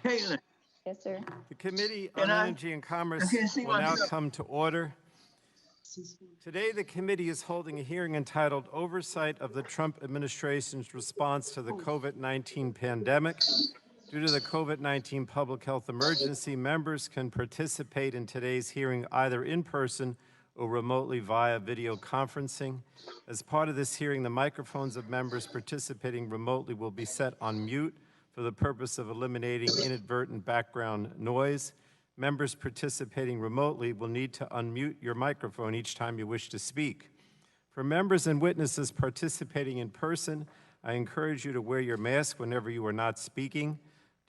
Caitlin. Yes, sir. The Committee on Energy and Commerce will now come to order. Today, the committee is holding a hearing entitled Oversight of the Trump Administration's Response to the COVID-19 Pandemic. Due to the COVID-19 public health emergency, members can participate in today's hearing either in person or remotely via video conferencing. As part of this hearing, the microphones of members participating remotely will be set on mute for the purpose of eliminating inadvertent background noise. Members participating remotely will need to unmute your microphone each time you wish to speak. For members and witnesses participating in person, I encourage you to wear your mask whenever you are not speaking.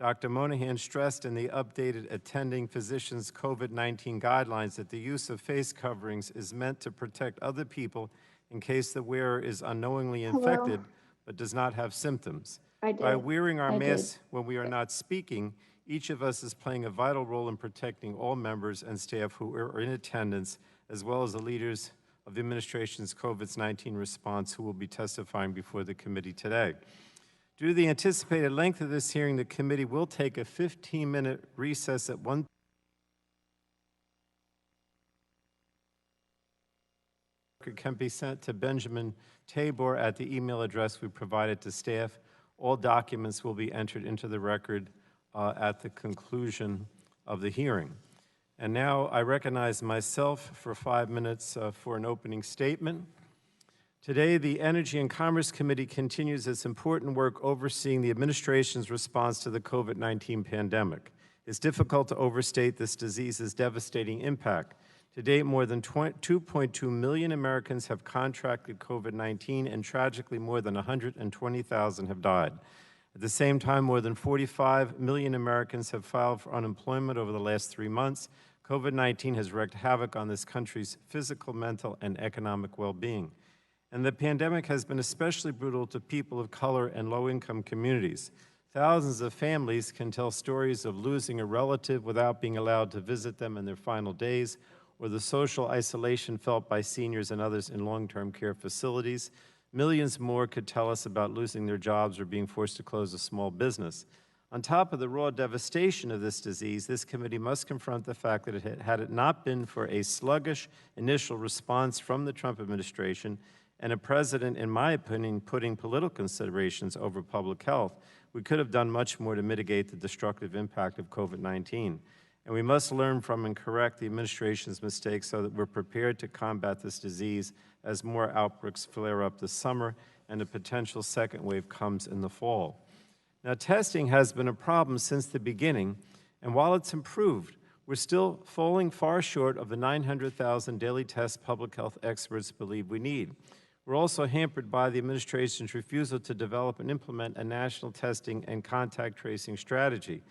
Dr. Monahan stressed in the updated attending physicians COVID-19 guidelines that the use of face coverings is meant to protect other people in case the wearer is unknowingly infected but does not have symptoms. By wearing our masks when we are not speaking, each of us is playing a vital role in protecting all members and staff who are in attendance, as well as the leaders of the administration's COVID-19 response who will be testifying before the committee today. Due to the anticipated length of this hearing, the committee will take a 15-minute recess at 1. Can be sent to Benjamin Tabor at the email address we provided to staff. All documents will be entered into the record at the conclusion of the hearing. And now I recognize myself for 5 minutes for an opening statement. Today, the Energy and Commerce Committee continues its important work overseeing the administration's response to the COVID-19 pandemic. It's difficult to overstate this disease's devastating impact. To date, more than 2.2 million Americans have contracted COVID-19, and tragically, more than 120,000 have died. At the same time, more than 45 million Americans have filed for unemployment over the last 3 months. COVID-19 has wreaked havoc on this country's physical, mental, and economic well-being. And the pandemic has been especially brutal to people of color and low-income communities. Thousands of families can tell stories of losing a relative without being allowed to visit them in their final days, or the social isolation felt by seniors and others in long-term care facilities. Millions more could tell us about losing their jobs or being forced to close a small business. On top of the raw devastation of this disease, this committee must confront the fact that had it not been for a sluggish initial response from the Trump administration and a president, in my opinion, putting political considerations over public health, we could have done much more to mitigate the destructive impact of COVID-19. And we must learn from and correct the administration's mistakes so that we're prepared to combat this disease as more outbreaks flare up this summer and a potential second wave comes in the fall. Now, testing has been a problem since the beginning, and while it's improved, we're still falling far short of the 900,000 daily tests public health experts believe we need. We're also hampered by the administration's refusal to develop and implement a national testing and contact tracing strategy.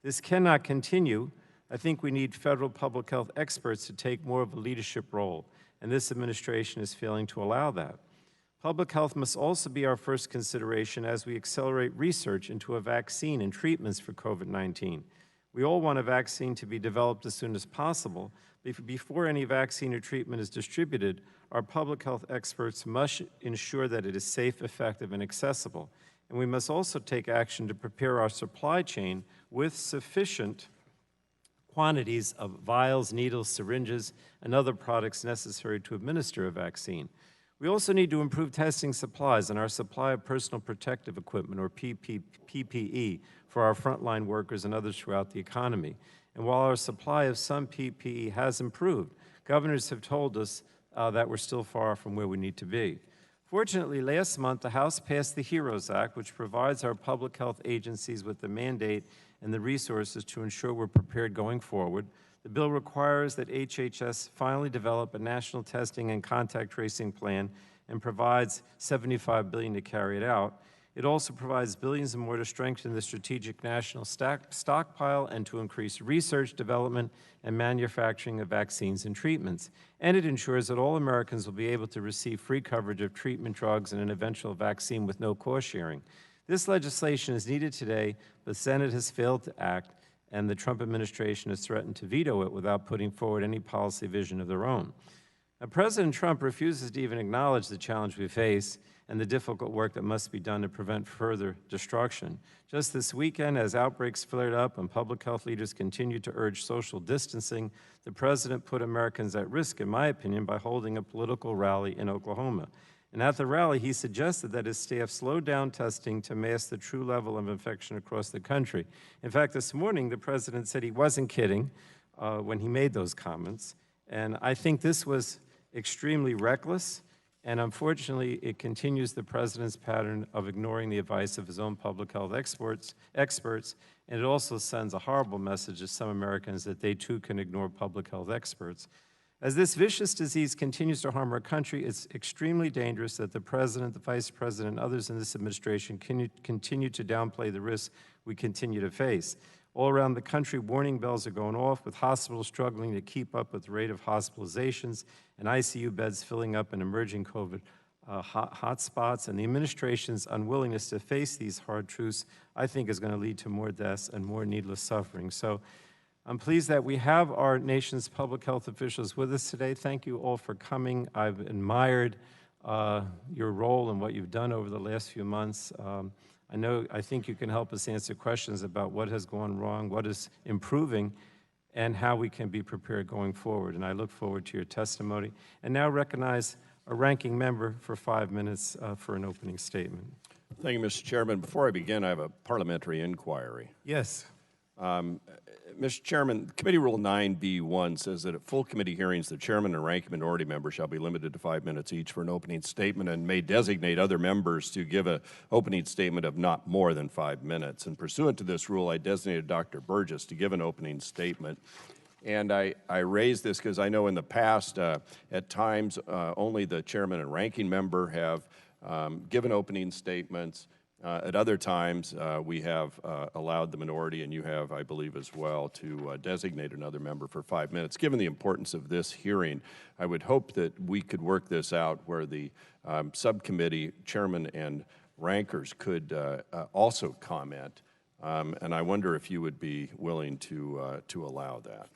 This cannot continue. I think we need federal public health experts to take more of a leadership role, and this administration is failing to allow that. Public health must also be our first consideration as we accelerate research into a vaccine and treatments for COVID-19. We all want a vaccine to be developed as soon as possible. Before any vaccine or treatment is distributed, our public health experts must ensure that it is safe, effective, and accessible. And we must also take action to prepare our supply chain with sufficient quantities of vials, needles, syringes, and other products necessary to administer a vaccine. We also need to improve testing supplies and our supply of personal protective equipment, or PPE, for our frontline workers and others throughout the economy. And while our supply of some PPE has improved, governors have told us that we're still far from where we need to be. Fortunately, last month, the House passed the HEROES Act, which provides our public health agencies with the mandate and the resources to ensure we're prepared going forward. The bill requires that HHS finally develop a national testing and contact tracing plan and provides $75 billion to carry it out. It also provides billions more to strengthen the strategic national stockpile and to increase research, development, and manufacturing of vaccines and treatments. And it ensures that all Americans will be able to receive free coverage of treatment drugs and an eventual vaccine with no cost sharing. This legislation is needed today, but the Senate has failed to act, and the Trump administration has threatened to veto it without putting forward any policy vision of their own. Now, President Trump refuses to even acknowledge the challenge we face and the difficult work that must be done to prevent further destruction. Just this weekend, as outbreaks flared up and public health leaders continued to urge social distancing, the president put Americans at risk, in my opinion, by holding a political rally in Oklahoma. And at the rally, he suggested that his staff slow down testing to mask the true level of infection across the country. In fact, this morning, the president said he wasn't kidding when he made those comments. And I think this was extremely reckless, and unfortunately, it continues the president's pattern of ignoring the advice of his own public health experts, and it also sends a horrible message to some Americans that they too can ignore public health experts. As this vicious disease continues to harm our country, it's extremely dangerous that the president, the vice president, and others in this administration continue to downplay the risks we continue to face. All around the country, warning bells are going off, with hospitals struggling to keep up with the rate of hospitalizations and ICU beds filling up in emerging COVID hotspots. And the administration's unwillingness to face these hard truths, I think, is going to lead to more deaths and more needless suffering. So I'm pleased that we have our nation's public health officials with us today. Thank you all for coming. I've admired your role and what you've done over the last few months. I think you can help us answer questions about what has gone wrong, what is improving, and how we can be prepared going forward. And I look forward to your testimony. And now recognize a ranking member for 5 minutes for an opening statement. Thank you, Mr. Chairman. Before I begin, I have a parliamentary inquiry. Yes. Mr. Chairman, Committee Rule 9B1 says that at full committee hearings, the chairman and ranking minority member shall be limited to 5 minutes each for an opening statement and may designate other members to give an opening statement of not more than 5 minutes. And pursuant to this rule, I designated Dr. Burgess to give an opening statement. And I raise this because I know in the past, at times, only the chairman and ranking member have given opening statements. At other times, we have allowed the minority, and you have, I believe, as well, to designate another member for 5 minutes. Given the importance of this hearing, I would hope that we could work this out where the subcommittee chairman and rankers could also comment, and I wonder if you would be willing to allow that.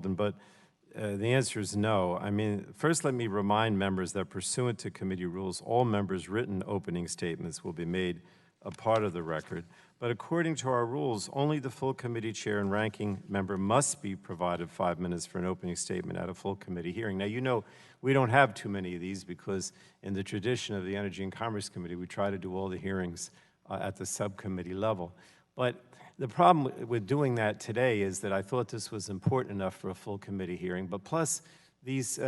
But the answer is no. I mean, first let me remind members that pursuant to committee rules, all members' written opening statements will be made a part of the record. But according to our rules, only the full committee chair and ranking member must be provided 5 minutes for an opening statement at a full committee hearing. Now, you know, we don't have too many of these because in the tradition of the Energy and Commerce Committee, we try to do all the hearings at the subcommittee level. But the problem with doing that today is that I thought this was important enough for a full committee hearing, but plus these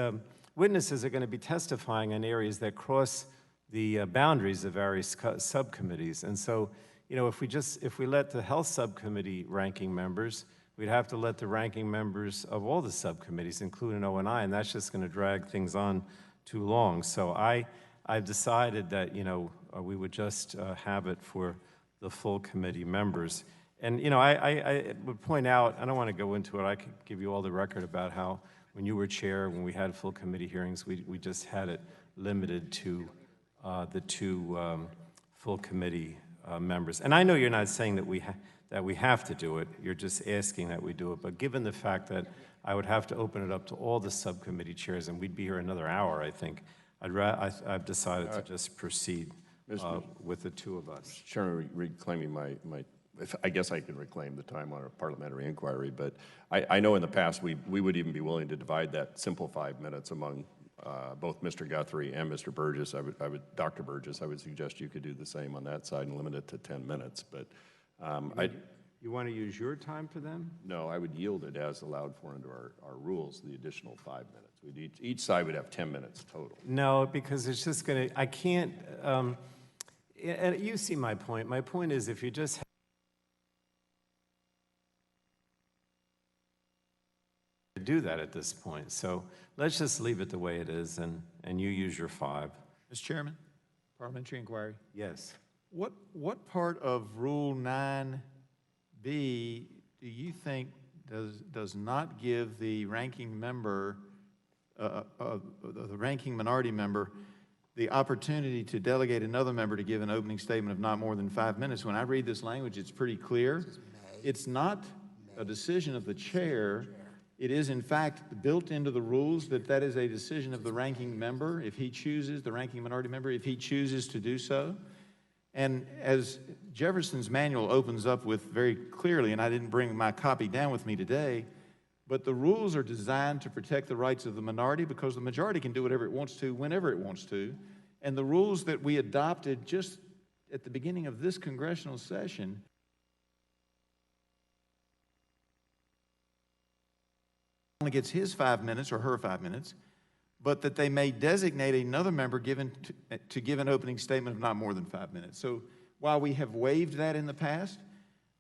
witnesses are going to be testifying in areas that cross the boundaries of various subcommittees. And so, you know, if we let the health subcommittee ranking members, we'd have to let the ranking members of all the subcommittees, including O&I, and that's just going to drag things on too long. So I've decided that, you know, we would just have it for the full committee members. And, you know, I would point out, I don't want to go into it, I could give you all the record about how when you were chair, when we had full committee hearings, we just had it limited to the two full committee members. And I know you're not saying that we have to do it, you're just asking that we do it, but given the fact that I would have to open it up to all the subcommittee chairs and we'd be here another hour, I think, I've decided to just proceed with the two of us. Mr. Chairman, reclaiming I guess I can reclaim the time on a parliamentary inquiry, but I know in the past we would even be willing to divide that simple 5 minutes among both Mr. Guthrie and Mr. Burgess. Dr. Burgess, I would suggest you could do the same on that side and limit it to 10 minutes. But you want to use your time for them? No, I would yield it as allowed for under our rules, the additional 5 minutes. Each side would have 10 minutes total. No, because it's just going to, I can't, and you see my point. My point is if you just do that at this point. So let's just leave it the way it is, and you use your 5. Mr. Chairman, parliamentary inquiry. Yes. What part of Rule 9B do you think does not give the ranking member, the ranking minority member, the opportunity to delegate another member to give an opening statement of not more than 5 minutes? When I read this language, it's pretty clear. It's not a decision of the chair, it is in fact built into the rules that that is a decision of the ranking member, if he chooses, the ranking minority member, if he chooses to do so. And as Jefferson's manual opens up with very clearly, and I didn't bring my copy down with me today, but the rules are designed to protect the rights of the minority because the majority can do whatever it wants to, whenever it wants to. And the rules that we adopted just at the beginning of this congressional session only gets his 5 minutes or her 5 minutes, but that they may designate another member to give an opening statement of not more than 5 minutes. So while we have waived that in the past,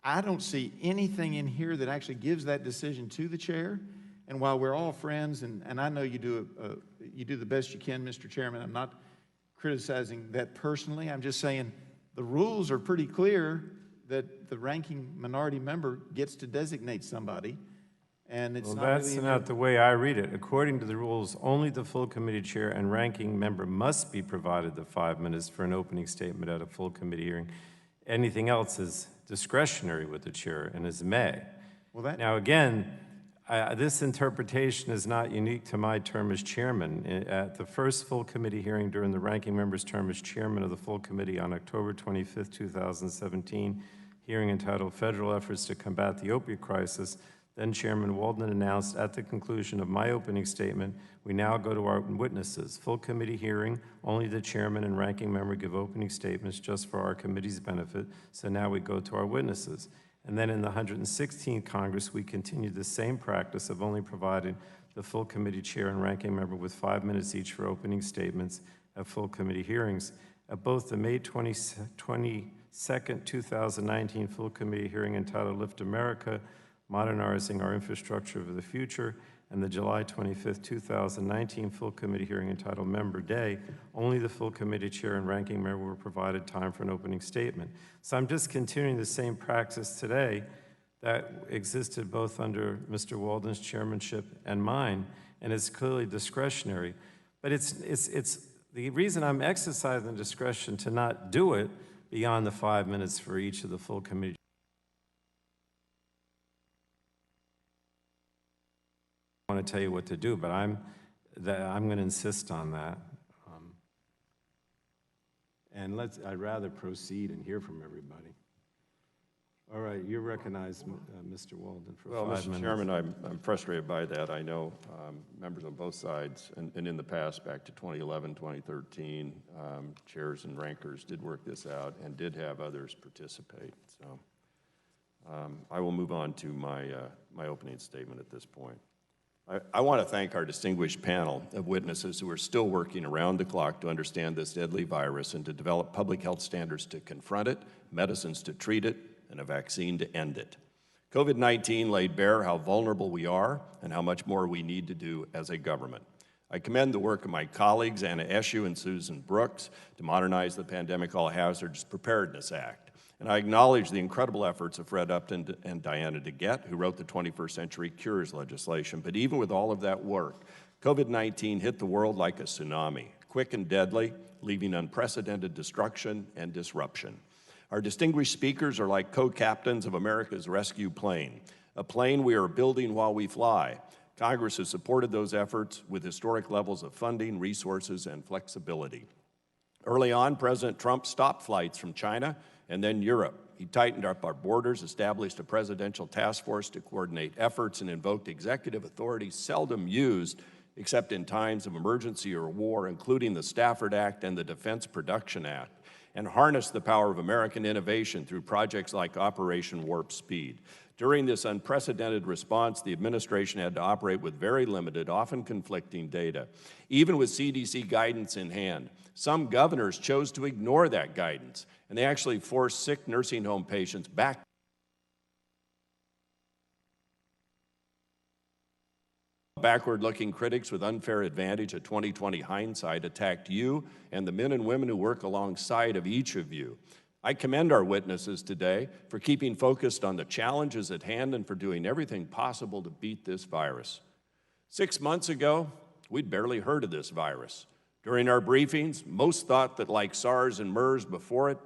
I don't see anything in here that actually gives that decision to the chair. And while we're all friends, and I know you do the best you can, Mr. Chairman, I'm not criticizing that personally. I'm just saying the rules are pretty clear that the ranking minority member gets to designate somebody. And it's Well, not that's really not the way I read it. According to the rules, only the full committee chair and ranking member must be provided the 5 minutes for an opening statement at a full committee hearing. Anything else is discretionary with the chair and is may. Well, Now, again, this interpretation is not unique to my term as chairman. At the first full committee hearing during the ranking member's term as chairman of the full committee on October 25th, 2017, hearing entitled Federal Efforts to Combat the Opioid Crisis, then Chairman Walden announced at the conclusion of my opening statement, we now go to our witnesses. Full committee hearing, only the chairman and ranking member give opening statements just for our committee's benefit, so now we go to our witnesses. And then in the 116th Congress, we continued the same practice of only providing the full committee chair and ranking member with 5 minutes each for opening statements at full committee hearings. At both the May 22nd, 2019 full committee hearing entitled Lift America, Modernizing Our Infrastructure for the Future, and the July 25th, 2019 full committee hearing entitled Member Day, only the full committee chair and ranking member were provided time for an opening statement. So I'm just continuing the same practice today that existed both under Mr. Walden's chairmanship and mine, and it's clearly discretionary. But it's the reason I'm exercising discretion to not do it beyond the 5 minutes for each of the full committee. I want to tell you what to do, but I'm going to insist on that. And I'd rather proceed and hear from everybody. All right, you're recognized, Mr. Walden, for 5 minutes. Mr. Chairman, I'm frustrated by that. I know members on both sides, and in the past, back to 2011, 2013, chairs and rankers did work this out and did have others participate. So I will move on to my opening statement at this point. I want to thank our distinguished panel of witnesses who are still working around the clock to understand this deadly virus and to develop public health standards to confront it, medicines to treat it, and a vaccine to end it. COVID-19 laid bare how vulnerable we are and how much more we need to do as a government. I commend the work of my colleagues, Anna Eshoo and Susan Brooks, to modernize the Pandemic All Hazards Preparedness Act. And I acknowledge the incredible efforts of Fred Upton and Diana DeGette, who wrote the 21st Century Cures legislation. But even with all of that work, COVID-19 hit the world like a tsunami, quick and deadly, leaving unprecedented destruction and disruption. Our distinguished speakers are like co-captains of America's rescue plane, a plane we are building while we fly. Congress has supported those efforts with historic levels of funding, resources, and flexibility. Early on, President Trump stopped flights from China and then Europe. He tightened up our borders, established a presidential task force to coordinate efforts, and invoked executive authority seldom used except in times of emergency or war, including the Stafford Act and the Defense Production Act, and harnessed the power of American innovation through projects like Operation Warp Speed. During this unprecedented response, the administration had to operate with very limited, often conflicting data. Even with CDC guidance in hand, some governors chose to ignore that guidance, and they actually forced sick nursing home patients back. Backward-looking critics with unfair advantage of 2020 hindsight attacked you and the men and women who work alongside of each of you. I commend our witnesses today for keeping focused on the challenges at hand and for doing everything possible to beat this virus. 6 months ago, we'd barely heard of this virus. During our briefings, most thought that like SARS and MERS before it,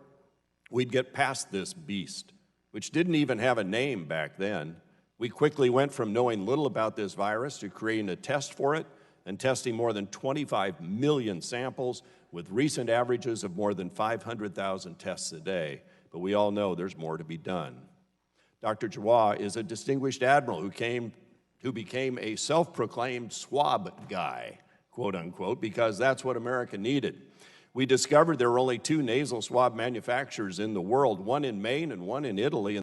we'd get past this beast, which didn't even have a name back then. We quickly went from knowing little about this virus to creating a test for it and testing more than 25 million samples with recent averages of more than 500,000 tests a day. But we all know there's more to be done. Dr. Giroir is a distinguished admiral who became a self-proclaimed swab guy, quote unquote, because that's what America needed. We discovered there were only 2 nasal swab manufacturers in the world, one in Maine and one in Italy.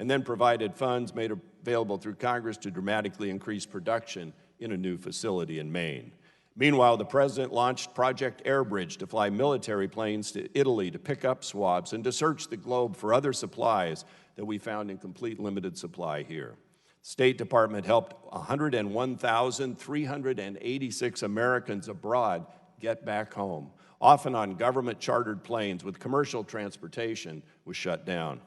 And then provided funds made available through Congress to dramatically increase production in a new facility in Maine. Meanwhile, the President launched Project Airbridge to fly military planes to Italy to pick up swabs and to search the globe for other supplies that we found in complete limited supply here. The State Department helped 101,386 Americans abroad get back home, often on government-chartered planes with commercial transportation was shut down.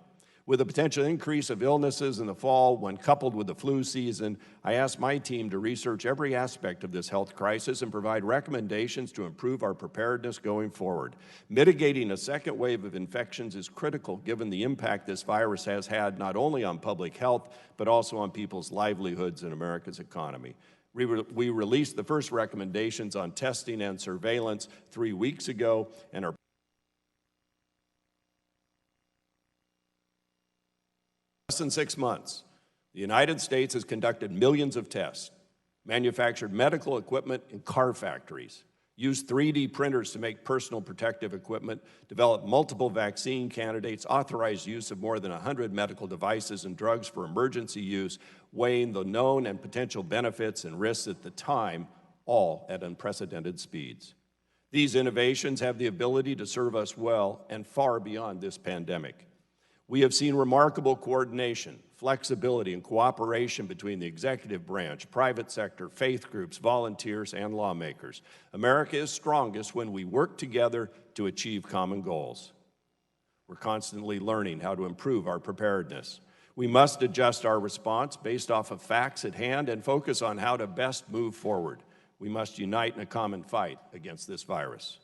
With the potential increase of illnesses in the fall, when coupled with the flu season, I asked my team to research every aspect of this health crisis and provide recommendations to improve our preparedness going forward. Mitigating a second wave of infections is critical given the impact this virus has had not only on public health, but also on people's livelihoods and America's economy. We released the first recommendations on testing and surveillance 3 weeks ago, and are less than 6 months, the United States has conducted millions of tests, manufactured medical equipment in car factories, used 3D printers to make personal protective equipment, developed multiple vaccine candidates, authorized use of more than 100 medical devices and drugs for emergency use, weighing the known and potential benefits and risks at the time, all at unprecedented speeds. These innovations have the ability to serve us well and far beyond this pandemic. We have seen remarkable coordination, flexibility, and cooperation between the executive branch, private sector, faith groups, volunteers, and lawmakers. America is strongest when we work together to achieve common goals. We're constantly learning how to improve our preparedness. We must adjust our response based off of facts at hand and focus on how to best move forward. We must unite in a common fight against this virus.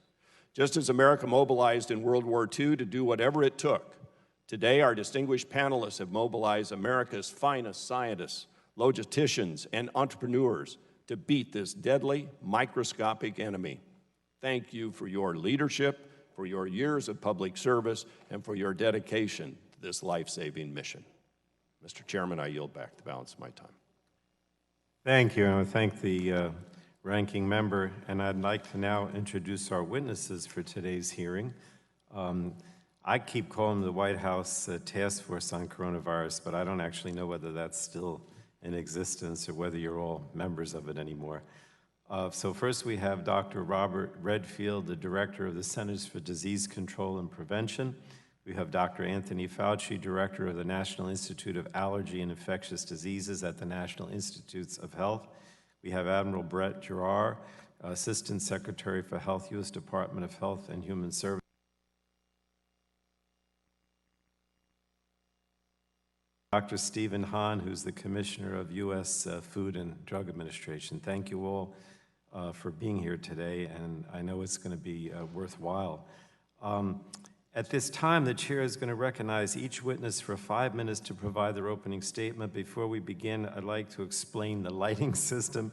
Just as America mobilized in World War II to do whatever it took, today, our distinguished panelists have mobilized America's finest scientists, logisticians, and entrepreneurs to beat this deadly, microscopic enemy. Thank you for your leadership, for your years of public service, and for your dedication to this life-saving mission. Mr. Chairman, I yield back the balance of my time. Thank you, and I thank the ranking member, and I'd like to now introduce our witnesses for today's hearing. I keep calling the White House Task Force on Coronavirus, but I don't actually know whether that's still in existence or whether you're all members of it anymore. So first we have Dr. Robert Redfield, the Director of the Centers for Disease Control and Prevention. We have Dr. Anthony Fauci, Director of the National Institute of Allergy and Infectious Diseases at the National Institutes of Health. We have Admiral Giroir, Assistant Secretary for Health, U.S. Department of Health and Human Services. Dr. Stephen Hahn, who's the Commissioner of U.S. Food and Drug Administration. Thank you all for being here today, and I know it's going to be worthwhile. At this time, the chair is going to recognize each witness for 5 minutes to provide their opening statement. Before we begin, I'd like to explain the lighting system.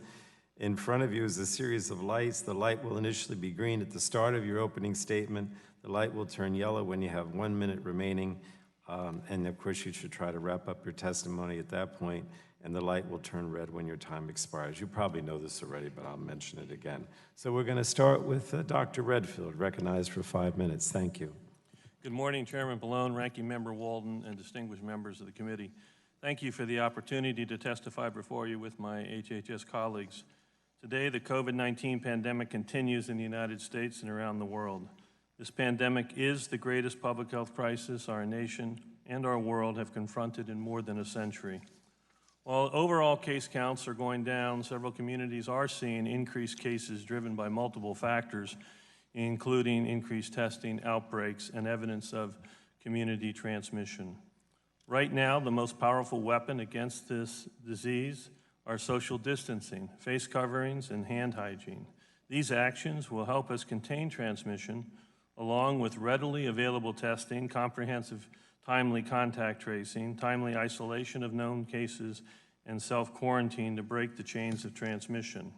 In front of you is a series of lights. The light will initially be green at the start of your opening statement. The light will turn yellow when you have 1 minute remaining. And of course, you should try to wrap up your testimony at that point, and the light will turn red when your time expires. You probably know this already, but I'll mention it again. So we're going to start with Dr. Redfield, recognized for 5 minutes. Thank you. Good morning, Chairman Pallone, Ranking Member Walden, and distinguished members of the committee. Thank you for the opportunity to testify before you with my HHS colleagues. Today, the COVID-19 pandemic continues in the United States and around the world. This pandemic is the greatest public health crisis our nation and our world have confronted in more than a century. While overall case counts are going down, several communities are seeing increased cases driven by multiple factors, including increased testing, outbreaks, and evidence of community transmission. Right now, the most powerful weapon against this disease are social distancing, face coverings, and hand hygiene. These actions will help us contain transmission along with readily available testing, comprehensive timely contact tracing, timely isolation of known cases, and self-quarantine to break the chains of transmission.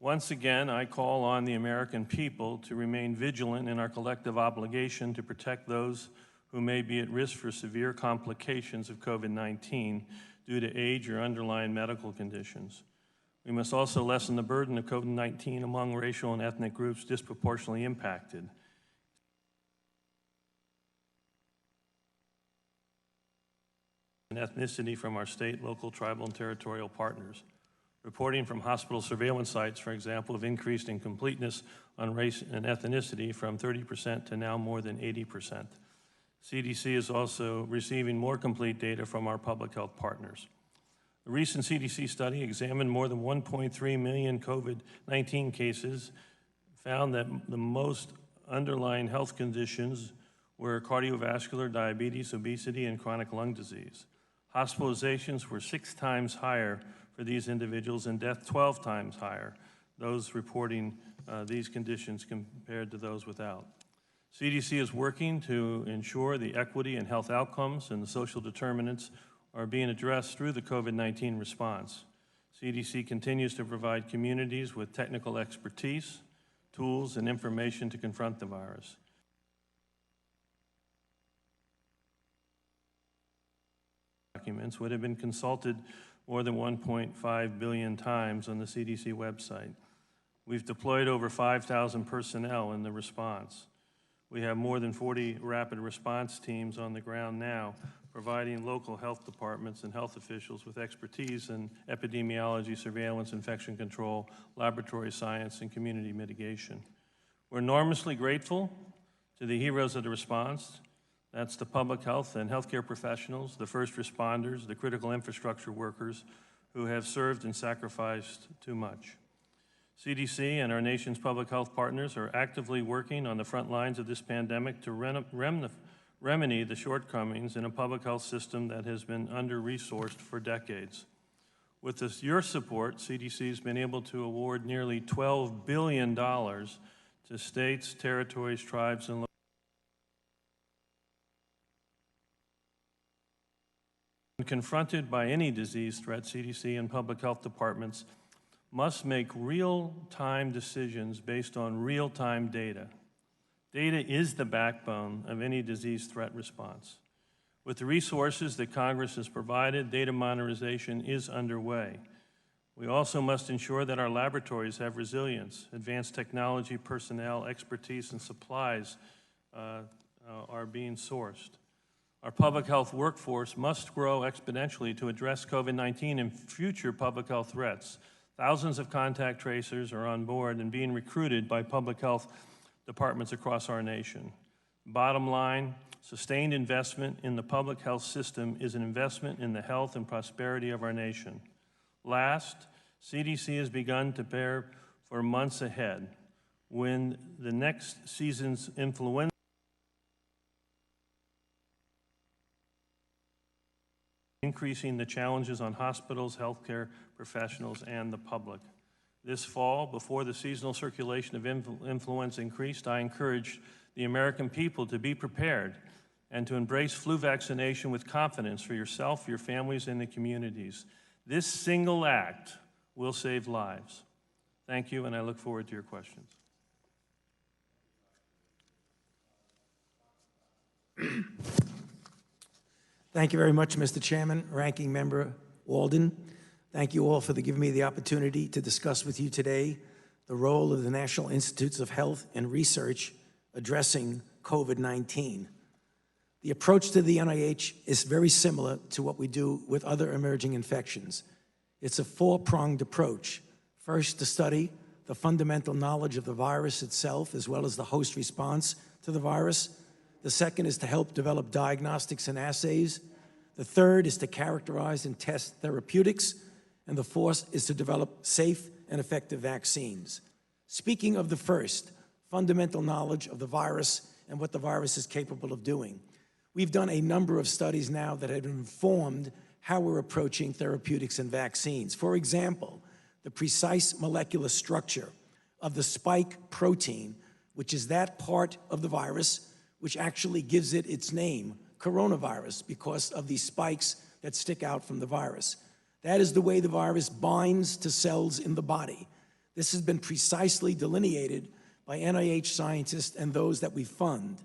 Once again, I call on the American people to remain vigilant in our collective obligation to protect those who may be at risk for severe complications of COVID-19 due to age or underlying medical conditions. We must also lessen the burden of COVID-19 among racial and ethnic groups disproportionately impacted. And ethnicity from our state, local, tribal, and territorial partners. Reporting from hospital surveillance sites, for example, have increased in completeness on race and ethnicity from 30% to now more than 80%. CDC is also receiving more complete data from our public health partners. A recent CDC study examined more than 1.3 million COVID-19 cases, found that the most underlying health conditions were cardiovascular, diabetes, obesity, and chronic lung disease. Hospitalizations were 6 times higher for these individuals and death 12 times higher, those reporting these conditions compared to those without. CDC is working to ensure the equity and health outcomes and the social determinants are being addressed through the COVID-19 response. CDC continues to provide communities with technical expertise, tools, and information to confront the virus. Documents would have been consulted more than 1.5 billion times on the CDC website. We've deployed over 5,000 personnel in the response. We have more than 40 rapid response teams on the ground now, providing local health departments and health officials with expertise in epidemiology, surveillance, infection control, laboratory science, and community mitigation. We're enormously grateful to the heroes of the response. That's the public health and healthcare professionals, the first responders, the critical infrastructure workers who have served and sacrificed too much. CDC and our nation's public health partners are actively working on the front lines of this pandemic to remedy the shortcomings in a public health system that has been under-resourced for decades. With your support, CDC has been able to award nearly $12 billion to states, territories, tribes, and when confronted by any disease threat, CDC and public health departments must make real-time decisions based on real-time data. Data is the backbone of any disease threat response. With the resources that Congress has provided, data modernization is underway. We also must ensure that our laboratories have resilience, advanced technology, personnel, expertise, and supplies are being sourced. Our public health workforce must grow exponentially to address COVID-19 and future public health threats. Thousands of contact tracers are on board and being recruited by public health departments across our nation. Bottom line, sustained investment in the public health system is an investment in the health and prosperity of our nation. Last, CDC has begun to prepare for months ahead when the next season's influenza increasing the challenges on hospitals, healthcare professionals, and the public. This fall, before the seasonal circulation of influenza increased, I encouraged the American people to be prepared and to embrace flu vaccination with confidence for yourself, your families, and the communities. This single act will save lives. Thank you, and I look forward to your questions. Thank you very much, Mr. Chairman, Ranking Member Walden. Thank you all for giving me the opportunity to discuss with you today the role of the National Institutes of Health and Research addressing COVID-19. The approach to the NIH is very similar to what we do with other emerging infections. It's a four-pronged approach. First, to study the fundamental knowledge of the virus itself, as well as the host response to the virus. The second is to help develop diagnostics and assays. The third is to characterize and test therapeutics. And the fourth is to develop safe and effective vaccines. Speaking of the first, fundamental knowledge of the virus and what the virus is capable of doing. We've done a number of studies now that have informed how we're approaching therapeutics and vaccines. For example, the precise molecular structure of the spike protein, which is that part of the virus which actually gives it its name, coronavirus, because of these spikes that stick out from the virus. That is the way the virus binds to cells in the body. This has been precisely delineated by NIH scientists and those that we fund.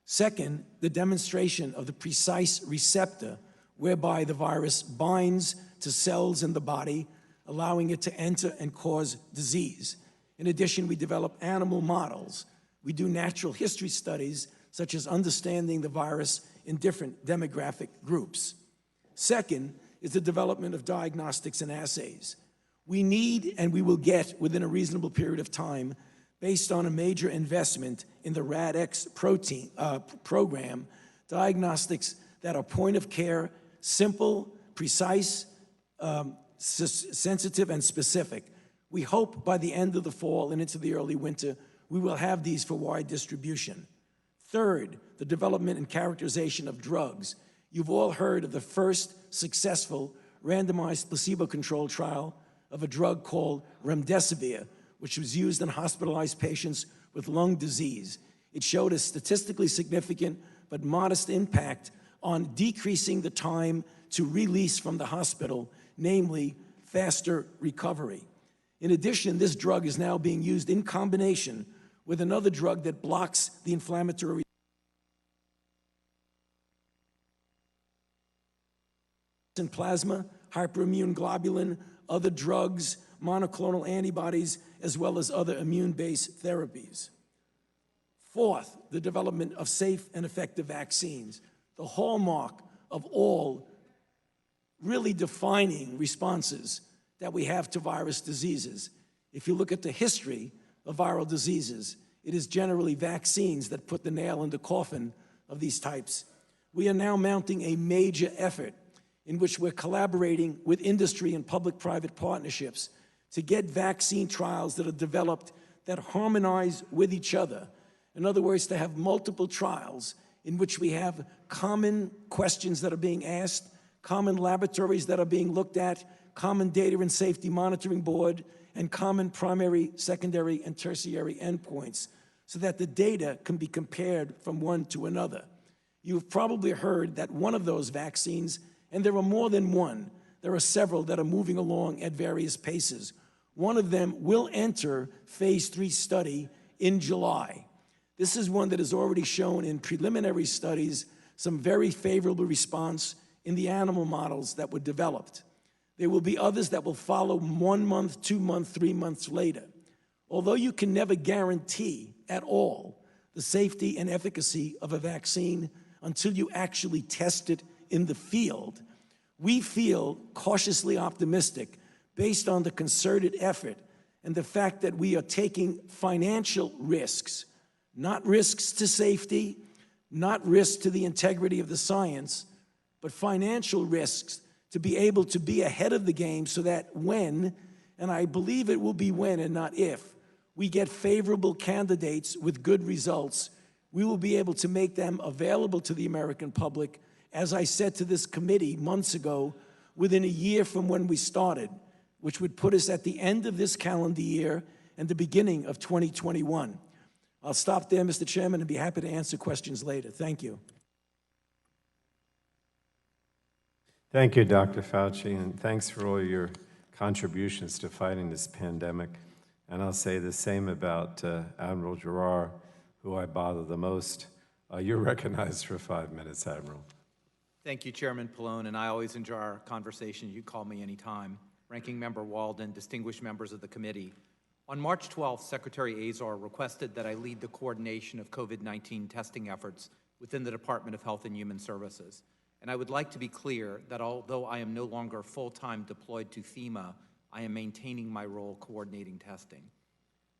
Second, the demonstration of the precise receptor whereby the virus binds to cells in the body, allowing it to enter and cause disease. In addition, we develop animal models. We do natural history studies, such as understanding the virus in different demographic groups. Second is the development of diagnostics and assays. We need, and we will get within a reasonable period of time, based on a major investment in the RADx program, diagnostics that are point of care, simple, precise, sensitive, and specific. We hope by the end of the fall and into the early winter, we will have these for wide distribution. Third, the development and characterization of drugs. You've all heard of the first successful randomized placebo-controlled trial of a drug called remdesivir, which was used in hospitalized patients with lung disease. It showed a statistically significant but modest impact on decreasing the time to release from the hospital, namely faster recovery. In addition, this drug is now being used in combination with another drug that blocks the inflammatory in plasma, hyperimmune globulin, other drugs, monoclonal antibodies, as well as other immune-based therapies. Fourth, the development of safe and effective vaccines, the hallmark of all really defining responses that we have to virus diseases. If you look at the history of viral diseases, it is generally vaccines that put the nail in the coffin of these types. We are now mounting a major effort in which we're collaborating with industry and public-private partnerships to get vaccine trials that are developed that harmonize with each other. In other words, to have multiple trials in which we have common questions that are being asked, common laboratories that are being looked at, common data and safety monitoring board, and common primary, secondary, and tertiary endpoints so that the data can be compared from one to another. You've probably heard that one of those vaccines, and there are more than one, there are several that are moving along at various paces. One of them will enter phase 3 study in July. This is one that has already shown in preliminary studies some very favorable response in the animal models that were developed. There will be others that will follow 1 month, 2 months, 3 months later. Although you can never guarantee at all the safety and efficacy of a vaccine until you actually test it in the field, we feel cautiously optimistic based on the concerted effort and the fact that we are taking financial risks, not risks to safety, not risks to the integrity of the science, but financial risks to be able to be ahead of the game so that when, and I believe it will be when and not if, we get favorable candidates with good results, we will be able to make them available to the American public, as I said to this committee months ago, within a year from when we started, which would put us at the end of this calendar year and the beginning of 2021. I'll stop there, Mr. Chairman, and be happy to answer questions later. Thank you. Thank you, Dr. Fauci, and thanks for all your contributions to fighting this pandemic. And I'll say the same about Admiral Giroir, who I bother the most. You're recognized for 5 minutes, Admiral. Thank you, Chairman Pallone, and I always enjoy our conversation. You call me anytime. Ranking Member Walden, distinguished members of the committee. On March 12th, Secretary Azar requested that I lead the coordination of COVID-19 testing efforts within the Department of Health and Human Services. And I would like to be clear that although I am no longer full-time deployed to FEMA, I am maintaining my role coordinating testing.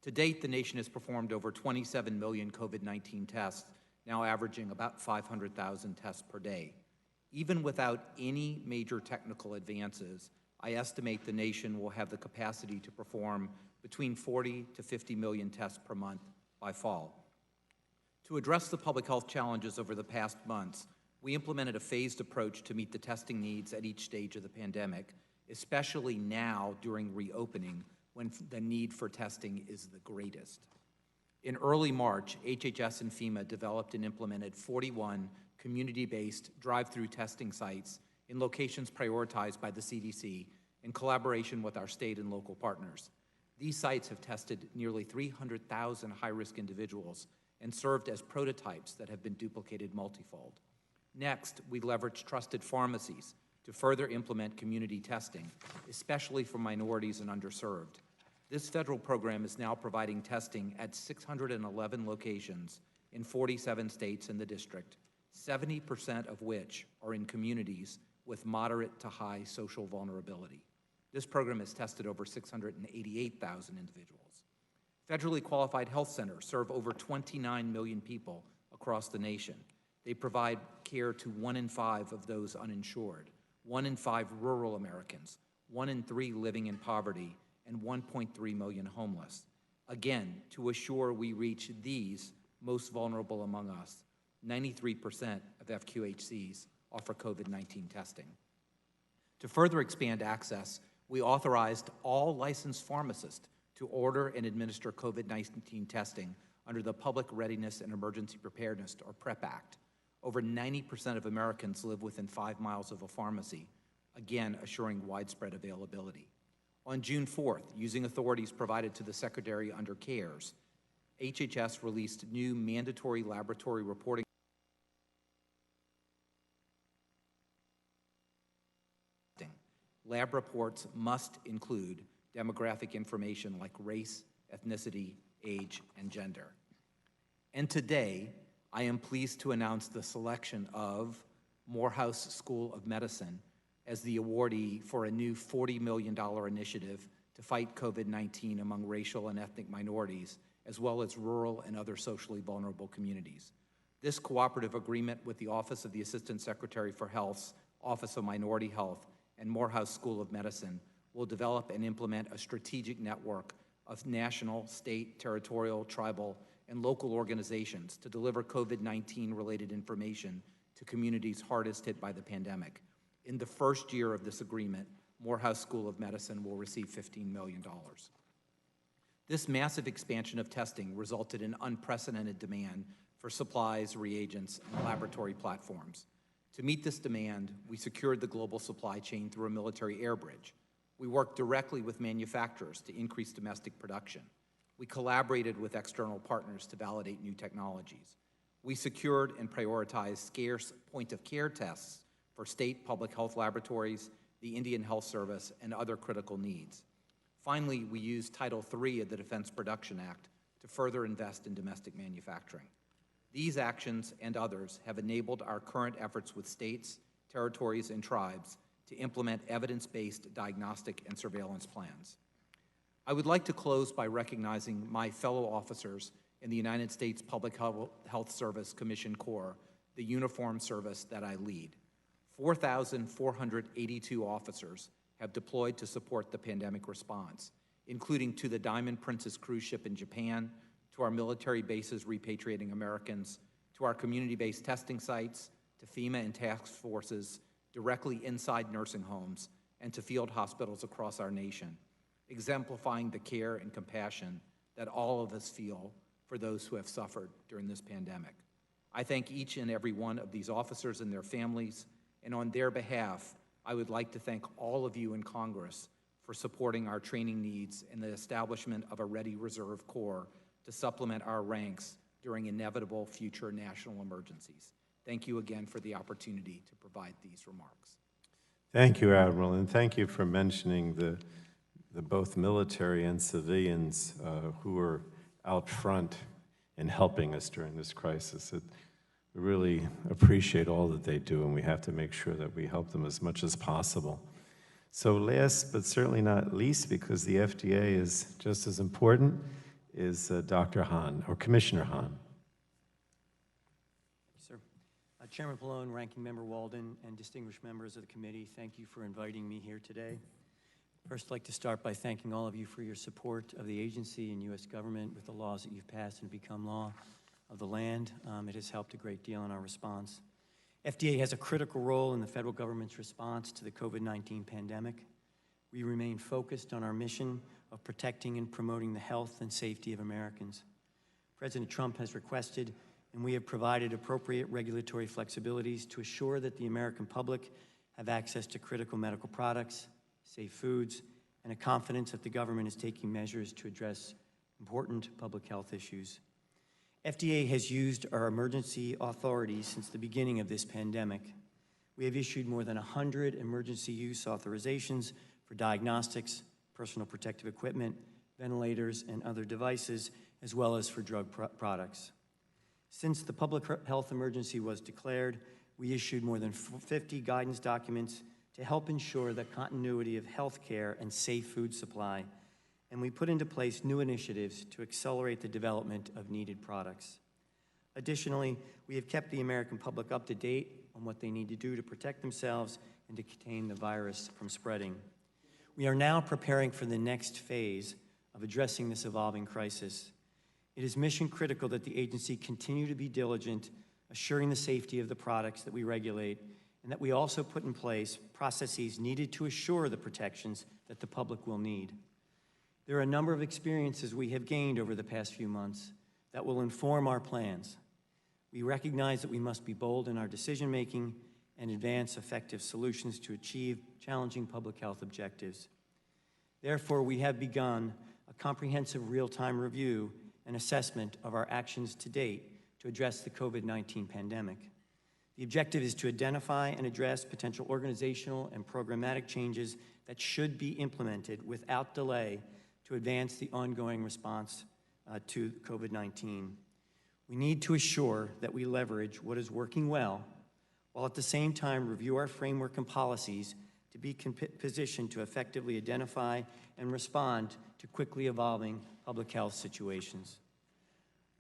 To date, the nation has performed over 27 million COVID-19 tests, now averaging about 500,000 tests per day. Even without any major technical advances, I estimate the nation will have the capacity to perform between 40 to 50 million tests per month by fall. To address the public health challenges over the past months, we implemented a phased approach to meet the testing needs at each stage of the pandemic, especially now during reopening when the need for testing is the greatest. In early March, HHS and FEMA developed and implemented 41 community-based drive-through testing sites in locations prioritized by the CDC in collaboration with our state and local partners. These sites have tested nearly 300,000 high-risk individuals and served as prototypes that have been duplicated multifold. Next, we leveraged trusted pharmacies to further implement community testing, especially for minorities and underserved. This federal program is now providing testing at 611 locations in 47 states in the district, 70% of which are in communities with moderate to high social vulnerability. This program has tested over 688,000 individuals. Federally qualified health centers serve over 29 million people across the nation. They provide care to 1 in 5 of those uninsured, 1 in 5 rural Americans, 1 in 3 living in poverty, and 1.3 million homeless. Again, to assure we reach these most vulnerable among us, 93% of FQHCs offer COVID-19 testing. To further expand access, we authorized all licensed pharmacists to order and administer COVID-19 testing under the Public Readiness and Emergency Preparedness, or PrEP Act. Over 90% of Americans live within 5 miles of a pharmacy, again assuring widespread availability. On June 4th, using authorities provided to the Secretary under CARES, HHS released new mandatory laboratory reporting. Lab reports must include demographic information like race, ethnicity, age, and gender. And today, I am pleased to announce the selection of Morehouse School of Medicine as the awardee for a new $40 million initiative to fight COVID-19 among racial and ethnic minorities, as well as rural and other socially vulnerable communities. This cooperative agreement with the Office of the Assistant Secretary for Health's Office of Minority Health and Morehouse School of Medicine will develop and implement a strategic network of national, state, territorial, tribal, and local organizations to deliver COVID-19 related information to communities hardest hit by the pandemic. In the first year of this agreement, Morehouse School of Medicine will receive $15 million. This massive expansion of testing resulted in unprecedented demand for supplies, reagents, and laboratory platforms. To meet this demand, we secured the global supply chain through a military air bridge. We worked directly with manufacturers to increase domestic production. We collaborated with external partners to validate new technologies. We secured and prioritized scarce point-of-care tests for state public health laboratories, the Indian Health Service, and other critical needs. Finally, we used Title III of the Defense Production Act to further invest in domestic manufacturing. These actions and others have enabled our current efforts with states, territories, and tribes to implement evidence-based diagnostic and surveillance plans. I would like to close by recognizing my fellow officers in the United States Public Health Service Commission Corps, the uniformed service that I lead. 4,482 officers have deployed to support the pandemic response, including to the Diamond Princess cruise ship in Japan, to our military bases repatriating Americans, to our community-based testing sites, to FEMA and task forces directly inside nursing homes, and to field hospitals across our nation, exemplifying the care and compassion that all of us feel for those who have suffered during this pandemic. I thank each and every one of these officers and their families, and on their behalf, I would like to thank all of you in Congress for supporting our training needs and the establishment of a ready reserve corps to supplement our ranks during inevitable future national emergencies. Thank you again for the opportunity to provide these remarks. Thank you, Admiral, and thank you for mentioning the both military and civilians who are out front in helping us during this crisis. We really appreciate all that they do, and we have to make sure that we help them as much as possible. So last but certainly not least, because the FDA is just as important, is Dr. Hahn, or Commissioner Hahn. Sir. Chairman Pallone, Ranking Member Walden, and distinguished members of the committee, thank you for inviting me here today. First, I'd like to start by thanking all of you for your support of the agency and U.S. government with the laws that you've passed and become law of the land. It has helped a great deal in our response. FDA has a critical role in the federal government's response to the COVID-19 pandemic. We remain focused on our mission of protecting and promoting the health and safety of Americans. President Trump has requested, and we have provided appropriate regulatory flexibilities to assure that the American public have access to critical medical products, safe foods, and a confidence that the government is taking measures to address important public health issues. FDA has used our emergency authorities since the beginning of this pandemic. We have issued more than 100 emergency use authorizations for diagnostics, personal protective equipment, ventilators, and other devices, as well as for drug products. Since the public health emergency was declared, we issued more than 50 guidance documents to help ensure the continuity of health care and safe food supply, and we put into place new initiatives to accelerate the development of needed products. Additionally, we have kept the American public up to date on what they need to do to protect themselves and to contain the virus from spreading. We are now preparing for the next phase of addressing this evolving crisis. It is mission critical that the agency continue to be diligent, assuring the safety of the products that we regulate, and that we also put in place processes needed to assure the protections that the public will need. There are a number of experiences we have gained over the past few months that will inform our plans. We recognize that we must be bold in our decision-making and advance effective solutions to achieve challenging public health objectives. Therefore, we have begun a comprehensive real-time review and assessment of our actions to date to address the COVID-19 pandemic. The objective is to identify and address potential organizational and programmatic changes that should be implemented without delay to advance the ongoing response to COVID-19. We need to assure that we leverage what is working well, while at the same time review our framework and policies to be positioned to effectively identify and respond to quickly evolving public health situations.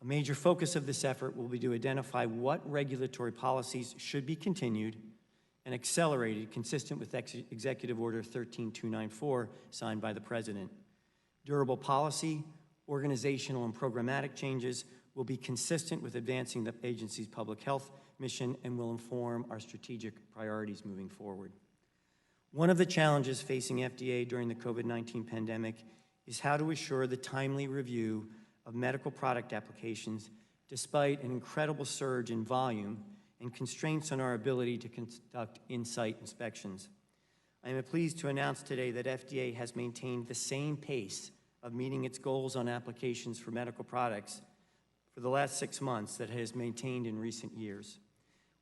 A major focus of this effort will be to identify what regulatory policies should be continued and accelerated consistent with Executive Order 13294 signed by the President. Durable policy, organizational and programmatic changes will be consistent with advancing the agency's public health mission and will inform our strategic priorities moving forward. One of the challenges facing FDA during the COVID-19 pandemic is how to assure the timely review of medical product applications despite an incredible surge in volume and constraints on our ability to conduct in-site inspections. I am pleased to announce today that FDA has maintained the same pace of meeting its goals on applications for medical products for the last 6 months that it has maintained in recent years.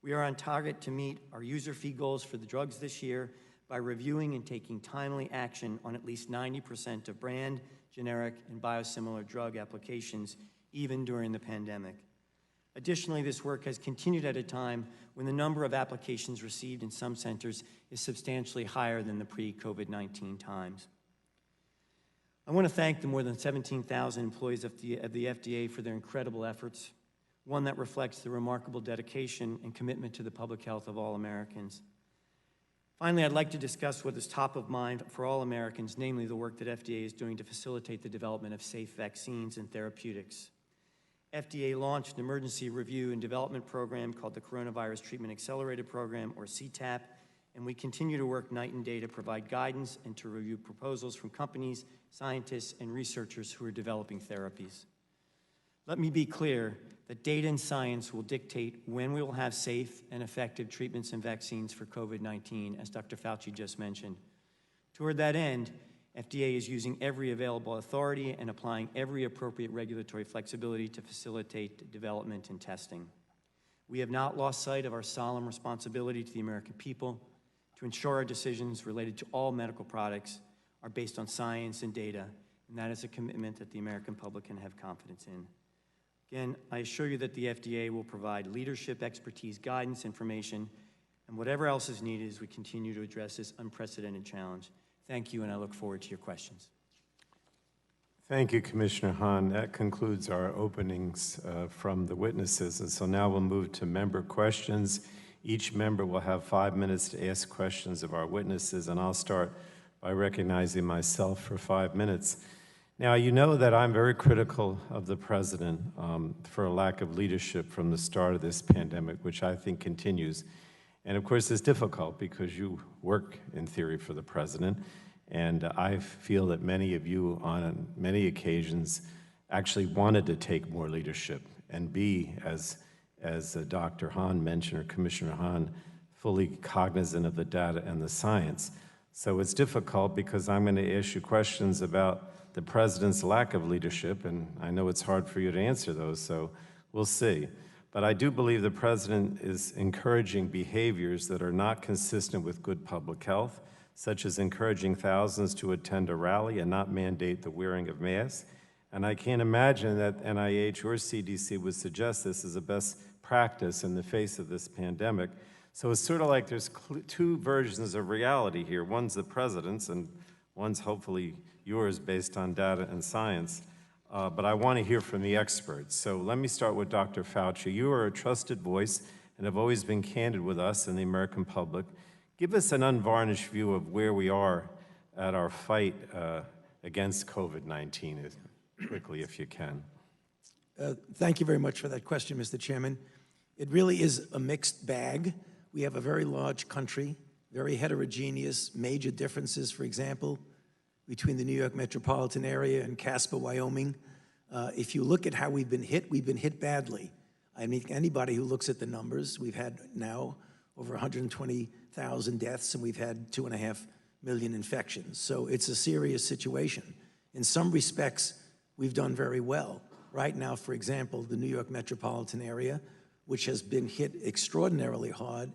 We are on target to meet our user fee goals for the drugs this year by reviewing and taking timely action on at least 90% of brand, generic, and biosimilar drug applications, even during the pandemic. Additionally, this work has continued at a time when the number of applications received in some centers is substantially higher than the pre-COVID-19 times. I want to thank the more than 17,000 employees of the FDA for their incredible efforts, one that reflects the remarkable dedication and commitment to the public health of all Americans. Finally, I'd like to discuss what is top of mind for all Americans, namely the work that FDA is doing to facilitate the development of safe vaccines and therapeutics. FDA launched an emergency review and development program called the Coronavirus Treatment Accelerated Program, or CTAP, and we continue to work night and day to provide guidance and to review proposals from companies, scientists, and researchers who are developing therapies. Let me be clear that data and science will dictate when we will have safe and effective treatments and vaccines for COVID-19, as Dr. Fauci just mentioned. Toward that end, FDA is using every available authority and applying every appropriate regulatory flexibility to facilitate development and testing. We have not lost sight of our solemn responsibility to the American people to ensure our decisions related to all medical products are based on science and data, and that is a commitment that the American public can have confidence in. Again, I assure you that the FDA will provide leadership, expertise, guidance, information, and whatever else is needed as we continue to address this unprecedented challenge. Thank you, and I look forward to your questions. Thank you, Commissioner Hahn. That concludes our openings from the witnesses, and so now we'll move to member questions. Each member will have 5 minutes to ask questions of our witnesses, and I'll start by recognizing myself for 5 minutes. Now, you know that I'm very critical of the president for a lack of leadership from the start of this pandemic, which I think continues. And of course, it's difficult because you work in theory for the president, and I feel that many of you on many occasions actually wanted to take more leadership and be, as Dr. Hahn mentioned, or Commissioner Hahn, fully cognizant of the data and the science. So it's difficult because I'm going to ask you questions about the president's lack of leadership, and I know it's hard for you to answer those, so we'll see. But I do believe the president is encouraging behaviors that are not consistent with good public health, such as encouraging thousands to attend a rally and not mandate the wearing of masks. And I can't imagine that NIH or CDC would suggest this as a best practice in the face of this pandemic. So it's sort of like there's two versions of reality here. One's the president's, and one's hopefully yours based on data and science. But I want to hear from the experts. So let me start with Dr. Fauci. You are a trusted voice and have always been candid with us and the American public. Give us an unvarnished view of where we are at our fight against COVID-19, quickly if you can. Thank you very much for that question, Mr. Chairman. It really is a mixed bag. We have a very large country, very heterogeneous, major differences, for example, between the New York metropolitan area and Casper, Wyoming. If you look at how we've been hit badly. I mean, anybody who looks at the numbers, we've had now over 120,000 deaths, and we've had 2.5 million infections. So it's a serious situation. In some respects, we've done very well. Right now, for example, the New York metropolitan area, which has been hit extraordinarily hard,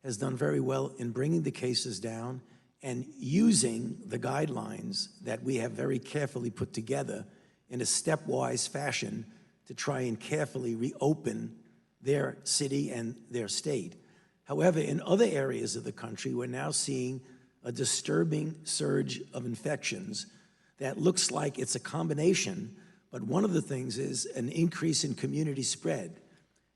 has done very well in bringing the cases down and using the guidelines that we have very carefully put together in a stepwise fashion to try and carefully reopen their city and their state. However, in other areas of the country, we're now seeing a disturbing surge of infections that looks like it's a combination, but one of the things is an increase in community spread.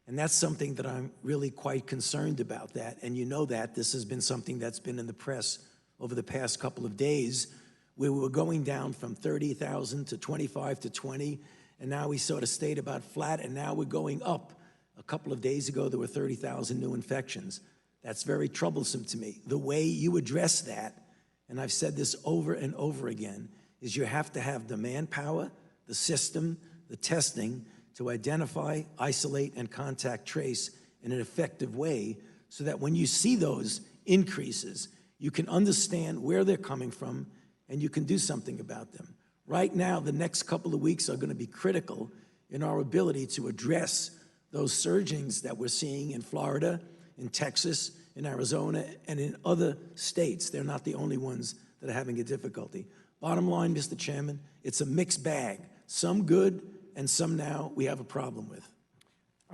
And that's something that I'm really quite concerned about that. And you know that this has been something that's been in the press over the past couple of days, where we were going down from 30,000 to 25 to 20, and now we sort of stayed about flat, and now we're going up. A couple of days ago, there were 30,000 new infections. That's very troublesome to me. The way you address that, and I've said this over and over again, is you have to have the manpower, the system, the testing to identify, isolate, and contact trace in an effective way so that when you see those increases, you can understand where they're coming from and you can do something about them. Right now, the next couple of weeks are going to be critical in our ability to address those surgings that we're seeing in Florida, in Texas, in Arizona, and in other states. They're not the only ones that are having a difficulty. Bottom line, Mr. Chairman, it's a mixed bag. Some good and some now we have a problem with.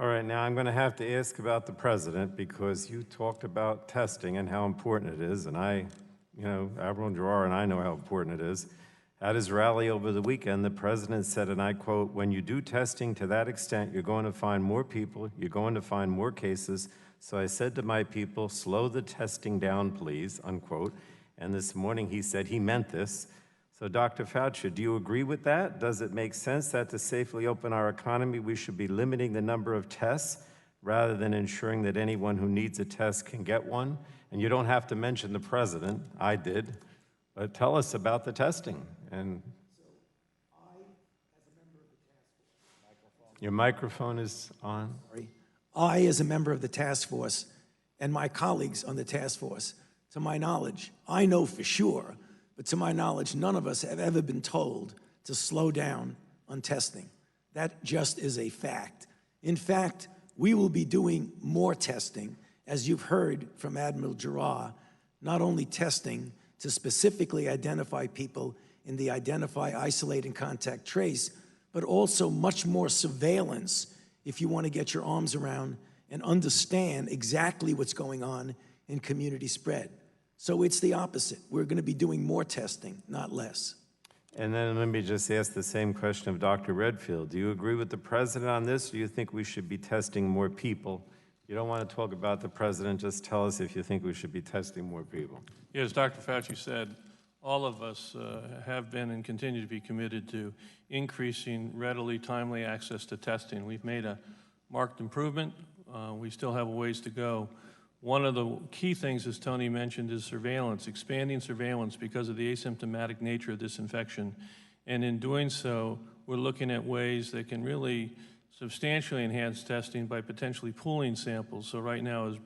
All right, now I'm going to have to ask about the president because you talked about testing and how important it is, and Admiral Giroir and I know how important it is. At his rally over the weekend, the president said, and I quote, "When you do testing to that extent, you're going to find more people, you're going to find more cases. So I said to my people, slow the testing down, please," unquote. And this morning he said he meant this. So Dr. Fauci, do you agree with that? Does it make sense that to safely open our economy, we should be limiting the number of tests rather than ensuring that anyone who needs a test can get one? And you don't have to mention the president, I did, but tell us about the testing. And your microphone is on. I, as a member of the task force, and my colleagues on the task force, to my knowledge, I know for sure, but to my knowledge, none of us have ever been told to slow down on testing. That just is a fact. In fact, we will be doing more testing, as you've heard from Admiral Giroir, not only testing to specifically identify people in the identify, isolate, and contact trace, but also much more surveillance if you want to get your arms around and understand exactly what's going on in community spread. So it's the opposite. We're going to be doing more testing, not less. And then let me just ask the same question of Dr. Redfield. Do you agree with the president on this? Or do you think we should be testing more people? You don't want to talk about the president, just tell us if you think we should be testing more people. Yeah, as Dr. Fauci said, all of us have been and continue to be committed to increasing readily, timely access to testing. We've made a marked improvement. We still have a ways to go. One of the key things, as Tony mentioned, is surveillance, expanding surveillance because of the asymptomatic nature of this infection. And in doing so, we're looking at ways that can really substantially enhance testing by potentially pooling samples. So right now, as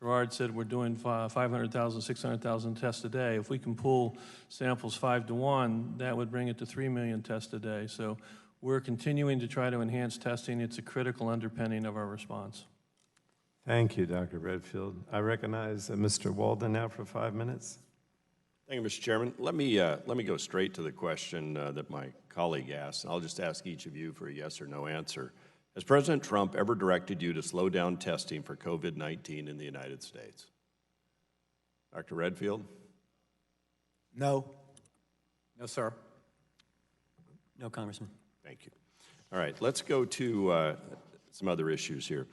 Gerard said, we're doing 500,000, 600,000 tests a day. If we can pool samples 5 to 1, that would bring it to 3 million tests a day. So we're continuing to try to enhance testing. It's a critical underpinning of our response. Thank you, Dr. Redfield. I recognize Mr. Walden now for 5 minutes. Thank you, Mr. Chairman. Let me go straight to the question that my colleague asked. I'll just ask each of you for a yes or no answer. Has President Trump ever directed you to slow down testing for COVID-19 in the United States? Dr. Redfield? No. No, sir. No, Congressman. Thank you. All right, let's go to some other issues here.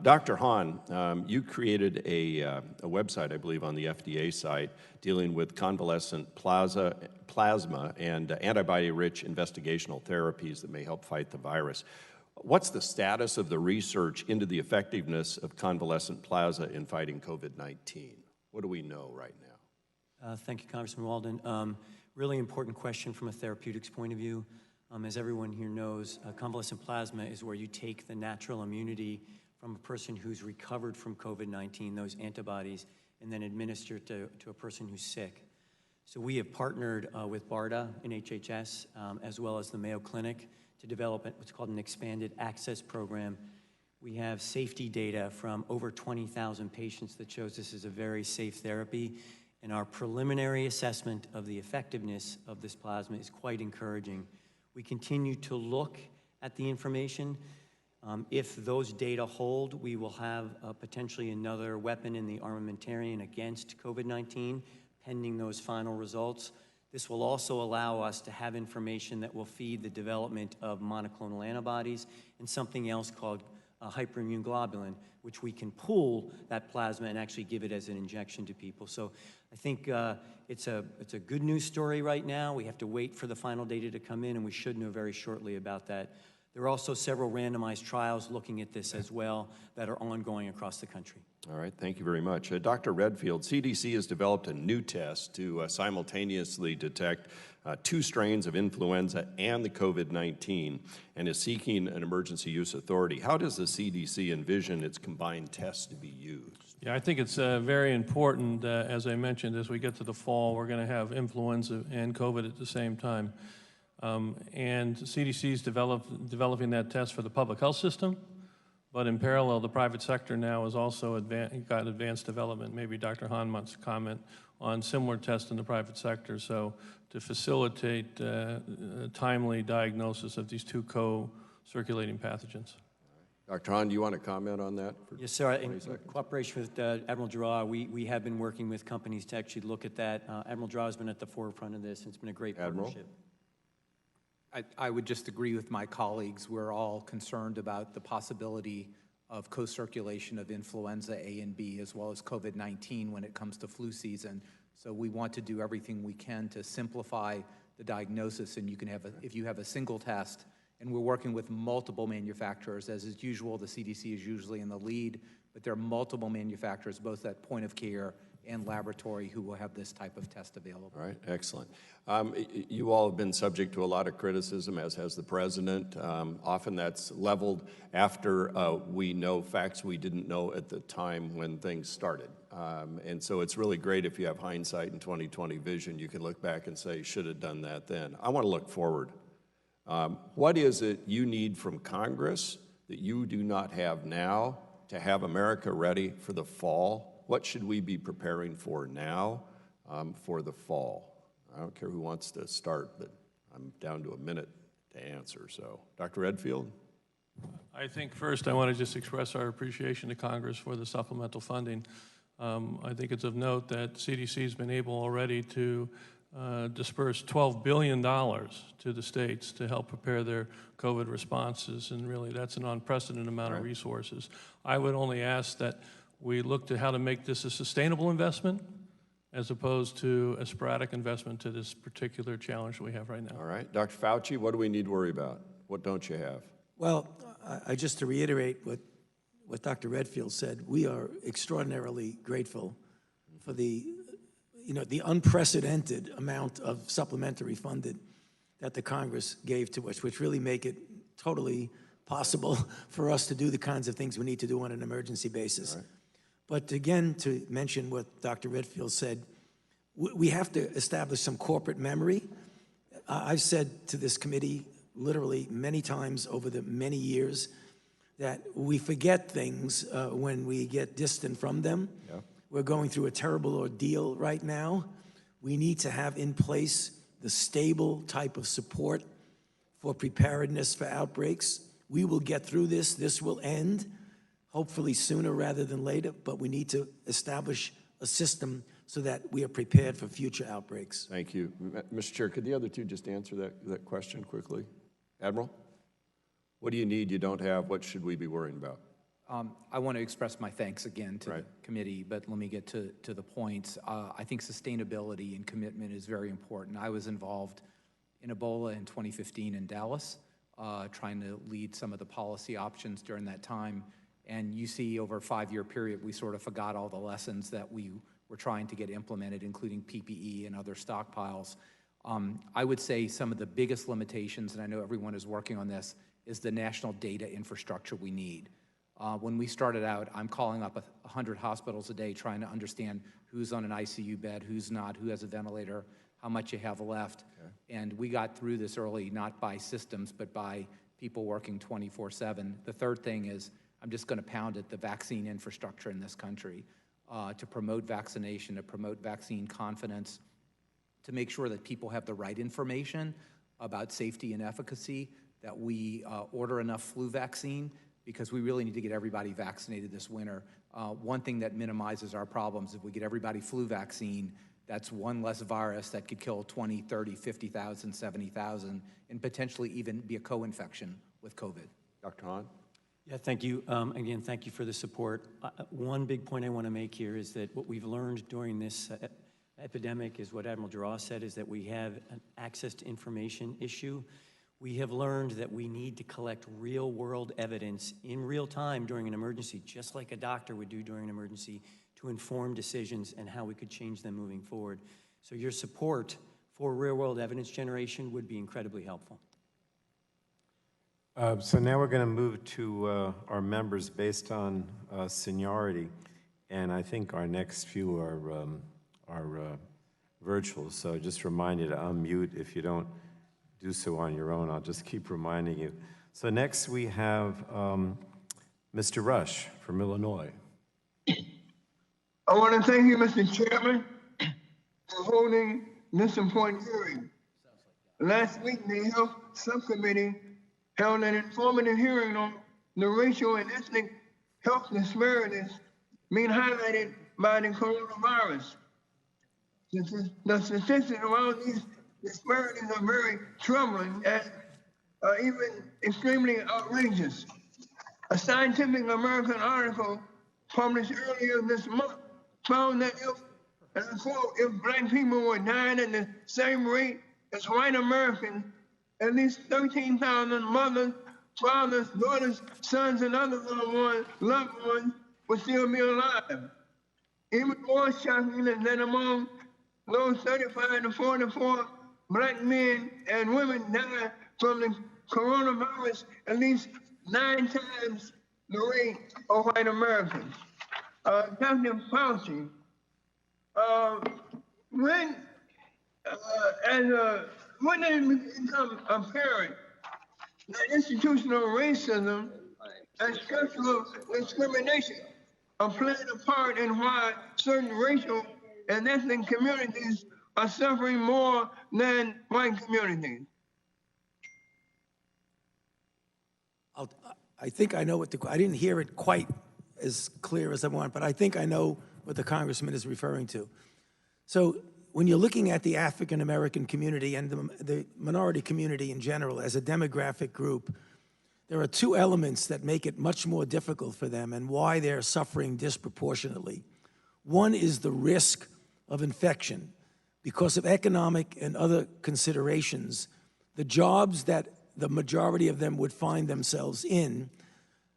Dr. Hahn, you created a website, I believe, on the FDA site dealing with convalescent plasma and antibody-rich investigational therapies that may help fight the virus. What's the status of the research into the effectiveness of convalescent plasma in fighting COVID-19? What do we know right now? Thank you, Congressman Walden. Really important question from a therapeutics point of view. As everyone here knows, convalescent plasma is where you take the natural immunity from a person who's recovered from COVID-19, those antibodies, and then administer it to a person who's sick. So we have partnered with BARDA and HHS, as well as the Mayo Clinic, to develop what's called an expanded access program. We have safety data from over 20,000 patients that shows this is a very safe therapy, and our preliminary assessment of the effectiveness of this plasma is quite encouraging. We continue to look at the information. If those data hold, we will have potentially another weapon in the armamentarium against COVID-19, pending those final results. This will also allow us to have information that will feed the development of monoclonal antibodies and something else called hyperimmune globulin, which we can pool that plasma and actually give it as an injection to people. So I think it's a good news story right now. We have to wait for the final data to come in, and we should know very shortly about that. There are also several randomized trials looking at this as well that are ongoing across the country. All right, thank you very much. Dr. Redfield, CDC has developed a new test to simultaneously detect 2 strains of influenza and the COVID-19 and is seeking an emergency use authority. How does the CDC envision its combined tests to be used? Yeah, I think it's very important, as I mentioned, as we get to the fall, we're going to have influenza and COVID at the same time. And CDC is developing that test for the public health system, but in parallel, the private sector now has also got advanced development. Maybe Dr. Hahn wants to comment on similar tests in the private sector, so to facilitate timely diagnosis of these 2 co-circulating pathogens. Dr. Hahn, do you want to comment on that? Yes, sir. In cooperation with Admiral Giroir, we have been working with companies to actually look at that. Admiral Giroir has been at the forefront of this, and it's been a great partnership. I would just agree with my colleagues. We're all concerned about the possibility of co-circulation of influenza A and B as well as COVID-19 when it comes to flu season. So we want to do everything we can to simplify the diagnosis, and you can have if you have a single test, and we're working with multiple manufacturers. As is usual, the CDC is usually in the lead, but there are multiple manufacturers, both at point of care and laboratory, who will have this type of test available. All right, excellent. You all have been subject to a lot of criticism, as has the president. Often that's leveled after we know facts we didn't know at the time when things started. And so it's really great if you have hindsight and 20/20 vision. You can look back and say, should have done that then. I want to look forward. What is it you need from Congress that you do not have now to have America ready for the fall? What should we be preparing for now for the fall? I don't care who wants to start, but I'm down to a minute to answer. So, Dr. Redfield? I think first I want to just express our appreciation to Congress for the supplemental funding. I think it's of note that CDC has been able already to disperse $12 billion to the states to help prepare their COVID responses, and really that's an unprecedented amount of resources. I would only ask that we look to how to make this a sustainable investment as opposed to a sporadic investment to this particular challenge we have right now. All right. Dr. Fauci, what do we need to worry about? What don't you have? Well, I just to reiterate what Dr. Redfield said, we are extraordinarily grateful for the unprecedented amount of supplementary funding that the Congress gave to us, which really make it totally possible for us to do the kinds of things we need to do on an emergency basis. Right. But again, to mention what Dr. Redfield said, we have to establish some corporate memory. I've said to this committee literally many times over the many years that we forget things when we get distant from them. Yeah. We're going through a terrible ordeal right now. We need to have in place the stable type of support for preparedness for outbreaks. We will get through this. This will end, hopefully sooner rather than later, but we need to establish a system so that we are prepared for future outbreaks. Thank you. Mr. Chair, could the other two just answer that question quickly? Admiral? What do you need you don't have? What should we be worrying about? I want to express my thanks again to Right. the committee, but let me get to the points. I think sustainability and commitment is very important. I was involved in Ebola in 2015 in Dallas, trying to lead some of the policy options during that time. And you see over a 5-year period, we sort of forgot all the lessons that we were trying to get implemented, including PPE and other stockpiles. I would say some of the biggest limitations, and I know everyone is working on this, is the national data infrastructure we need. When we started out, I'm calling up 100 hospitals a day trying to understand who's on an ICU bed, who's not, who has a ventilator, how much you have left. Okay. And we got through this early, not by systems, but by people working 24/7. The third thing is, I'm just going to pound it, the vaccine infrastructure in this country, to promote vaccination, to promote vaccine confidence, to make sure that people have the right information about safety and efficacy, that we order enough flu vaccine, because we really need to get everybody vaccinated this winter. One thing that minimizes our problems, if we get everybody flu vaccine, that's one less virus that could kill 20, 30, 50,000, 70,000, and potentially even be a co-infection with COVID. Dr. Hahn? Yeah, thank you. Again, thank you for the support. One big point I want to make here is that what we've learned during this epidemic is what Admiral Giroir said, is that we have an access to information issue. We have learned that we need to collect real-world evidence in real time during an emergency, just like a doctor would do during an emergency, to inform decisions and how we could change them moving forward. So your support for real-world evidence generation would be incredibly helpful. So now we're going to move to our members based on seniority, and I think our next few are virtual. So just remind you to unmute. If you don't do so on your own, I'll just keep reminding you. So next we have Mr. Rush from Illinois. I want to thank you, Mr. Chairman, for holding this important hearing. Last week, the Health Subcommittee held an informative hearing on the racial and ethnic health disparities being highlighted by the coronavirus. The statistics around these disparities are very troubling and even extremely outrageous. A Scientific American article published earlier this month found that and I quote, if black people were dying at the same rate as white Americans, at least 13,000 mothers, fathers, daughters, sons, and other loved ones would still be alive. Even more shocking is that among those 35 to 44 black men and women died from the coronavirus at least 9 times the rate of white Americans. Dr. Fauci, when it become apparent that institutional racism and structural discrimination are playing a part in why certain racial and ethnic communities are suffering more than white communities? I think I know what I didn't hear it quite as clear as I want, but I think I know what the congressman is referring to. So when you're looking at the African American community and the minority community in general as a demographic group, there are two elements that make it much more difficult for them and why they're suffering disproportionately. One is the risk of infection. Because of economic and other considerations, the jobs that the majority of them would find themselves in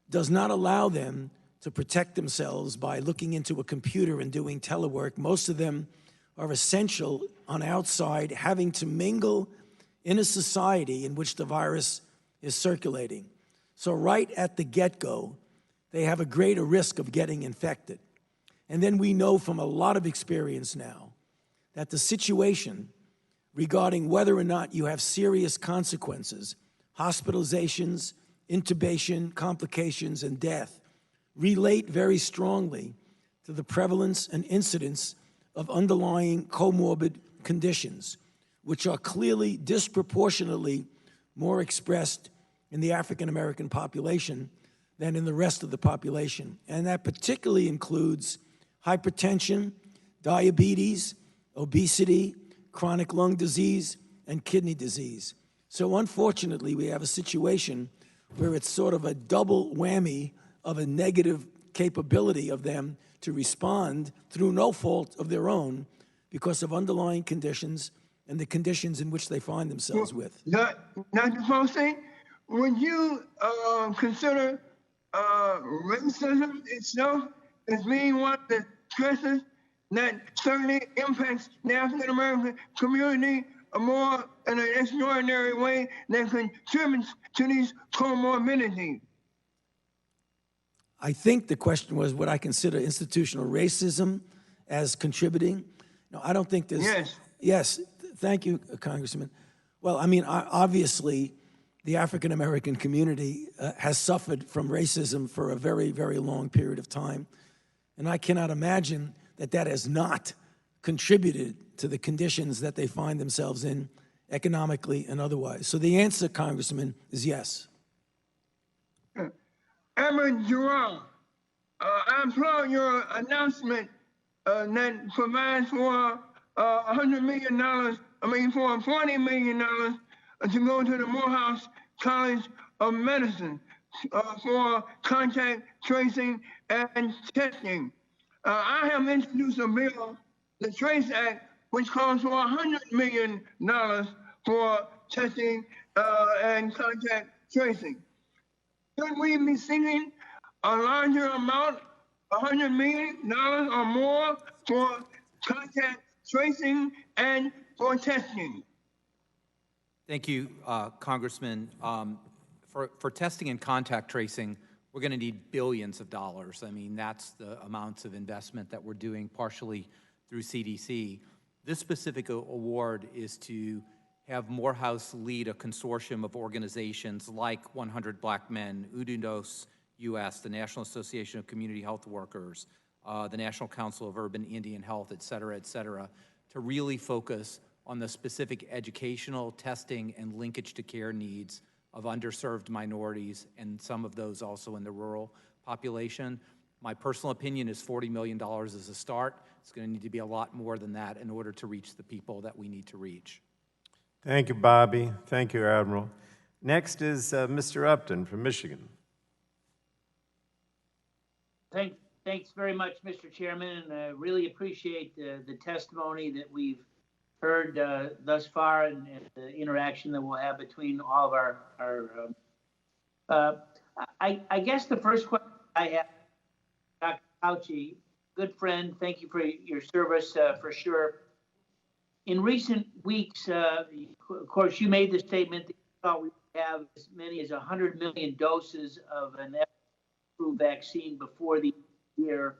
does not allow them to protect themselves by looking into a computer and doing telework. Most of them are essential on outside, having to mingle in a society in which the virus is circulating. So right at the get-go, they have a greater risk of getting infected. And then we know from a lot of experience now that the situation regarding whether or not you have serious consequences, hospitalizations, intubation, complications, and death, relate very strongly to the prevalence and incidence of underlying comorbid conditions, which are clearly disproportionately more expressed in the African American population than in the rest of the population. And that particularly includes hypertension, diabetes, obesity, chronic lung disease, and kidney disease. So unfortunately, we have a situation where it's sort of a double whammy of a negative capability of them to respond through no fault of their own because of underlying conditions and the conditions in which they find themselves with. Dr. Fauci, would you consider racism itself as being one of the stresses that certainly impacts the African American community more in an extraordinary way that contributes to these comorbidities? I think the question was, would I consider institutional racism as contributing? No, I don't think there's... Yes. Yes, thank you, Congressman. Well, I mean, obviously, the African American community has suffered from racism for a very, very long period of time. And I cannot imagine that that has not contributed to the conditions that they find themselves in economically and otherwise. So the answer, Congressman, is yes. Admiral Giroir, I applaud your announcement that provides for $100 million, for $40 million to go to the Morehouse College of Medicine for contact tracing and testing. I have introduced a bill, the TRACE Act, which calls for $100 million for testing and contact tracing. Should we be seeking a larger amount, $100 million or more, for contact tracing and for testing? Thank you, Congressman. For testing and contact tracing, we're going to need billions of dollars. I mean, that's the amounts of investment that we're doing partially through CDC. This specific award is to have Morehouse lead a consortium of organizations like 100 Black Men, UDUNOS US, the National Association of Community Health Workers, the National Council of Urban Indian Health, et cetera, to really focus on the specific educational, testing, and linkage to care needs of underserved minorities, and some of those also in the rural population. My personal opinion is $40 million is a start. It's going to need to be a lot more than that in order to reach the people that we need to reach. Thank you, Bobby. Thank you, Admiral. Next is Mr. Upton from Michigan. Thanks very much, Mr. Chairman, and I really appreciate the testimony that we've heard thus far and the interaction that we'll have between all of our I guess the first question I have, Dr. Fauci, good friend, thank you for your service for sure. In recent weeks, of course, you made the statement that you thought we would have as many as 100 million doses of an FDA-approved vaccine before the year.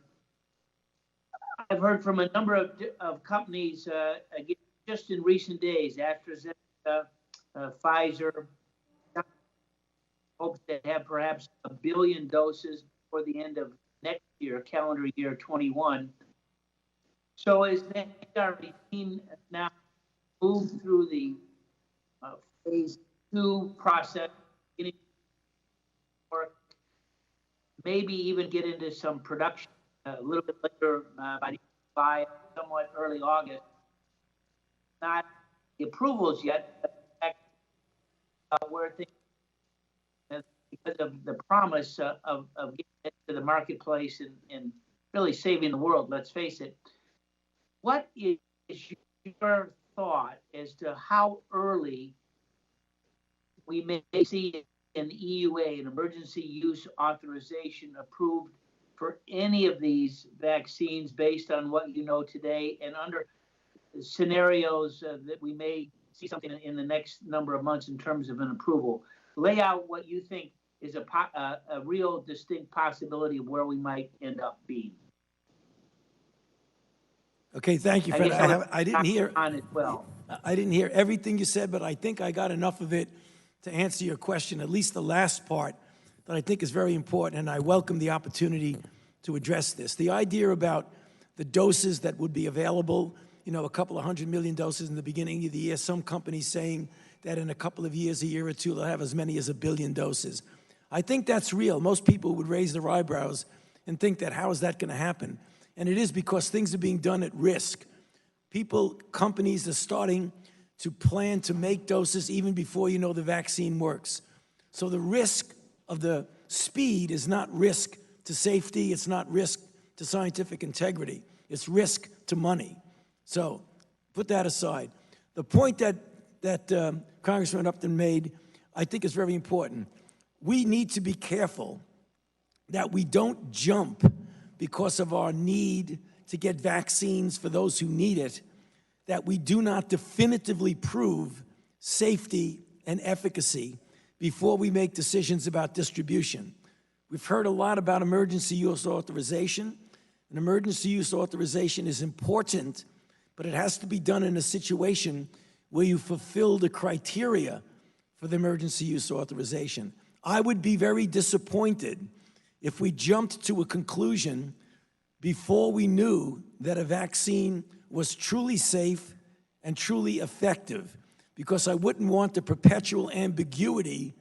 I've heard from a number of companies, again, just in recent days, AstraZeneca, Pfizer, hopes to have perhaps 1 billion doses before the end of next year, calendar year 21. So is that our team now moved through the phase 2 process, or maybe even get into some production a little bit later by somewhat early August? Not the approvals yet, but where things, because of the promise of getting it to the marketplace and really saving the world, let's face it. What is your thought as to how early we may see an EUA, an emergency use authorization, approved for any of these vaccines based on what you know today, and under scenarios that we may see something in the next number of months in terms of an approval. Lay out what you think is a real distinct possibility of where we might end up being. Okay, thank you, I Fred. guess I didn't hear. on as well. I didn't hear everything you said, but I think I got enough of it to answer your question, at least the last part, that I think is very important, and I welcome the opportunity to address this. The idea about the doses that would be available, you know, a couple of 100 million doses in the beginning of the year, some companies saying that in a couple of years, a year or two, they'll have as many as 1 billion doses. I think that's real. Most people would raise their eyebrows and think that how is that going to happen? And it is because things are being done at risk. Companies are starting to plan to make doses even before you know the vaccine works. So the risk of the speed is not risk to safety, it's not risk to scientific integrity, it's risk to money. So put that aside. The point that Congressman Upton made, I think is very important. We need to be careful that we don't jump because of our need to get vaccines for those who need it, that we do not definitively prove safety and efficacy before we make decisions about distribution. We've heard a lot about emergency use authorization. An emergency use authorization is important, but it has to be done in a situation where you fulfill the criteria for the emergency use authorization. I would be very disappointed if we jumped to a conclusion before we knew that a vaccine was truly safe and truly effective, because I wouldn't want the perpetual ambiguity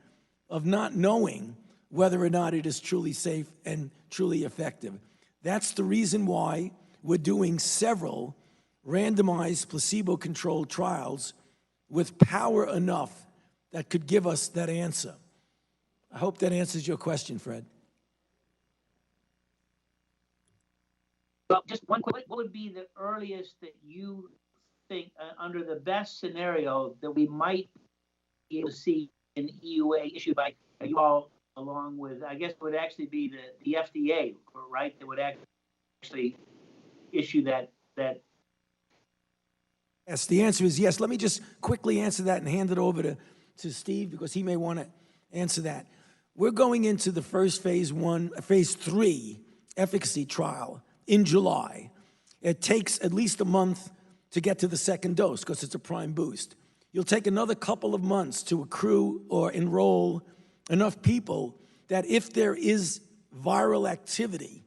of not knowing whether or not it is truly safe and truly effective. That's the reason why we're doing several randomized placebo-controlled trials with power enough that could give us that answer. I hope that answers your question, Fred. Well, just one quick, what would be the earliest that you think, under the best scenario, that we might be able to see an EUA issued by you all, along with, I guess it would actually be the FDA, right, that would actually issue that? Yes, the answer is yes. Let me just quickly answer that and hand it over to Steve, because he may want to answer that. We're going into the first phase 3 efficacy trial in July. It takes at least a month to get to the second dose because it's a prime boost. You'll take another couple of months to accrue or enroll enough people that if there is viral activity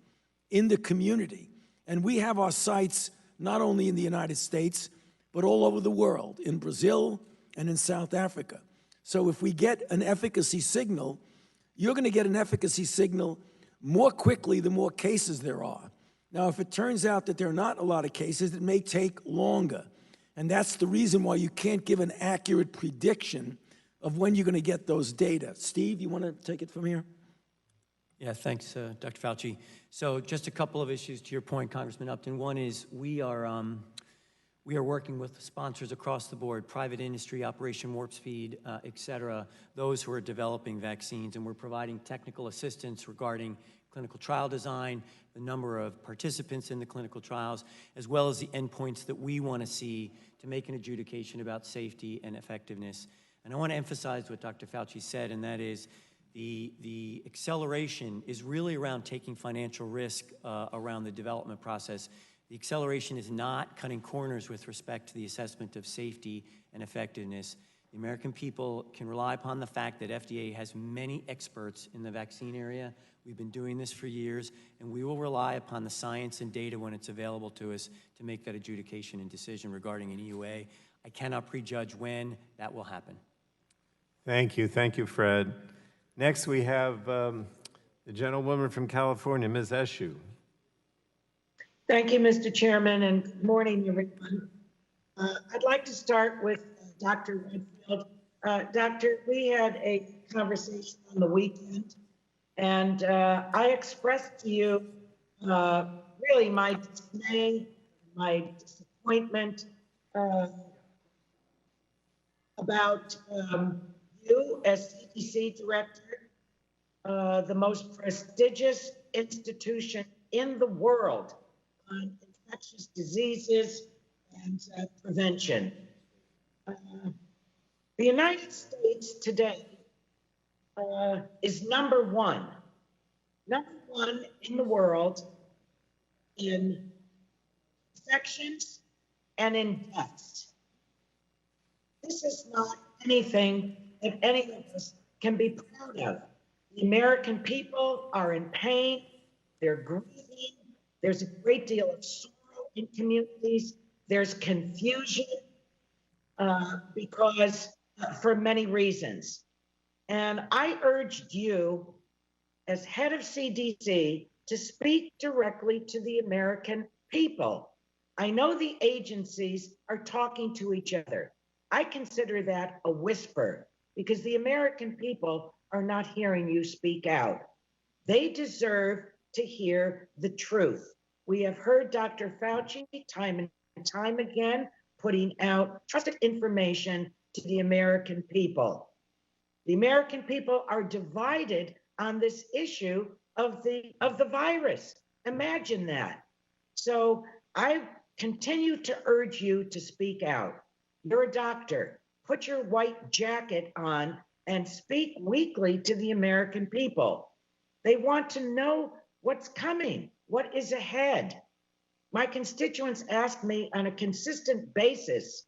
in the community, and we have our sites not only in the United States, but all over the world, in Brazil and in South Africa. So if we get an efficacy signal, you're going to get an efficacy signal more quickly the more cases there are. Now, if it turns out that there are not a lot of cases, it may take longer. And that's the reason why you can't give an accurate prediction of when you're going to get those data. Steve, you want to take it from here? Yeah, thanks, Dr. Fauci. So just a couple of issues to your point, Congressman Upton. One is we are working with sponsors across the board, private industry, Operation Warp Speed, et cetera, those who are developing vaccines, and we're providing technical assistance regarding clinical trial design, the number of participants in the clinical trials, as well as the endpoints that we want to see to make an adjudication about safety and effectiveness. And I want to emphasize what Dr. Fauci said, and that is the acceleration is really around taking financial risk around the development process. The acceleration is not cutting corners with respect to the assessment of safety and effectiveness. The American people can rely upon the fact that FDA has many experts in the vaccine area. We've been doing this for years, and we will rely upon the science and data when it's available to us to make that adjudication and decision regarding an EUA. I cannot prejudge when that will happen. Thank you, Fred. Next, we have the gentlewoman from California, Ms. Eshu. Thank you, Mr. Chairman, and good morning, everyone. I'd like to start with Dr. Redfield. Doctor, we had a conversation on the weekend, and I expressed to you really my dismay, my disappointment about you as CDC director, the most prestigious institution in the world on infectious diseases and prevention. The United States today is number one in the world in infections and in deaths. This is not anything that any of us can be proud of. The American people are in pain, they're grieving, there's a great deal of sorrow in communities, there's confusion because for many reasons. And I urged you, as head of CDC, to speak directly to the American people. I know the agencies are talking to each other. I consider that a whisper because the American people are not hearing you speak out. They deserve to hear the truth. We have heard Dr. Fauci time and time again putting out trusted information to the American people. The American people are divided on this issue of the virus. Imagine that. So I continue to urge you to speak out. You're a doctor. Put your white jacket on and speak weekly to the American people. They want to know what's coming, what is ahead. My constituents ask me on a consistent basis,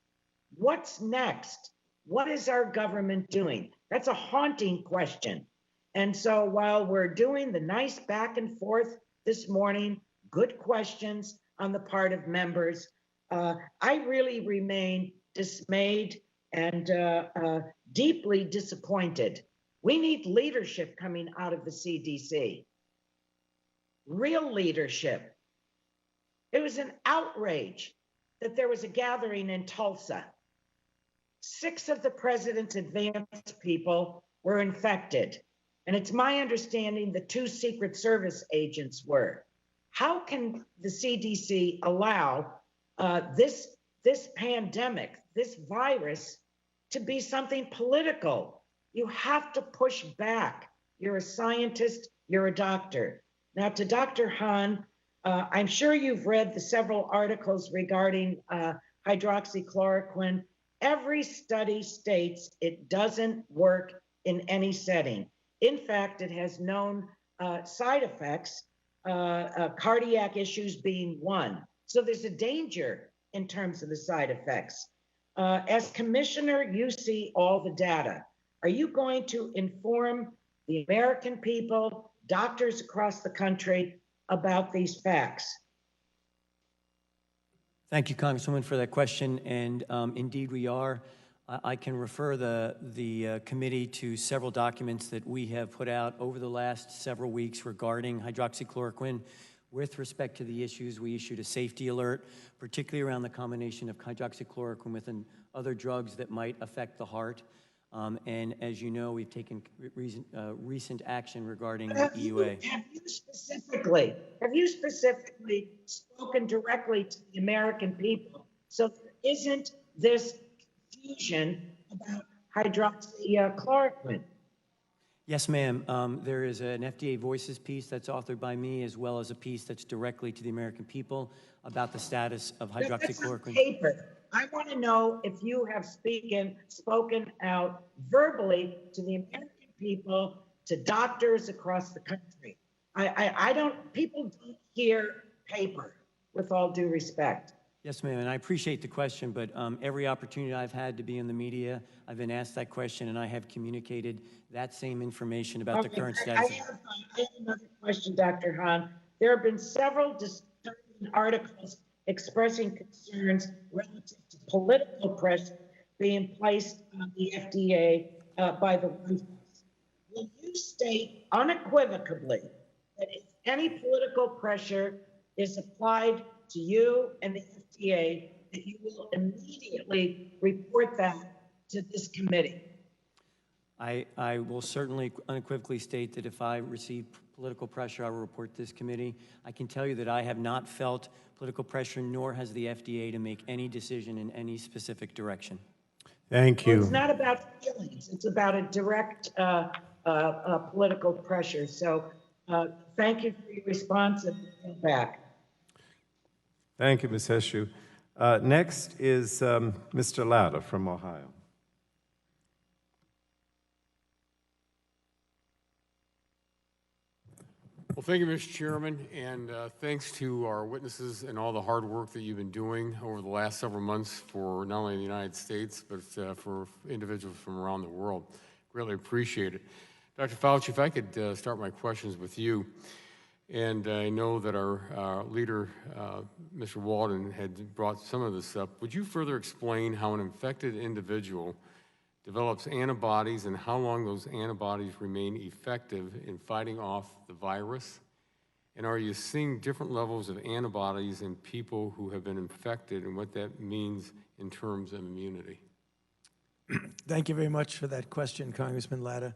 what's next? What is our government doing? That's a haunting question. And so while we're doing the nice back and forth this morning, good questions on the part of members, I really remain dismayed and deeply disappointed. We need leadership coming out of the CDC. Real leadership. It was an outrage that there was a gathering in Tulsa. 6 of the president's advance people were infected. And it's my understanding the 2 Secret Service agents were. How can the CDC allow this pandemic, this virus, to be something political? You have to push back. You're a scientist, you're a doctor. Now to Dr. Hahn, I'm sure you've read the several articles regarding hydroxychloroquine. Every study states it doesn't work in any setting. In fact, it has known side effects, cardiac issues being one. So there's a danger in terms of the side effects. As commissioner, you see all the data. Are you going to inform the American people, doctors across the country, about these facts? Thank you, Congresswoman, for that question. And indeed, we are. I can refer the committee to several documents that we have put out over the last several weeks regarding hydroxychloroquine. With respect to the issues, we issued a safety alert, particularly around the combination of hydroxychloroquine with other drugs that might affect the heart. And as you know, we've taken recent action regarding the EUA. Have you specifically spoken directly to the American people so there isn't this confusion about hydroxychloroquine? Yes, ma'am. There is an FDA Voices piece that's authored by me, as well as a piece that's directly to the American people about the status of hydroxychloroquine. That's on paper. I want to know if you have spoken out verbally to the American people, to doctors across the country. People don't hear paper, with all due respect. Yes, ma'am, and I appreciate the question, but every opportunity I've had to be in the media, I've been asked that question, and I have communicated that same information about the current status. I have another question, Dr. Hahn. There have been several disturbing articles expressing concerns relative to political pressure being placed on the FDA by the White House. Will you state unequivocally that if any political pressure is applied to you and the FDA, that you will immediately report that to this committee? I will certainly unequivocally state that if I receive political pressure, I will report to this committee. I can tell you that I have not felt political pressure, nor has the FDA, to make any decision in any specific direction. Thank you. Well, it's not about feelings. It's about a direct political pressure. So thank you for your response and back. Thank you, Ms. Heshu. Next is Mr. Lauder from Ohio. Well, thank you, Mr. Chairman, and thanks to our witnesses and all the hard work that you've been doing over the last several months for not only the United States, but for individuals from around the world. Greatly appreciate it. Dr. Fauci, if I could start my questions with you. And I know that our leader, Mr. Walden, had brought some of this up. Would you further explain how an infected individual develops antibodies and how long those antibodies remain effective in fighting off the virus? And are you seeing different levels of antibodies in people who have been infected and what that means in terms of immunity? Thank you very much for that question, Congressman Latta.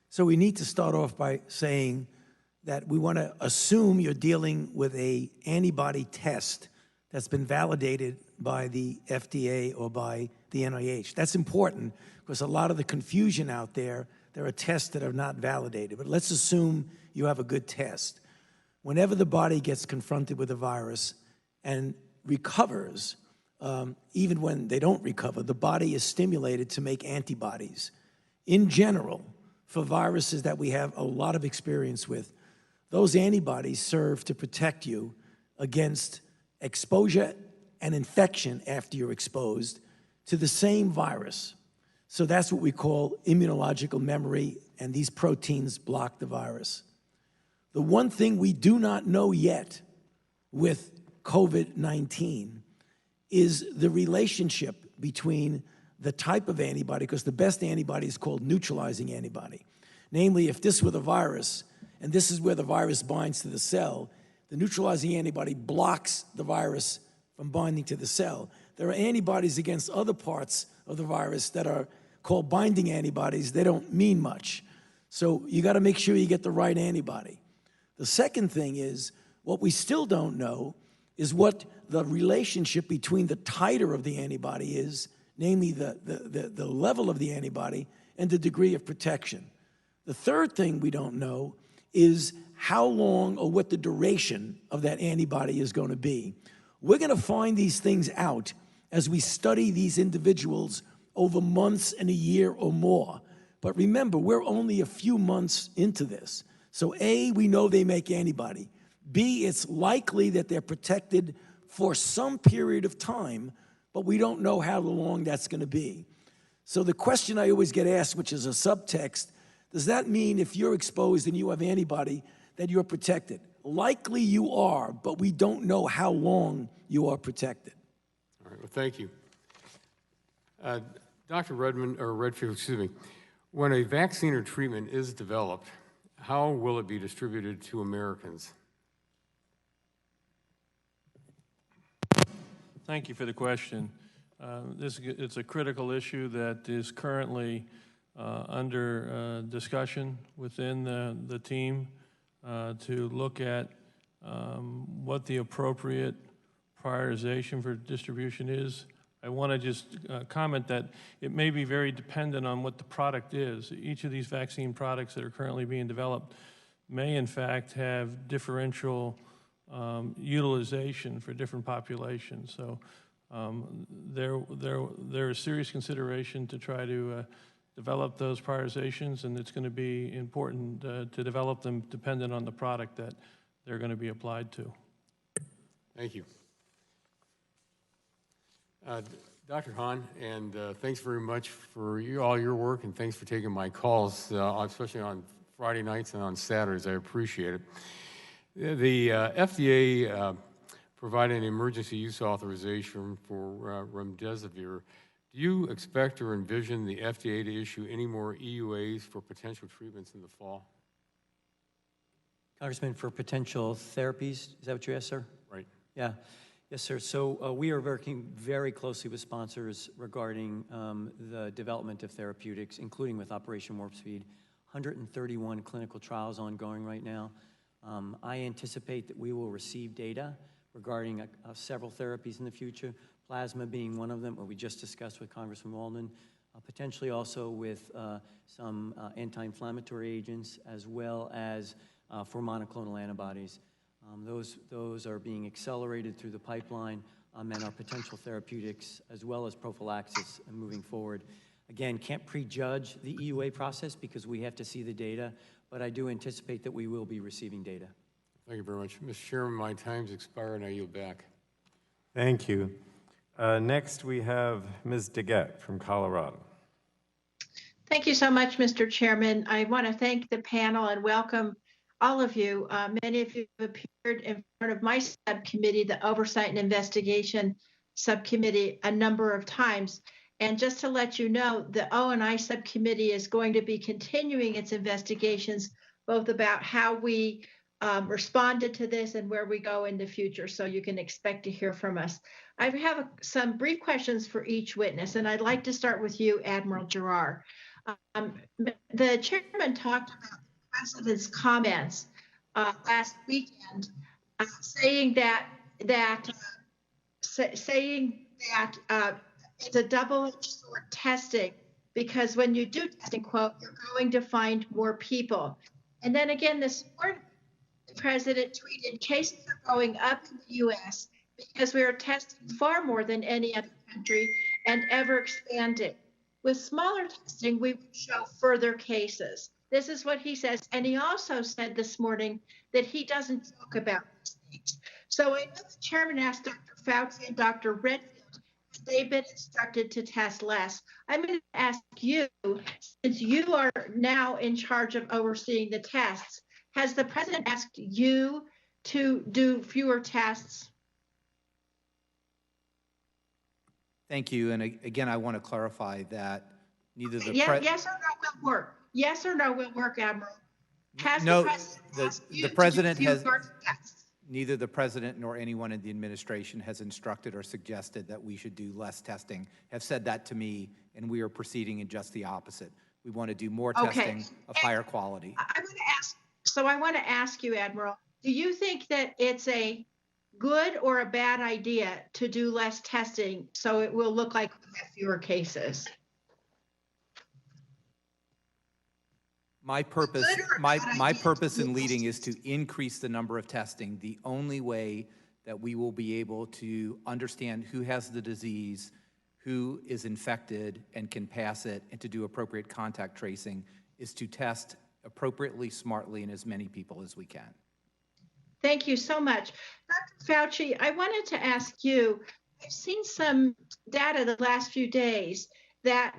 So we need to start off by saying that we want to assume you're dealing with an antibody test that's been validated by the FDA or by the NIH. That's important because a lot of the confusion out there are tests that are not validated. But let's assume you have a good test. Whenever the body gets confronted with a virus and recovers, even when they don't recover, the body is stimulated to make antibodies. In general, for viruses that we have a lot of experience with, those antibodies serve to protect you against exposure and infection after you're exposed to the same virus. So that's what we call immunological memory, and these proteins block the virus. The one thing we do not know yet with COVID-19 is the relationship between the type of antibody, because the best antibody is called neutralizing antibody. Namely, if this were the virus, and this is where the virus binds to the cell, the neutralizing antibody blocks the virus from binding to the cell. There are antibodies against other parts of the virus that are called binding antibodies. They don't mean much. So you got to make sure you get the right antibody. The second thing is, what we still don't know is what the relationship between the titer of the antibody is, namely the level of the antibody and the degree of protection. The third thing we don't know is how long or what the duration of that antibody is going to be. We're going to find these things out as we study these individuals over months and a year or more. But remember, we're only a few months into this. So A, we know they make antibody. B, it's likely that they're protected for some period of time, but we don't know how long that's going to be. So the question I always get asked, which is a subtext, does that mean if you're exposed and you have antibody that you're protected? Likely you are, but we don't know how long you are protected. All right, well, thank you. Dr. Redfield, excuse me, when a vaccine or treatment is developed, how will it be distributed to Americans? Thank you for the question. It's a critical issue that is currently under discussion within the team to look at what the appropriate prioritization for distribution is. I want to just comment that it may be very dependent on what the product is. Each of these vaccine products that are currently being developed may in fact have differential utilization for different populations. So there is serious consideration to try to develop those prioritizations, and it's going to be important to develop them dependent on the product that they're going to be applied to. Thank you. Dr. Hahn, and thanks very much for all your work, and thanks for taking my calls, especially on Friday nights and on Saturdays. I appreciate it. The FDA provided an emergency use authorization for remdesivir. Do you expect or envision the FDA to issue any more EUAs for potential treatments in the fall? Congressman, for potential therapies, is that what you asked, sir? Right. Yeah. Yes, sir. So we are working very closely with sponsors regarding the development of therapeutics, including with Operation Warp Speed. 131 clinical trials ongoing right now. I anticipate that we will receive data regarding several therapies in the future, plasma being one of them, what we just discussed with Congressman Walden, potentially also with some anti-inflammatory agents, as well as for monoclonal antibodies. Those are being accelerated through the pipeline. and our potential therapeutics, as well as prophylaxis moving forward. Again, can't prejudge the EUA process because we have to see the data, but I do anticipate that we will be receiving data. Thank you very much. Mr. Chairman, my time's expired, and I yield back. Thank you. Next, we have Ms. DeGette from Colorado. Thank you so much, Mr. Chairman. I want to thank the panel and welcome all of you. Many of you have appeared in front of my subcommittee, the Oversight and Investigation Subcommittee, a number of times. And just to let you know, the O&I subcommittee is going to be continuing its investigations, both about how we responded to this and where we go in the future. So you can expect to hear from us. I have some brief questions for each witness, and I'd like to start with you, Admiral Giroir. The chairman talked about the president's comments last weekend, saying that it's a double-edged sword testing, because when you do testing, quote, you're going to find more people. And then again this morning, the president tweeted, cases are going up in the U.S. because we are testing far more than any other country and ever expanding. With smaller testing, we would show further cases. This is what he says. And he also said this morning that he doesn't joke about these things. So I know the chairman asked Dr. Fauci and Dr. Redfield, have they been instructed to test less? I'm going to ask you, since you are now in charge of overseeing the tests, has the president asked you to do fewer tests? Thank you. And again, I want to clarify that neither the yes or no will work. Yes or no will work, Admiral. Has no, the president has neither the president nor anyone in the administration has instructed or suggested that we should do less testing, have said that to me, and we are proceeding in just the opposite. We want to do more testing of higher quality. I want to ask you, Admiral, do you think that it's a good or a bad idea to do less testing so it will look like we have fewer cases? My purpose in leading is to increase the number of testing. The only way that we will be able to understand who has the disease, who is infected and can pass it, and to do appropriate contact tracing is to test appropriately, smartly, and as many people as we can. Thank you so much. Dr. Fauci, I wanted to ask you, I've seen some data the last few days that,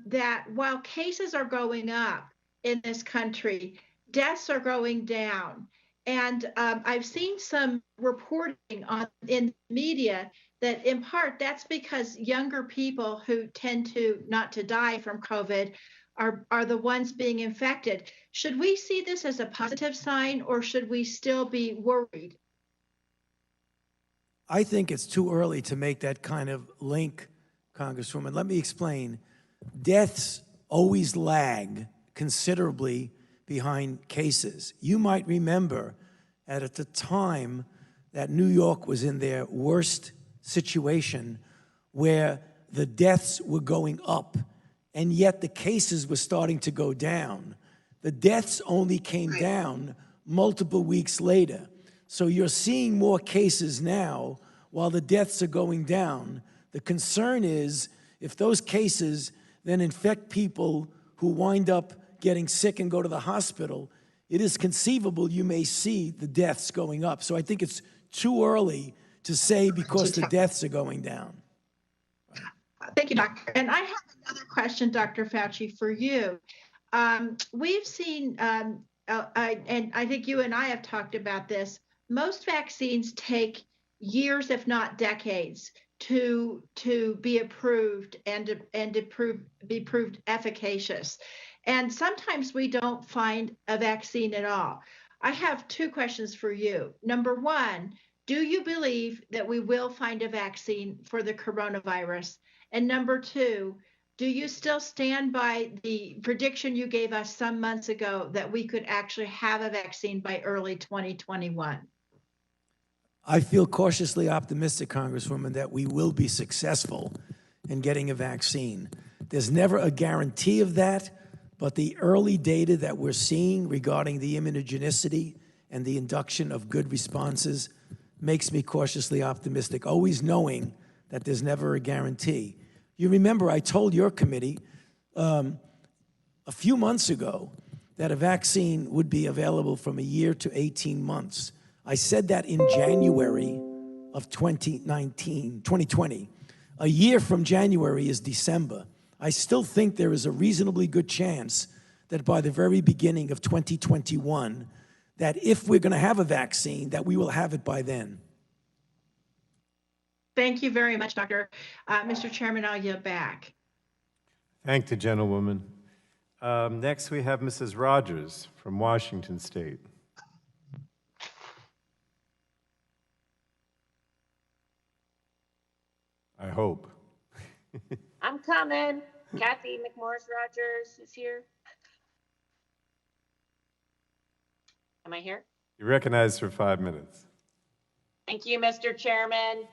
that while cases are going up in this country, deaths are going down. And I've seen some reporting in media that in part that's because younger people who tend to not to die from COVID are the ones being infected. Should we see this as a positive sign, or should we still be worried? I think it's too early to make that kind of link, Congresswoman. Let me explain. Deaths always lag considerably behind cases. You might remember that at the time that New York was in their worst situation, where the deaths were going up, and yet the cases were starting to go down. The deaths only came down multiple weeks later. So you're seeing more cases now while the deaths are going down. The concern is if those cases then infect people who wind up getting sick and go to the hospital, it is conceivable you may see the deaths going up. So I think it's too early to say because the deaths are going down. Thank you, Doctor. And I have another question, Dr. Fauci, for you. We've seen, and I think you and I have talked about this, most vaccines take years, if not decades, to be approved and be proved efficacious. And sometimes we don't find a vaccine at all. I have two questions for you. Number one, do you believe that we will find a vaccine for the coronavirus? And number two, do you still stand by the prediction you gave us some months ago that we could actually have a vaccine by early 2021? I feel cautiously optimistic, Congresswoman, that we will be successful in getting a vaccine. There's never a guarantee of that, but the early data that we're seeing regarding the immunogenicity and the induction of good responses makes me cautiously optimistic, always knowing that there's never a guarantee. You remember I told your committee a few months ago that a vaccine would be available from a year to 18 months. I said that in January of 2020. A year from January is December. I still think there is a reasonably good chance that by the very beginning of 2021, that if we're going to have a vaccine, that we will have it by then. Thank you very much, Doctor. Mr. Chairman, I'll yield back. Thank the gentlewoman. Next, we have Mrs. Rogers from Washington State. I hope. I'm coming. Kathy McMorris Rogers is here. Am I here? You're recognized for 5 minutes. Thank you, Mr. Chairman.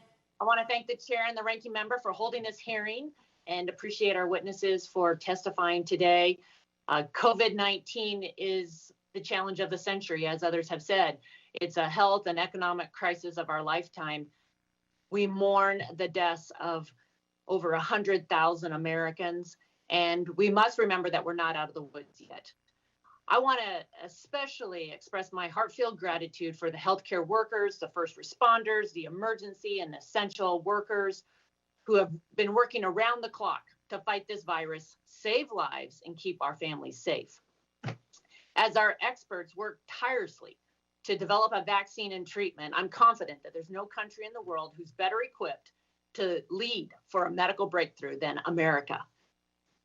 I want to thank the chair and the ranking member for holding this hearing and appreciate our witnesses for testifying today. COVID-19 is the challenge of the century, as others have said. It's a health and economic crisis of our lifetime. We mourn the deaths of over 100,000 Americans, and we must remember that we're not out of the woods yet. I want to especially express my heartfelt gratitude for the healthcare workers, the first responders, the emergency and essential workers who have been working around the clock to fight this virus, save lives, and keep our families safe. As our experts work tirelessly to develop a vaccine and treatment, I'm confident that there's no country in the world who's better equipped to lead for a medical breakthrough than America.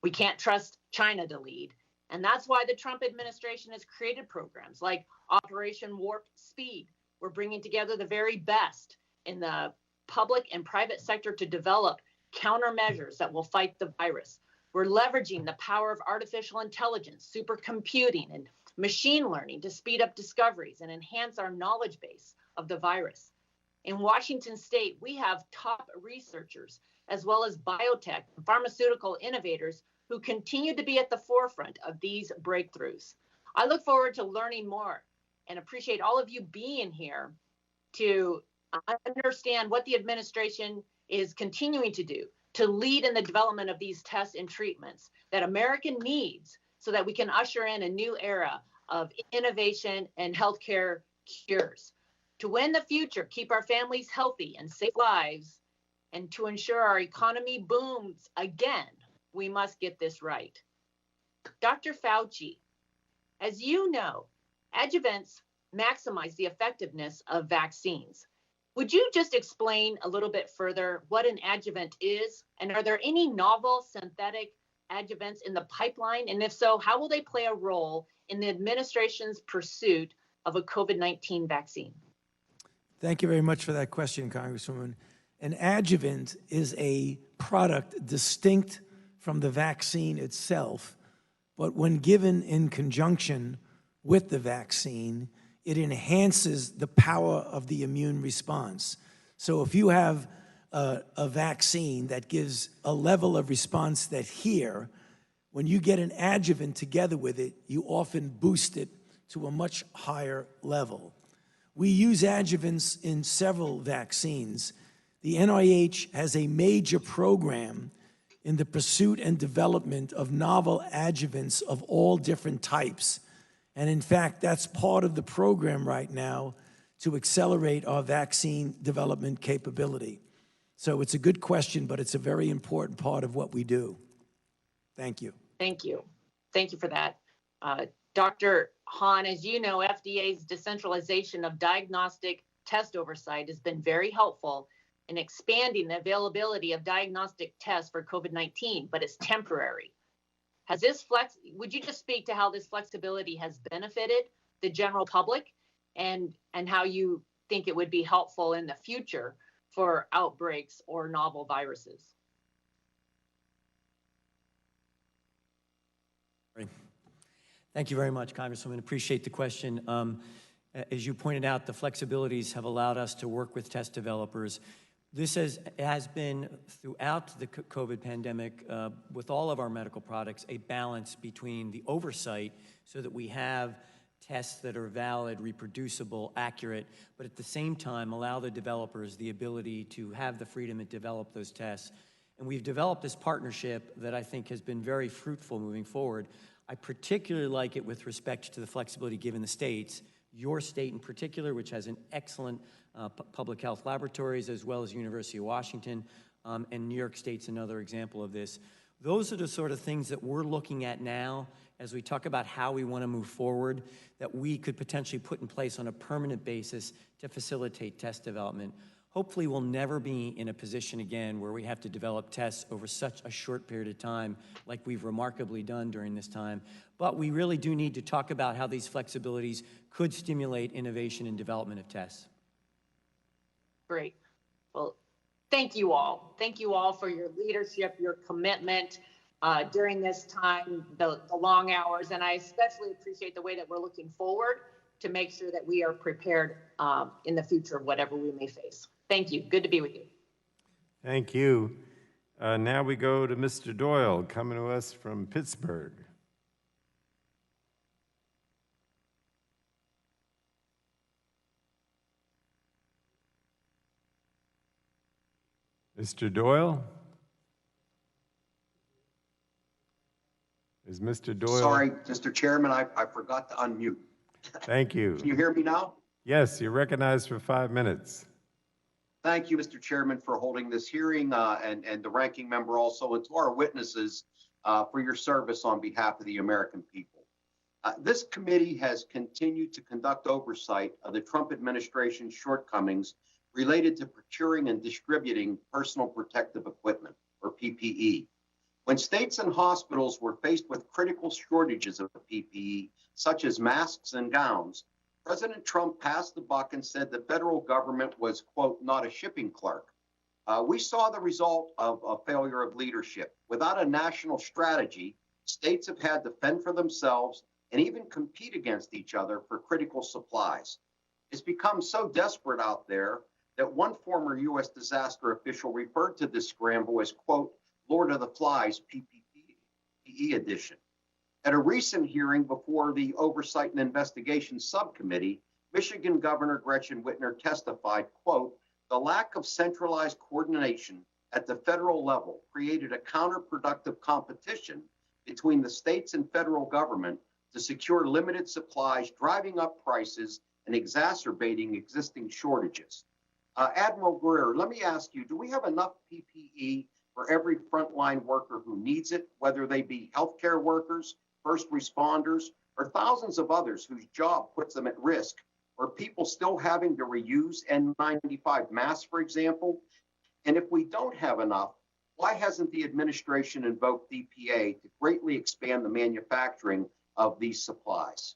We can't trust China to lead. And that's why the Trump administration has created programs like Operation Warp Speed. We're bringing together the very best in the public and private sector to develop countermeasures that will fight the virus. We're leveraging the power of artificial intelligence, supercomputing, and machine learning to speed up discoveries and enhance our knowledge base of the virus. In Washington State, we have top researchers as well as biotech and pharmaceutical innovators who continue to be at the forefront of these breakthroughs. I look forward to learning more and appreciate all of you being here to understand what the administration is continuing to do to lead in the development of these tests and treatments that America needs so that we can usher in a new era of innovation and healthcare cures. To win the future, keep our families healthy and save lives, and to ensure our economy booms again, we must get this right. Dr. Fauci, as you know, adjuvants maximize the effectiveness of vaccines. Would you just explain a little bit further what an adjuvant is? And are there any novel synthetic adjuvants in the pipeline? And if so, how will they play a role in the administration's pursuit of a COVID-19 vaccine? Thank you very much for that question, Congresswoman. An adjuvant is a product distinct from the vaccine itself, but when given in conjunction with the vaccine, it enhances the power of the immune response. So if you have a vaccine that gives a level of response that here, when you get an adjuvant together with it, you often boost it to a much higher level. We use adjuvants in several vaccines. The NIH has a major program in the pursuit and development of novel adjuvants of all different types. And in fact, that's part of the program right now to accelerate our vaccine development capability. So it's a good question, but it's a very important part of what we do. Thank you. Thank you. Thank you for that. Dr. Hahn, as you know, FDA's decentralization of diagnostic test oversight has been very helpful in expanding the availability of diagnostic tests for COVID-19, but it's temporary. Would you just speak to how this flexibility has benefited the general public and how you think it would be helpful in the future for outbreaks or novel viruses? Thank you very much, Congresswoman. Appreciate the question. As you pointed out, the flexibilities have allowed us to work with test developers. This has been, throughout the COVID pandemic, with all of our medical products, a balance between the oversight so that we have tests that are valid, reproducible, accurate, but at the same time allow the developers the ability to have the freedom to develop those tests. And we've developed this partnership that I think has been very fruitful moving forward. I particularly like it with respect to the flexibility given the states, your state in particular, which has an excellent public health laboratories, as well as University of Washington, and New York State's another example of this. Those are the sort of things that we're looking at now as we talk about how we want to move forward, that we could potentially put in place on a permanent basis to facilitate test development. Hopefully we'll never be in a position again where we have to develop tests over such a short period of time like we've remarkably done during this time. But we really do need to talk about how these flexibilities could stimulate innovation and development of tests. Great. Well, thank you all. Thank you all for your leadership, your commitment during this time, the long hours, and I especially appreciate the way that we're looking forward to make sure that we are prepared in the future of whatever we may face. Thank you. Good to be with you. Thank you. Now we go to Mr. Doyle, coming to us from Pittsburgh. Mr. Doyle? Is Mr. Doyle? Sorry, Mr. Chairman, I forgot to unmute. Thank you. Can you hear me now? Yes, you're recognized for 5 minutes. Thank you, Mr. Chairman, for holding this hearing, and the ranking member also, and to our witnesses for your service on behalf of the American people. This committee has continued to conduct oversight of the Trump administration's shortcomings related to procuring and distributing personal protective equipment, or PPE. When states and hospitals were faced with critical shortages of PPE, such as masks and gowns, President Trump passed the buck and said the federal government was, quote, not a shipping clerk. We saw the result of a failure of leadership. Without a national strategy, states have had to fend for themselves and even compete against each other for critical supplies. It's become so desperate out there that one former U.S. disaster official referred to this scramble as, quote, Lord of the Flies PPE edition. At a recent hearing before the Oversight and Investigation Subcommittee, Michigan Governor Gretchen Whitmer testified, quote, the lack of centralized coordination at the federal level created a counterproductive competition between the states and federal government to secure limited supplies, driving up prices and exacerbating existing shortages. Admiral Giroir, let me ask you, do we have enough PPE for every frontline worker who needs it, whether they be healthcare workers, first responders, or thousands of others whose job puts them at risk, or people still having to reuse N95 masks, for example? And if we don't have enough, why hasn't the administration invoked DPA to greatly expand the manufacturing of these supplies?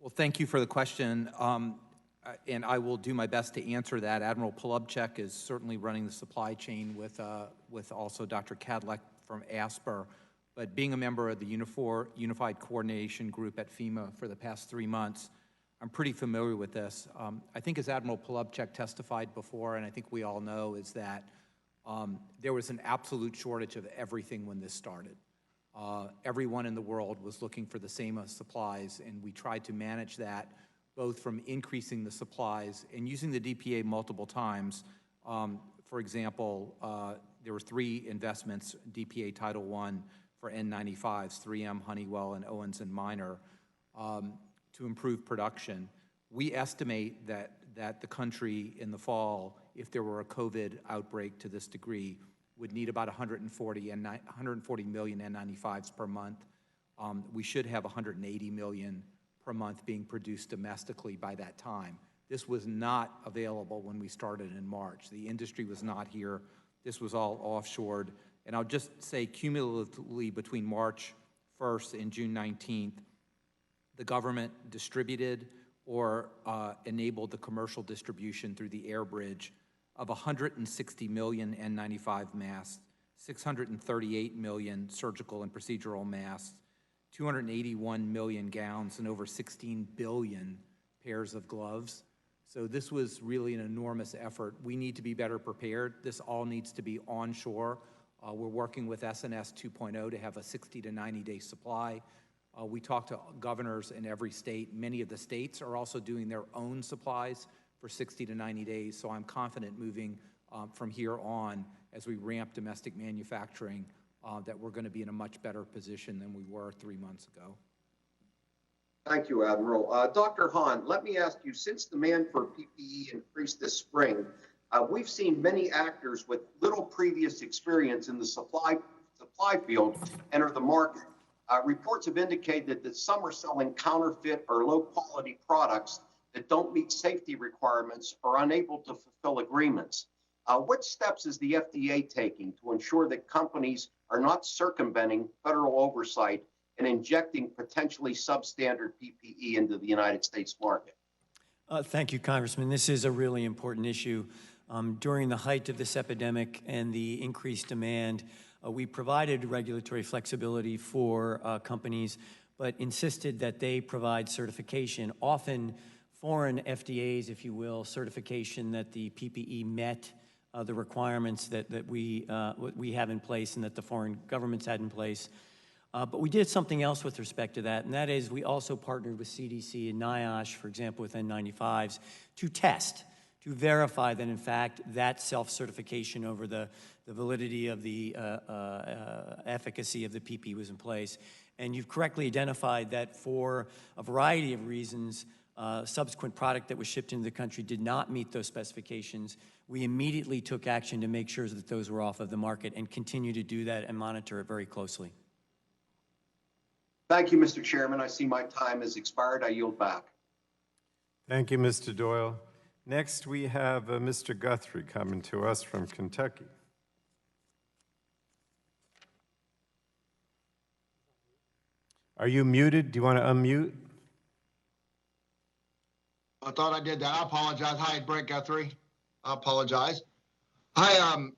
Well, thank you for the question. And I will do my best to answer that. Admiral Polubchek is certainly running the supply chain with also Dr. Kadlec from ASPR. But being a member of the Unified Coordination Group at FEMA for the past 3 months, I'm pretty familiar with this. I think as Admiral Polubchek testified before, and I think we all know, is that there was an absolute shortage of everything when this started. Everyone in the world was looking for the same supplies, and we tried to manage that both from increasing the supplies and using the DPA multiple times. For example, there were 3 investments, DPA Title I for N95s, 3M, Honeywell, and Owens & Minor, to improve production. We estimate that the country in the fall, if there were a COVID outbreak to this degree, would need about 140 million N95s per month. We should have 180 million per month being produced domestically by that time. This was not available when we started in March. The industry was not here. This was all offshored. And I'll just say cumulatively between March 1st and June 19th, the government distributed or enabled the commercial distribution through the air bridge of 160 million N95 masks, 638 million surgical and procedural masks, 281 million gowns, and over 16 billion pairs of gloves. So this was really an enormous effort. We need to be better prepared. This all needs to be onshore. We're working with SNS 2.0 to have a 60 to 90 day supply. We talked to governors in every state. Many of the states are also doing their own supplies for 60 to 90 days, so I'm confident moving from here on as we ramp domestic manufacturing that we're going to be in a much better position than we were 3 months ago. Thank you, Admiral. Dr. Hahn, let me ask you, since demand for PPE increased this spring, we've seen many actors with little previous experience in the supply field enter the market. Reports have indicated that some are selling counterfeit or low-quality products that don't meet safety requirements or unable to fulfill agreements. What steps is the FDA taking to ensure that companies are not circumventing federal oversight and injecting potentially substandard PPE into the United States market? Thank you, Congressman. This is a really important issue. During the height of this epidemic and the increased demand, we provided regulatory flexibility for companies, but insisted that they provide certification, often foreign FDAs, if you will, certification that the PPE met the requirements that we have in place and that the foreign governments had in place. But we did something else with respect to that, and that is we also partnered with CDC and NIH, for example, with N95s, to test, to verify that, in fact, that self-certification over the validity of the efficacy of the PPE was in place. And you've correctly identified that for a variety of reasons, subsequent product that was shipped into the country did not meet those specifications. We immediately took action to make sure that those were off of the market and continue to do that and monitor it very closely. Thank you, Mr. Chairman. I see my time has expired. I yield back. Thank you, Mr. Doyle. Next, we have Mr. Guthrie coming to us from Kentucky. Are you muted? Do you want to unmute? I thought I did that. I apologize. Hi, Brett Guthrie. I apologize. Hi,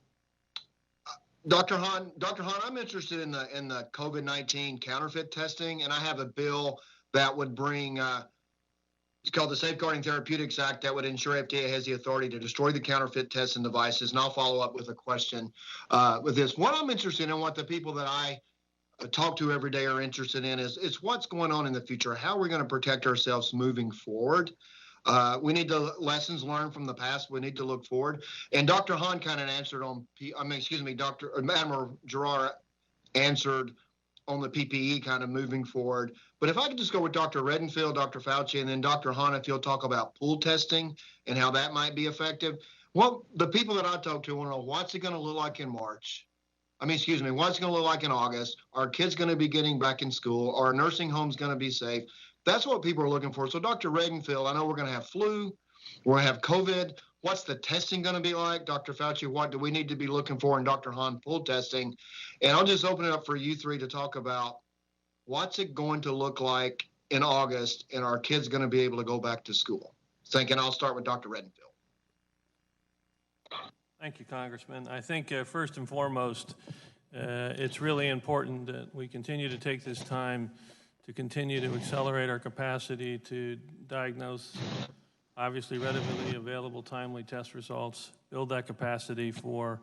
Dr. Hahn. Dr. Hahn, I'm interested in the COVID-19 counterfeit testing, and I have a bill that would bring, it's called the Safeguarding Therapeutics Act, that would ensure FDA has the authority to destroy the counterfeit tests and devices. And I'll follow up with a question with this. What I'm interested in, what the people that I talk to every day are interested in is what's going on in the future. How are we going to protect ourselves moving forward? We need to lessons learned from the past. We need to look forward. And Dr. Hahn kind of answered on, Admiral Giroir answered on the PPE kind of moving forward. But if I could just go with Dr. Redfield, Dr. Fauci, and then Dr. Hahn, if you'll talk about pool testing and how that might be effective. Well, the people that I talk to want to know what's it going to look like in March. What's it going to look like in August? Are kids going to be getting back in school? Are nursing homes going to be safe? That's what people are looking for. So Dr. Redfield, I know we're going to have flu, we're going to have COVID. What's the testing going to be like? Dr. Fauci, what do we need to be looking for in Dr. Hahn pool testing? And I'll just open it up for you three to talk about what's it going to look like in August, and are kids going to be able to go back to school? And I'll start with Dr. Redfield. Thank you, Congressman. I think first and foremost, it's really important that we continue to take this time to continue to accelerate our capacity to diagnose obviously readily available timely test results, build that capacity for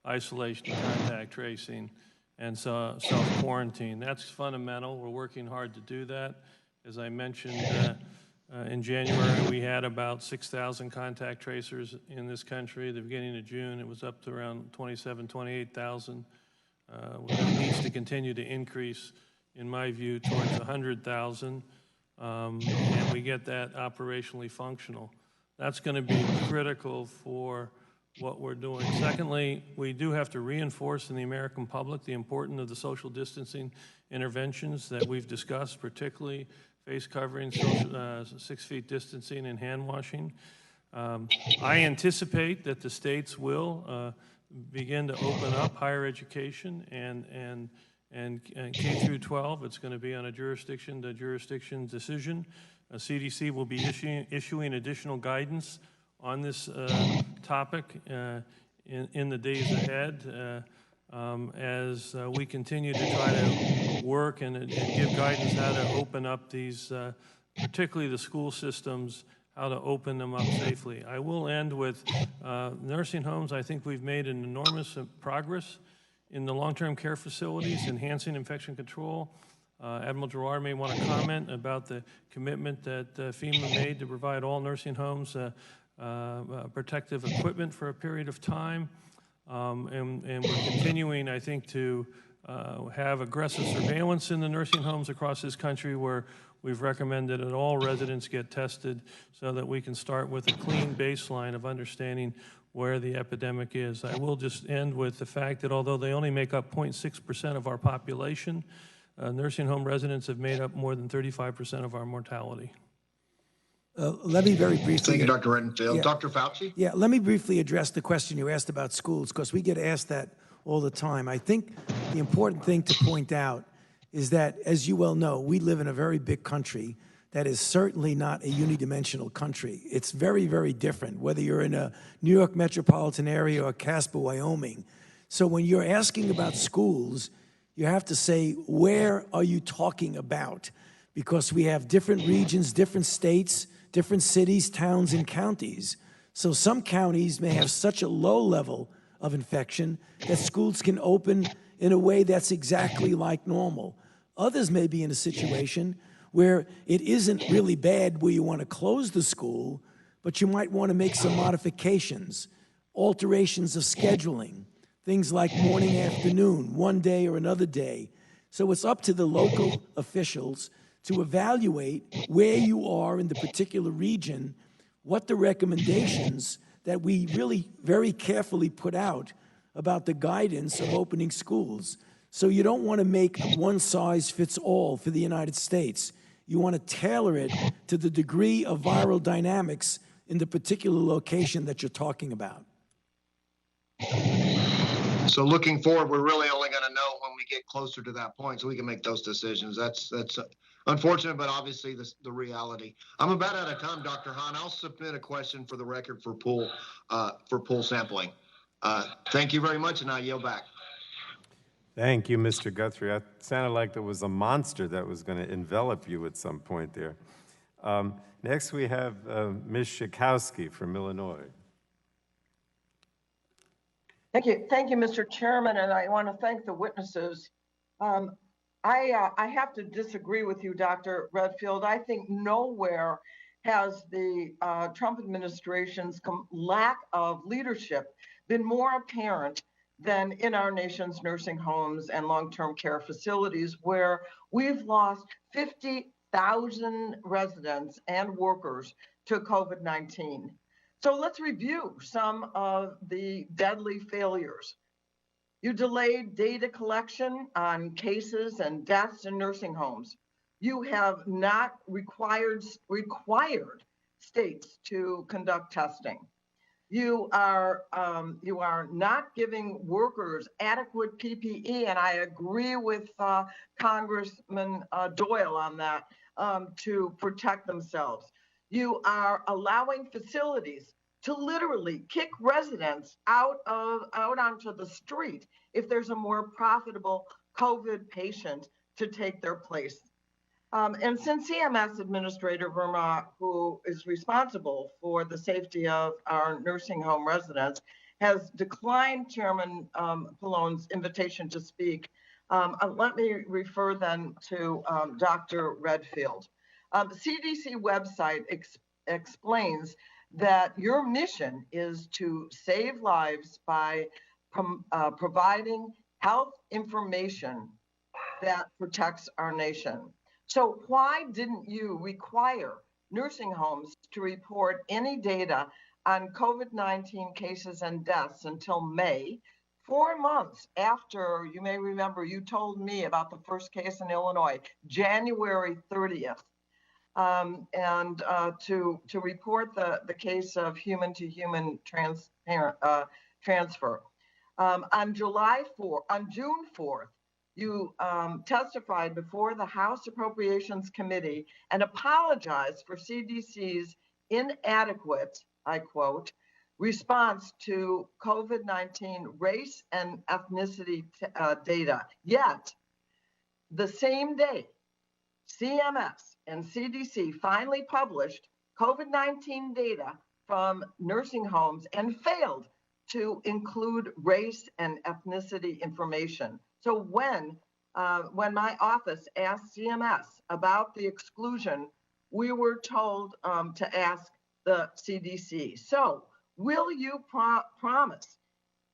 isolation, contact tracing, and self-quarantine. That's fundamental. We're working hard to do that. As I mentioned, in January, we had about 6,000 contact tracers in this country. At the beginning of June, it was up to around 28,000. It needs to continue to increase, in my view, towards 100,000, and we get that operationally functional. That's going to be critical for what we're doing. Secondly, we do have to reinforce in the American public the importance of the social distancing interventions that we've discussed, particularly face covering, 6 feet distancing, and hand washing. I anticipate that the states will begin to open up higher education and K through 12. It's going to be on a jurisdiction-to-jurisdiction decision. CDC will be issuing additional guidance on this topic in the days ahead as we continue to try to work and give guidance how to open up these, particularly the school systems, how to open them up safely. I will end with nursing homes. I think we've made an enormous progress in the long-term care facilities, enhancing infection control. Admiral Giroir may want to comment about the commitment that FEMA made to provide all nursing homes protective equipment for a period of time. And we're continuing, I think, to have aggressive surveillance in the nursing homes across this country, where we've recommended that all residents get tested so that we can start with a clean baseline of understanding where the epidemic is. I will just end with the fact that although they only make up 0.6% of our population, nursing home residents have made up more than 35% of our mortality. Let me very briefly. Thank you, Dr. Redfield. Yeah. Dr. Fauci? Yeah, let me briefly address the question you asked about schools, because we get asked that all the time. I think the important thing to point out is that, as you well know, we live in a very big country that is certainly not a unidimensional country. It's very, very different, whether you're in a New York metropolitan area or Casper, Wyoming. So when you're asking about schools, you have to say, where are you talking about? Because we have different regions, different states, different cities, towns, and counties. So some counties may have such a low level of infection that schools can open in a way that's exactly like normal. Others may be in a situation where it isn't really bad, where you want to close the school, but you might want to make some modifications, alterations of scheduling, things like morning, afternoon, one day or another day. So it's up to the local officials to evaluate where you are in the particular region, what the recommendations that we really very carefully put out about the guidance of opening schools. So you don't want to make one size fits all for the United States. You want to tailor it to the degree of viral dynamics in the particular location that you're talking about. So looking forward, we're really only going to know when we get closer to that point, so we can make those decisions. That's unfortunate, but obviously the reality. I'm about out of time, Dr. Hahn. I'll submit a question for the record for pool sampling. Thank you very much, and I yield back. Thank you, Mr. Guthrie. It sounded like there was a monster that was going to envelop you at some point there. Next, we have Ms. Schakowsky from Illinois. Thank you, Mr. Chairman, and I want to thank the witnesses. I have to disagree with you, Dr. Redfield. I think nowhere has the Trump administration's lack of leadership been more apparent than in our nation's nursing homes and long-term care facilities, where we've lost 50,000 residents and workers to COVID-19. So let's review some of the deadly failures. You delayed data collection on cases and deaths in nursing homes. You have not required states to conduct testing. You are not giving workers adequate PPE, and I agree with Congressman Doyle on that, to protect themselves. You are allowing facilities to literally kick residents out onto the street if there's a more profitable COVID patient to take their place. And since CMS Administrator Verma, who is responsible for the safety of our nursing home residents, has declined Chairman Pallone's invitation to speak, let me refer then to Dr. Redfield. The CDC website explains that your mission is to save lives by providing health information that protects our nation. So why didn't you require nursing homes to report any data on COVID-19 cases and deaths until May, 4 months after, you may remember, you told me about the first case in Illinois, January 30th, to report the case of human-to-human transfer. On June 4th, you testified before the House Appropriations Committee and apologized for CDC's inadequate, I quote, response to COVID-19 race and ethnicity data. Yet, the same day, CMS and CDC finally published COVID-19 data from nursing homes and failed to include race and ethnicity information. So when when my office asked CMS about the exclusion, we were told to ask the CDC. So will you promise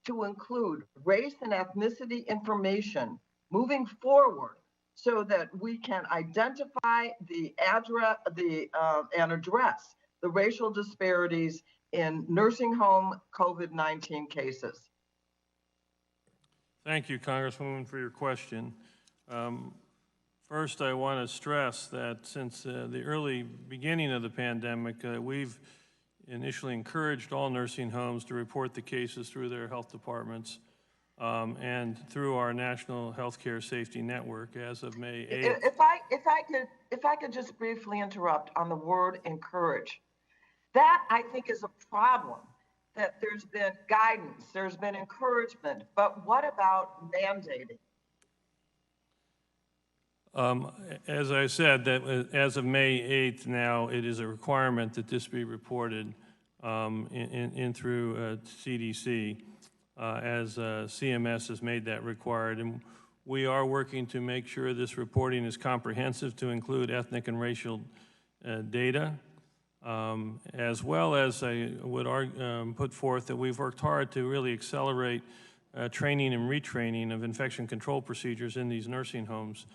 to include race and ethnicity information moving forward so that we can identify the address, and address the racial disparities in nursing home COVID-19 cases? Thank you, Congresswoman, for your question. First, I want to stress that since the early beginning of the pandemic, we've initially encouraged all nursing homes to report the cases through their health departments and through our National Healthcare Safety Network as of May 8th. If I could just briefly interrupt on the word encourage. That, I think, is a problem, that there's been guidance, there's been encouragement, but what about mandating? As I said, that as of May 8th now, it is a requirement that this be reported in through CDC as CMS has made that required. And we are working to make sure this reporting is comprehensive to include ethnic and racial data, as well as I would put forth that we've worked hard to really accelerate training and retraining of infection control procedures in these nursing homes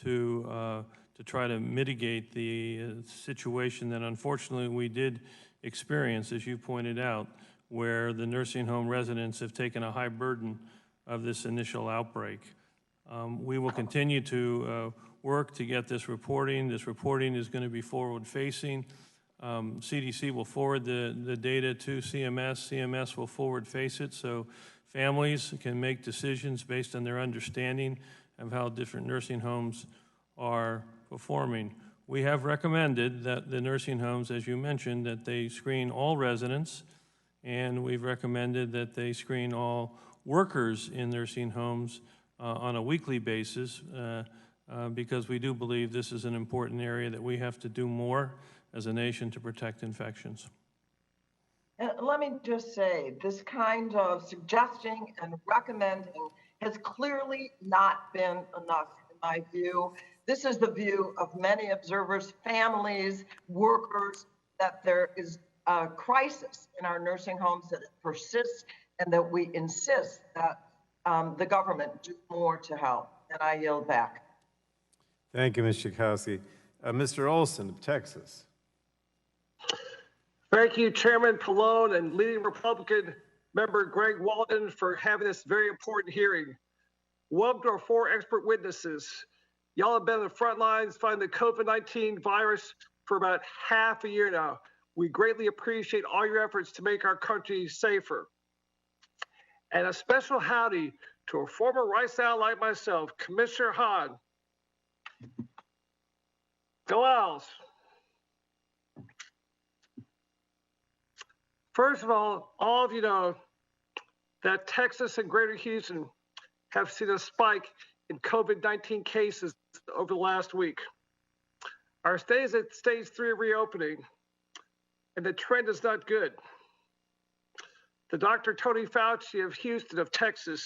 to try to mitigate the situation that unfortunately we did experience, as you pointed out, where the nursing home residents have taken a high burden of this initial outbreak. We will continue to work to get this reporting. This reporting is going to be forward-facing. CDC will forward the data to CMS. CMS will forward-face it so families can make decisions based on their understanding of how different nursing homes are performing. We have recommended that the nursing homes, as you mentioned, that they screen all residents, and we've recommended that they screen all workers in nursing homes on a weekly basis because we do believe this is an important area that we have to do more as a nation to protect infections. And let me just say, this kind of suggesting and recommending has clearly not been enough, in my view. This is the view of many observers, families, workers, that there is a crisis in our nursing homes, that it persists, and that we insist that the government do more to help. And I yield back. Thank you, Ms. Schakowsky. Mr. Olson of Texas. Thank you, Chairman Pallone and leading Republican member Greg Walden, for having this very important hearing. Welcome to our 4 expert witnesses. Y'all have been on the front lines fighting the COVID-19 virus for about half a year now. We greatly appreciate all your efforts to make our country safer. And a special howdy to a former Rice Owl like myself, Commissioner Hahn. Go Owls. First of all of you know that Texas and Greater Houston have seen a spike in COVID-19 cases over the last week. Our state is at stage 3 of reopening, and the trend is not good. The Dr. Tony Fauci of Houston, of Texas,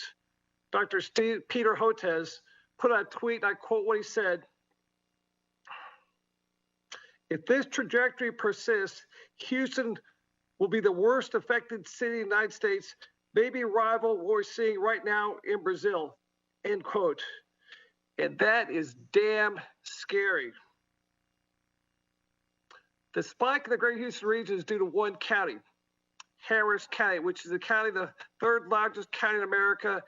Dr. Peter Hotez, put out a tweet, and I quote what he said: "If this trajectory persists, Houston will be the worst affected city in the United States, maybe rival what we're seeing right now in Brazil," end quote. And that is damn scary. The spike in the Greater Houston region is due to one county, Harris County, which is the third largest county in America,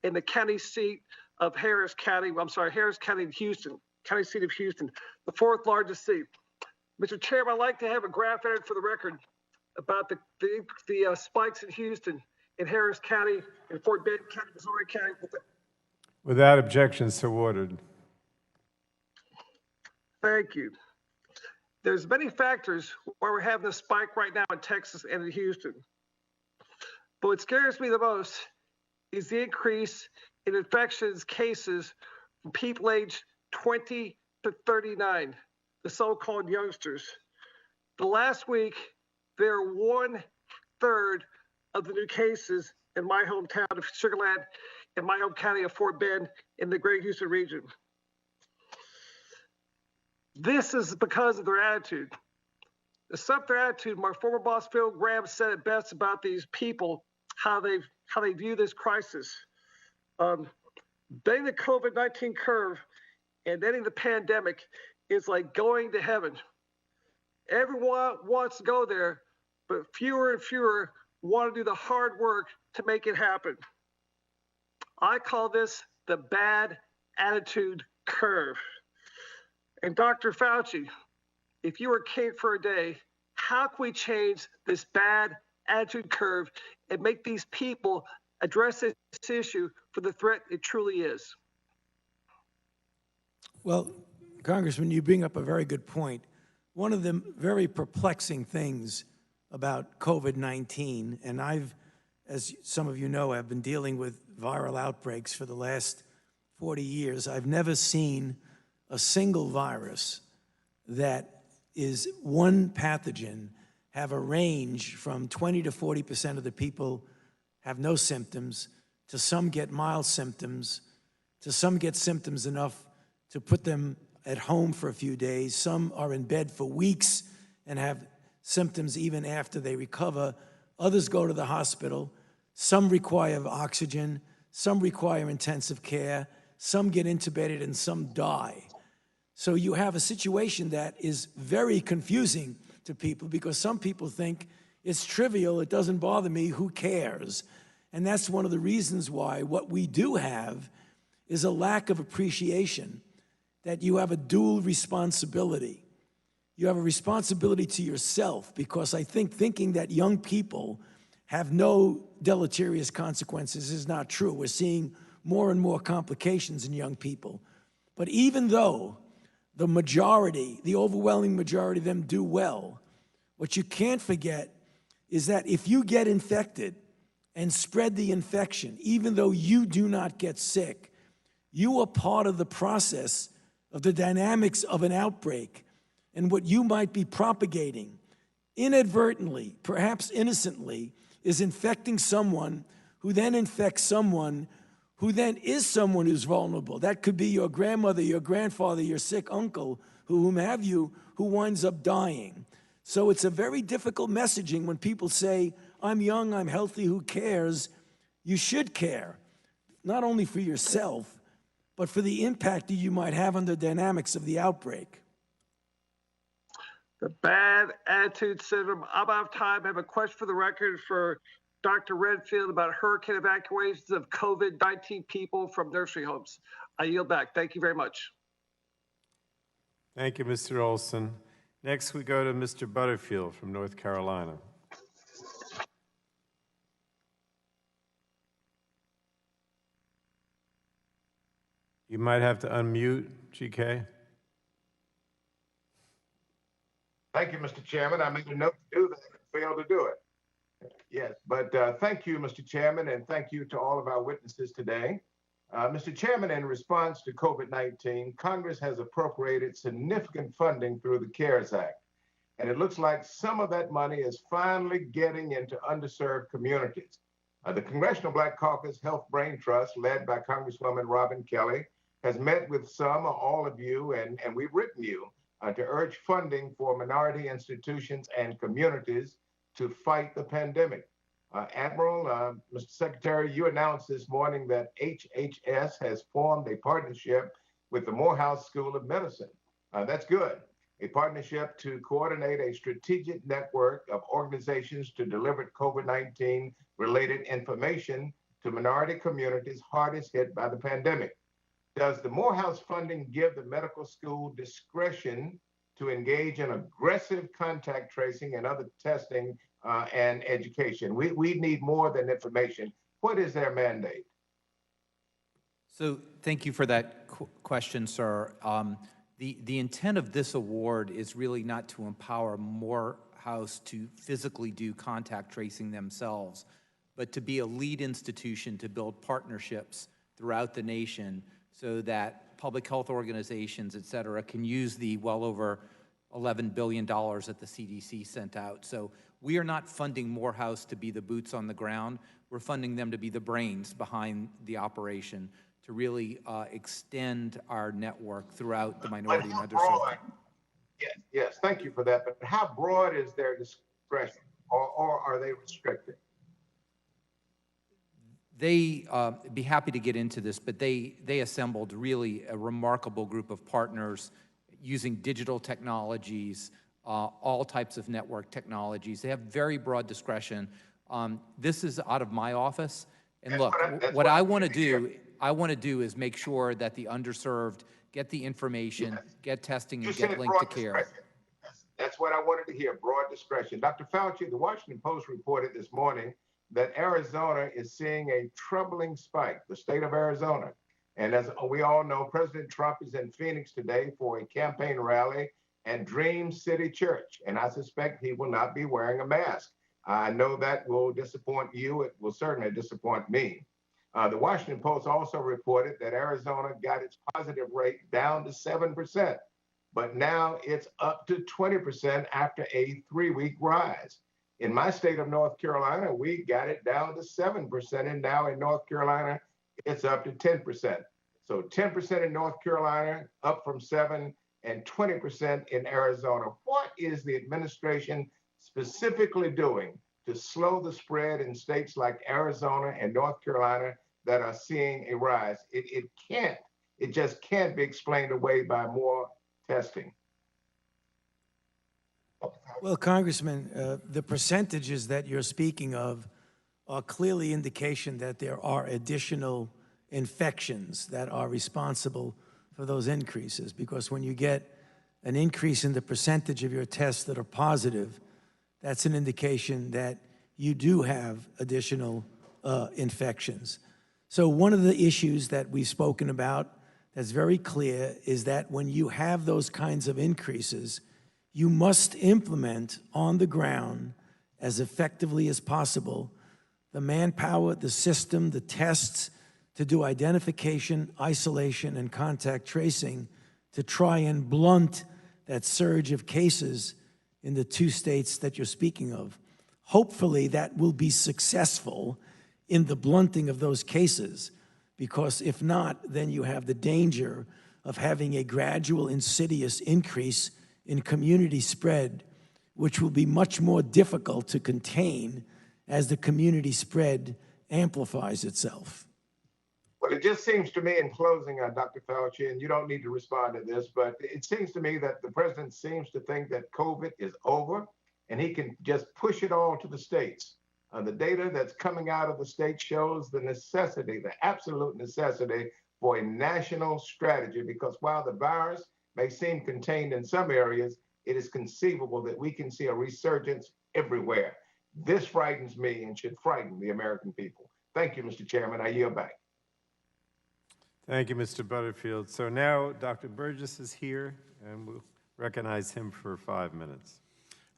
and the county seat of Harris County in Houston, county seat of Houston, the 4th largest seat. Mr. Chairman, I'd like to have a graph entered for the record about the spikes in Houston, in Harris County, in Fort Bend County, Missouri County. Without objection, so ordered. Thank you. There's many factors why we're having a spike right now in Texas and in Houston. But what scares me the most is the increase in infections cases from people aged 20 to 39, the so-called youngsters. The last week, there are 1/3 of the new cases in my hometown of Sugar Land in my home county of Fort Bend in the Greater Houston region. This is because of their attitude. To sum up their attitude, my former boss Phil Graham said it best about these people, how they view this crisis. Bending the COVID-19 curve and ending the pandemic is like going to heaven. Everyone wants to go there, but fewer and fewer want to do the hard work to make it happen. I call this the bad attitude curve. And Dr. Fauci, if you were king for a day, how can we change this bad attitude curve and make these people address this issue for the threat it truly is? Well, Congressman, you bring up a very good point. One of the very perplexing things about COVID-19, and I've, as some of you know, I've been dealing with viral outbreaks for the last 40 years. I've never seen a single virus that is one pathogen have a range from 20 to 40% of the people have no symptoms, to some get mild symptoms, to some get symptoms enough to put them at home for a few days. Some are in bed for weeks and have symptoms even after they recover. Others go to the hospital. Some require oxygen. Some require intensive care. Some get intubated and some die. So you have a situation that is very confusing to people because some people think it's trivial, it doesn't bother me, who cares? And that's one of the reasons why what we do have is a lack of appreciation, that you have a dual responsibility. You have a responsibility to yourself, because I think thinking that young people have no deleterious consequences is not true. We're seeing more and more complications in young people. But even though the majority, the overwhelming majority of them do well, what you can't forget is that if you get infected and spread the infection, even though you do not get sick, you are part of the process of the dynamics of an outbreak. And what you might be propagating inadvertently, perhaps innocently, is infecting someone who then infects someone who then is someone who's vulnerable. That could be your grandmother, your grandfather, your sick uncle, whom have you, who winds up dying. So it's a very difficult messaging when people say, I'm young, I'm healthy, who cares? You should care, not only for yourself, but for the impact that you might have on the dynamics of the outbreak. The bad attitude syndrome. I'm out of time. I have a question for the record for Dr. Redfield about hurricane evacuations of COVID-19 people from nursery homes. I yield back. Thank you very much. Thank you, Mr. Olson. Next, we go to Mr. Butterfield from North Carolina. You might have to unmute, GK. Thank you, Mr. Chairman. I made a note to do that and failed to do it. Yes, but thank you, Mr. Chairman, and thank you to all of our witnesses today. Mr. Chairman, in response to COVID-19, Congress has appropriated significant funding through the CARES Act, and it looks like some of that money is finally getting into underserved communities. The Congressional Black Caucus Health Brain Trust, led by Congresswoman Robin Kelly, has met with some or all of you, and we've written you to urge funding for minority institutions and communities to fight the pandemic. Admiral, Mr. Secretary, you announced this morning that HHS has formed a partnership with the Morehouse School of Medicine. That's good. A partnership to coordinate a strategic network of organizations to deliver COVID-19 related information to minority communities hardest hit by the pandemic. Does the Morehouse funding give the medical school discretion to engage in aggressive contact tracing and other testing and education? We need more than information. What is their mandate? So thank you for that question, sir. The intent of this award is really not to empower Morehouse to physically do contact tracing themselves, but to be a lead institution to build partnerships throughout the nation so that public health organizations, et cetera, can use the well over $11 billion that the CDC sent out. So We are not funding Morehouse to be the boots on the ground. We're funding them to be the brains behind the operation to really extend our network throughout the minority and underserved. Yes, thank you for that. But how broad is their discretion, or are they restricted? They be happy to get into this, but they assembled really a remarkable group of partners using digital technologies, all types of network technologies. They have very broad discretion. This is out of my office. And look, what I want to do is make sure that the underserved get the information, get testing, and get linked to care. That's what I wanted to hear, broad discretion. Dr. Fauci, the Washington Post reported this morning that Arizona is seeing a troubling spike, the state of Arizona. And as we all know, President Trump is in Phoenix today for a campaign rally at Dream City Church. And I suspect he will not be wearing a mask. I know that will disappoint you. It will certainly disappoint me. The Washington Post also reported that Arizona got its positive rate down to 7%, but now it's up to 20% after a 3-week rise. In my state of North Carolina, we got it down to 7%, and now in North Carolina, it's up to 10%. So 10% in North Carolina, up from 7%, and 20% in Arizona. What is the administration specifically doing to slow the spread in states like Arizona and North Carolina that are seeing a rise? It just can't be explained away by more testing. Well, Congressman, the percentages that you're speaking of are clearly indication that there are additional infections that are responsible for those increases, because when you get an increase in the percentage of your tests that are positive, that's an indication that you do have additional infections. So one of the issues that we've spoken about that's very clear is that when you have those kinds of increases, you must implement on the ground as effectively as possible the manpower, the system, the tests to do identification, isolation, and contact tracing to try and blunt that surge of cases in the 2 states that you're speaking of. Hopefully that will be successful in the blunting of those cases, because if not, then you have the danger of having a gradual, insidious increase in community spread, which will be much more difficult to contain as the community spread amplifies itself. Well, it just seems to me in closing, Dr. Fauci, and you don't need to respond to this, but it seems to me that the president seems to think that COVID is over and he can just push it all to the states. The data that's coming out of the state shows the necessity, the absolute necessity for a national strategy, because while the virus may seem contained in some areas, it is conceivable that we can see a resurgence everywhere. This frightens me and should frighten the American people. Thank you, Mr. Chairman. I yield back. Thank you, Mr. Butterfield. So now Dr. Burgess is here, and we'll recognize him for 5 minutes.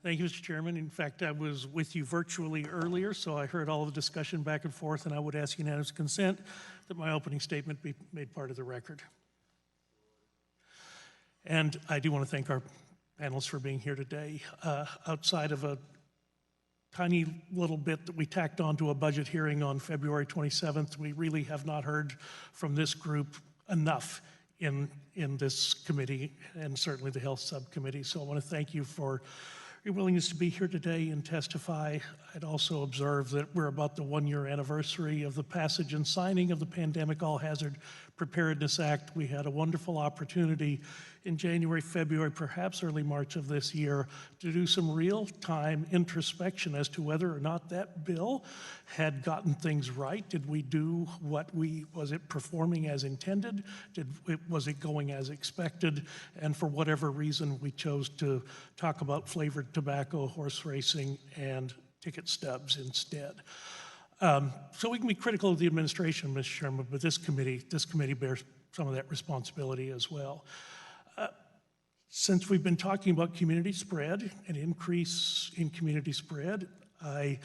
Thank you, Mr. Chairman. In fact, I was with you virtually earlier, so I heard all of the discussion back and forth, and I would ask unanimous consent that my opening statement be made part of the record. And I do want to thank our panelists for being here today. Outside of a tiny little bit that we tacked onto a budget hearing on February 27th, we really have not heard from this group enough in this committee, and certainly the Health Subcommittee. So I want to thank you for your willingness to be here today and testify. I'd also observe that we're about the 1-year anniversary of the passage and signing of the Pandemic All Hazard Preparedness Act. We had a wonderful opportunity in January, February, perhaps early March of this year to do some real-time introspection as to whether or not that bill had gotten things right. Did we do was it performing as intended? Was it going as expected? And for whatever reason, we chose to talk about flavored tobacco, horse racing, and ticket stubs instead. So we can be critical of the administration, Mr. Chairman, but this committee bears some of that responsibility as well. Since we've been talking about community spread, an increase in community spread, I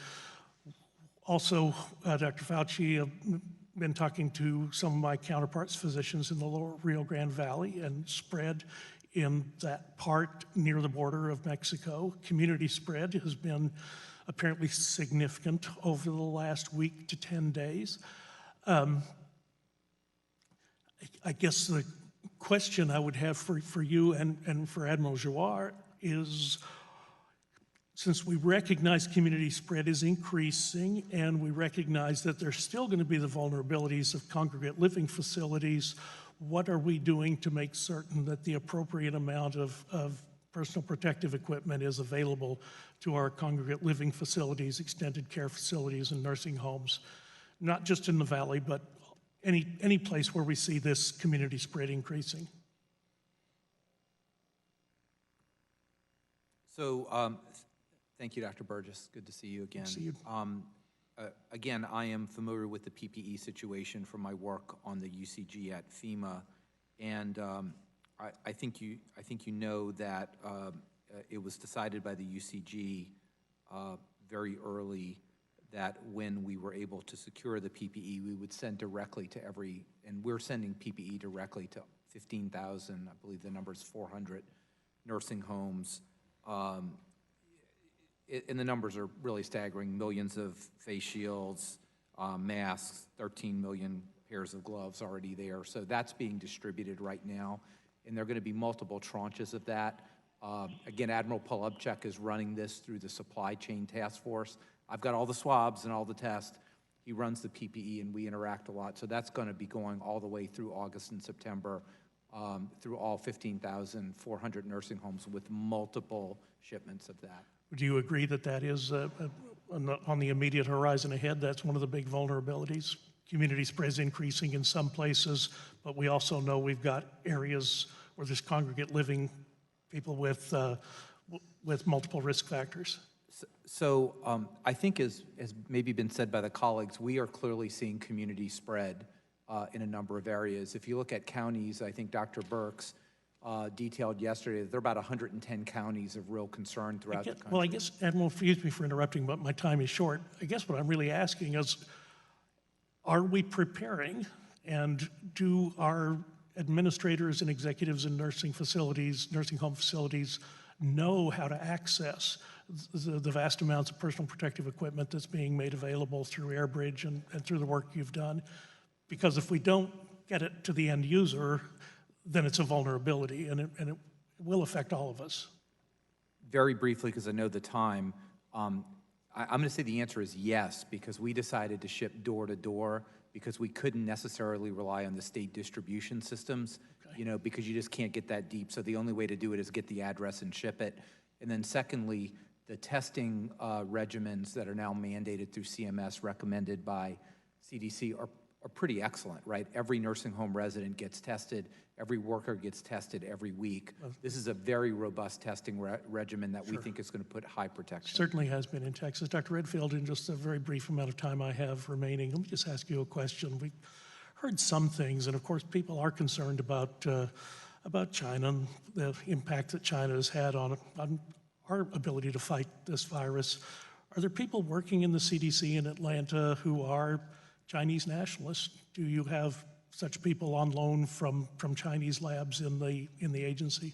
also, Dr. Fauci, have been talking to some of my counterparts, physicians in the lower Rio Grande Valley, and spread in that part near the border of Mexico. Community spread has been apparently significant over the last week to 10 days. I guess the question I would have for you and for Admiral Giroir is, since we recognize community spread is increasing and we recognize that there's still going to be the vulnerabilities of congregate living facilities, what are we doing to make certain that the appropriate amount of personal protective equipment is available to our congregate living facilities, extended care facilities, and nursing homes, not just in the Valley, but any place where we see this community spread increasing? So, thank you, Dr. Burgess. Good to see you again. Good to see you. Again, I am familiar with the PPE situation from my work on the UCG at FEMA, and I think you know that it was decided by the UCG very early that when we were able to secure the PPE, we would send directly to and we're sending PPE directly to 15,000, I believe the number is 400 nursing homes. And the numbers are really staggering. Millions of face shields, masks, 13 million pairs of gloves already there. So that's being distributed right now. And there are going to be multiple tranches of that. Again, Admiral Polubchak is running this through the supply chain task force. I've got all the swabs and all the tests. He runs the PPE, and we interact a lot. So that's going to be going all the way through August and September through all 15,400 nursing homes with multiple shipments of that. Do you agree that that is on the immediate horizon ahead? That's one of the big vulnerabilities. Community spread is increasing in some places, but we also know we've got areas where there's congregate living, people with multiple risk factors. So I think, as maybe been said by the colleagues, we are clearly seeing community spread in a number of areas. If you look at counties, I think Dr. Birx detailed yesterday that there are about 110 counties of real concern throughout the country. Well, I guess, Admiral, excuse me for interrupting, but my time is short. I guess what I'm really asking is, are we preparing, and do our administrators and executives in nursing home facilities, know how to access the vast amounts of personal protective equipment that's being made available through AirBridge and through the work you've done? Because if we don't get it to the end user, then it's a vulnerability, and it will affect all of us. Very briefly, because I know the time, I'm going to say the answer is yes, because we decided to ship door to door because we couldn't necessarily rely on the state distribution systems, because you just can't get that deep. So the only way to do it is get the address and ship it. And then secondly, the testing regimens that are now mandated through CMS, recommended by CDC, are pretty excellent, right? Every nursing home resident gets tested. Every worker gets tested every week. This is a very robust testing regimen that we think is going to put high protection. Certainly has been in Texas. Dr. Redfield, in just a very brief amount of time I have remaining, let me just ask you a question. We heard some things, and of course people are concerned about China and the impact that China has had on our ability to fight this virus. Are there people working in the CDC in Atlanta who are Chinese nationalists? Do you have such people on loan from Chinese labs in the agency?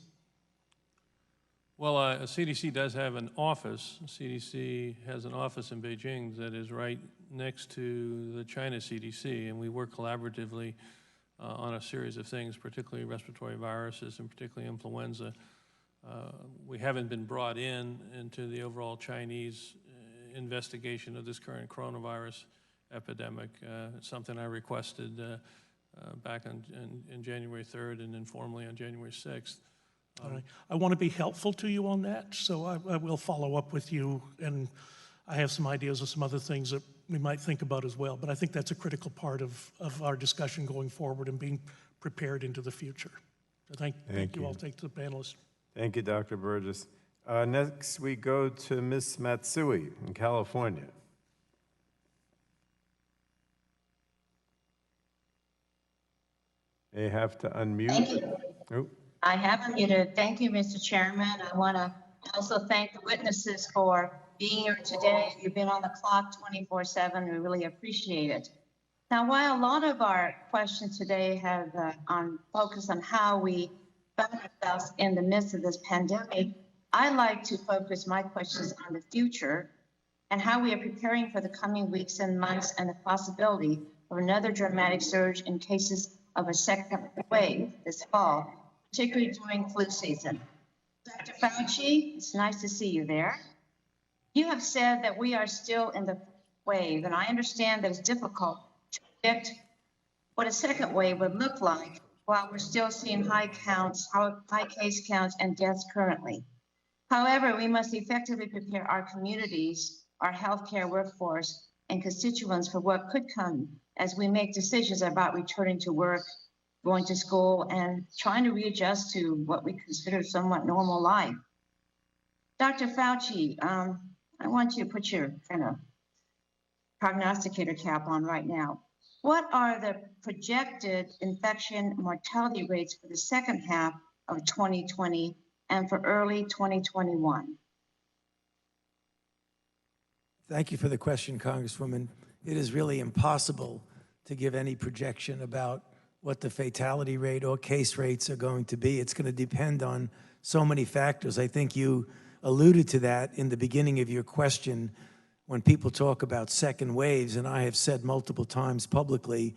Well, CDC does have an office. CDC has an office in Beijing that is right next to the China CDC, and we work collaboratively on a series of things, particularly respiratory viruses and particularly influenza. We haven't been brought into the overall Chinese investigation of this current coronavirus epidemic. It's something I requested back on January 3rd and informally on January 6th. All right. I want to be helpful to you on that, so I will follow up with you, and I have some ideas of some other things that we might think about as well, but I think that's a critical part of our discussion going forward and being prepared into the future. So thank you all. Thank the panelists. Thank you, Dr. Burgess. Next, we go to Ms. Matsui in California. They have to unmute. Thank you. Oh. I have unmuted. Thank you, Mr. Chairman. I want to also thank the witnesses for being here today. You've been on the clock 24/7. We really appreciate it. Now, while a lot of our questions today have focused on how we found ourselves in the midst of this pandemic, I like to focus my questions on the future and how we are preparing for the coming weeks and months and the possibility of another dramatic surge in cases of a second wave this fall, particularly during flu season. Dr. Fauci, it's nice to see you there. You have said that we are still in the wave, and I understand that it's difficult to predict what a second wave would look like while we're still seeing high case counts and deaths currently. However, we must effectively prepare our communities, our healthcare workforce, and constituents for what could come as we make decisions about returning to work, going to school, and trying to readjust to what we consider somewhat normal life. Dr. Fauci, I want you to put your kind of prognosticator cap on right now. What are the projected infection mortality rates for the second half of 2020 and for early 2021? Thank you for the question, Congresswoman. It is really impossible to give any projection about what the fatality rate or case rates are going to be. It's going to depend on so many factors. I think you alluded to that in the beginning of your question when people talk about second waves, and I have said multiple times publicly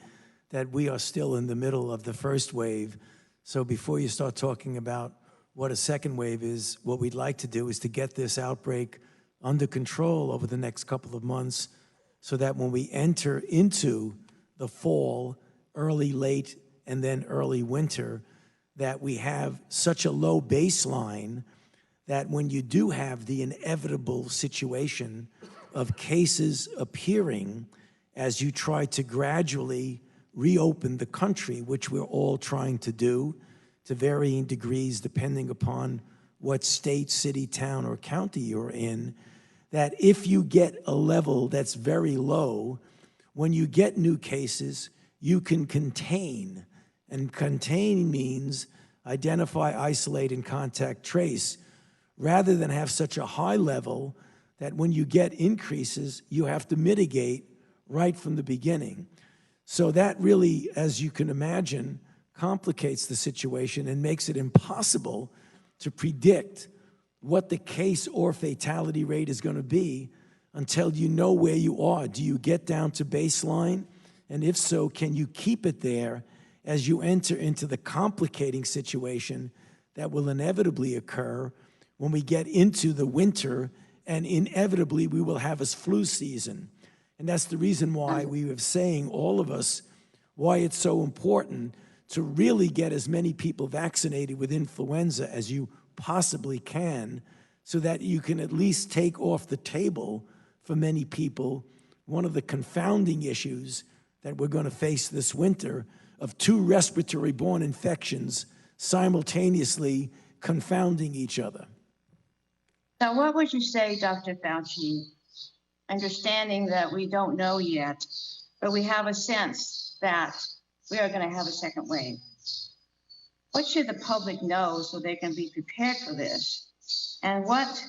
that we are still in the middle of the first wave. So before you start talking about what a second wave is, what we'd like to do is to get this outbreak under control over the next couple of months so that when we enter into the fall, early, late, and then early winter, that we have such a low baseline that when you do have the inevitable situation of cases appearing as you try to gradually reopen the country, which we're all trying to do to varying degrees depending upon what state, city, town, or county you're in, that if you get a level that's very low, when you get new cases, you can contain. And contain means identify, isolate, and contact trace, rather than have such a high level that when you get increases, you have to mitigate right from the beginning. So that really, as you can imagine, complicates the situation and makes it impossible to predict what the case or fatality rate is going to be until you know where you are. Do you get down to baseline? And if so, can you keep it there as you enter into the complicating situation that will inevitably occur when we get into the winter, and inevitably we will have a flu season. And that's the reason why we were saying, all of us, why it's so important to really get as many people vaccinated with influenza as you possibly can, so that you can at least take off the table for many people one of the confounding issues that we're going to face this winter of two respiratory-borne infections simultaneously confounding each other. Now, what would you say, Dr. Fauci, understanding that we don't know yet, but we have a sense that we are going to have a second wave? What should the public know so they can be prepared for this? And what,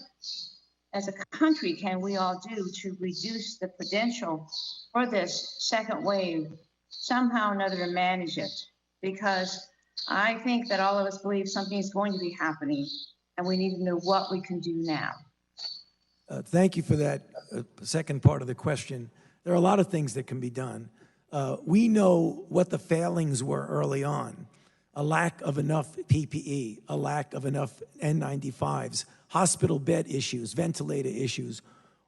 as a country, can we all do to reduce the potential for this second wave, somehow or another to manage it? Because I think that all of us believe something is going to be happening, and we need to know what we can do now. Thank you for that second part of the question. There are a lot of things that can be done. We know what the failings were early on. A lack of enough PPE, a lack of enough N95s, hospital bed issues, ventilator issues.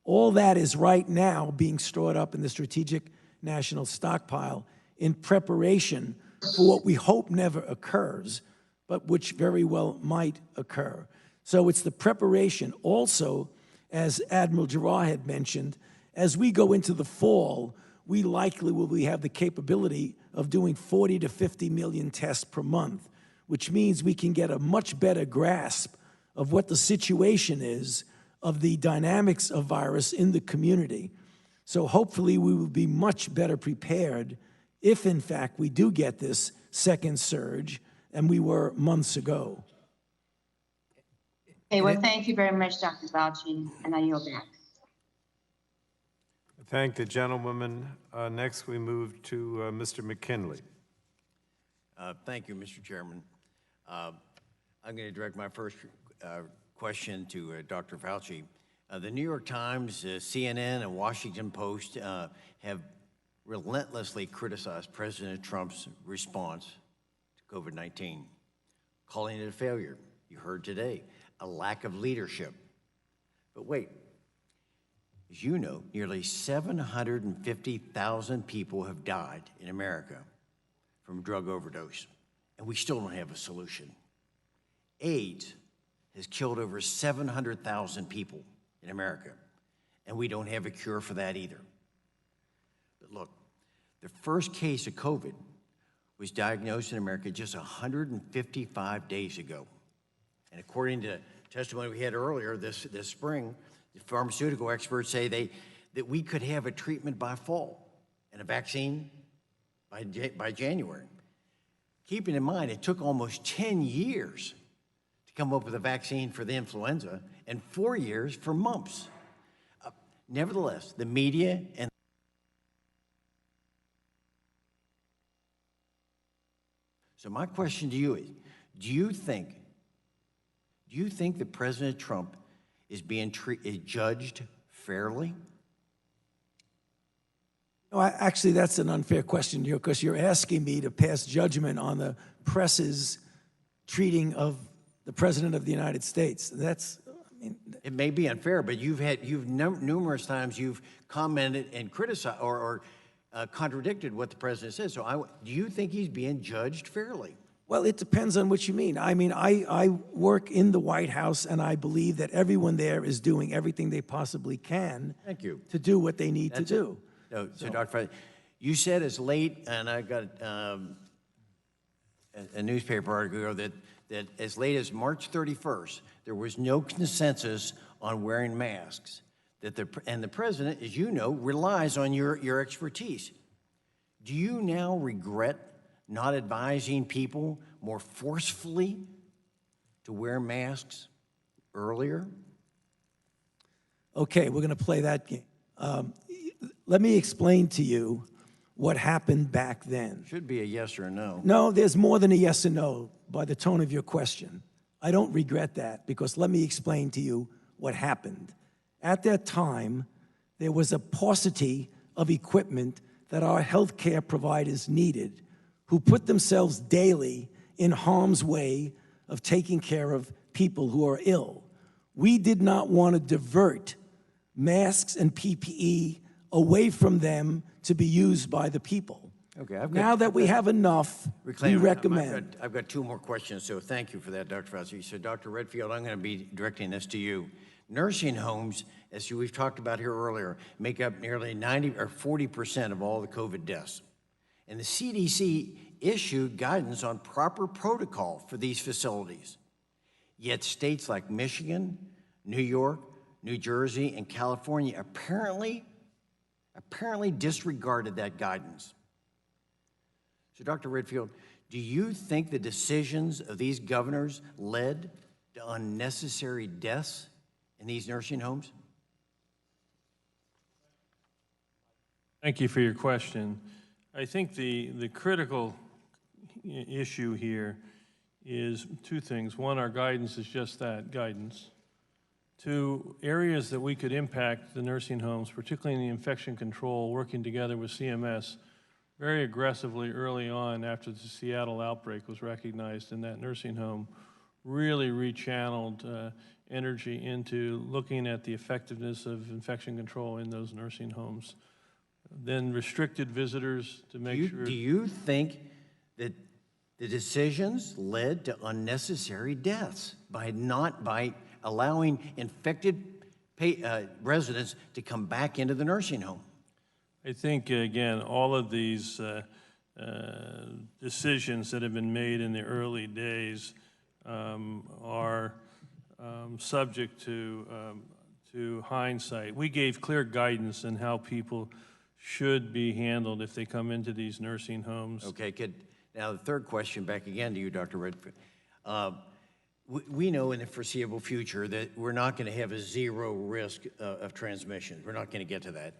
All that is right now being stored up in the Strategic National Stockpile in preparation for what we hope never occurs, but which very well might occur. So it's the preparation. Also, as Admiral Giroir had mentioned, as we go into the fall, we likely will have the capability of doing 40 to 50 million tests per month, which means we can get a much better grasp of what the situation is of the dynamics of virus in the community. So hopefully we will be much better prepared if, in fact, we do get this second surge, and we were months ago. Okay, well, thank you very much, Dr. Fauci, and I yield back. Thank the gentlewoman. Next, we move to Mr. McKinley. Thank you, Mr. Chairman. I'm going to direct my first question to Dr. Fauci. The New York Times, CNN, and Washington Post have relentlessly criticized President Trump's response to COVID-19, calling it a failure. You heard today, a lack of leadership. But wait, as you know, nearly 750,000 people have died in America from drug overdose, and we still don't have a solution. AIDS has killed over 700,000 people in America, and we don't have a cure for that either. But look, the first case of COVID was diagnosed in America just 155 days ago. And according to testimony we had earlier this spring, the pharmaceutical experts say that we could have a treatment by fall and a vaccine by January. Keeping in mind, it took almost 10 years to come up with a vaccine for the influenza and 4 years for mumps. Nevertheless, the media and so my question to you is, do you think that President Trump is being judged fairly? No, actually, that's an unfair question, because you're asking me to pass judgment on the press's treating of the President of the United States. That's, I mean, it may be unfair, but numerous times you've commented and criticized or contradicted what the president says. So do you think he's being judged fairly? Well, it depends on what you mean. I mean, I work in the White House, and I believe that everyone there is doing everything they possibly can to do what they need to do. So, Dr. Fauci, you said as late, and I got a newspaper article that as late as March 31st, there was no consensus on wearing masks. And the president, as you know, relies on your expertise. Do you now regret not advising people more forcefully to wear masks earlier? Okay, we're going to play that game. Let me explain to you what happened back then. Should be a yes or a no. No, there's more than a yes or no by the tone of your question. I don't regret that, because let me explain to you what happened. At that time, there was a paucity of equipment that our healthcare providers needed, who put themselves daily in harm's way of taking care of people who are ill. We did not want to divert masks and PPE away from them to be used by the people. Okay, now that we have enough, we recommend. I've got two more questions, so thank you for that, Dr. Fauci. So, Dr. Redfield, I'm going to be directing this to you. Nursing homes, as we've talked about here earlier, make up nearly 90 or 40% of all the COVID deaths. And the CDC issued guidance on proper protocol for these facilities. Yet states like Michigan, New York, New Jersey, and California apparently disregarded that guidance. So, Dr. Redfield, do you think the decisions of these governors led to unnecessary deaths in these nursing homes? Thank you for your question. I think the critical issue here is two things. One, our guidance is just that, guidance. Two, areas that we could impact the nursing homes, particularly in the infection control, working together with CMS very aggressively early on after the Seattle outbreak was recognized in that nursing home, really rechanneled energy into looking at the effectiveness of infection control in those nursing homes. Then restricted visitors to make sure. Do you think that the decisions led to unnecessary deaths by allowing infected residents to come back into the nursing home? I think, again, all of these decisions that have been made in the early days are subject to hindsight. We gave clear guidance on how people should be handled if they come into these nursing homes. Okay, good. Now, the third question, back again to you, Dr. Redfield. We know in the foreseeable future that we're not going to have a zero risk of transmission. We're not going to get to that.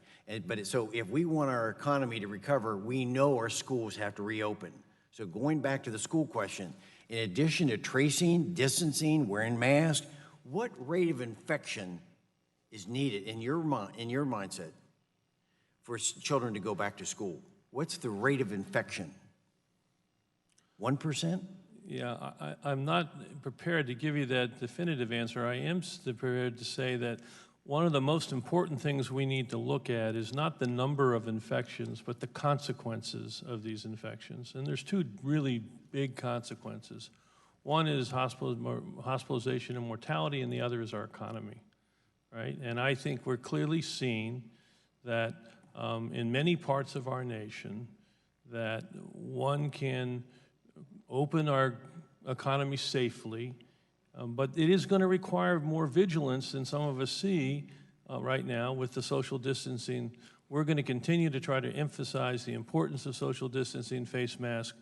So if we want our economy to recover, we know our schools have to reopen. So going back to the school question, In addition to tracing, distancing, wearing masks, what rate of infection is needed in your mindset for children to go back to school? What's the rate of infection? 1%? Yeah, I'm not prepared to give you that definitive answer. I am prepared to say that one of the most important things we need to look at is not the number of infections, but the consequences of these infections. And there's two really big consequences. One is hospitalization and mortality, and the other is our economy, right? And I think we're clearly seeing that in many parts of our nation that one can open our economy safely, but it is going to require more vigilance than some of us see right now with the social distancing. We're going to continue to try to emphasize the importance of social distancing, face mask,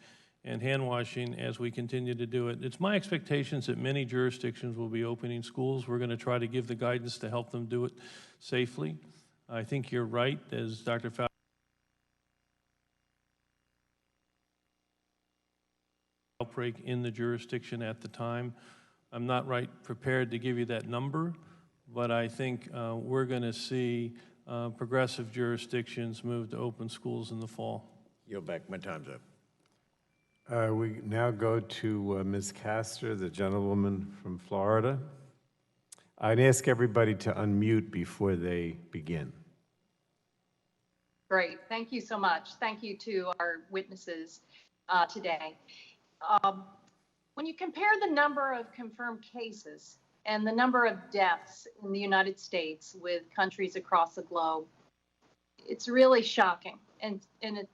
and hand washing as we continue to do it. It's my expectations that many jurisdictions will be opening schools. We're going to try to give the guidance to help them do it safely. I think you're right, as Dr. Fauci outbreak in the jurisdiction at the time. I'm not prepared to give you that number, but I think we're going to see progressive jurisdictions move to open schools in the fall. Yield back. My time's up. We now go to Ms. Castor, the gentlewoman from Florida. I'd ask everybody to unmute before they begin. Great. Thank you so much. Thank you to our witnesses today. When you compare the number of confirmed cases and the number of deaths in the United States with countries across the globe, it's really shocking, and it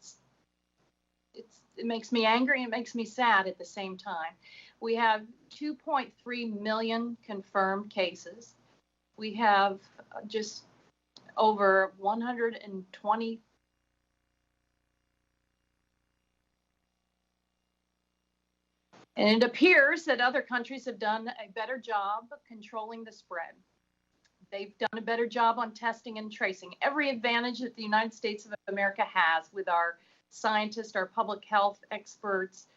makes me angry and it makes me sad at the same time. We have 2.3 million confirmed cases. We have just over 120. And it appears that other countries have done a better job of controlling the spread. They've done a better job on testing and tracing. Every advantage that the United States of America has with our scientists, our public health experts,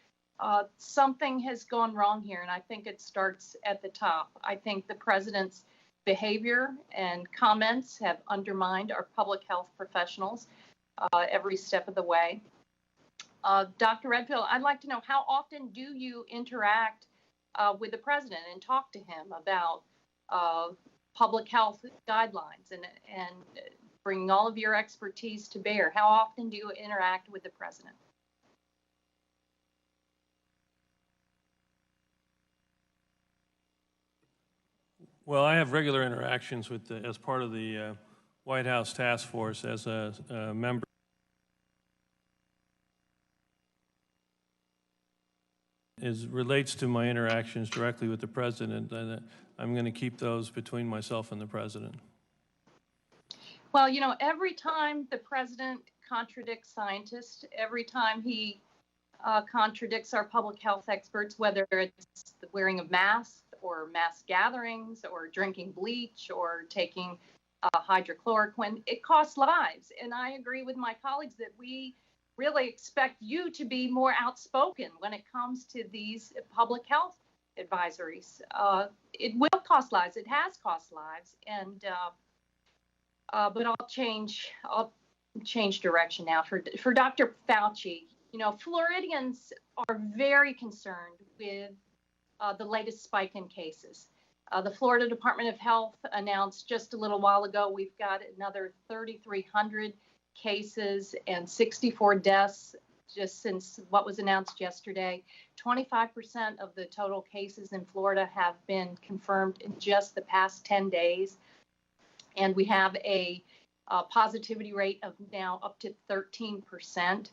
something has gone wrong here, and I think it starts at the top. I think the president's behavior and comments have undermined our public health professionals every step of the way. Dr. Redfield, I'd like to know, how often do you interact with the president and talk to him about public health guidelines and bringing all of your expertise to bear? How often do you interact with the president? Well, I have regular interactions with as part of the White House task force as a member. As relates to my interactions directly with the president, I'm going to keep those between myself and the president. Well, you know, every time the president contradicts scientists, every time he contradicts our public health experts, whether it's the wearing of masks or mass gatherings or drinking bleach or taking hydrochloroquine, it costs lives. And I agree with my colleagues that we really expect you to be more outspoken when it comes to these public health advisories. It will cost lives. It has cost lives, and but I'll change direction now for Dr. Fauci. You know, Floridians are very concerned with the latest spike in cases. The Florida Department of Health announced just a little while ago we've got another 3,300 cases and 64 deaths just since what was announced yesterday. 25% of the total cases in Florida have been confirmed in just the past 10 days. And we have a positivity rate of now up to 13%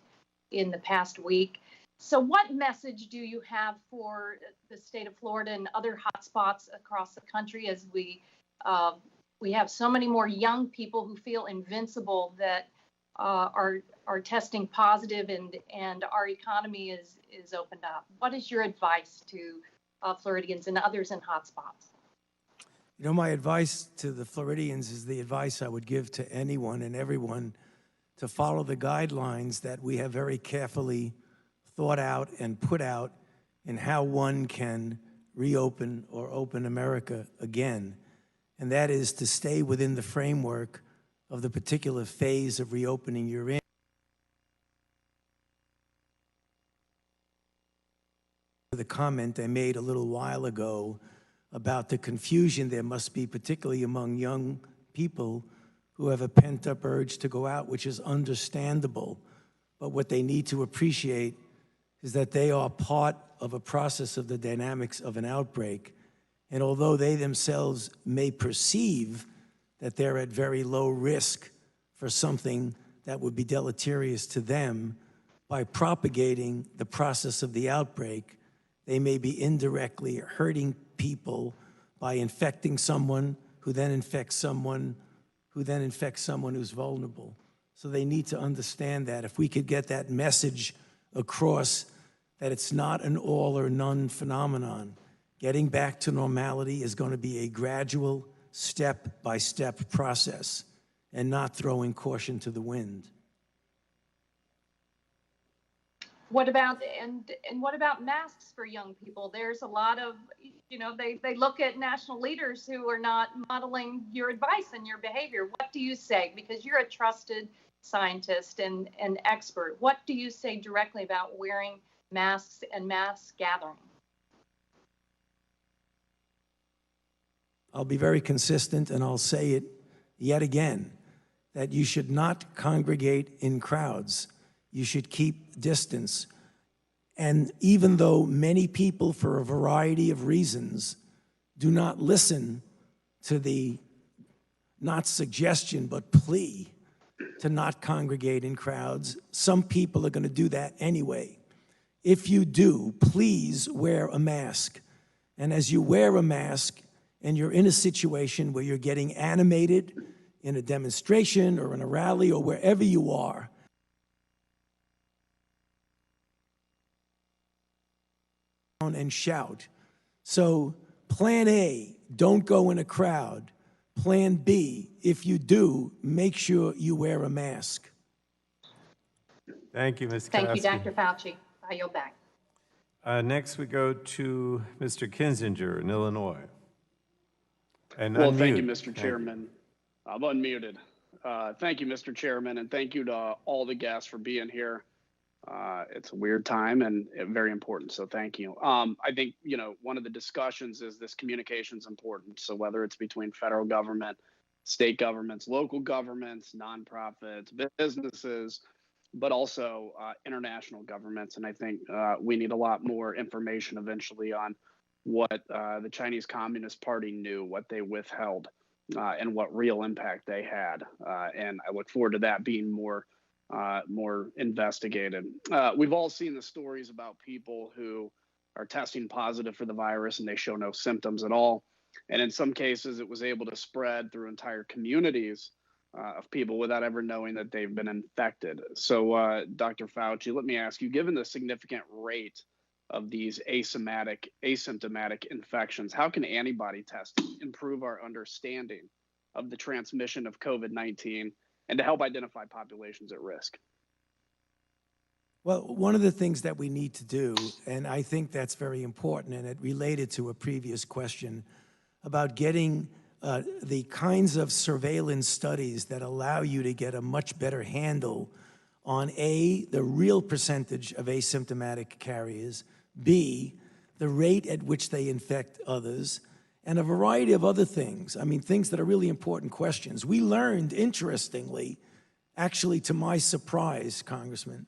in the past week. So what message do you have for the state of Florida and other hotspots across the country as we have so many more young people who feel invincible that are testing positive and our economy is opened up? What is your advice to Floridians and others in hotspots? You know, my advice to the Floridians is the advice I would give to anyone and everyone, to follow the guidelines that we have very carefully thought out and put out in how one can reopen or open America again, and that is to stay within the framework of the particular phase of reopening you're in. The comment I made a little while ago about the confusion there must be, particularly among young people who have a pent-up urge to go out, which is understandable. But what they need to appreciate is that they are part of a process of the dynamics of an outbreak. And although they themselves may perceive that they're at very low risk for something that would be deleterious to them, by propagating the process of the outbreak, they may be indirectly hurting people by infecting someone who then infects someone who then infects someone who's vulnerable. So they need to understand that. If we could get that message across, that it's not an all or none phenomenon. Getting back to normality is going to be a gradual, step-by-step process and not throwing caution to the wind. What about what about masks for young people? There's a lot of, they look at national leaders who are not modeling your advice and your behavior. What do you say? Because you're a trusted scientist and expert. What do you say directly about wearing masks and mass gathering? I'll be very consistent, and I'll say it yet again, that you should not congregate in crowds. You should keep distance. And even though many people, for a variety of reasons, do not listen to the, not suggestion, but plea to not congregate in crowds, some people are going to do that anyway. If you do, please wear a mask. And as you wear a mask and you're in a situation where you're getting animated in a demonstration or in a rally or wherever you are, and shout. So plan A, don't go in a crowd. Plan B, if you do, make sure you wear a mask. Thank you, Ms. Thank Caskey. you, Dr. Fauci. I yield back. Next, we go to Mr. Kinzinger in Illinois. And well, unmute. thank you, Mr. Chairman. I'm unmuted. Thank you, Mr. Chairman, and thank you to all the guests for being here. It's a weird time and very important, so thank you. I think, one of the discussions is this communication is important. So whether it's between federal government, state governments, local governments, nonprofits, businesses, but also international governments. And I think we need a lot more information eventually on what the Chinese Communist Party knew, what they withheld, and what real impact they had. And I look forward to that being more investigated. We've all seen the stories about people who are testing positive for the virus and they show no symptoms at all. And in some cases, it was able to spread through entire communities of people without ever knowing that they've been infected. So, Dr. Fauci, let me ask you, given the significant rate of these asymptomatic infections, how can antibody testing improve our understanding of the transmission of COVID-19 and to help identify populations at risk? Well, one of the things that we need to do, and I think that's very important, and it related to a previous question about getting the kinds of surveillance studies that allow you to get a much better handle on A, the real percentage of asymptomatic carriers, B, the rate at which they infect others, and a variety of other things. I mean, things that are really important questions. We learned, interestingly, actually to my surprise, Congressman,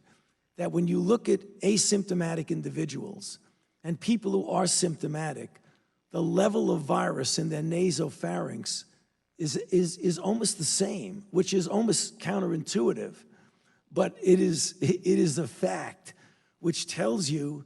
that when you look at asymptomatic individuals and people who are symptomatic, the level of virus in their nasopharynx is almost the same, which is almost counterintuitive. But it is a fact which tells you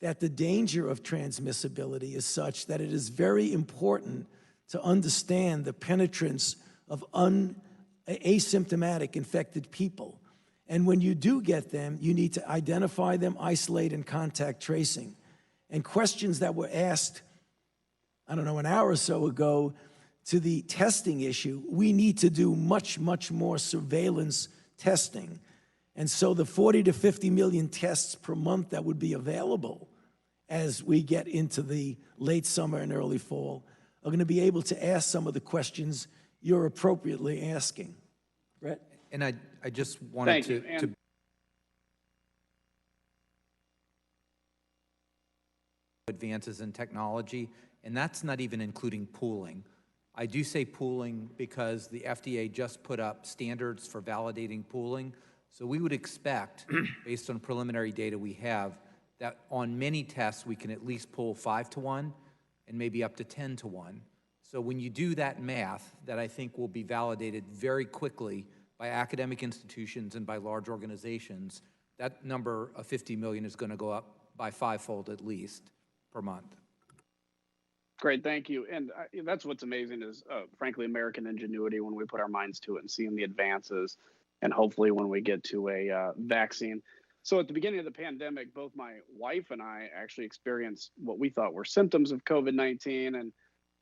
that the danger of transmissibility is such that it is very important to understand the penetrance of asymptomatic infected people. And when you do get them, you need to identify them, isolate, and contact tracing. And questions that were asked, I don't know, an hour or so ago to the testing issue, we need to do much, much more surveillance testing. And so the 40 to 50 million tests per month that would be available as we get into the late summer and early fall, are going to be able to ask some of the questions you're appropriately asking. Brett? And I just wanted Thank you. to advances in technology, and that's not even including pooling. I do say pooling because the FDA just put up standards for validating pooling. So we would expect, based on preliminary data we have, that on many tests we can at least pool 5 to 1 and maybe up to 10 to 1. So when you do that math, that I think will be validated very quickly by academic institutions and by large organizations, that number of 50 million is going to go up by 5-fold at least per month. Great, thank you. And that's what's amazing is, frankly, American ingenuity when we put our minds to it and seeing the advances, and hopefully when we get to a vaccine. So at the beginning of the pandemic, both my wife and I actually experienced what we thought were symptoms of COVID-19, and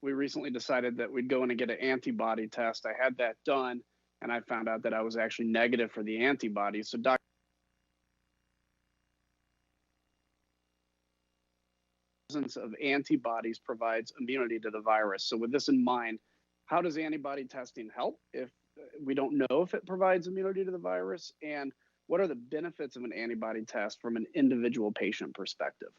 we recently decided that we'd go in and get an antibody test. I had that done, and I found out that I was actually negative for the antibodies. So presence of antibodies provides immunity to the virus. So with this in mind, how does antibody testing help if we don't know if it provides immunity to the virus? And what are the benefits of an antibody test from an individual patient perspective?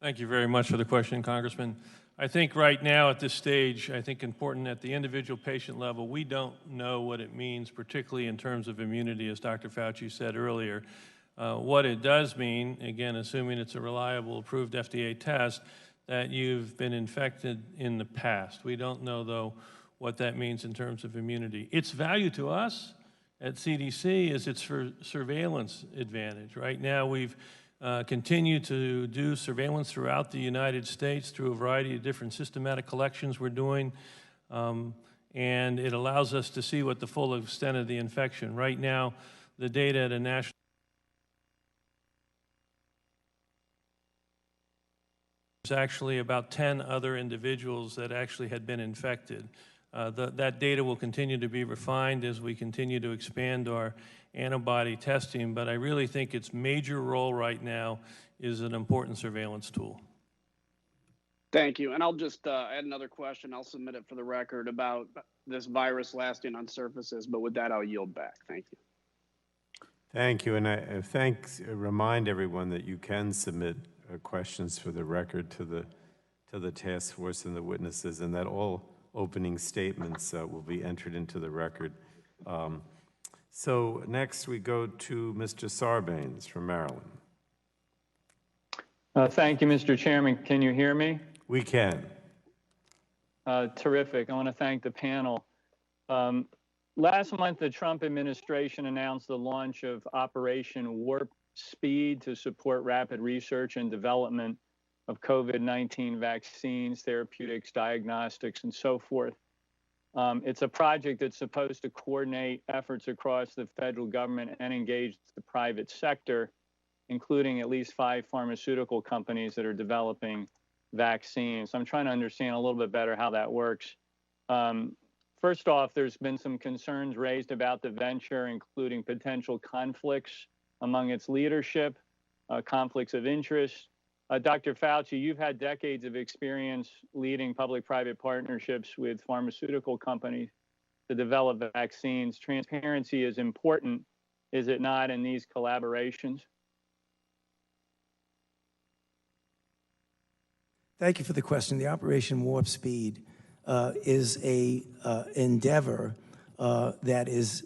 Thank you very much for the question, Congressman. I think right now at this stage, I think important at the individual patient level, we don't know what it means, particularly in terms of immunity, as Dr. Fauci said earlier. What it does mean, again, assuming it's a reliable, approved FDA test, that you've been infected in the past. We don't know, though, what that means in terms of immunity. Its value to us at CDC is its surveillance advantage. Right now, we've continued to do surveillance throughout the United States through a variety of different systematic collections we're doing, and it allows us to see what the full extent of the infection. Right now, the data at a national there's actually about 10 other individuals that actually had been infected. That data will continue to be refined as we continue to expand our antibody testing, but I really think its major role right now is an important surveillance tool. Thank you. And I'll just add another question. I'll submit it for the record about this virus lasting on surfaces, but with that, I'll yield back. Thank you. Thank you. And I remind everyone that you can submit questions for the record to the task force and the witnesses, and that all opening statements will be entered into the record. So next we go to Mr. Sarbanes from Maryland. Thank you, Mr. Chairman. Can you hear me? We can. Terrific. I want to thank the panel. Last month, the Trump administration announced the launch of Operation Warp Speed to support rapid research and development of COVID-19 vaccines, therapeutics, diagnostics, and so forth. It's a project that's supposed to coordinate efforts across the federal government and engage the private sector, including at least 5 pharmaceutical companies that are developing vaccines. I'm trying to understand a little bit better how that works. First off, there's been some concerns raised about the venture, including potential conflicts among its leadership, conflicts of interest. Dr. Fauci, you've had decades of experience leading public-private partnerships with pharmaceutical companies to develop vaccines. Transparency is important, is it not, in these collaborations? Thank you for the question. The Operation Warp Speed is a endeavor that is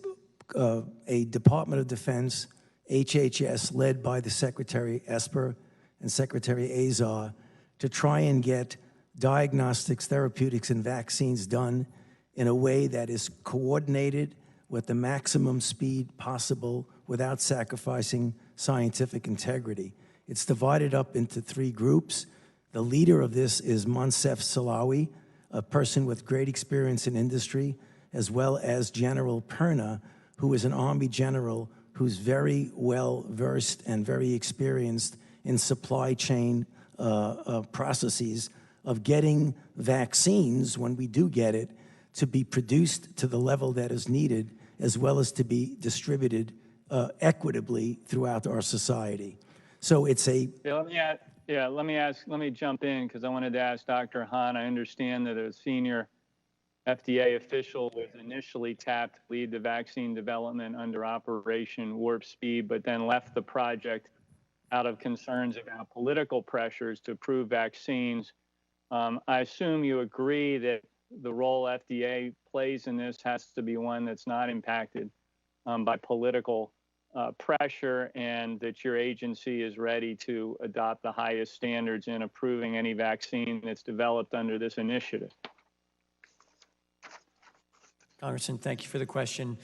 a Department of Defense, HHS, led by the Secretary Esper and Secretary Azar, to try and get diagnostics, therapeutics, and vaccines done in a way that is coordinated with the maximum speed possible without sacrificing scientific integrity. It's divided up into 3 groups. The leader of this is Monsef Salawi, a person with great experience in industry, as well as General Perna, who is an Army general who's very well versed and very experienced in supply chain processes of getting vaccines, when we do get it, to be produced to the level that is needed, as well as to be distributed equitably throughout our society. So it's a... Yeah, let me jump in because I wanted to ask Dr. Hahn. I understand that a senior FDA official was initially tapped to lead the vaccine development under Operation Warp Speed, but then left the project out of concerns about political pressures to approve vaccines. I assume you agree that the role FDA plays in this has to be one that's not impacted by political pressure, and that your agency is ready to adopt the highest standards in approving any vaccine that's developed under this initiative. Congressman, thank you for the question.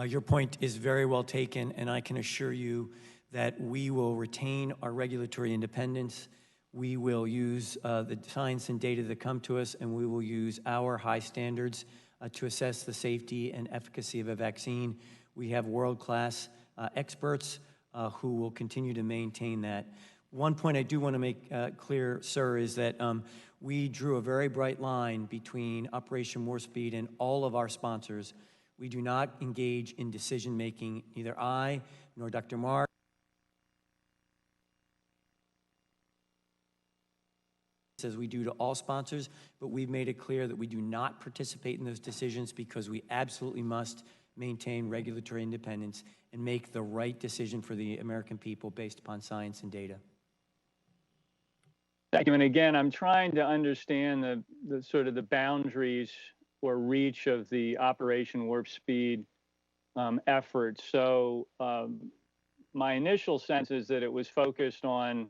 Your point is very well taken, and I can assure you that we will retain our regulatory independence. We will use the science and data that come to us, and we will use our high standards to assess the safety and efficacy of a vaccine. We have world-class experts who will continue to maintain that. One point I do want to make clear, sir, is that we drew a very bright line between Operation Warp Speed and all of our sponsors. We do not engage in decision-making, neither I nor Dr. Mark. As we do to all sponsors, but we've made it clear that we do not participate in those decisions because we absolutely must maintain regulatory independence and make the right decision for the American people based upon science and data. Thank you. And again, I'm trying to understand the sort of the boundaries or reach of the Operation Warp Speed effort. So my initial sense is that it was focused on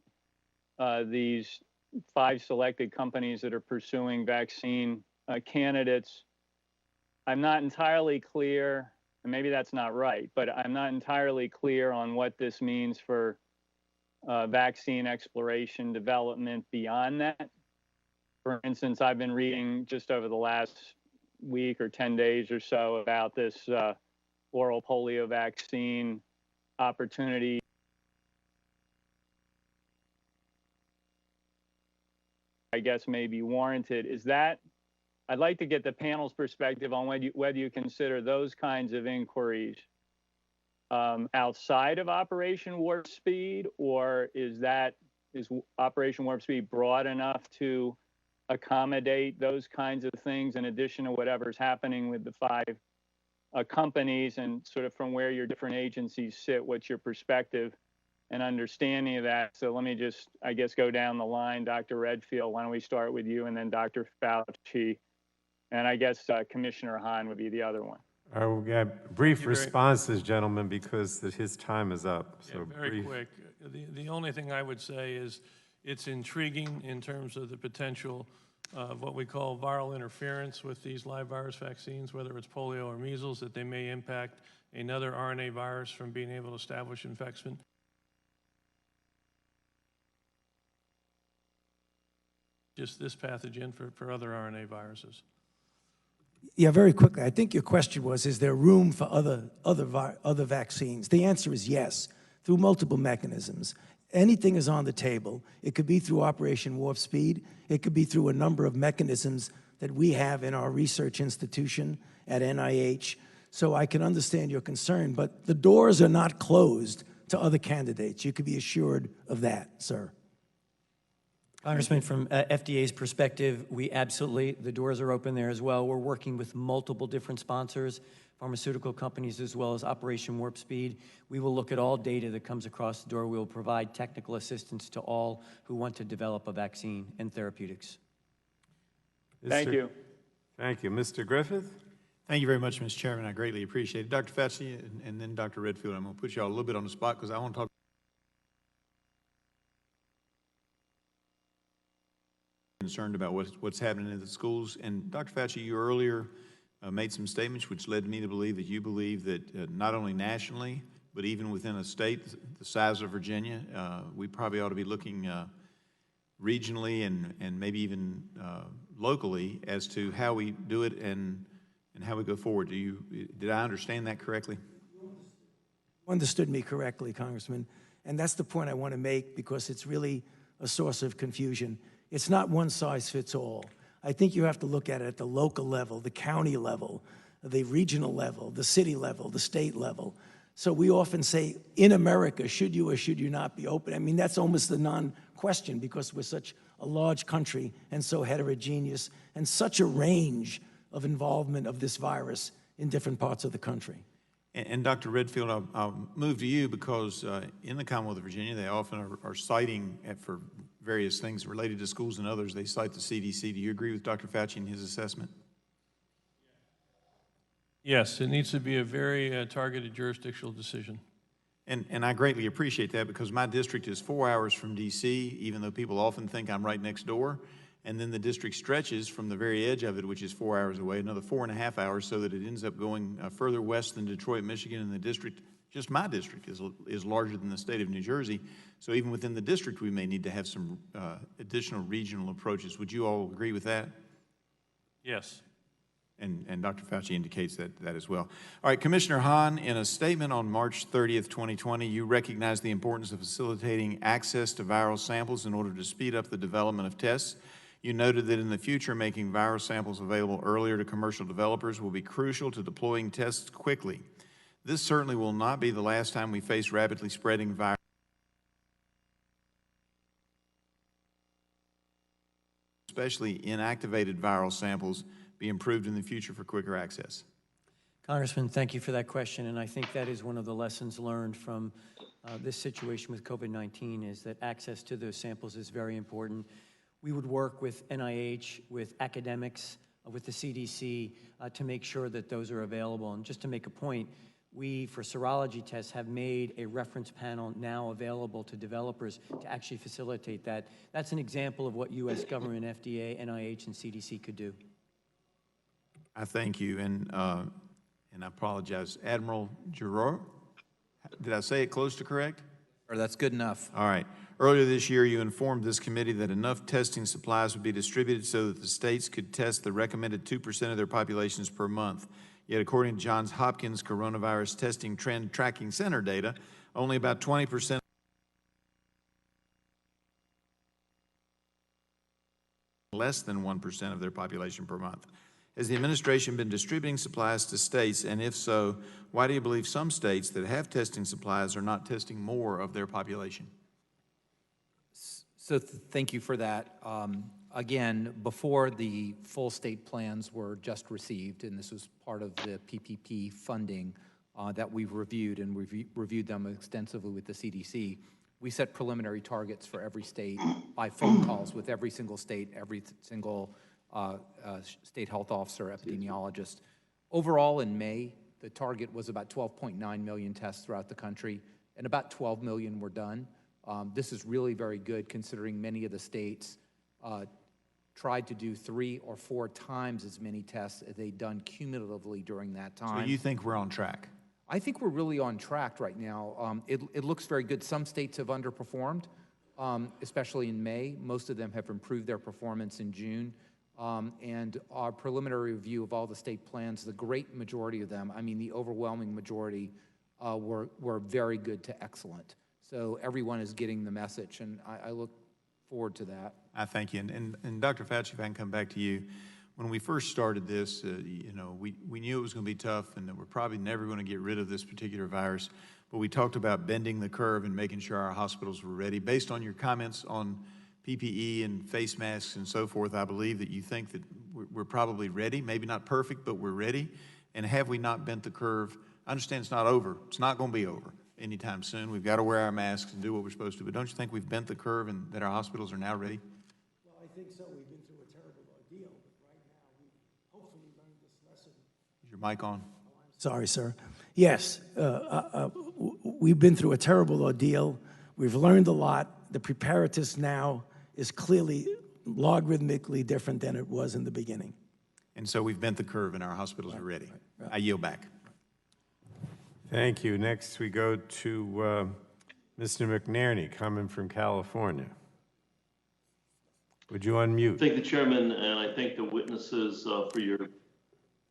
these 5 selected companies that are pursuing vaccine candidates. I'm not entirely clear, and maybe that's not right, but I'm not entirely clear on what this means for vaccine exploration development beyond that. For instance, I've been reading just over the last week or 10 days or so about this oral polio vaccine opportunity. I guess may be warranted. Is that, I'd like to get the panel's perspective on whether you consider those kinds of inquiries outside of Operation Warp Speed, or is Operation Warp Speed broad enough to accommodate those kinds of things in addition to whatever's happening with the 5 companies, and sort of from where your different agencies sit, what's your perspective and understanding of that? So let me just, I guess, go down the line. Dr. Redfield, why don't we start with you, and then Dr. Fauci, and I guess Commissioner Hahn would be the other one. We'll get brief responses, gentlemen, because his time is up. So yeah, very quick. The only thing I would say is it's intriguing in terms of the potential of what we call viral interference with these live virus vaccines, whether it's polio or measles, that they may impact another RNA virus from being able to establish infection. Just this pathogen for other RNA viruses. Yeah, very quickly. I think your question was, is there room for other vaccines? The answer is yes, through multiple mechanisms. Anything is on the table. It could be through Operation Warp Speed. It could be through a number of mechanisms that we have in our research institution at NIH. So I can understand your concern, but the doors are not closed to other candidates. You can be assured of that, sir. Congressman, from FDA's perspective, the doors are open there as well. We're working with multiple different sponsors, pharmaceutical companies, as well as Operation Warp Speed. We will look at all data that comes across the door. We will provide technical assistance to all who want to develop a vaccine and therapeutics. Thank you. Thank you. Mr. Griffith? Thank you very much, Mr. Chairman. I greatly appreciate it. Dr. Fauci and then Dr. Redfield, I'm going to put you all a little bit on the spot because I want to talk concerned about what's happening in the schools. And Dr. Fauci, you earlier made some statements which led me to believe that you believe that not only nationally, but even within a state the size of Virginia, we probably ought to be looking regionally and maybe even locally as to how we do it and how we go forward. Did I understand that correctly? You understood me correctly, Congressman. And that's the point I want to make because it's really a source of confusion. It's not one size fits all. I think you have to look at it at the local level, the county level, the regional level, the city level, the state level. So we often say, in America, should you or should you not be open? I mean, that's almost a question because we're such a large country and so heterogeneous and such a range of involvement of this virus in different parts of the country. And Dr. Redfield, I'll move to you because in the Commonwealth of Virginia, they often are citing for various things related to schools and others, they cite the CDC. Do you agree with Dr. Fauci and his assessment? Yes, it needs to be a very targeted jurisdictional decision. And I greatly appreciate that because my district is 4 hours from D.C., even though people often think I'm right next door. And then the district stretches from the very edge of it, which is 4 hours away, another 4.5 hours, so that it ends up going further west than Detroit, Michigan. And the district, just my district, is larger than the state of New Jersey. So even within the district, we may need to have some additional regional approaches. Would you all agree with that? Yes. And Dr. Fauci indicates that as well. All right, Commissioner Hahn, in a statement on March 30th, 2020, you recognized the importance of facilitating access to viral samples in order to speed up the development of tests. You noted that in the future, making viral samples available earlier to commercial developers will be crucial to deploying tests quickly. This certainly will not be the last time we face rapidly spreading virus, especially inactivated viral samples, be improved in the future for quicker access. Congressman, thank you for that question, and I think that is one of the lessons learned from this situation with COVID-19 is that access to those samples is very important. We would work with NIH, with academics, with the CDC to make sure that those are available. And just to make a point, we, for serology tests, have made a reference panel now available to developers to actually facilitate that. That's an example of what U.S. government, FDA, NIH, and CDC could do. I thank you, and I apologize. Admiral Giroir, did I say it close to correct? Or that's good enough. All right. Earlier this year, you informed this committee that enough testing supplies would be distributed so that the states could test the recommended 2% of their populations per month. Yet, according to Johns Hopkins Coronavirus Testing Trend Tracking Center data, only about 20% less than 1% of their population per month. Has the administration been distributing supplies to states, and if so, why do you believe some states that have testing supplies are not testing more of their population? So thank you for that. Again, before the full state plans were just received, and this was part of the PPP funding that we've reviewed, and we've reviewed them extensively with the CDC, we set preliminary targets for every state by phone calls with every single state, every single state health officer, epidemiologist. Overall, in May, the target was about 12.9 million tests throughout the country, and about 12 million were done. This is really very good considering many of the states tried to do 3 or 4 times as many tests as they'd done cumulatively during that time. So you think we're on track? I think we're really on track right now. It looks very good. Some states have underperformed, especially in May. Most of them have improved their performance in June. And our preliminary review of all the state plans, the great majority of them, I mean the overwhelming majority, were very good to excellent. So everyone is getting the message, and I look forward to that. I thank you. And Dr. Fauci, if I can come back to you, when we first started this, you know, we knew it was going to be tough and that we're probably never going to get rid of this particular virus, but we talked about bending the curve and making sure our hospitals were ready. Based on your comments on PPE and face masks and so forth, I believe that you think that we're probably ready, maybe not perfect, but we're ready. And have we not bent the curve? I understand it's not over. It's not going to be over anytime soon. We've got to wear our masks and do what we're supposed to, but don't you think we've bent the curve and that our hospitals are now ready? Well, I think so. We've been through a terrible ordeal, but right now we hopefully learned this lesson. Is your mic on? Sorry, sir. Yes, we've been through a terrible ordeal. We've learned a lot. The preparedness now is clearly logarithmically different than it was in the beginning. And so we've bent the curve and our hospitals are ready. I yield back. Thank you. Next, we go to Mr. McNerney, coming from California. Would you unmute? Thank the chairman, and I thank the witnesses for your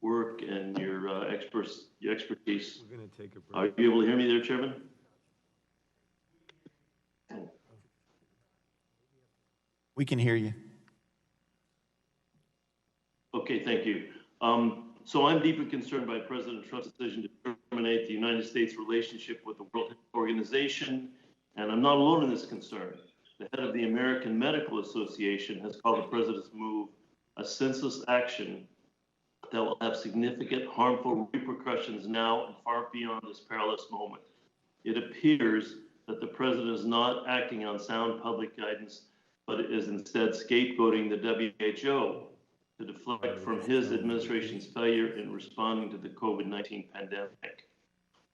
work and your expertise. We're going to take a break. Are you able to hear me there, Chairman? We can hear you. Okay, thank you. So I'm deeply concerned by President Trump's decision to terminate the United States' relationship with the World Health Organization, and I'm not alone in this concern. The head of the American Medical Association, has called the president's move a senseless action that will have significant harmful repercussions now and far beyond this perilous moment. It appears that the president is not acting on sound public guidance, but is instead scapegoating the WHO to deflect from his administration's failure in responding to the COVID-19 pandemic.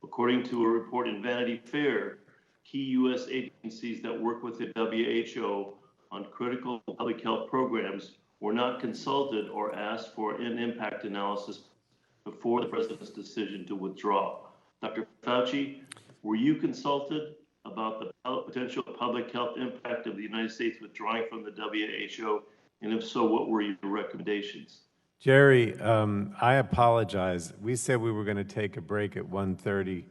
According to a report in Vanity Fair, key U.S. agencies that work with the WHO on critical public health programs were not consulted or asked for an impact analysis before the president's decision to withdraw. Dr. Fauci, were you consulted about the potential public health impact of the United States withdrawing from the WHO? And if so, what were your recommendations? Jerry, I apologize. We said we were going to take a break at 1:30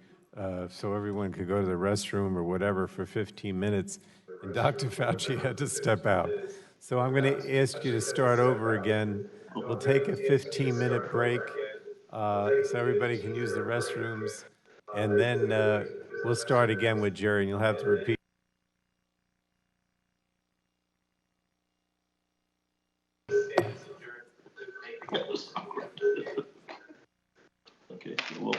so everyone could go to the restroom or whatever for 15 minutes, and Dr. Fauci had to step out. So I'm going to ask you to start over again. We'll take a 15-minute break so everybody can use the restrooms, and then we'll start again with Jerry, and you'll have to repeat. Okay, well.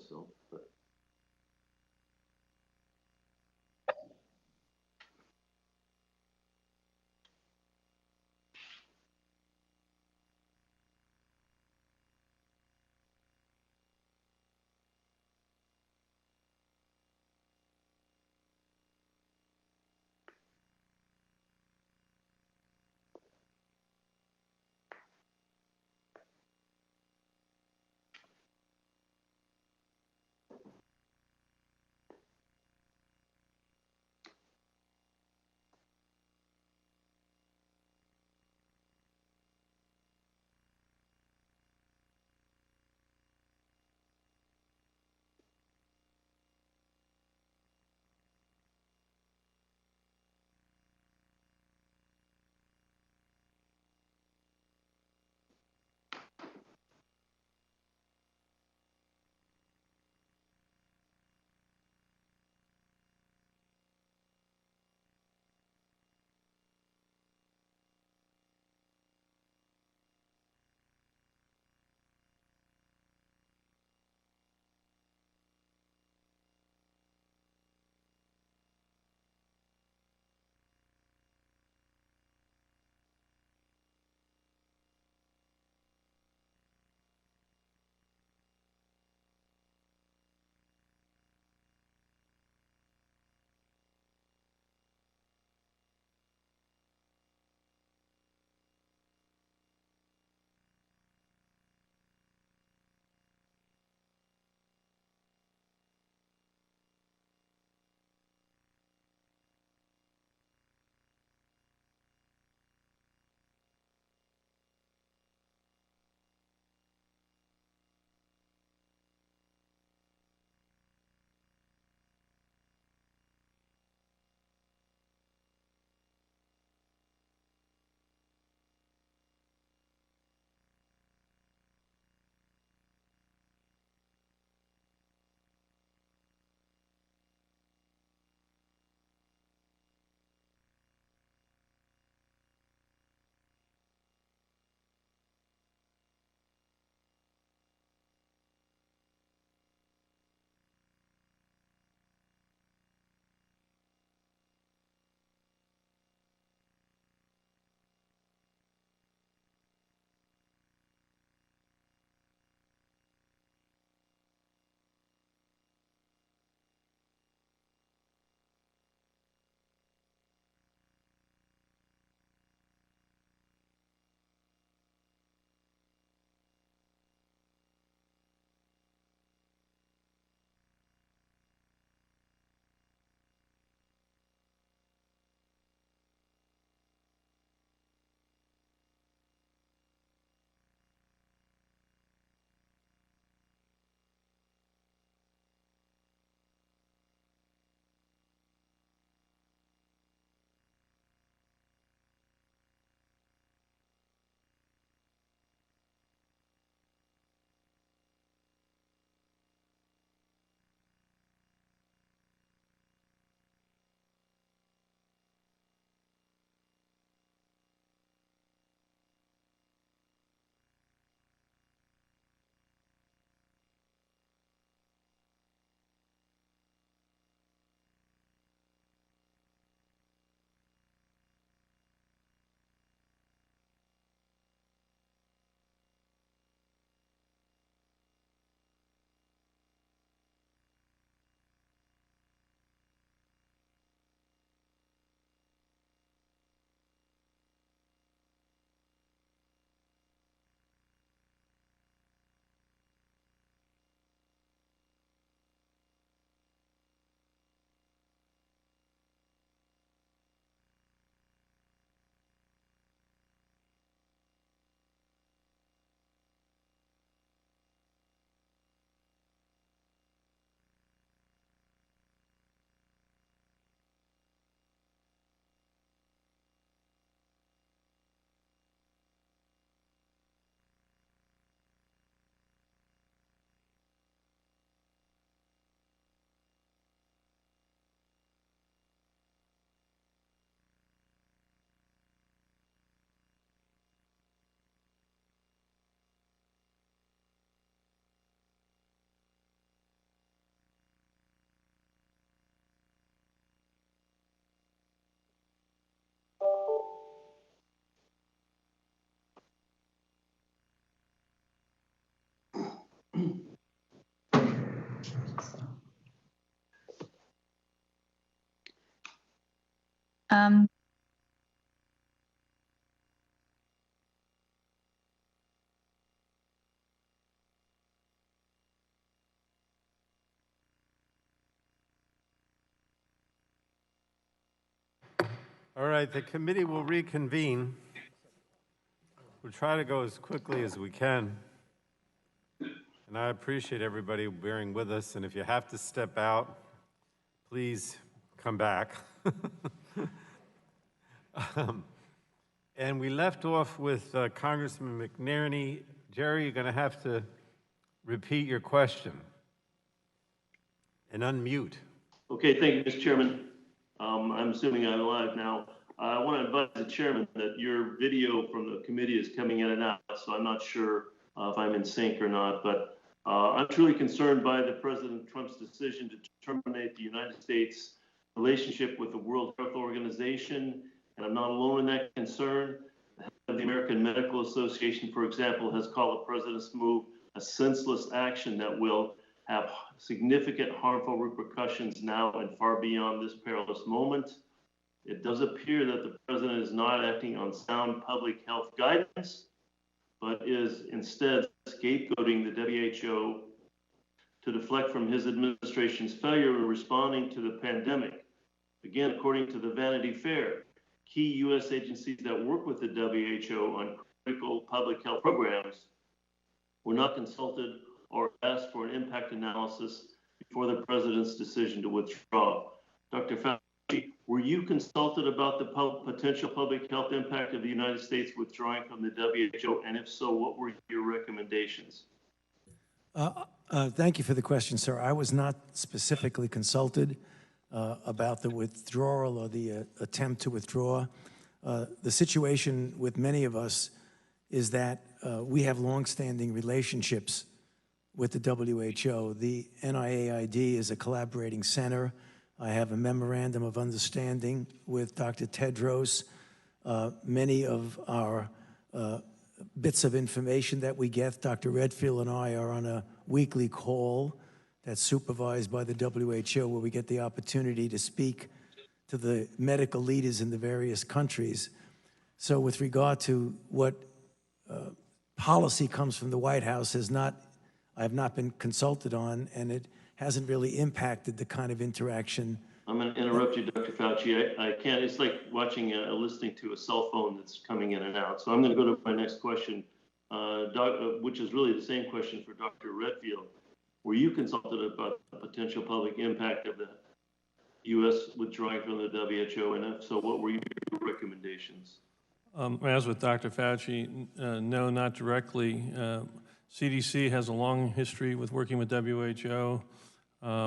So, but Um, All right, the committee will reconvene. We'll try to go as quickly as we can. And I appreciate everybody bearing with us. And if you have to step out, please come back. And we left off with Congressman McNerney. Jerry, you're going to have to repeat your question and unmute. Okay, thank you, Mr. Chairman. I'm assuming I'm live now. I want to advise the chairman that your video from the committee is coming in and out, so I'm not sure if I'm in sync or not, but I'm truly concerned by the President Trump's decision to terminate the United States relationship with the World Health Organization, and I'm not alone in that concern. The head of the American Medical Association, for example, has called the president's move a senseless action that will have significant harmful repercussions now and far beyond this perilous moment. It does appear that the president is not acting on sound public health guidance, but is instead scapegoating the WHO to deflect from his administration's failure in responding to the pandemic. Again, according to the Vanity Fair, key U.S. agencies that work with the WHO on critical public health programs were not consulted or asked for an impact analysis before the president's decision to withdraw. Dr. Fauci, were you consulted about the potential public health impact of the United States withdrawing from the WHO? And if so, what were your recommendations? Thank you for the question, sir. I was not specifically consulted about the withdrawal or the attempt to withdraw. The situation with many of us is that we have longstanding relationships with the WHO. The NIAID is a collaborating center. I have a memorandum of understanding with Dr. Tedros. Many of our bits of information that we get, Dr. Redfield and I are on a weekly call that's supervised by the WHO, where we get the opportunity to speak to the medical leaders in the various countries. So with regard to what policy comes from the White House, I have not been consulted on, and it hasn't really impacted the kind of interaction. I'm going to interrupt you, Dr. Fauci. I can't, it's like watching listening to a cell phone that's coming in and out. So I'm going to go to my next question, which is really the same question for Dr. Redfield. Were you consulted about the potential public impact of the U.S. withdrawing from the WHO? And if so, what were your recommendations? As with Dr. Fauci, no, not directly. CDC has a long history with working with WHO.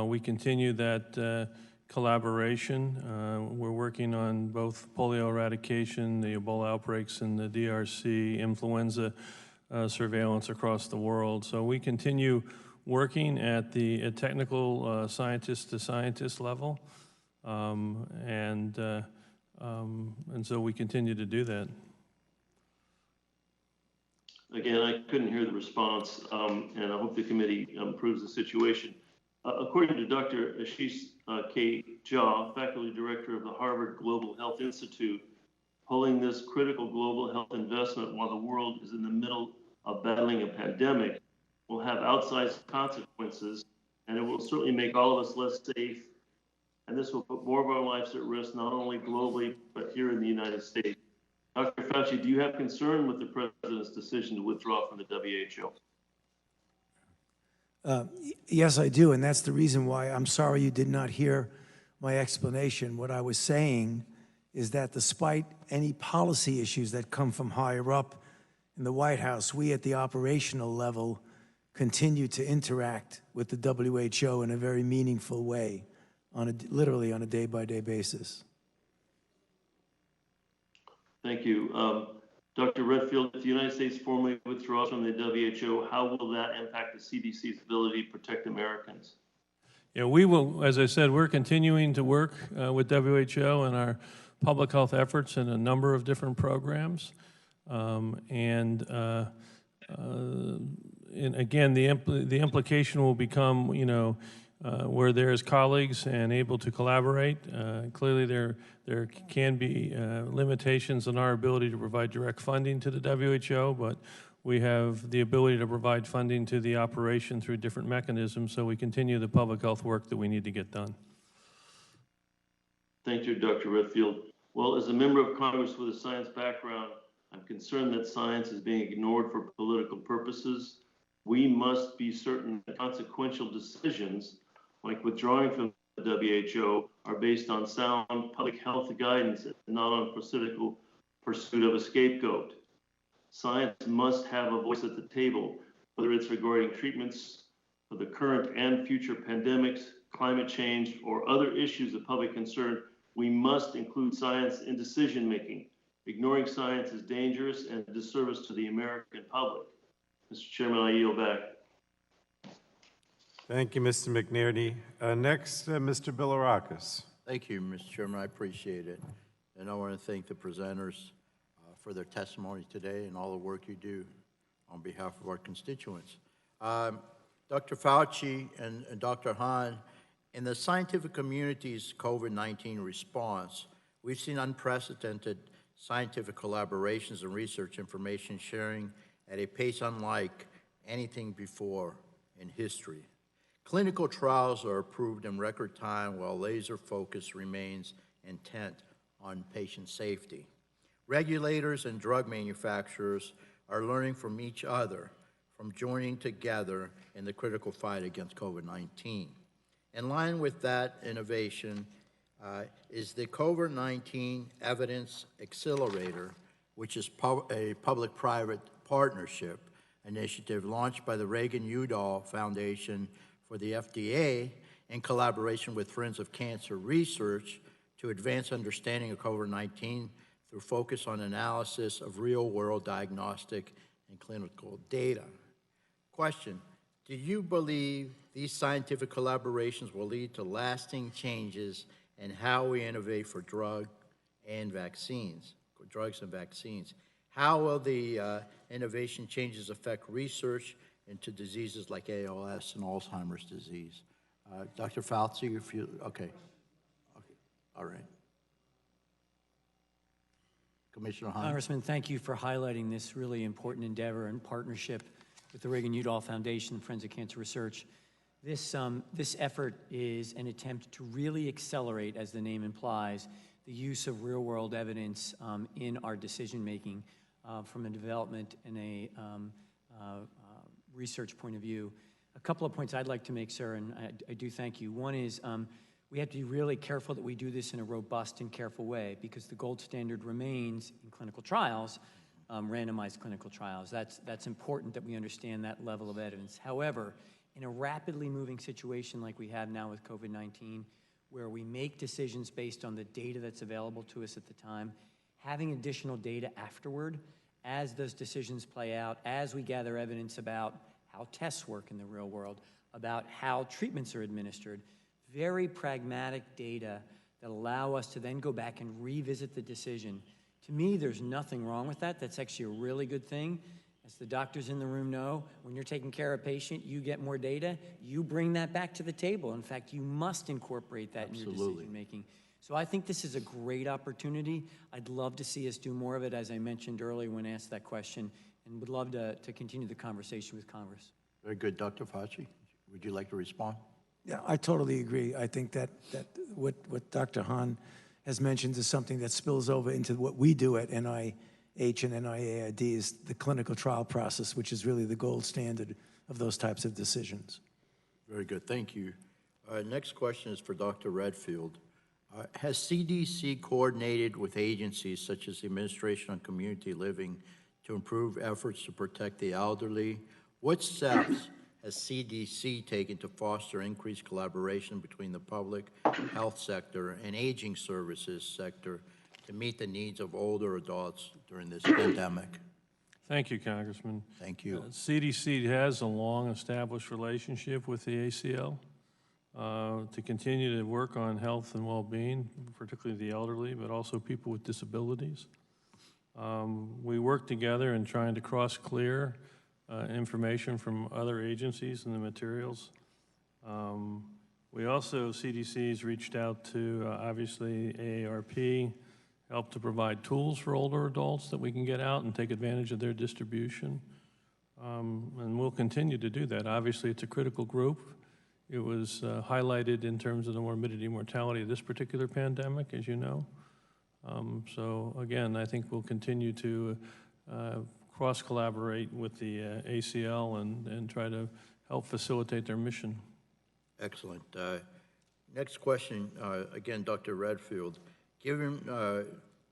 We continue that collaboration. We're working on both polio eradication, the Ebola outbreaks in the DRC, influenza surveillance across the world. So we continue working at the technical scientist to scientist level, and so we continue to do that. Again, I couldn't hear the response, and I hope the committee improves the situation. According to Dr. Ashish K. Jha, faculty director of the Harvard Global Health Institute, pulling this critical global health investment while the world is in the middle of battling a pandemic will have outsized consequences, and it will certainly make all of us less safe. And this will put more of our lives at risk, not only globally, but here in the United States. Dr. Fauci, do you have concern with the president's decision to withdraw from the WHO? Yes, I do, and that's the reason why I'm sorry you did not hear my explanation. What I was saying is that despite any policy issues that come from higher up in the White House, we at the operational level continue to interact with the WHO in a very meaningful way, literally on a day-by-day basis. Thank you. Dr. Redfield, if the United States formally withdraws from the WHO, how will that impact the CDC's ability to protect Americans? Yeah, we will, as I said, we're continuing to work with WHO and our public health efforts in a number of different programs. And again, the implication will become, We're there as colleagues and able to collaborate. Clearly, there can be limitations on our ability to provide direct funding to the WHO, but we have the ability to provide funding to the operation through different mechanisms, so we continue the public health work that we need to get done. Thank you, Dr. Redfield. Well, as a member of Congress with a science background, I'm concerned that science is being ignored for political purposes. We must be certain that consequential decisions, like withdrawing from the WHO, are based on sound public health guidance and not on political pursuit of a scapegoat. Science must have a voice at the table, whether it's regarding treatments for the current and future pandemics, climate change, or other issues of public concern. We must include science in decision-making. Ignoring science is dangerous and a disservice to the American public. Mr. Chairman, I yield back. Thank you, Mr. McNerney. Next, Mr. Bilirakis. Thank you, Mr. Chairman. I appreciate it. And I want to thank the presenters for their testimony today and all the work you do on behalf of our constituents. Dr. Fauci and Dr. Hahn, in the scientific community's COVID-19 response, we've seen unprecedented scientific collaborations and research information sharing at a pace unlike anything before in history. Clinical trials are approved in record time while laser focus remains intent on patient safety. Regulators and drug manufacturers are learning from each other, from joining together in the critical fight against COVID-19. In line with that innovation is the COVID-19 Evidence Accelerator, which is a public-private partnership initiative launched by the Reagan-Udall Foundation for the FDA in collaboration with Friends of Cancer Research to advance understanding of COVID-19 through focus on analysis of real-world diagnostic and clinical data. Question, do you believe these scientific collaborations will lead to lasting changes in how we innovate for drugs and vaccines? How will the innovation changes affect research into diseases like ALS and Alzheimer's disease? Dr. Fauci, if you, okay, all right. Commissioner Hahn. Congressman, thank you for highlighting this really important endeavor and partnership with the Reagan-Udall Foundation and Friends of Cancer Research. This effort is an attempt to really accelerate, as the name implies, the use of real-world evidence in our decision-making from a development and a research point of view. A couple of points I'd like to make, sir, and I do thank you. One is we have to be really careful that we do this in a robust and careful way, because the gold standard remains in clinical trials, randomized clinical trials. That's important that we understand that level of evidence. However, in a rapidly moving situation like we have now with COVID-19, where we make decisions based on the data that's available to us at the time, having additional data afterward, as those decisions play out, as we gather evidence about how tests work in the real world, about how treatments are administered, very pragmatic data that allow us to then go back and revisit the decision. To me, there's nothing wrong with that. That's actually a really good thing. As the doctors in the room know, when you're taking care of a patient, you get more data, you bring that back to the table. In fact, you must incorporate that in your decision making. So I think this is a great opportunity. I'd love to see us do more of it, as I mentioned earlier when asked that question, and would love to continue the conversation with Congress. Very good. Dr. Fauci, would you like to respond? Yeah, I totally agree. I think that what Dr. Hahn has mentioned is something that spills over into what we do at NIH and NIAID, is the clinical trial process, which is really the gold standard of those types of decisions. Very good. Thank you. Next question is for Dr. Redfield. Has CDC coordinated with agencies such as the Administration on Community Living to improve efforts to protect the elderly? What steps has CDC taken to foster increased collaboration between the public health sector and aging services sector to meet the needs of older adults during this pandemic? Thank you, Congressman. Thank you. CDC has a long-established relationship with the ACL to continue to work on health and well-being, particularly the elderly, but also people with disabilities. We work together in trying to cross-clear information from other agencies and the materials. We also, CDC's reached out to, obviously, AARP, help to provide tools for older adults that we can get out and take advantage of their distribution. And we'll continue to do that. Obviously, it's a critical group. It was highlighted in terms of the morbidity and mortality of this particular pandemic, as you know. So again, I think we'll continue to cross-collaborate with the ACL and try to help facilitate their mission. Excellent. Next question, again, Dr. Redfield. Given the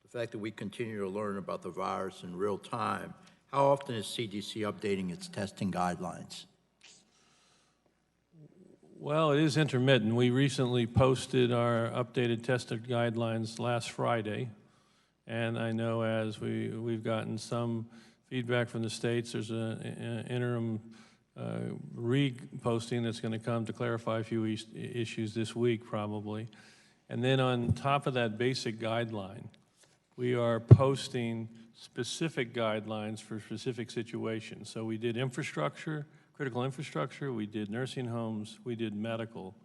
fact that we continue to learn about the virus in real time, how often is CDC updating its testing guidelines? Well, it is intermittent. We recently posted our updated testing guidelines last Friday, and I know as we've gotten some feedback from the states, there's an interim re-posting that's going to come to clarify a few issues this week, probably. And then on top of that basic guideline, we are posting specific guidelines for specific situations. So we did infrastructure, critical infrastructure, we did nursing homes, we did medical.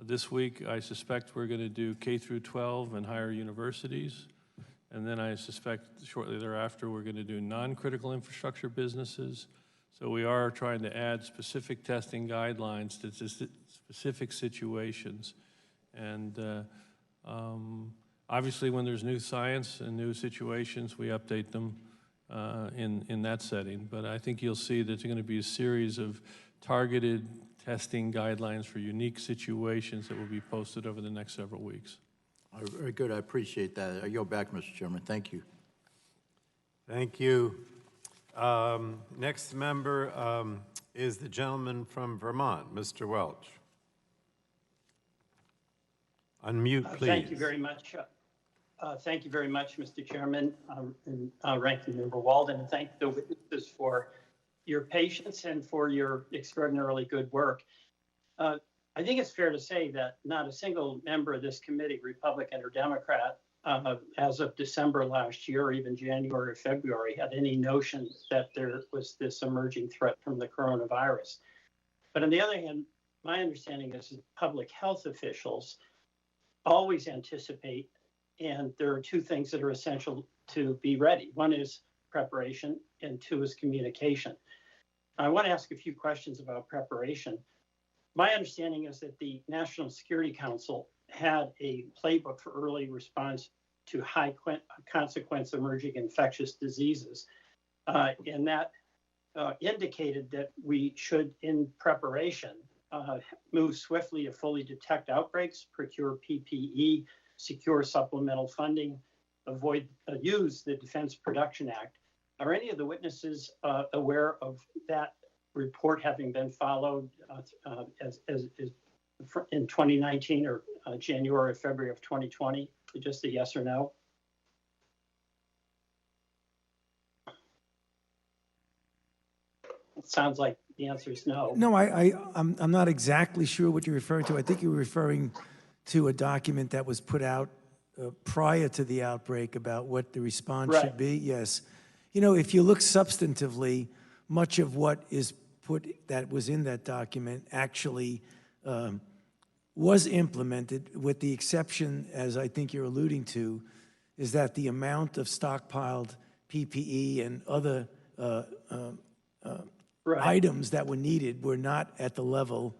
This week, I suspect we're going to do K through 12 and higher universities. And then I suspect shortly thereafter, we're going to do non-critical infrastructure businesses. So we are trying to add specific testing guidelines to specific situations. And obviously, when there's new science and new situations, we update them in that setting. But I think you'll see that there's going to be a series of targeted testing guidelines for unique situations that will be posted over the next several weeks. Very good. I appreciate that. I yield back, Mr. Chairman. Thank you. Thank you. Next member is the gentleman from Vermont, Mr. Welch. Unmute, please. Thank you very much. Thank you very much, Mr. Chairman and Ranking Member Walden, and thank the witnesses for your patience and for your extraordinarily good work. I think it's fair to say that not a single member of this committee, Republican or Democrat, as of December last year, or even January or February, had any notion that there was this emerging threat from the coronavirus. But on the other hand, my understanding is that public health officials always anticipate, and there are two things that are essential to be ready. One is preparation, and two is communication. I want to ask a few questions about preparation. My understanding is that the National Security Council had a playbook for early response to high consequence emerging infectious diseases. And that indicated that we should, in preparation, move swiftly to fully detect outbreaks, procure PPE, secure supplemental funding, use the Defense Production Act. Are any of the witnesses aware of that report having been followed as in 2019 or January or February of 2020? Just a yes or no? It sounds like the answer is no. No, I'm not exactly sure what you're referring to. I think you're referring to a document that was put out prior to the outbreak about what the response should be. Yes. You know, if you look substantively, much of what is that was in that document actually was implemented, with the exception, as I think you're alluding to, is that the amount of stockpiled PPE and other items that were needed were not at the level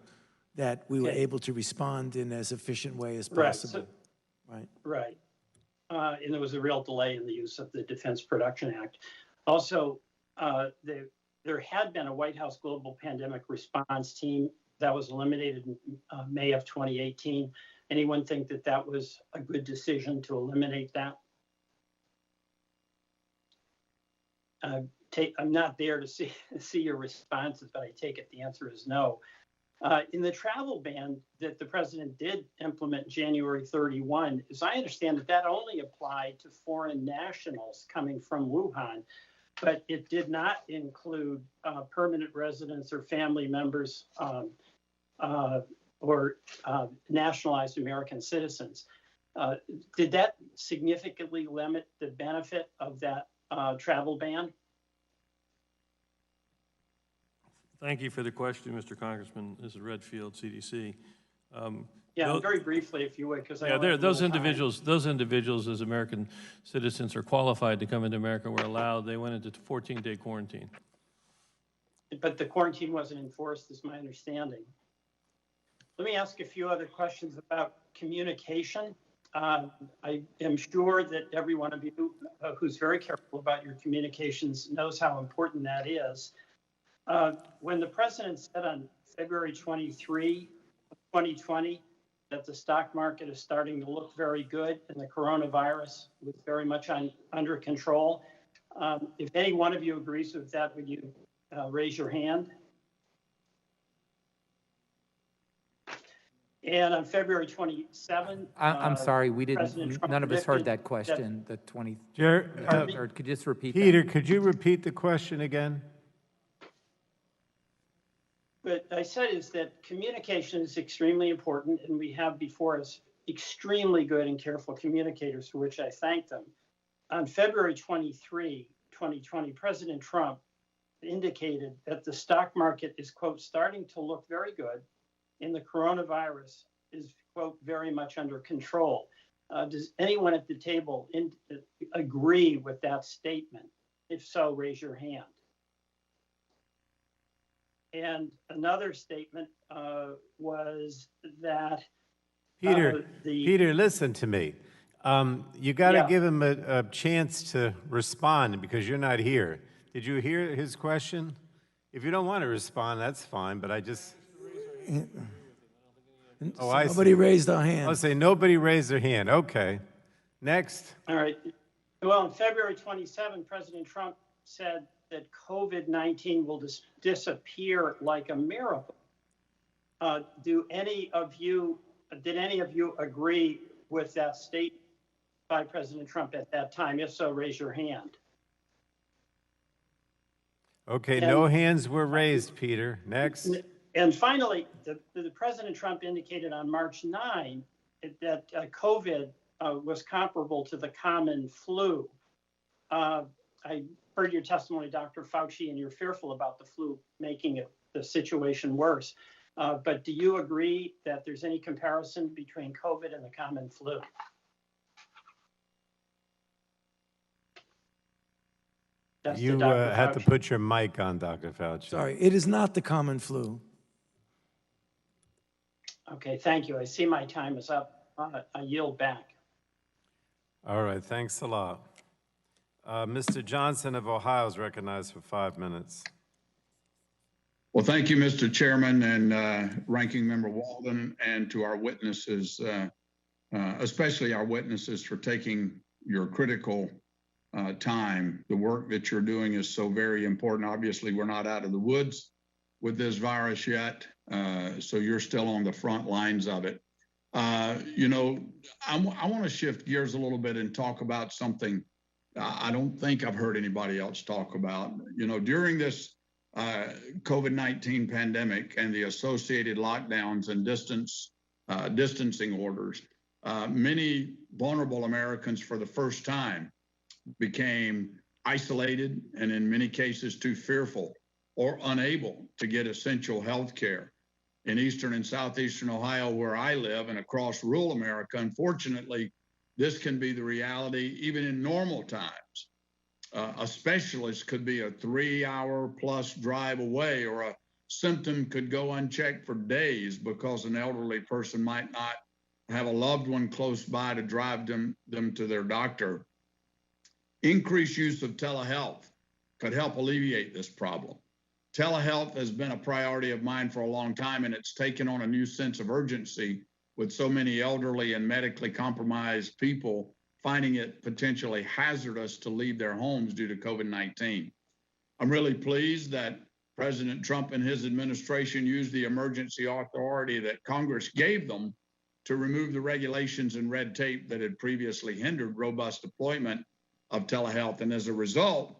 that we were able to respond in as efficient way as possible. Right. And there was a real delay in the use of the Defense Production Act. Also, there had been a White House Global Pandemic Response Team that was eliminated in May of 2018. Anyone think that that was a good decision to eliminate that? I'm not there to see your responses, but I take it the answer is no. In the travel ban that the president did implement January 31, as I understand it, that only applied to foreign nationals coming from Wuhan, but it did not include permanent residents or family members or nationalized American citizens. Did that significantly limit the benefit of that travel ban? Thank you for the question, Mr. Congressman. This is Redfield, CDC. Tho- very briefly, if you would, because Yeah, those individuals as American citizens are qualified to come into America, were allowed, they went into 14-day quarantine. But the quarantine wasn't enforced, is my understanding. Let me ask a few other questions about communication. I am sure that every one of you who's very careful about your communications knows how important that is. When the president said on February 23, 2020, that the stock market is starting to look very good and the coronavirus was very much under control, if any one of you agrees with that, would you raise your hand? And on February 27th, I'm sorry, we President didn't. Trump None of us heard that predicted question. The 20. Could you just repeat Peter, that? could you repeat the question again? But I said is that communication is extremely important, and we have before us extremely good and careful communicators, for which I thank them. On February 23, 2020, President Trump indicated that the stock market is, quote, starting to look very good, and the coronavirus is, quote, very much under control. Does anyone at the table agree with that statement? If so, raise your hand. And another statement was that Peter, listen to me. You got to give him a chance to respond because you're not here. Did you hear his question? If you don't want to respond, that's fine, but I just... Oh, I see. Nobody raised their hand. I'll say nobody raised their hand. Okay. Next. All right. Well, on February 27, President Trump said that COVID-19 will disappear like a miracle. Did any of you agree with that statement by President Trump at that time? If so, raise your hand. Okay, no hands were raised, Peter. Next. And finally, the President Trump indicated on March 9 that COVID was comparable to the common flu. I heard your testimony, Dr. Fauci, and you're fearful about the flu making the situation worse. But do you agree that there's any comparison between COVID and the common flu? You had to put your mic on, Dr. Fauci. Sorry, it is not the common flu. Okay, thank you. I see my time is up. I yield back. All right, thanks a lot. Mr. Johnson of Ohio is recognized for 5 minutes. Well, thank you, Mr. Chairman and Ranking Member Walden, and to our witnesses, especially our witnesses, for taking your critical time. The work that you're doing is so very important. Obviously, we're not out of the woods with this virus yet, so you're still on the front lines of it. You know, I want to shift gears a little bit and talk about something I don't think I've heard anybody else talk about. You know, during this COVID-19 pandemic and the associated lockdowns and distancing orders, many vulnerable Americans for the first time became isolated and in many cases too fearful or unable to get essential health care. In eastern and southeastern Ohio, where I live, and across rural America, unfortunately, this can be the reality even in normal times. A specialist could be a 3-hour-plus drive away, or a symptom could go unchecked for days because an elderly person might not have a loved one close by to drive them to their doctor. Increased use of telehealth could help alleviate this problem. Telehealth has been a priority of mine for a long time, and it's taken on a new sense of urgency with so many elderly and medically compromised people finding it potentially hazardous to leave their homes due to COVID-19. I'm really pleased that President Trump and his administration used the emergency authority that Congress gave them to remove the regulations and red tape that had previously hindered robust deployment of telehealth. And as a result,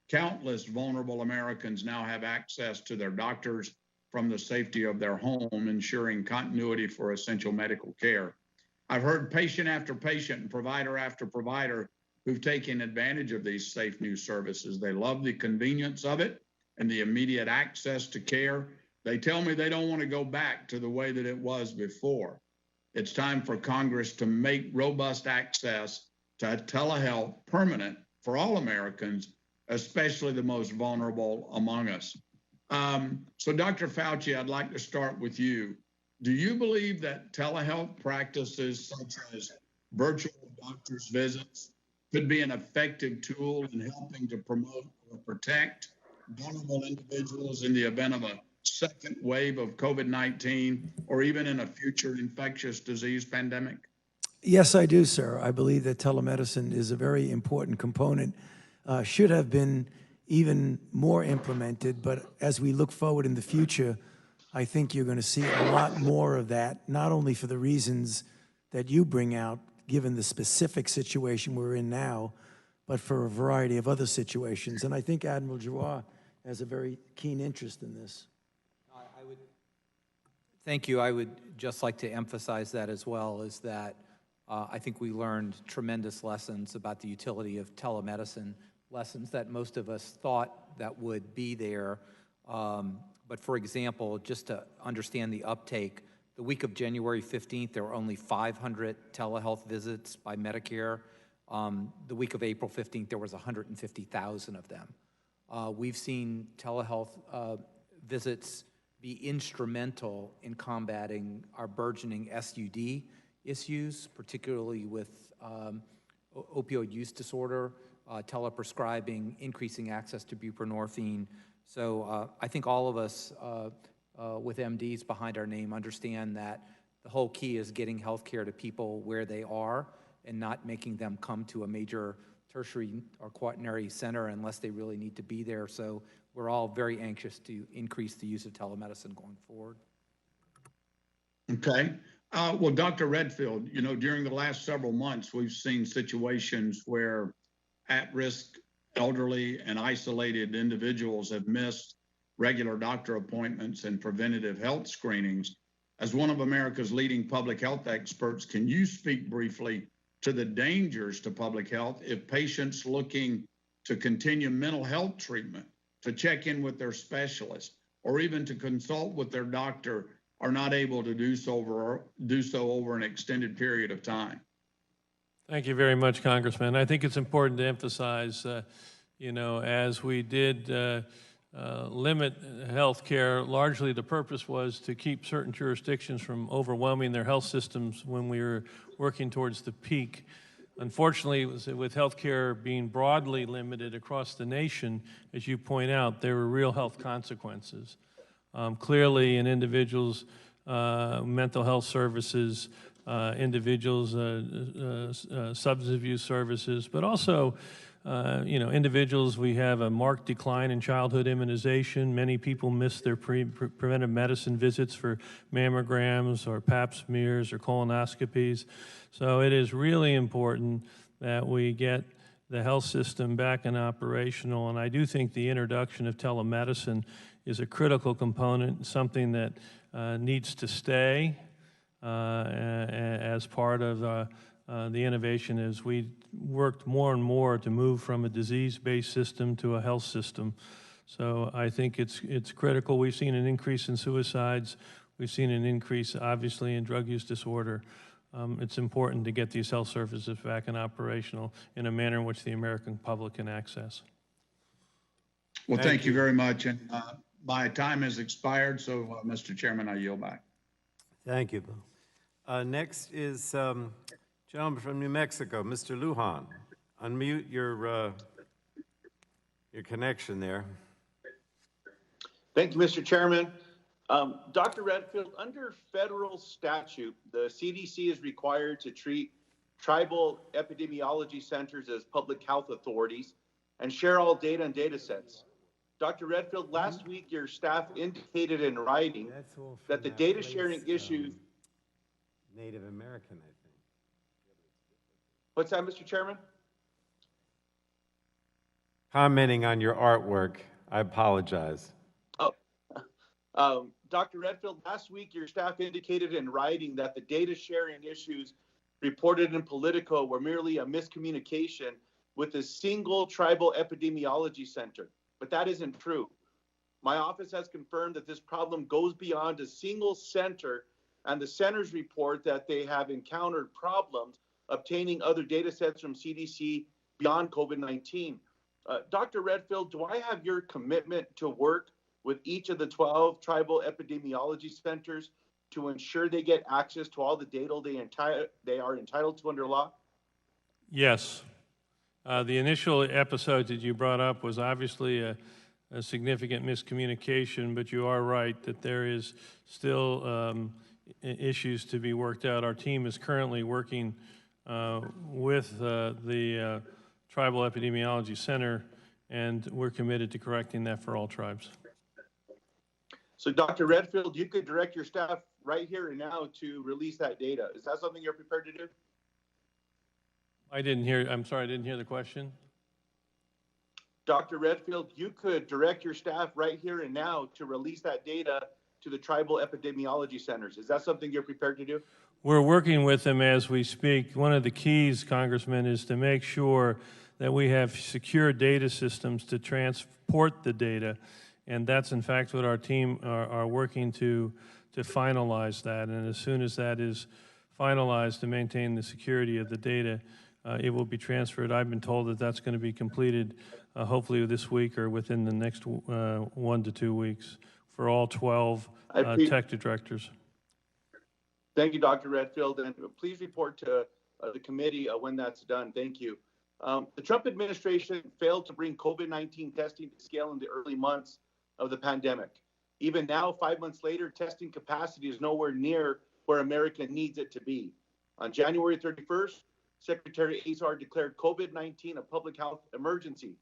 countless vulnerable Americans now have access to their doctors from the safety of their home, ensuring continuity for essential medical care. I've heard patient after patient and provider after provider who've taken advantage of these safe new services. They love the convenience of it and the immediate access to care They tell me they don't want to go back to the way that it was before. It's time for Congress to make robust access to telehealth permanent for all Americans, especially the most vulnerable among us. So Dr. Fauci, I'd like to start with you. Do you believe that telehealth practices such as virtual doctor's visits could be an effective tool in helping to promote or protect vulnerable individuals in the event of a second wave of COVID-19 or even in a future infectious disease pandemic? Yes, I do, sir. I believe that telemedicine is a very important component, should have been even more implemented, but as we look forward in the future, I think you're going to see a lot more of that, not only for the reasons that you bring out, given the specific situation we're in now, but for a variety of other situations. And I think Admiral Giroir has a very keen interest in this. Thank you. I would just like to emphasize that as well, is that I think we learned tremendous lessons about the utility of telemedicine, lessons that most of us thought that would be there. But for example, just to understand the uptake, the week of January 15th, there were only 500 telehealth visits by Medicare. The week of April 15th, there was 150,000 of them. We've seen telehealth visits be instrumental in combating our burgeoning SUD issues, particularly with opioid use disorder, teleprescribing, increasing access to buprenorphine. So I think all of us with MDs behind our name understand that the whole key is getting healthcare to people where they are and not making them come to a major tertiary or quaternary center unless they really need to be there. So we're all very anxious to increase the use of telemedicine going forward. Okay. Well, Dr. Redfield, you know, during the last several months, we've seen situations where at-risk elderly and isolated individuals have missed regular doctor appointments and preventative health screenings. As one of America's leading public health experts, can you speak briefly to the dangers to public health if patients looking to continue mental health treatment, to check in with their specialist, or even to consult with their doctor are not able to do so over an extended period of time? Thank you very much, Congressman. I think it's important to emphasize, you know, as we did limit health care, largely the purpose was to keep certain jurisdictions from overwhelming their health systems when we were working towards the peak. Unfortunately, with health care being broadly limited across the nation, as you point out, there were real health consequences. Clearly, in individuals, mental health services, individuals, substance abuse services, but also, you know, individuals, we have a marked decline in childhood immunization. Many people miss their preventive medicine visits for mammograms or pap smears or colonoscopies. So it is really important that we get the health system back and operational. And I do think the introduction of telemedicine is a critical component, something that needs to stay as part of the innovation as we worked more and more to move from a disease-based system to a health system. So I think it's critical. We've seen an increase in suicides. We've seen an increase, obviously, in drug use disorder. It's important to get these health services back and operational in a manner in which the American public can access. Well, thank you very much. And my time has expired, so Mr. Chairman, I yield back. Thank you, Bill. Next is gentleman from New Mexico, Mr. Lujan. Unmute your connection there. Thank you, Mr. Chairman. Dr. Redfield, under federal statute, the CDC is required to treat tribal epidemiology centers as public health authorities and share all data and data sets. Dr. Redfield, last week your staff indicated in writing that the data sharing issues. Native American, I think. What's that, Mr. Chairman? Commenting on your artwork, I apologize. Dr. Redfield, last week your staff indicated in writing that the data sharing issues reported in Politico were merely a miscommunication with a single tribal epidemiology center, but that isn't true. My office has confirmed that this problem goes beyond a single center, and the centers report that they have encountered problems obtaining other data sets from CDC beyond COVID-19. Dr. Redfield, do I have your commitment to work with each of the 12 tribal epidemiology centers to ensure they get access to all the data they are entitled to under law? Yes. The initial episode that you brought up was obviously a significant miscommunication, but you are right that there is still issues to be worked out. Our team is currently working with the Tribal Epidemiology Center, and we're committed to correcting that for all tribes. So Dr. Redfield, you could direct your staff right here and now to release that data. Is that something you're prepared to do? I'm sorry, I didn't hear the question. Dr. Redfield, you could direct your staff right here and now to release that data to the tribal epidemiology centers. Is that something you're prepared to do? We're working with them as we speak. One of the keys, Congressman, is to make sure that we have secure data systems to transport the data. And that's, in fact, what our team are working to finalize that. And as soon as that is finalized to maintain the security of the data, it will be transferred. I've been told that that's going to be completed hopefully this week or within the next 1 to 2 weeks for all 12 tech directors. Thank you, Dr. Redfield, and please report to the committee when that's done. Thank you. The Trump administration failed to bring COVID-19 testing to scale in the early months of the pandemic. Even now, 5 months later, testing capacity is nowhere near where America needs it to be. On January 31st, Secretary Azar declared COVID-19 a public health emergency.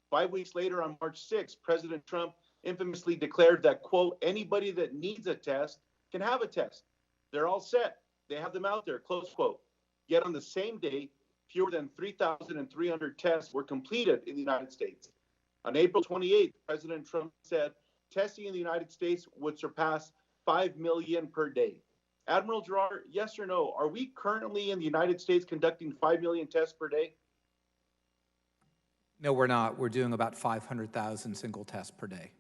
5 weeks later, on March 6th, President Trump infamously declared that, quote, anybody that needs a test can have a test. They're all set. They have them out there, close quote. Yet on the same day, fewer than 3,300 tests were completed in the United States. On April 28th, President Trump said testing in the United States would surpass 5 million per day. Admiral Giroir, yes or no, are we currently in the United States conducting 5 million tests per day? No, we're not. We're doing about 500,000 single tests per day.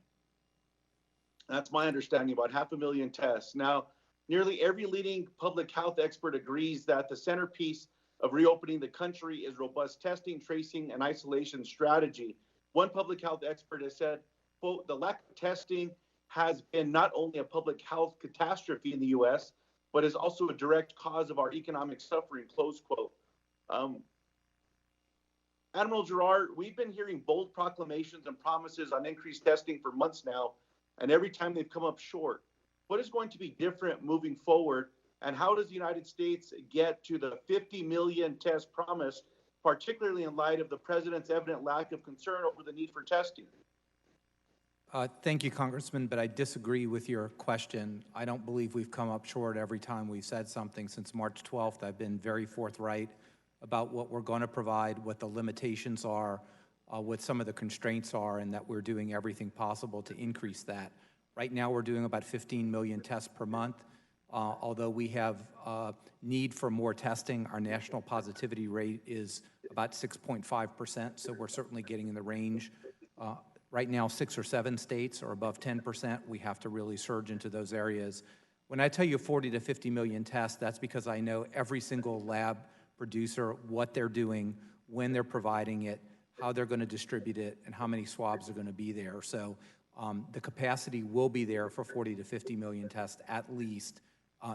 That's my understanding, about 500,000 tests. Now, nearly every leading public health expert agrees that the centerpiece of reopening the country is robust testing, tracing, and isolation strategy. One public health expert has said, quote, the lack of testing has been not only a public health catastrophe in the U.S., but is also a direct cause of our economic suffering, close quote. Admiral Giroir, we've been hearing bold proclamations and promises on increased testing for months now, and every time they've come up short. What is going to be different moving forward, and how does the United States get to the 50 million tests promised, particularly in light of the president's evident lack of concern over the need for testing? Thank you, Congressman, but I disagree with your question. I don't believe we've come up short every time we've said something. Since March 12th, I've been very forthright about what we're going to provide, what the limitations are, what some of the constraints are, and that we're doing everything possible to increase that. Right now, we're doing about 15 million tests per month. Although we have need for more testing, our national positivity rate is about 6.5%, so we're certainly getting in the range. Right now, 6 or 7 states are above 10%. We have to really surge into those areas. When I tell you 40 to 50 million tests, that's because I know every single lab producer, what they're doing, when they're providing it, how they're going to distribute it, and how many swabs are going to be there. So the capacity will be there for 40 to 50 million tests at least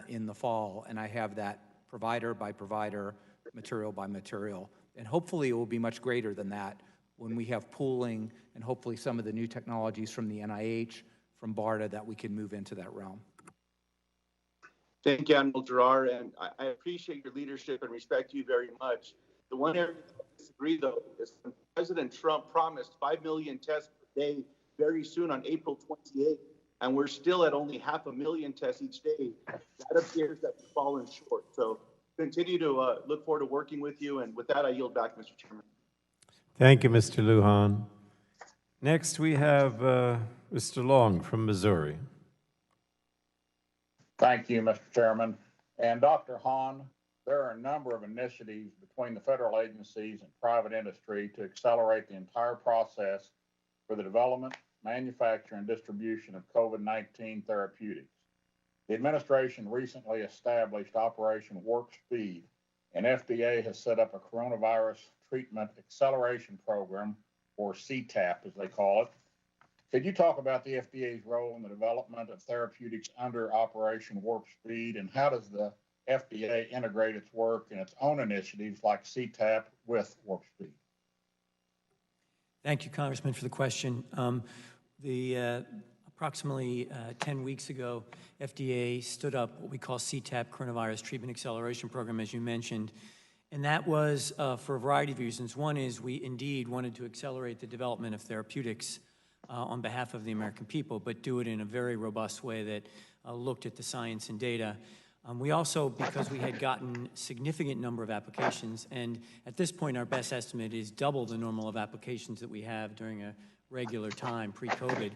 in the fall, and I have that provider by provider, material by material. And hopefully it will be much greater than that when we have pooling and hopefully some of the new technologies from the NIH, from BARDA, that we can move into that realm. Thank you, Admiral Giroir, and I appreciate your leadership and respect you very much. The one area I disagree, though, is when President Trump promised 5 million tests per day very soon on April 28th, and we're still at only 500,000 tests each day. That appears that we've fallen short. So continue to look forward to working with you, and with that, I yield back, Mr. Chairman. Thank you, Mr. Lujan. Next, we have Mr. Long from Missouri. Thank you, Mr. Chairman. And Dr. Hahn, there are a number of initiatives between the federal agencies and private industry to accelerate the entire process for the development, manufacture, and distribution of COVID-19 therapeutics. The administration recently established Operation Warp Speed, and FDA has set up a coronavirus treatment acceleration program, or CTAP as they call it. Could you talk about the FDA's role in the development of therapeutics under Operation Warp Speed, and how does the FDA integrate its work and its own initiatives like CTAP with Warp Speed? Thank you, Congressman, for the question. Approximately 10 weeks ago, FDA stood up what we call CTAP, Coronavirus Treatment Acceleration Program, as you mentioned. And that was for a variety of reasons. One is we indeed wanted to accelerate the development of therapeutics on behalf of the American people, but do it in a very robust way that looked at the science and data. We also, because we had gotten significant number of applications, and at this point our best estimate is double the normal of applications that we have during a regular time pre-COVID.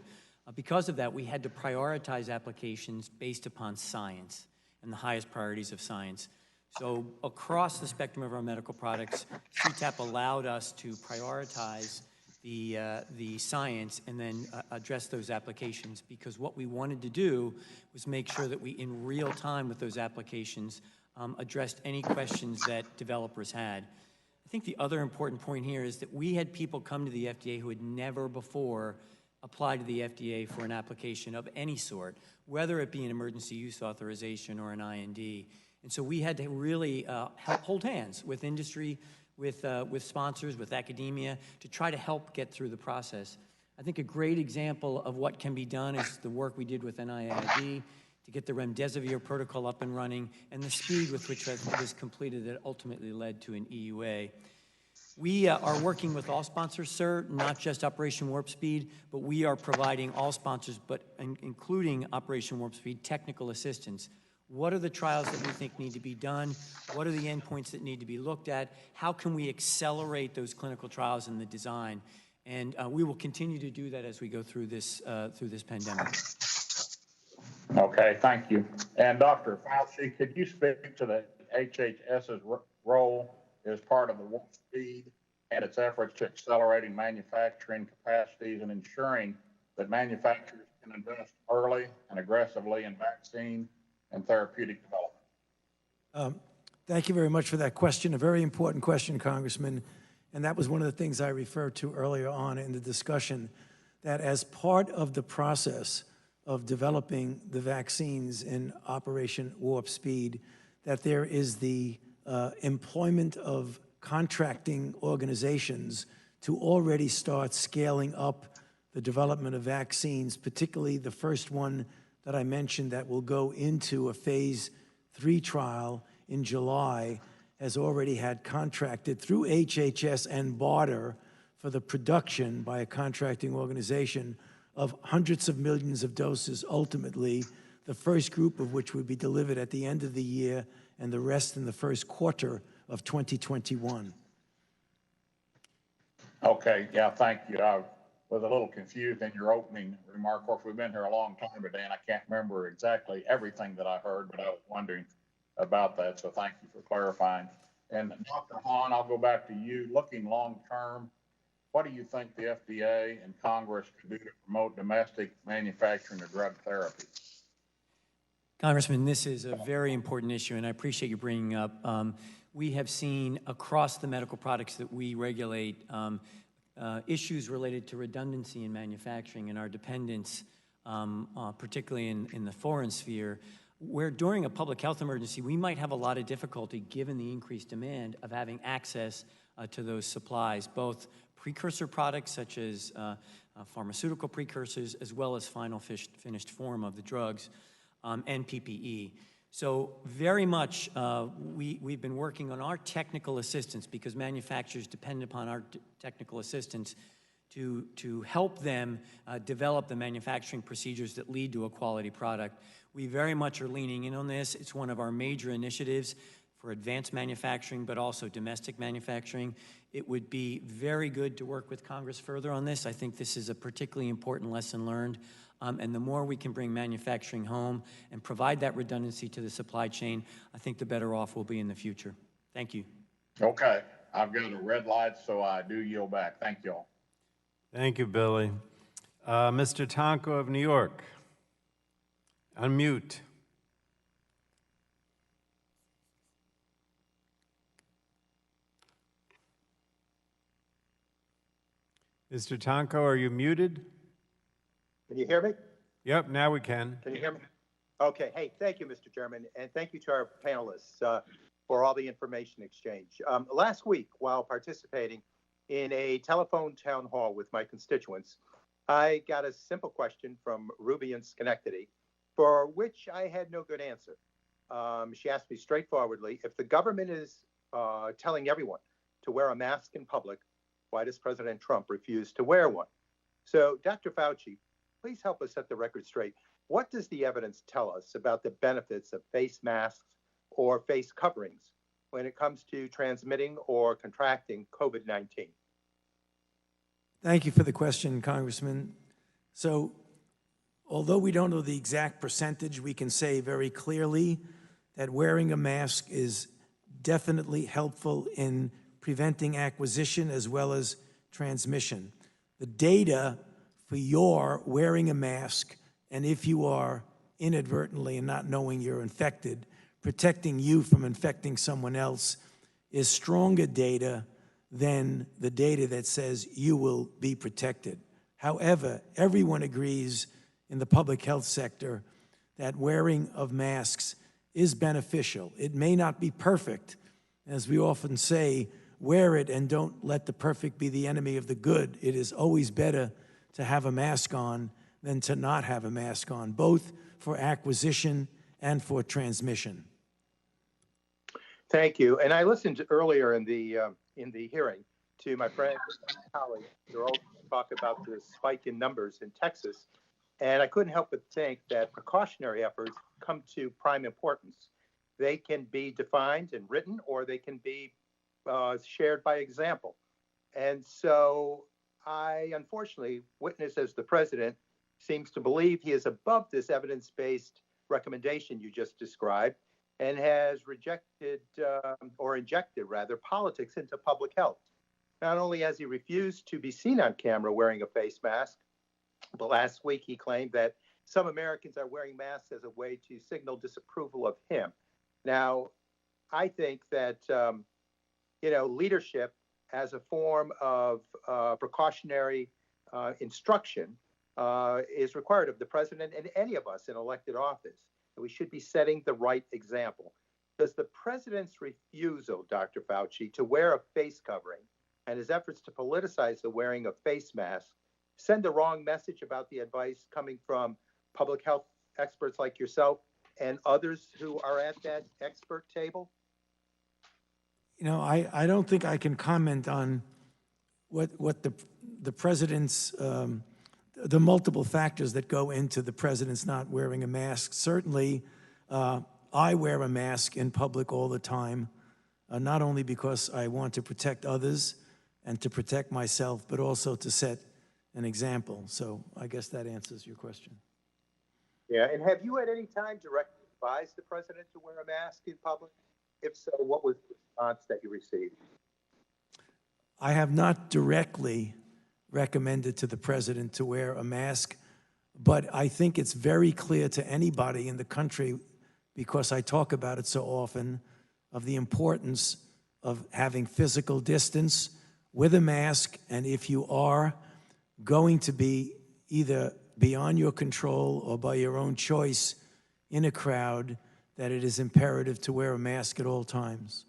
Because of that, we had to prioritize applications based upon science and the highest priorities of science. So across the spectrum of our medical products, CTAP allowed us to prioritize the science and then address those applications, because what we wanted to do was make sure that we, in real time with those applications, addressed any questions that developers had. I think the other important point here is that we had people come to the FDA who had never before applied to the FDA for an application of any sort, whether it be an emergency use authorization or an IND. And so we had to really hold hands with industry, with sponsors, with academia, to try to help get through the process. I think a great example of what can be done is the work we did with NIH to get the remdesivir protocol up and running, and the speed with which that was completed that ultimately led to an EUA. We are working with all sponsors, sir, not just Operation Warp Speed, but we are providing all sponsors, but including Operation Warp Speed, technical assistance. What are the trials that we think need to be done? What are the endpoints that need to be looked at? How can we accelerate those clinical trials in the design? And we will continue to do that as we go through this pandemic. Okay, thank you. And Dr. Fauci, could you speak to the HHS's role as part of the Warp Speed and its efforts to accelerating manufacturing capacities and ensuring that manufacturers can invest early and aggressively in vaccine and therapeutic development? Thank you very much for that question, a very important question, Congressman. And that was one of the things I referred to earlier on in the discussion, that as part of the process of developing the vaccines in Operation Warp Speed, that there is the employment of contracting organizations to already start scaling up the development of vaccines, particularly the first one that I mentioned that will go into a phase 3 trial in July, has already had contracted through HHS and BARDA for the production by a contracting organization of hundreds of millions of doses ultimately, the first group of which would be delivered at the end of the year and the rest in the first quarter of 2021. Okay, yeah, thank you. I was a little confused in your opening remark. Of course, we've been here a long time today, and I can't remember exactly everything that I heard, but I was wondering about that, so thank you for clarifying. And Dr. Hahn, I'll go back to you. Looking long term, what do you think the FDA and Congress could do to promote domestic manufacturing of drug therapy? Congressman, this is a very important issue, and I appreciate you bringing up. We have seen across the medical products that we regulate issues related to redundancy in manufacturing and our dependence, particularly in the foreign sphere, where during a public health emergency, we might have a lot of difficulty given the increased demand of having access to those supplies, both precursor products such as pharmaceutical precursors, as well as final finished form of the drugs, and PPE. So very much we've been working on our technical assistance, because manufacturers depend upon our technical assistance to help them develop the manufacturing procedures that lead to a quality product. We very much are leaning in on this. It's one of our major initiatives for advanced manufacturing, but also domestic manufacturing. It would be very good to work with Congress further on this. I think this is a particularly important lesson learned. And the more we can bring manufacturing home and provide that redundancy to the supply chain, I think the better off we'll be in the future. Thank you. Okay, I've got a red light, so I do yield back. Thank you all. Thank you, Billy. Mr. Tonko of New York, unmute. Mr. Tonko, are you muted? Can you hear me? Yep, now we can. Can you hear me? Okay. Hey, thank you, Mr. Chairman, and thank you to our panelists for all the information exchange. Last week, while participating in a telephone town hall with my constituents, I got a simple question from Ruby in Schenectady, for which I had no good answer. She asked me straightforwardly, if the government is telling everyone to wear a mask in public, why does President Trump refuse to wear one? So, Dr. Fauci, please help us set the record straight. What does the evidence tell us about the benefits of face masks or face coverings when it comes to transmitting or contracting COVID-19? Thank you for the question, Congressman. So, although we don't know the exact percentage, we can say very clearly that wearing a mask is definitely helpful in preventing acquisition as well as transmission. The data for your wearing a mask, and if you are inadvertently and not knowing you're infected, protecting you from infecting someone else is stronger data than the data that says you will be protected. However, everyone agrees in the public health sector that wearing of masks is beneficial. It may not be perfect. As we often say, wear it and don't let the perfect be the enemy of the good. It is always better to have a mask on than to not have a mask on, both for acquisition and for transmission. Thank you. And I listened earlier in the hearing to my friend and colleague Giroir talk about the spike in numbers in Texas, and I couldn't help but think that precautionary efforts come to prime importance. They can be defined and written, or they can be shared by example. And so I unfortunately witness as the president seems to believe he is above this evidence-based recommendation you just described and has rejected or injected rather politics into public health. Not only has he refused to be seen on camera wearing a face mask, but last week he claimed that some Americans are wearing masks as a way to signal disapproval of him. Now, I think that leadership as a form of precautionary instruction is required of the president and any of us in elected office. And we should be setting the right example. Does the president's refusal, Dr. Fauci, to wear a face covering and his efforts to politicize the wearing of face masks send the wrong message about the advice coming from public health experts like yourself and others who are at that expert table? You know, I don't think I can comment on what the president's, the multiple factors that go into the president's not wearing a mask. Certainly, I wear a mask in public all the time, not only because I want to protect others and to protect myself, but also to set an example. So I guess that answers your question. Yeah, and have you at any time directly advised the president to wear a mask in public? If so, what was the response that you received? I have not directly recommended to the president to wear a mask, but I think it's very clear to anybody in the country, because I talk about it so often, of the importance of having physical distance with a mask, and if you are going to be either beyond your control or by your own choice in a crowd, that it is imperative to wear a mask at all times.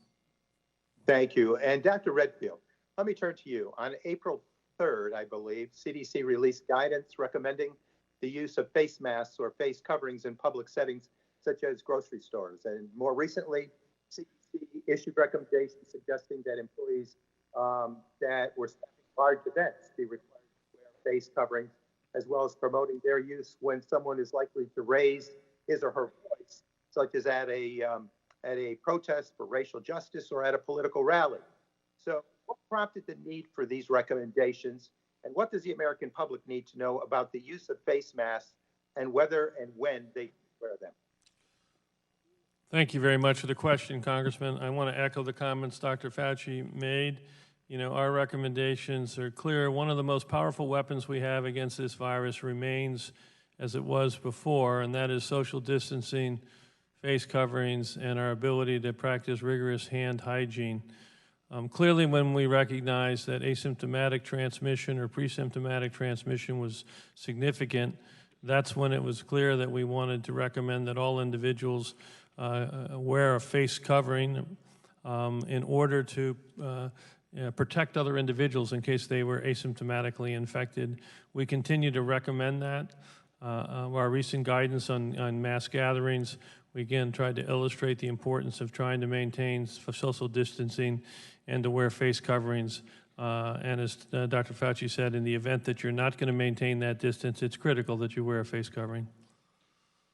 Thank you. And Dr. Redfield, let me turn to you. On April 3rd, I believe, CDC released guidance recommending the use of face masks or face coverings in public settings, such as grocery stores. And more recently, CDC issued recommendations suggesting that employees that were staffing large events be required to wear face coverings, as well as promoting their use when someone is likely to raise his or her voice, such as at a protest for racial justice or at a political rally. So what prompted the need for these recommendations, and what does the American public need to know about the use of face masks and whether and when they wear them? Thank you very much for the question, Congressman. I want to echo the comments Dr. Fauci made. our recommendations are clear. One of the most powerful weapons we have against this virus remains as it was before, and that is social distancing, face coverings, and our ability to practice rigorous hand hygiene. Clearly, when we recognized that asymptomatic transmission or pre-symptomatic transmission was significant, that's when it was clear that we wanted to recommend that all individuals wear a face covering in order to protect other individuals in case they were asymptomatically infected. We continue to recommend that. Our recent guidance on mass gatherings, we again tried to illustrate the importance of trying to maintain social distancing and to wear face coverings. And as Dr. Fauci said, in the event that you're not going to maintain that distance, it's critical that you wear a face covering.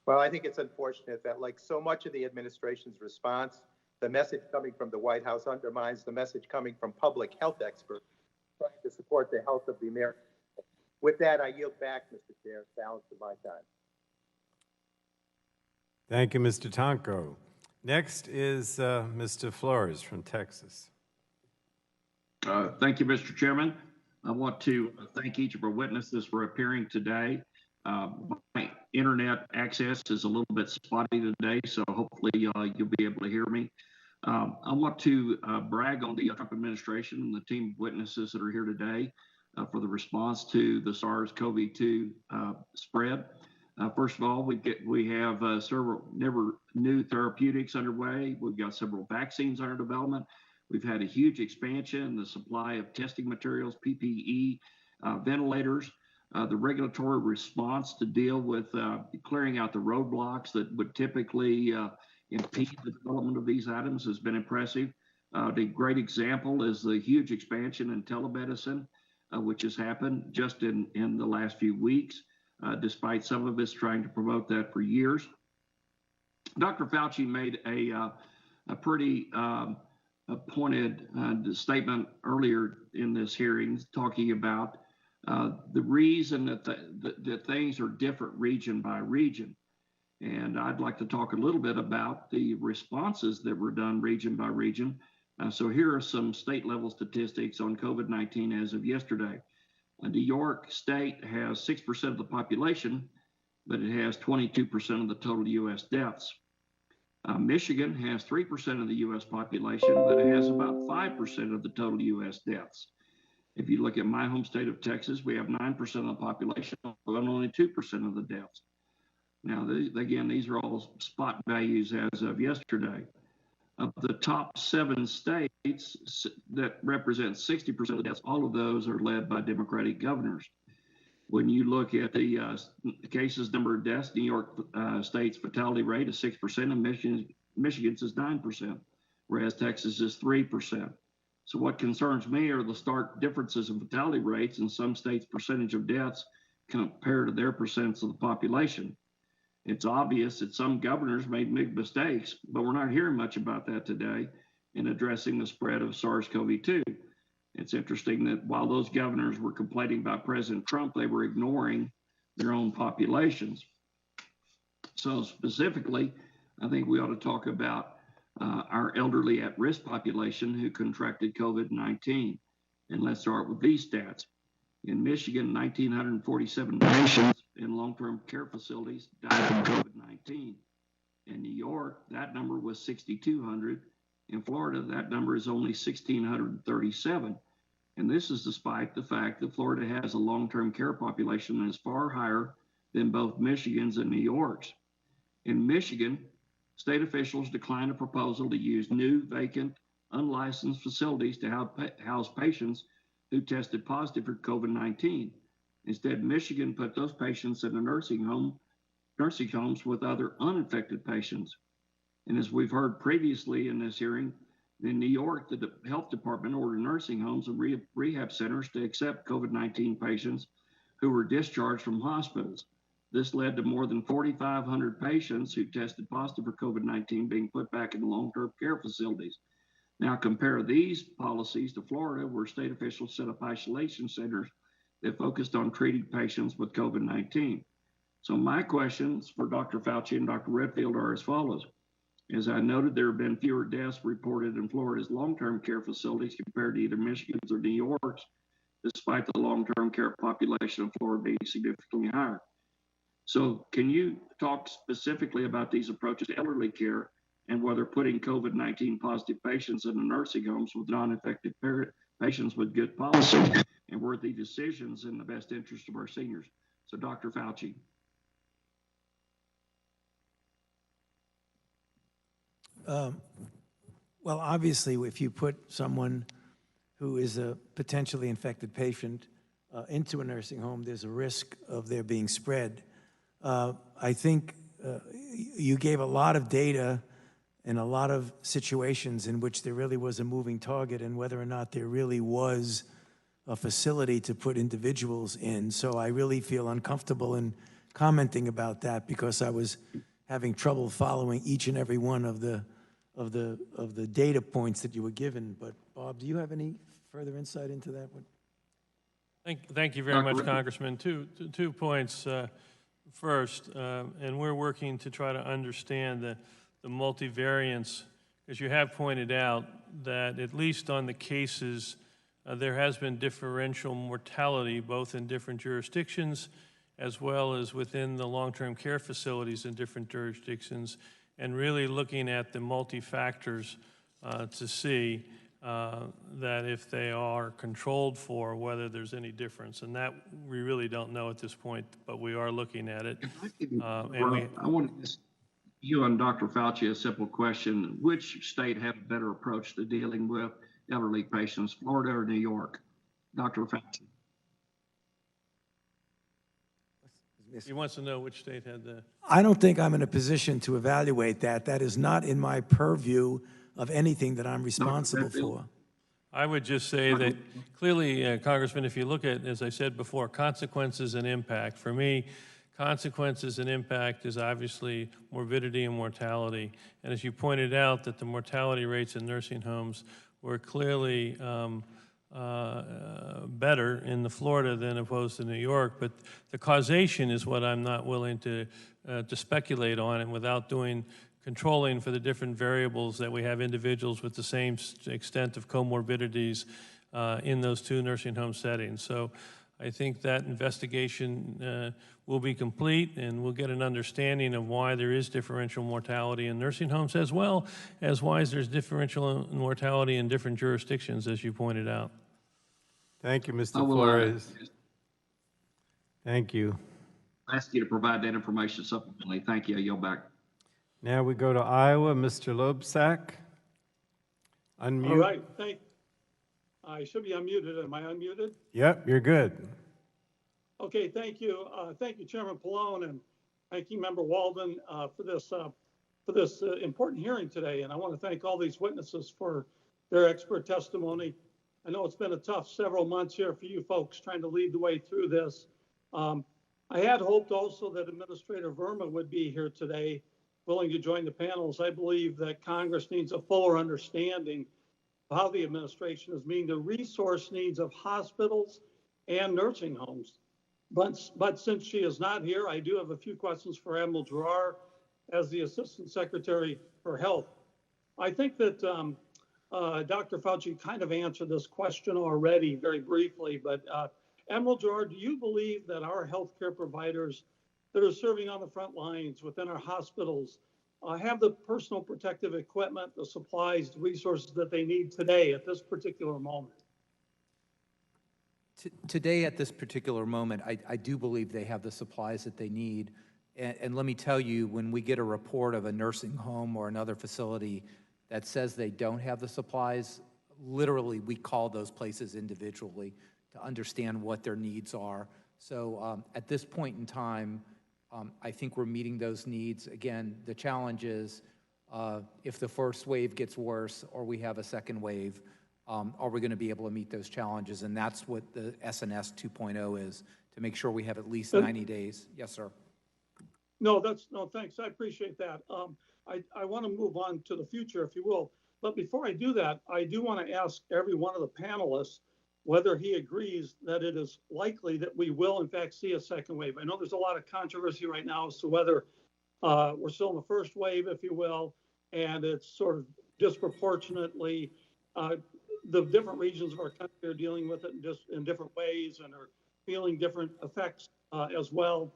Well, I think it's unfortunate that, like so much of the administration's response, the message coming from the White House undermines the message coming from public health experts trying to support the health of the American people. With that, I yield back, Mr. Chair, balance of my time. Thank you, Mr. Tonko. Next is Mr. Flores from Texas. Thank you, Mr. Chairman. I want to thank each of our witnesses for appearing today. My internet access is a little bit spotty today, so hopefully you'll be able to hear me. I want to brag on the Trump administration and the team of witnesses that are here today for the response to the SARS-CoV-2 spread. First of all, we have several new therapeutics underway. We've got several vaccines under development. We've had a huge expansion in the supply of testing materials, PPE, ventilators, the regulatory response to deal with clearing out the roadblocks that would typically impede the development of these items has been impressive. The great example is the huge expansion in telemedicine, which has happened just in the last few weeks, despite some of us trying to promote that for years. Dr. Fauci made a pretty pointed statement earlier in this hearing talking about the reason that things are different region by region. And I'd like to talk a little bit about the responses that were done region by region. So here are some state level statistics on COVID-19 as of yesterday. New York State has 6% of the population, but it has 22% of the total U.S. deaths. Michigan has 3% of the U.S. population, but it has about 5% of the total U.S. deaths. If you look at my home state of Texas, we have 9% of the population, but only 2% of the deaths. Now, again, these are all spot values as of yesterday. Of the top 7 states that represent 60% of the deaths, all of those are led by Democratic governors. When you look at the cases, number of deaths, New York State's fatality rate is 6%, and Michigan's is 9%, whereas Texas is 3%. So what concerns me are the stark differences in fatality rates in some states' percentage of deaths compared to their percents of the population. It's obvious that some governors made big mistakes, but we're not hearing much about that today in addressing the spread of SARS-CoV-2. It's interesting that while those governors were complaining about President Trump, they were ignoring their own populations. So specifically, I think we ought to talk about our elderly at-risk population who contracted COVID-19. And let's start with these stats. In Michigan, 1,947 patients in long-term care facilities died from COVID-19. In New York, that number was 6,200. In Florida, that number is only 1,637. And this is despite the fact that Florida has a long-term care population that is far higher than both Michigan's and New York's. In Michigan, state officials declined a proposal to use new, vacant, unlicensed facilities to house patients who tested positive for COVID-19. Instead, Michigan put those patients in a nursing homes with other uninfected patients. And as we've heard previously in this hearing, in New York, the health department ordered nursing homes and rehab centers to accept COVID-19 patients who were discharged from hospitals. This led to more than 4,500 patients who tested positive for COVID-19 being put back in long-term care facilities. Now compare these policies to Florida, where state officials set up isolation centers that focused on treating patients with COVID-19. So my questions for Dr. Fauci and Dr. Redfield are as follows. As I noted, there have been fewer deaths reported in Florida's long-term care facilities compared to either Michigan's or New York's, despite the long-term care population of Florida being significantly higher. So can you talk specifically about these approaches to elderly care and whether putting COVID-19 positive patients in the nursing homes with non-infected patients with good policy and worthy decisions in the best interest of our seniors? So Dr. Fauci. Well, obviously, if you put someone who is a potentially infected patient into a nursing home, there's a risk of their being spread. I think you gave a lot of data and a lot of situations in which there really was a moving target and whether or not there really was a facility to put individuals in. So I really feel uncomfortable in commenting about that because I was having trouble following each and every one of the data points that you were given. But Bob, do you have any further insight into that one? Thank you very much, Congressman. Two points. First, and we're working to try to understand the multivariance, because you have pointed out that at least on the cases, there has been differential mortality both in different jurisdictions as well as within the long-term care facilities in different jurisdictions, and really looking at the multi-factors to see that if they are controlled for, whether there's any difference. And that we really don't know at this point, but we are looking at it. I want to ask you and Dr. Fauci a simple question. Which state had a better approach to dealing with elderly patients, Florida or New York? Dr. Fauci. He wants to know which state had the... I don't think I'm in a position to evaluate that. That is not in my purview of anything that I'm responsible for. I would just say that clearly, Congressman, if you look at, as I said before, consequences and impact, for me, consequences and impact is obviously morbidity and mortality. And as you pointed out, that the mortality rates in nursing homes were clearly better in the Florida than opposed to New York, but the causation is what I'm not willing to speculate on, and without doing controlling for the different variables that we have individuals with the same extent of comorbidities in those two nursing home settings. So I think that investigation will be complete, and we'll get an understanding of why there is differential mortality in nursing homes, as well as why there's differential mortality in different jurisdictions, as you pointed out. Thank you, Mr. Flores. Thank you. I ask you to provide that information supplementally. Thank you. I yield back. Now we go to Iowa. Mr. Loebsack. Unmute. All right. I should be unmuted. Am I unmuted? Yep, you're good. Okay, thank you. Thank you, Chairman Pallone and Ranking Member Walden for this important hearing today. And I want to thank all these witnesses for their expert testimony. I know it's been a tough several months here for you folks trying to lead the way through this. I had hoped also that Administrator Verma would be here today, willing to join the panels. I believe that Congress needs a fuller understanding of how the administration is meeting the resource needs of hospitals and nursing homes. But since she is not here, I do have a few questions for Admiral Giroir as the Assistant Secretary for Health. I think that Dr. Fauci kind of answered this question already very briefly, but Admiral Giroir, do you believe that our healthcare providers that are serving on the front lines within our hospitals have the personal protective equipment, the supplies, the resources that they need today at this particular moment? Today, at this particular moment, I do believe they have the supplies that they need. And let me tell you, when we get a report of a nursing home or another facility that says they don't have the supplies, literally we call those places individually to understand what their needs are. So at this point in time, I think we're meeting those needs. Again, the challenge is if the first wave gets worse or we have a second wave, are we going to be able to meet those challenges? And that's what the SNS 2.0 is, to make sure we have at least 90 days. Yes, sir. No, thanks. I appreciate that. I want to move on to the future, if you will. But before I do that, I do want to ask every one of the panelists whether he agrees that it is likely that we will, in fact, see a second wave. I know there's a lot of controversy right now as to whether we're still in the first wave, if you will, and it's sort of disproportionately, the different regions of our country are dealing with it in different ways and are feeling different effects as well.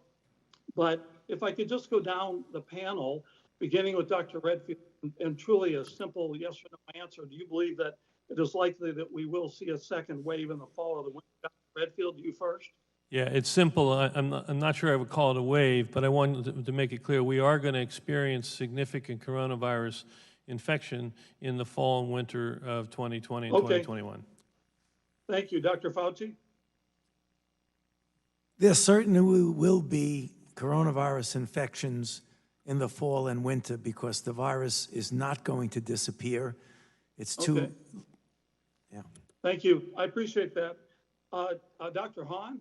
But if I could just go down the panel, beginning with Dr. Redfield, and truly a simple yes or no answer, do you believe that it is likely that we will see a second wave in the fall or the winter? Dr. Redfield, you first. Yeah, it's simple. I'm not sure I would call it a wave, but I wanted to make it clear we are going to experience significant coronavirus infection in the fall and winter of 2020 and 2021. Thank you. Dr. Fauci? There certainly will be coronavirus infections in the fall and winter because the virus is not going to disappear. It's too, Okay. Yeah. Thank you. I appreciate that. Dr. Hahn?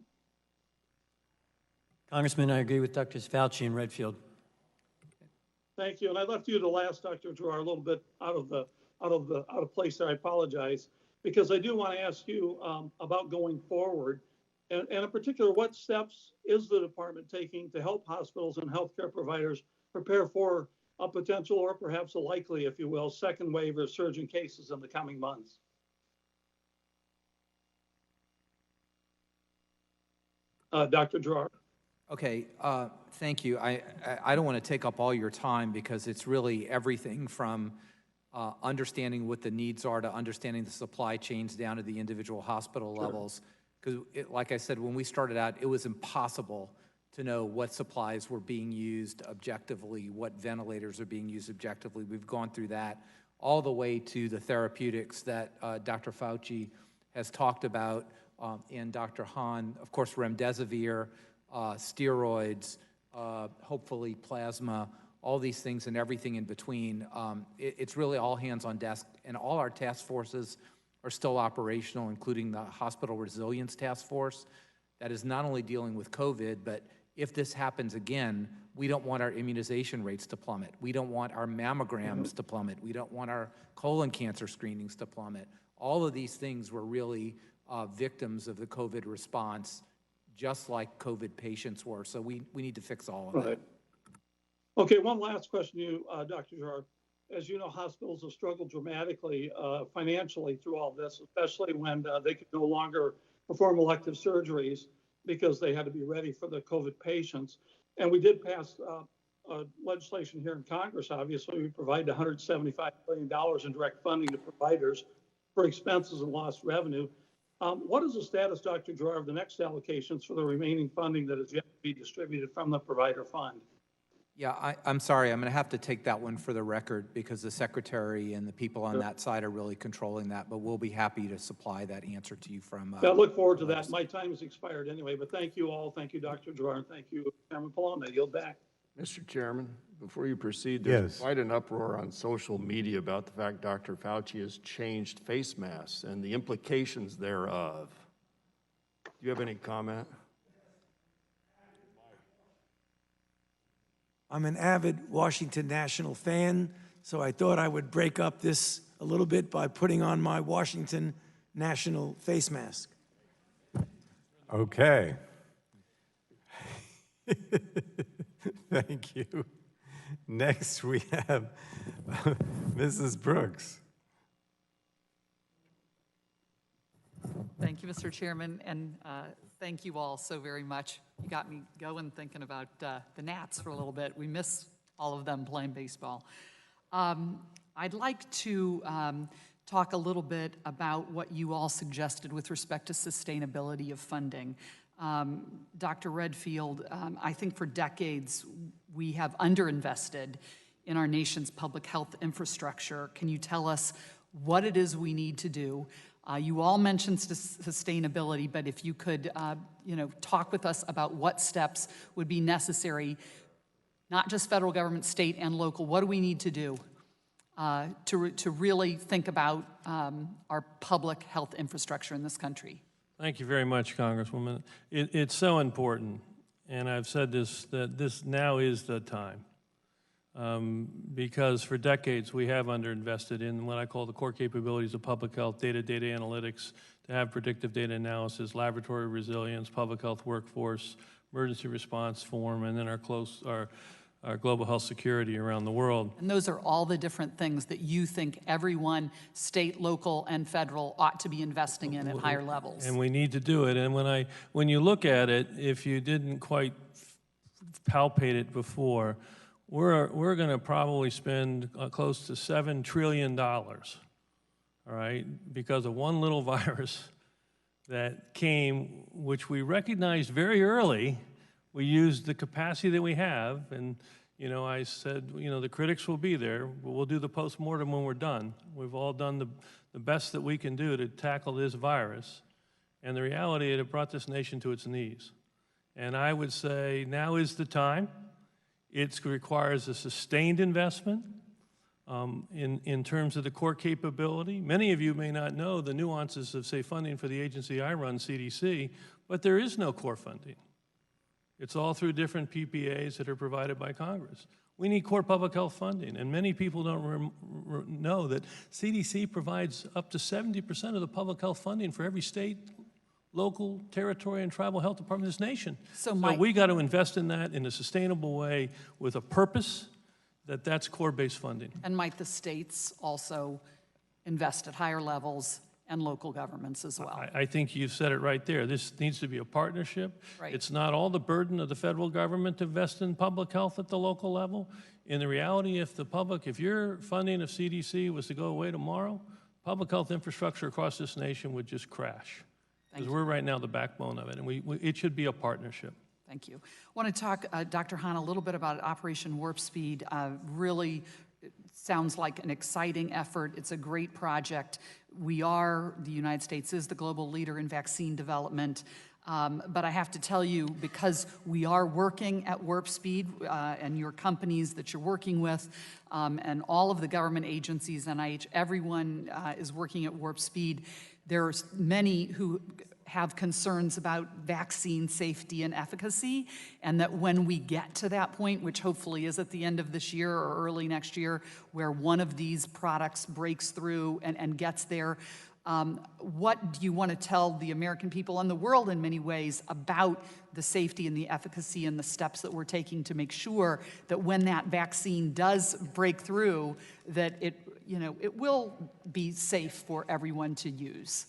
Congressman, I agree with Drs. Fauci and Redfield. Thank you. And I left you to last, Dr. Giroir, a little bit out of place there. I apologize, because I do want to ask you about going forward, and in particular, what steps is the department taking to help hospitals and healthcare providers prepare for a potential, or perhaps a likely, if you will, second wave of surge in cases in the coming months? Dr. Giroir. Okay, thank you. I don't want to take up all your time because it's really everything from understanding what the needs are to understanding the supply chains down to the individual hospital levels. Because like I said, when we started out, it was impossible to know what supplies were being used objectively, what ventilators are being used objectively. We've gone through that all the way to the therapeutics that Dr. Fauci has talked about, and Dr. Hahn, of course, remdesivir, steroids, hopefully plasma, all these things and everything in between. It's really all hands on deck, and all our task forces are still operational, including the Hospital Resilience Task Force that is not only dealing with COVID, but if this happens again, we don't want our immunization rates to plummet. We don't want our mammograms to plummet. We don't want our colon cancer screenings to plummet. All of these things were really victims of the COVID response, just like COVID patients were. So we need to fix all of that. Okay, one last question to you, Dr. Giroir. As you know, hospitals have struggled dramatically financially through all this, especially when they could no longer perform elective surgeries because they had to be ready for the COVID patients. And we did pass legislation here in Congress, obviously. We provided $175 billion in direct funding to providers for expenses and lost revenue. What is the status, Dr. Giroir, of the next allocations for the remaining funding that is yet to be distributed from the provider fund? Yeah, I'm sorry. I'm going to have to take that one for the record because the secretary and the people on that side are really controlling that, but we'll be happy to supply that answer to you from... I look forward to that. My time has expired anyway, but thank you all. Thank you, Dr. Giroir, and thank you, Chairman Pallone. I yield back. Mr. Chairman, before you proceed, there's quite an uproar on social media about the fact Dr. Fauci has changed face masks and the implications thereof. Do you have any comment? I'm an avid Washington National fan, so I thought I would break up this a little bit by putting on my Washington National face mask. Okay. Thank you. Next, we have Mrs. Brooks. Thank you, Mr. Chairman, and thank you all so very much. You got me going thinking about the Nats for a little bit. We miss all of them playing baseball. I'd like to talk a little bit about what you all suggested with respect to sustainability of funding. Dr. Redfield, I think for decades we have underinvested in our nation's public health infrastructure. Can you tell us what it is we need to do? You all mentioned sustainability, but if you could, talk with us about what steps would be necessary, not just federal government, state and local. What do we need to do to really think about our public health infrastructure in this country? Thank you very much, Congresswoman. It's so important, and I've said this, that this now is the time. Because for decades we have underinvested in what I call the core capabilities of public health, data analytics, to have predictive data analysis, laboratory resilience, public health workforce, emergency response form, and then our our global health security around the world. And those are all the different things that you think everyone, state, local, and federal, ought to be investing in at higher levels. And we need to do it. And when you look at it, if you didn't quite palpate it before, we're going to probably spend close to $7 trillion, all right, because of one little virus that came, which we recognized very early. We used the capacity that we have, and you know, I said, you know, the critics will be there, but we'll do the postmortem when we're done. We've all done the best that we can do to tackle this virus, and the reality is it brought this nation to its knees. And I would say now is the time. It requires a sustained investment in terms of the core capability. Many of you may not know the nuances of, say, funding for the agency I run, CDC, but there is no core funding. It's all through different PPAs that are provided by Congress. We need core public health funding, and many people don't know that CDC provides up to 70% of the public health funding for every state, local, territory, and tribal health department in this nation. So we got to invest in that in a sustainable way with a purpose that's core-based funding. And might the states also invest at higher levels and local governments as well? I think you've said it right there. This needs to be a partnership. Right. It's not all the burden of the federal government to invest in public health at the local level. In the reality, if your funding of CDC was to go away tomorrow, public health infrastructure across this nation would just crash. Because we're right now the backbone of it, and it should be a partnership. Thank you. I want to talk, Dr. Hahn, a little bit about Operation Warp Speed. Really sounds like an exciting effort. It's a great project. The United States is the global leader in vaccine development. But I have to tell you, because we are working at warp speed, and your companies that you're working with, and all of the government agencies, NIH, everyone is working at warp speed. There's many who have concerns about vaccine safety and efficacy, and that when we get to that point, which hopefully is at the end of this year or early next year, where one of these products breaks through and gets there, what do you want to tell the American people and the world in many ways about the safety and the efficacy and the steps that we're taking to make sure that when that vaccine does break through, that it will be safe for everyone to use?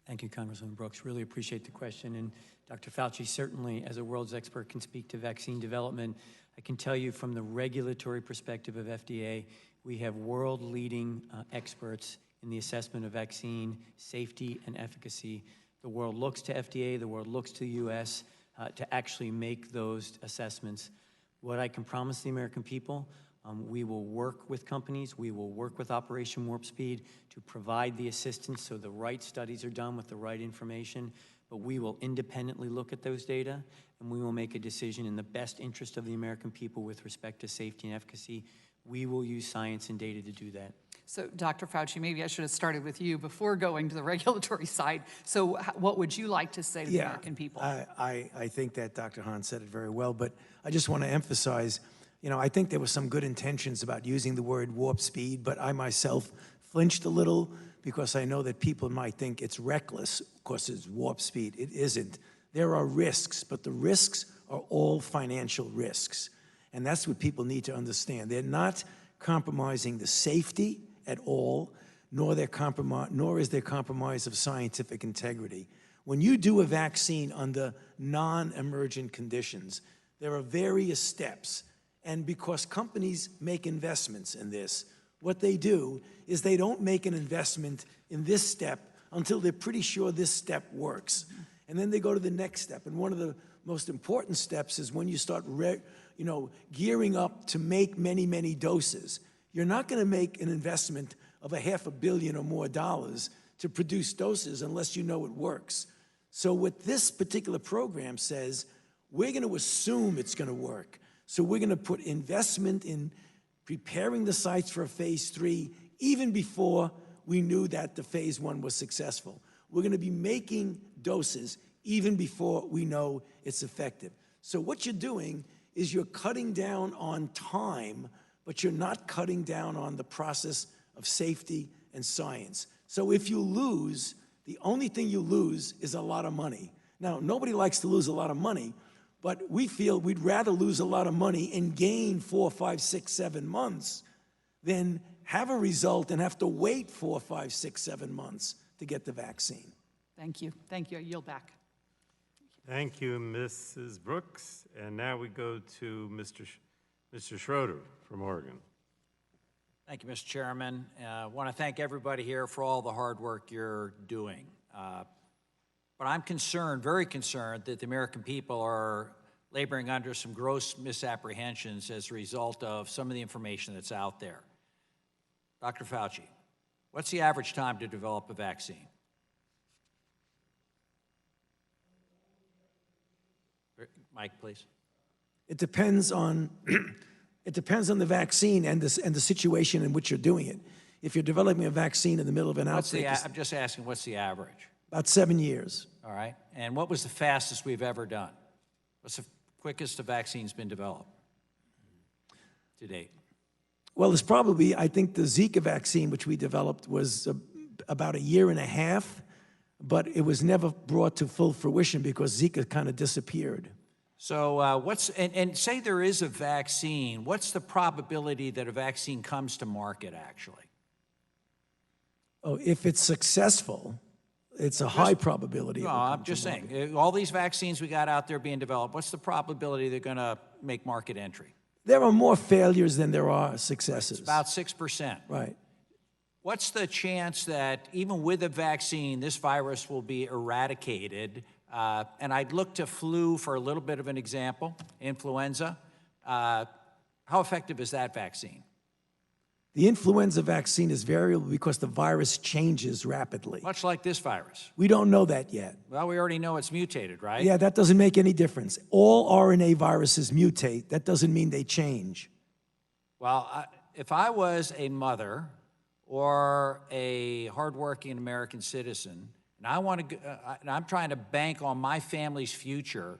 Thank you, Congresswoman Brooks. Really appreciate the question. And Dr. Fauci, certainly as a world's expert, can speak to vaccine development. I can tell you from the regulatory perspective of FDA, we have world-leading experts in the assessment of vaccine safety and efficacy. The world looks to FDA, the world looks to the U.S. To actually make those assessments. What I can promise the American people, we will work with companies, we will work with Operation Warp Speed to provide the assistance so the right studies are done with the right information, but we will independently look at those data and we will make a decision in the best interest of the American people with respect to safety and efficacy. We will use science and data to do that. So, Dr. Fauci, maybe I should have started with you before going to the regulatory side. So what would you like to say to the American people? I think that Dr. Hahn said it very well, but I just want to emphasize, I think there were some good intentions about using the word warp speed, but I myself flinched a little because I know that people might think it's reckless because it's warp speed. It isn't. There are risks, but the risks are all financial risks. And that's what people need to understand. They're not compromising the safety at all, nor is there compromise of scientific integrity. When you do a vaccine under non-emergent conditions, there are various steps. And because companies make investments in this, what they do is they don't make an investment in this step until they're pretty sure this step works. And then they go to the next step. And one of the most important steps is when you start gearing up to make many, many doses. You're not going to make an investment of $500 million or more to produce doses unless you know it works. So what this particular program says, we're going to assume it's going to work. So we're going to put investment in preparing the sites for a phase 3 even before we knew that the phase 1 was successful. We're going to be making doses even before we know it's effective. So what you're doing is you're cutting down on time, but you're not cutting down on the process of safety and science. So if you lose, the only thing you lose is a lot of money. Now, nobody likes to lose a lot of money, But we feel we'd rather lose a lot of money and gain 4, 5, 6, 7 months than have a result and have to wait 4, 5, 6, 7 months to get the vaccine. Thank you. Thank you. I yield back. Thank you, Mrs. Brooks. And now we go to Mr. Schroeder from Oregon. Thank you, Mr. Chairman. I want to thank everybody here for all the hard work you're doing. But I'm concerned, very concerned, that the American people are laboring under some gross misapprehensions as a result of some of the information that's out there. Dr. Fauci, what's the average time to develop a vaccine? Mike, please. It depends on the vaccine and the situation in which you're doing it. If you're developing a vaccine in the middle of an outbreak, I'm just asking, what's the average? about 7 years. All right. And what was the fastest we've ever done? What's the quickest a vaccine's been developed to date? Well, it's probably, I think the Zika vaccine, which we developed, was about 1.5 years, but it was never brought to full fruition because Zika kind of disappeared. So and say there is a vaccine, what's the probability that a vaccine comes to market, actually? Oh, if it's successful, it's a high probability. No, I'm just saying, all these vaccines we got out there being developed, what's the probability they're going to make market entry? There are more failures than there are successes. It's about 6%. Right. What's the chance that even with a vaccine, this virus will be eradicated? And I'd look to flu for a little bit of an example, influenza. How effective is that vaccine? The influenza vaccine is variable because the virus changes rapidly. Much like this virus. We don't know that yet. Well, we already know it's mutated, right? Yeah, that doesn't make any difference. All RNA viruses mutate. That doesn't mean they change. Well, if I was a mother or a hardworking American citizen, and I want to, and I'm trying to bank on my family's future,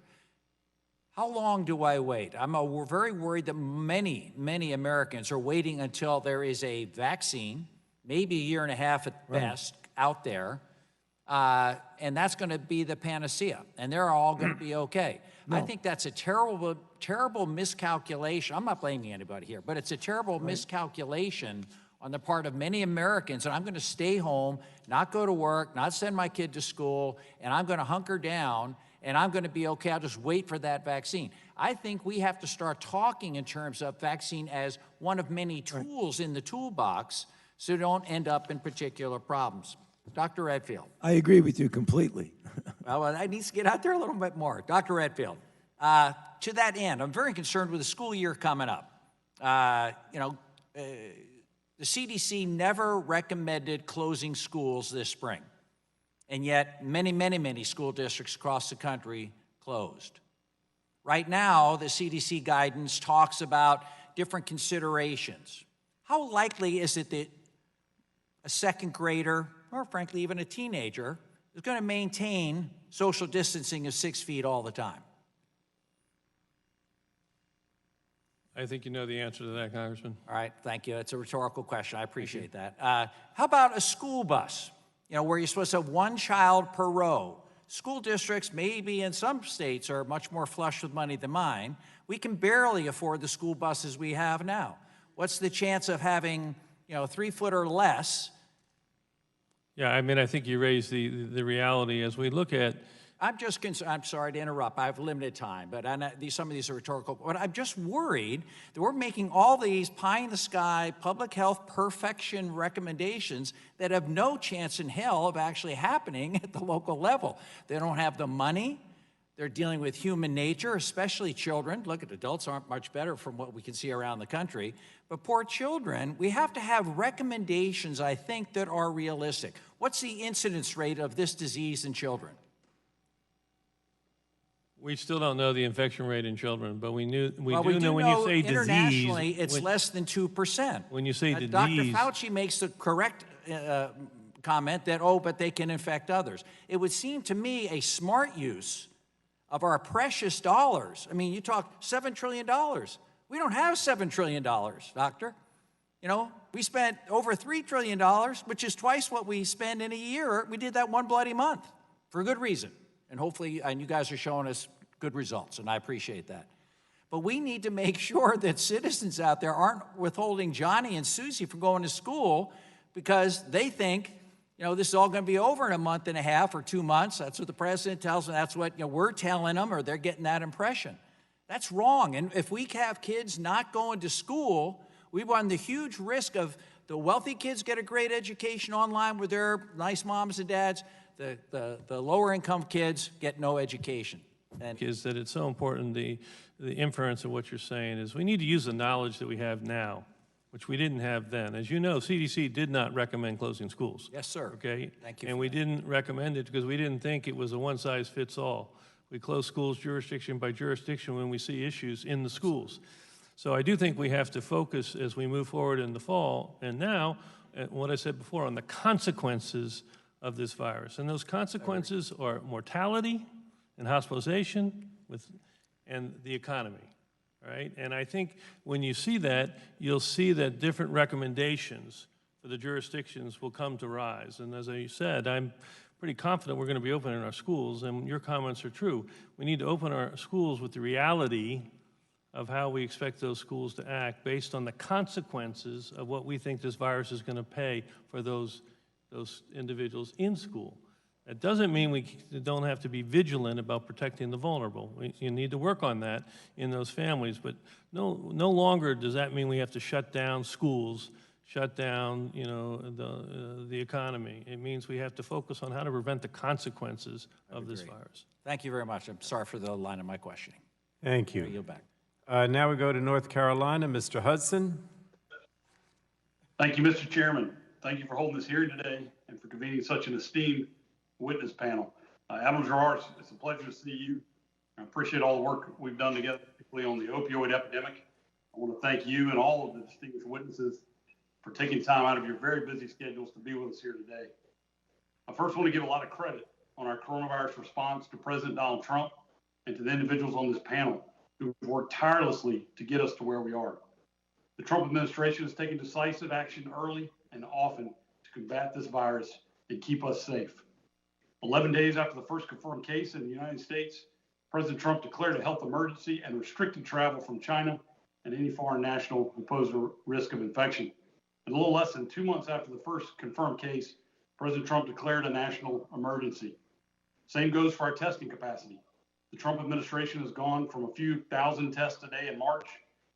how long do I wait? We're very worried that many, many Americans are waiting until there is a vaccine, maybe 1.5 years at best, out there, and that's going to be the panacea, and they're all going to be okay. No. I think that's a terrible, terrible miscalculation. I'm not blaming anybody here, but it's a terrible miscalculation on the part of many Americans, and I'm going to stay home, not go to work, not send my kid to school, and I'm going to hunker down, and I'm going to be okay. I'll just wait for that vaccine. I think we have to start talking in terms of vaccine as one of many tools in the toolbox so don't end up in particular problems. Dr. Redfield. I agree with you completely. Well, I need to get out there a little bit more. Dr. Redfield, to that end, I'm very concerned with the school year coming up. The CDC never recommended closing schools this spring. And yet, many, many, many school districts across the country closed. Right now, the CDC guidance talks about different considerations. How likely is it that a second grader, or frankly, even a teenager, is going to maintain social distancing of 6 feet all the time? I think you know the answer to that, Congressman. All right, thank you. It's a rhetorical question. I appreciate that. How about a school bus? Where you're supposed to have 1 child per row. School districts, maybe in some states, are much more flush with money than mine. We can barely afford the school buses we have now. What's the chance of having, 3 foot or less? Yeah, I mean, I think you raised the reality as we look at. I'm just concerned. I'm sorry to interrupt. I have limited time, but some of these are rhetorical. But I'm just worried that we're making all these pie-in-the-sky public health perfection recommendations that have no chance in hell of actually happening at the local level. They don't have the money. They're dealing with human nature, especially children. Look, at adults aren't much better from what we can see around the country. But poor children, we have to have recommendations, I think, that are realistic. What's the incidence rate of this disease in children? We still don't know the infection rate in children, but we do know when you say internationally, disease, it's less than 2%. When you say disease, Dr. Fauci makes the correct comment that, but they can infect others. It would seem to me a smart use of our precious dollars. I mean, you talk $7 trillion. We don't have $7 trillion, Doctor. We spent over $3 trillion, which is twice what we spend in a year. We did that one bloody month for a good reason. And hopefully, and you guys are showing us good results, and I appreciate that. But we need to make sure that citizens out there aren't withholding Johnny and Susie from going to school because they think, you know, this is all going to be over in a month and a half or 2 months. That's what the president tells them. That's what, you know, we're telling them, or they're getting that impression. That's wrong. And if we have kids not going to school, we run the huge risk of the wealthy kids get a great education online with their nice moms and dads. The lower income kids get no education. And is that it's so important, the inference of what you're saying is we need to use the knowledge that we have now, which we didn't have then. As you know, CDC did not recommend closing schools. Yes, sir. Okay? Thank you. And we didn't recommend it because we didn't think it was a one-size-fits-all. We close schools jurisdiction by jurisdiction when we see issues in the schools. So I do think we have to focus as we move forward in the fall and now, what I said before, on the consequences of this virus. And those consequences are mortality and hospitalization and the economy, right? And I think when you see that, you'll see that different recommendations for the jurisdictions will come to rise. And as I said, I'm pretty confident we're going to be opening our schools, and your comments are true. We need to open our schools with the reality of how we expect those schools to act based on the consequences of what we think this virus is going to pay for those individuals in school. That doesn't mean we don't have to be vigilant about protecting the vulnerable. You need to work on that in those families, but no longer does that mean we have to shut down schools, shut down, you know, the economy. It means we have to focus on how to prevent the consequences of this virus. thank you very much. I'm sorry for the line of my questioning. Thank you. I yield back. Now we go to North Carolina. Mr. Hudson. Thank you, Mr. Chairman. Thank you for holding this hearing today and for convening such an esteemed witness panel. Admiral Giroir, it's a pleasure to see you. I appreciate all the work we've done together, particularly on the opioid epidemic. I want to thank you and all of the distinguished witnesses for taking time out of your very busy schedules to be with us here today. I first want to give a lot of credit on our coronavirus response to President Donald Trump and to the individuals on this panel who have worked tirelessly to get us to where we are. The Trump administration has taken decisive action early and often to combat this virus and keep us safe. 11 days after the first confirmed case in the United States, President Trump declared a health emergency and restricted travel from China and any foreign national who pose a risk of infection. And a little less than 2 months after the first confirmed case, President Trump declared a national emergency. Same goes for our testing capacity. The Trump administration has gone from a few thousand tests a day in March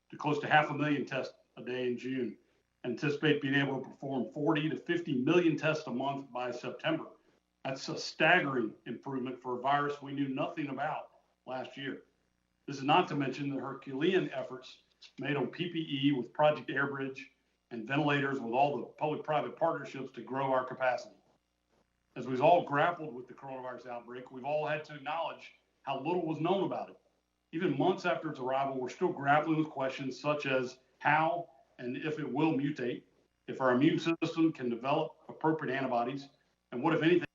to close to 500,000 tests a day in June, and anticipate being able to perform 40 to 50 million tests a month by September. That's a staggering improvement for a virus we knew nothing about last year. This is not to mention the Herculean efforts made on PPE with Project Airbridge and ventilators with all the public-private partnerships to grow our capacity. As we've all grappled with the coronavirus outbreak, we've all had to acknowledge how little was known about it. Even months after its arrival, we're still grappling with questions such as how and if it will mutate, if our immune system can develop appropriate antibodies, and what, if anything,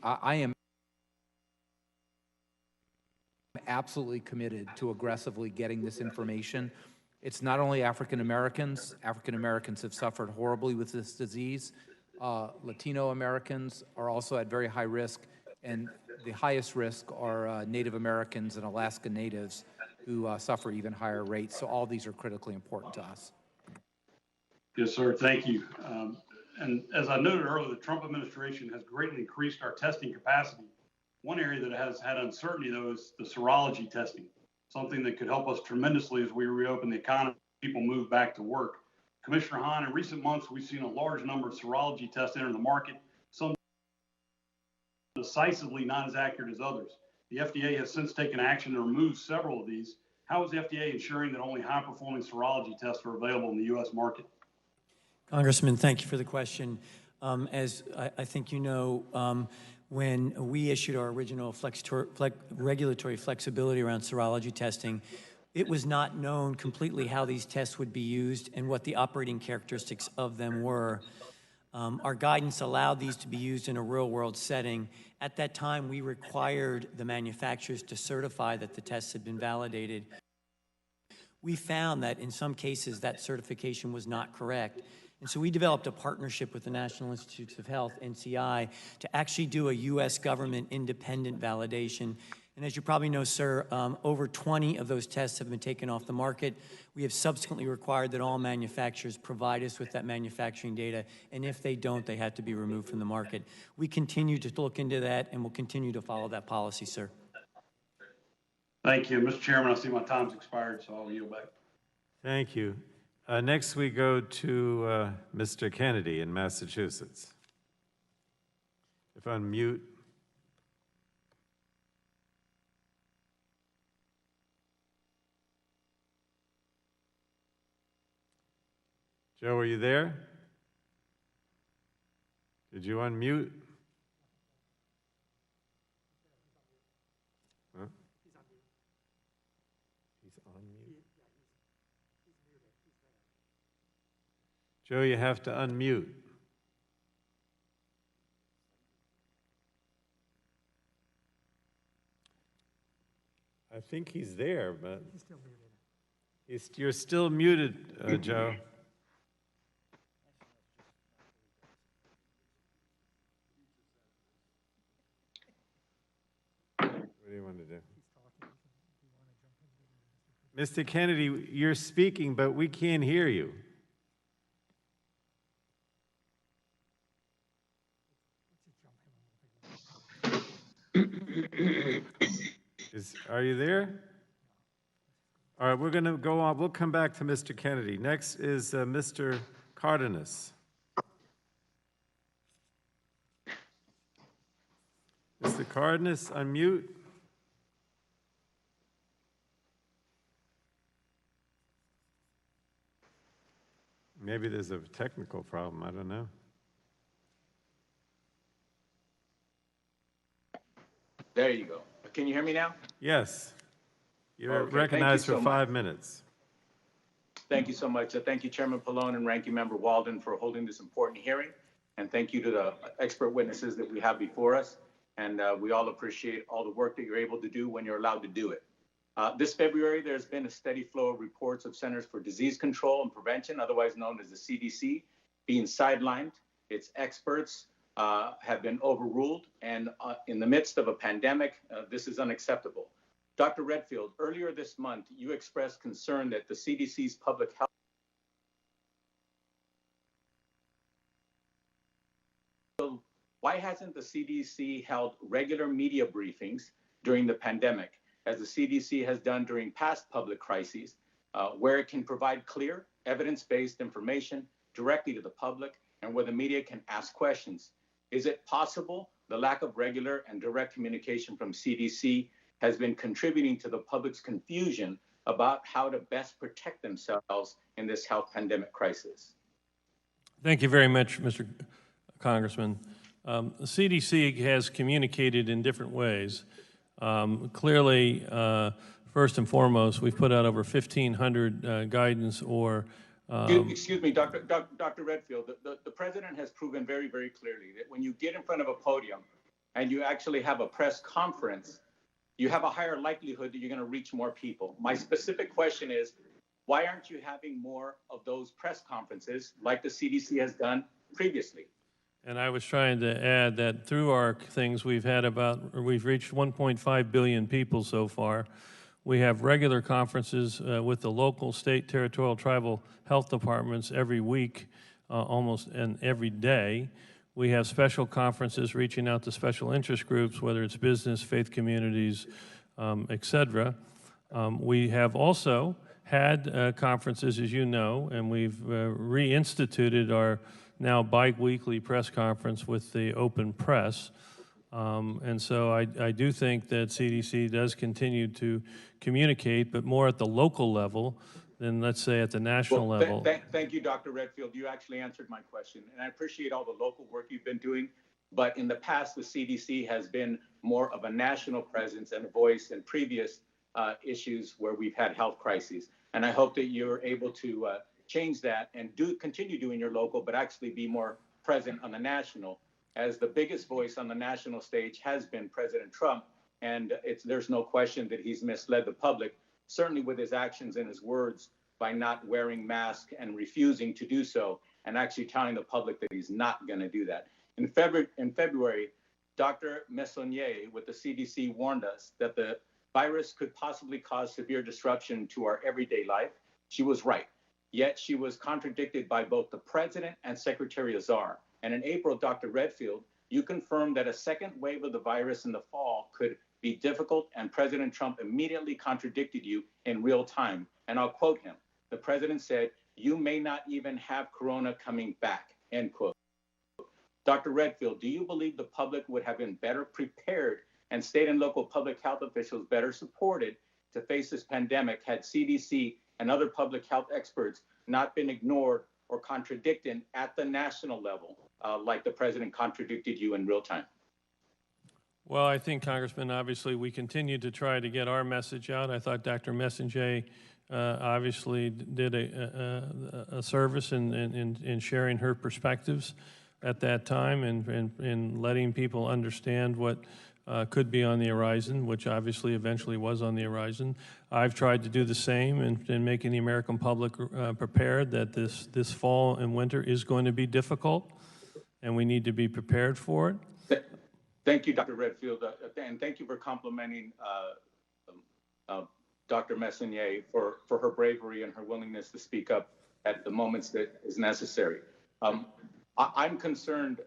I am absolutely committed to aggressively getting this information. It's not only African Americans. African Americans have suffered horribly with this disease. Latino Americans are also at very high risk, and the highest risk are Native Americans and Alaska Natives who suffer even higher rates. So all these are critically important to us. Yes, sir. Thank you. And as I noted earlier, the Trump administration has greatly increased our testing capacity. One area that has had uncertainty, though, is the serology testing, something that could help us tremendously as we reopen the economy, people move back to work. Commissioner Hahn, in recent months, we've seen a large number of serology tests enter the market, some decisively not as accurate as others. The FDA has since taken action to remove several of these. How is the FDA ensuring that only high-performing serology tests are available in the U.S. market? Congressman, thank you for the question. As I think you know, when we issued our original regulatory flexibility around serology testing, it was not known completely how these tests would be used and what the operating characteristics of them were. Our guidance allowed these to be used in a real-world setting. At that time, we required the manufacturers to certify that the tests had been validated. We found that in some cases that certification was not correct. And so we developed a partnership with the National Institutes of Health, NCI, to actually do a U.S. government independent validation. And as you probably know, sir, over 20 of those tests have been taken off the market. We have subsequently required that all manufacturers provide us with that manufacturing data, and if they don't, they have to be removed from the market. We continue to look into that, and we'll continue to follow that policy, sir. Thank you. Mr. Chairman, I see my time's expired, so I'll yield back. Thank you. Next, we go to Mr. Kennedy in Massachusetts. If unmute. Joe, are you there? Did you unmute? Huh? He's on mute. Joe, you have to unmute. I think he's there, but he's still muted. You're still muted, Joe. What do you want to do? Mr. Kennedy, you're speaking, but we can't hear you. Are you there? All right, we're going to go on. We'll come back to Mr. Kennedy. Next is Mr. Cardenas. Mr. Cardenas, unmute. Maybe there's a technical problem. I don't know. There you go. Can you hear me now? Yes. You're Okay, recognized thank you for so 5 minutes. Thank you so much. Thank you, Chairman Pallone and Ranking Member Walden, for holding this important hearing. And thank you to the expert witnesses that we have before us. And we all appreciate all the work that you're able to do when you're allowed to do it. This February, there's been a steady flow of reports of Centers for Disease Control and Prevention, otherwise known as the CDC, being sidelined. Its experts have been overruled. And in the midst of a pandemic, this is unacceptable. Dr. Redfield, earlier this month, you expressed concern that the CDC's public health why hasn't the CDC held regular media briefings during the pandemic, as the CDC has done during past public crises, where it can provide clear, evidence-based information directly to the public and where the media can ask questions? Is it possible the lack of regular and direct communication from CDC has been contributing to the public's confusion about how to best protect themselves in this health pandemic crisis? Thank you very much, Mr. Congressman. The CDC has communicated in different ways. Clearly, first and foremost, we've put out over 1,500 guidance or excuse me, Dr. Redfield, the president has proven very, very clearly that when you get in front of a podium and you actually have a press conference, you have a higher likelihood that you're going to reach more people. My specific question is, why aren't you having more of those press conferences like the CDC has done previously? And I was trying to add that through our things, we've reached 1.5 billion people so far. We have regular conferences with the local, state, territorial, tribal health departments every week, almost and every day. We have special conferences reaching out to special interest groups, whether it's business, faith communities, et cetera. We have also had conferences, as you know, and we've reinstituted our now bi-weekly press conference with the open press. And so I do think that CDC does continue to communicate, but more at the local level than, let's say, at the national level. Thank you, Dr. Redfield. You actually answered my question, and I appreciate all the local work you've been doing. But in the past, the CDC has been more of a national presence and a voice in previous issues where we've had health crises. And I hope that you're able to change that and continue doing your local, but actually be more present on the national, as the biggest voice on the national stage has been President Trump. And there's no question that he's misled the public, certainly with his actions and his words, by not wearing masks and refusing to do so, and actually telling the public that he's not going to do that. In February, Dr. Messonnier with the CDC warned us that the virus could possibly cause severe disruption to our everyday life. She was right. Yet she was contradicted by both the president and Secretary Azar. And in April, Dr. Redfield, you confirmed that a second wave of the virus in the fall could be difficult, and President Trump immediately contradicted you in real time. And I'll quote him. The president said, "You may not even have corona coming back," end quote. Dr. Redfield, do you believe the public would have been better prepared and state and local public health officials better supported to face this pandemic had CDC and other public health experts not been ignored or contradicted at the national level, like the president contradicted you in real time? Well, I think, Congressman, obviously we continue to try to get our message out. I thought Dr. Messonnier obviously did a service in sharing her perspectives at that time and letting people understand what could be on the horizon, which obviously eventually was on the horizon. I've tried to do the same in making the American public prepared that this fall and winter is going to be difficult, and we need to be prepared for it. Thank you, Dr. Redfield, and thank you for complimenting Dr. Messonnier for her bravery and her willingness to speak up at the moments that is necessary. I'm concerned,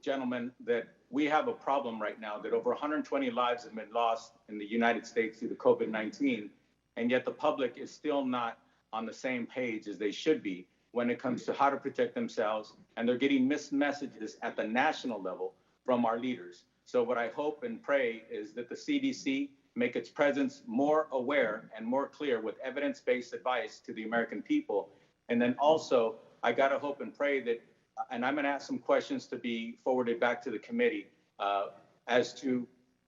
gentlemen, that we have a problem right now that over 120 lives have been lost in the United States due to COVID-19, and yet the public is still not on the same page as they should be when it comes to how to protect themselves, and they're getting missed messages at the national level from our leaders. So what I hope and pray is that the CDC make its presence more aware and more clear with evidence-based advice to the American people. And then also, I gotta hope and pray that, and I'm gonna ask some questions to be forwarded back to the committee as to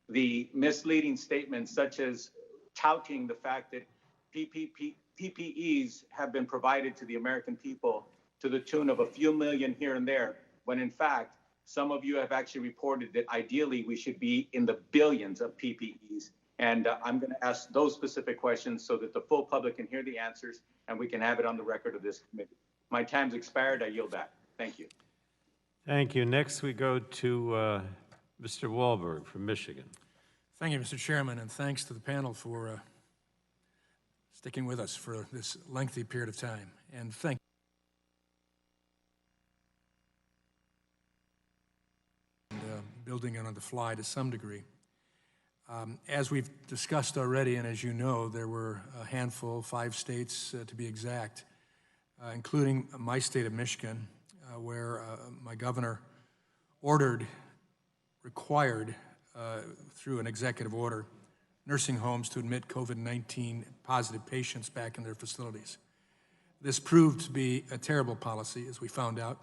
the misleading statements, such as touting the fact that PPEs have been provided to the American people to the tune of a few million here and there, when in fact, some of you have actually reported that ideally we should be in the billions of PPEs. And I'm going to ask those specific questions so that the full public can hear the answers and we can have it on the record of this committee. My time's expired. I yield back. Thank you. Thank you. Next, we go to Mr. Wahlberg from Michigan. Thank you, Mr. Chairman, and thanks to the panel for sticking with us for this lengthy period of time. And thank building it on the fly to some degree. As we've discussed already, and as you know, there were a handful, 5 states to be exact, including my state of Michigan, where my governor required, through an executive order, nursing homes to admit COVID-19 positive patients back in their facilities. This proved to be a terrible policy, as we found out,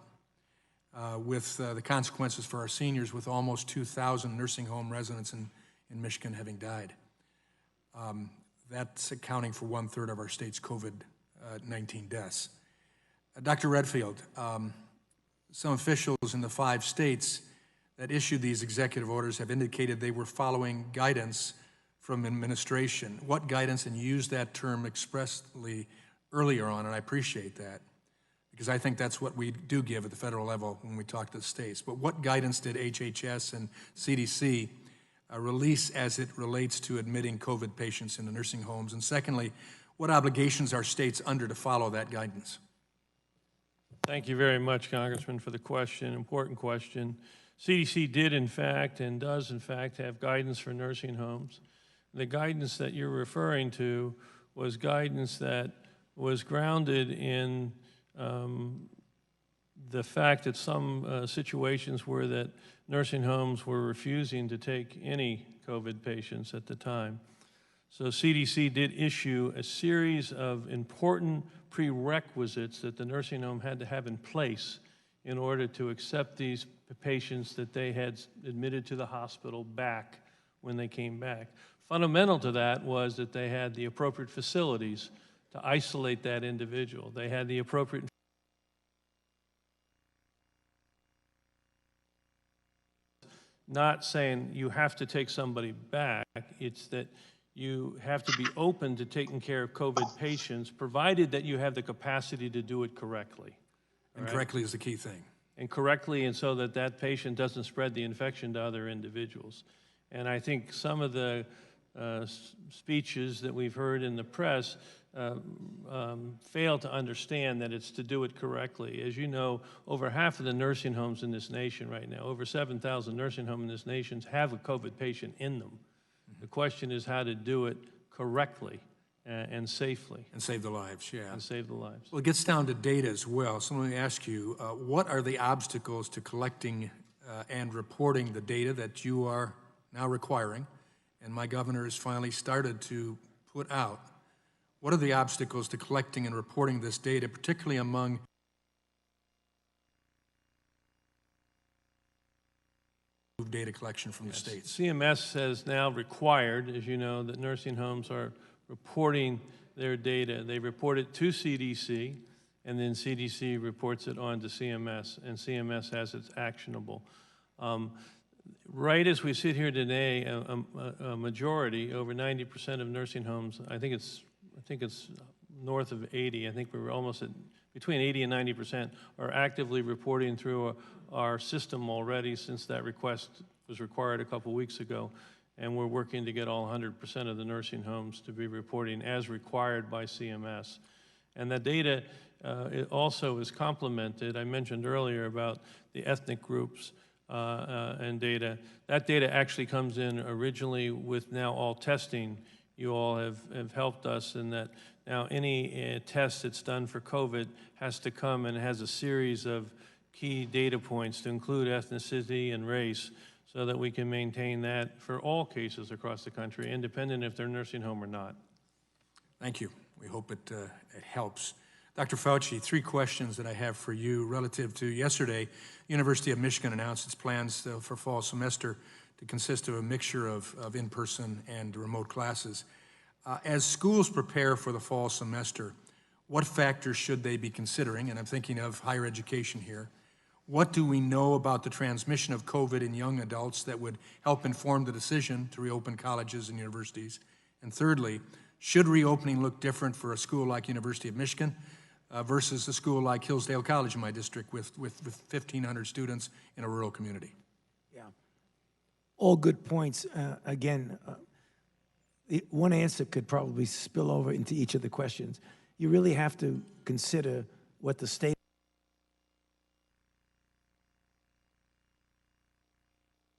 with the consequences for our seniors, with almost 2,000 nursing home residents in Michigan having died. That's accounting for 1/3 of our state's COVID-19 deaths. Dr. Redfield, some officials in the 5 states that issued these executive orders have indicated they were following guidance from administration. What guidance? And you used that term expressly earlier on, and I appreciate that, because I think that's what we do give at the federal level when we talk to the states. But what guidance did HHS and CDC release as it relates to admitting COVID patients into nursing homes? And secondly, what obligations are states under to follow that guidance? Thank you very much, Congressman, for the question, important question. CDC did, in fact, and does, in fact, have guidance for nursing homes. The guidance that you're referring to was guidance that was grounded in the fact that some situations were that nursing homes were refusing to take any COVID patients at the time. So CDC did issue a series of important prerequisites that the nursing home had to have in place in order to accept these patients that they had admitted to the hospital back when they came back. Fundamental to that was that they had the appropriate facilities to isolate that individual. They had the appropriate not saying you have to take somebody back, it's that you have to be open to taking care of COVID patients, provided that you have the capacity to do it correctly. And correctly is the key thing. And correctly, and so that that patient doesn't spread the infection to other individuals. And I think some of the speeches that we've heard in the press fail to understand that it's to do it correctly. As you know, over half of the nursing homes in this nation right now, over 7,000 nursing homes in this nation have a COVID patient in them. The question is how to do it correctly and safely. And save the lives, yeah. And save the lives. Well, it gets down to data as well. So let me ask you, what are the obstacles to collecting and reporting the data that you are now requiring, and my governor has finally started to put out? What are the obstacles to collecting and reporting this data, particularly among data collection from the states? CMS has now required, as you know, that nursing homes are reporting their data. They report it to CDC, and then CDC reports it on to CMS, and CMS has it actionable. Right as we sit here today, a majority, over 90% of nursing homes, I think it's north of 80, I think we're almost at between 80 and 90% are actively reporting through our system already since that request was required a couple weeks ago. And we're working to get all 100% of the nursing homes to be reporting as required by CMS. And that data it also is complemented. I mentioned earlier about the ethnic groups and data. That data actually comes in originally with now all testing. You all have helped us in that now any test that's done for COVID has to come and has a series of key data points to include ethnicity and race so that we can maintain that for all cases across the country, independent if they're nursing home or not. Thank you. We hope it helps. Dr. Fauci, 3 questions that I have for you relative to yesterday. University of Michigan announced its plans for fall semester to consist of a mixture of in-person and remote classes. As schools prepare for the fall semester, what factors should they be considering? And I'm thinking of higher education here. What do we know about the transmission of COVID in young adults that would help inform the decision to reopen colleges and universities? And thirdly, should reopening look different for a school like University of Michigan versus a school like Hillsdale College in my district with 1,500 students in a rural community? Yeah, all good points. Again, one answer could probably spill over into each of the questions. You really have to consider what the state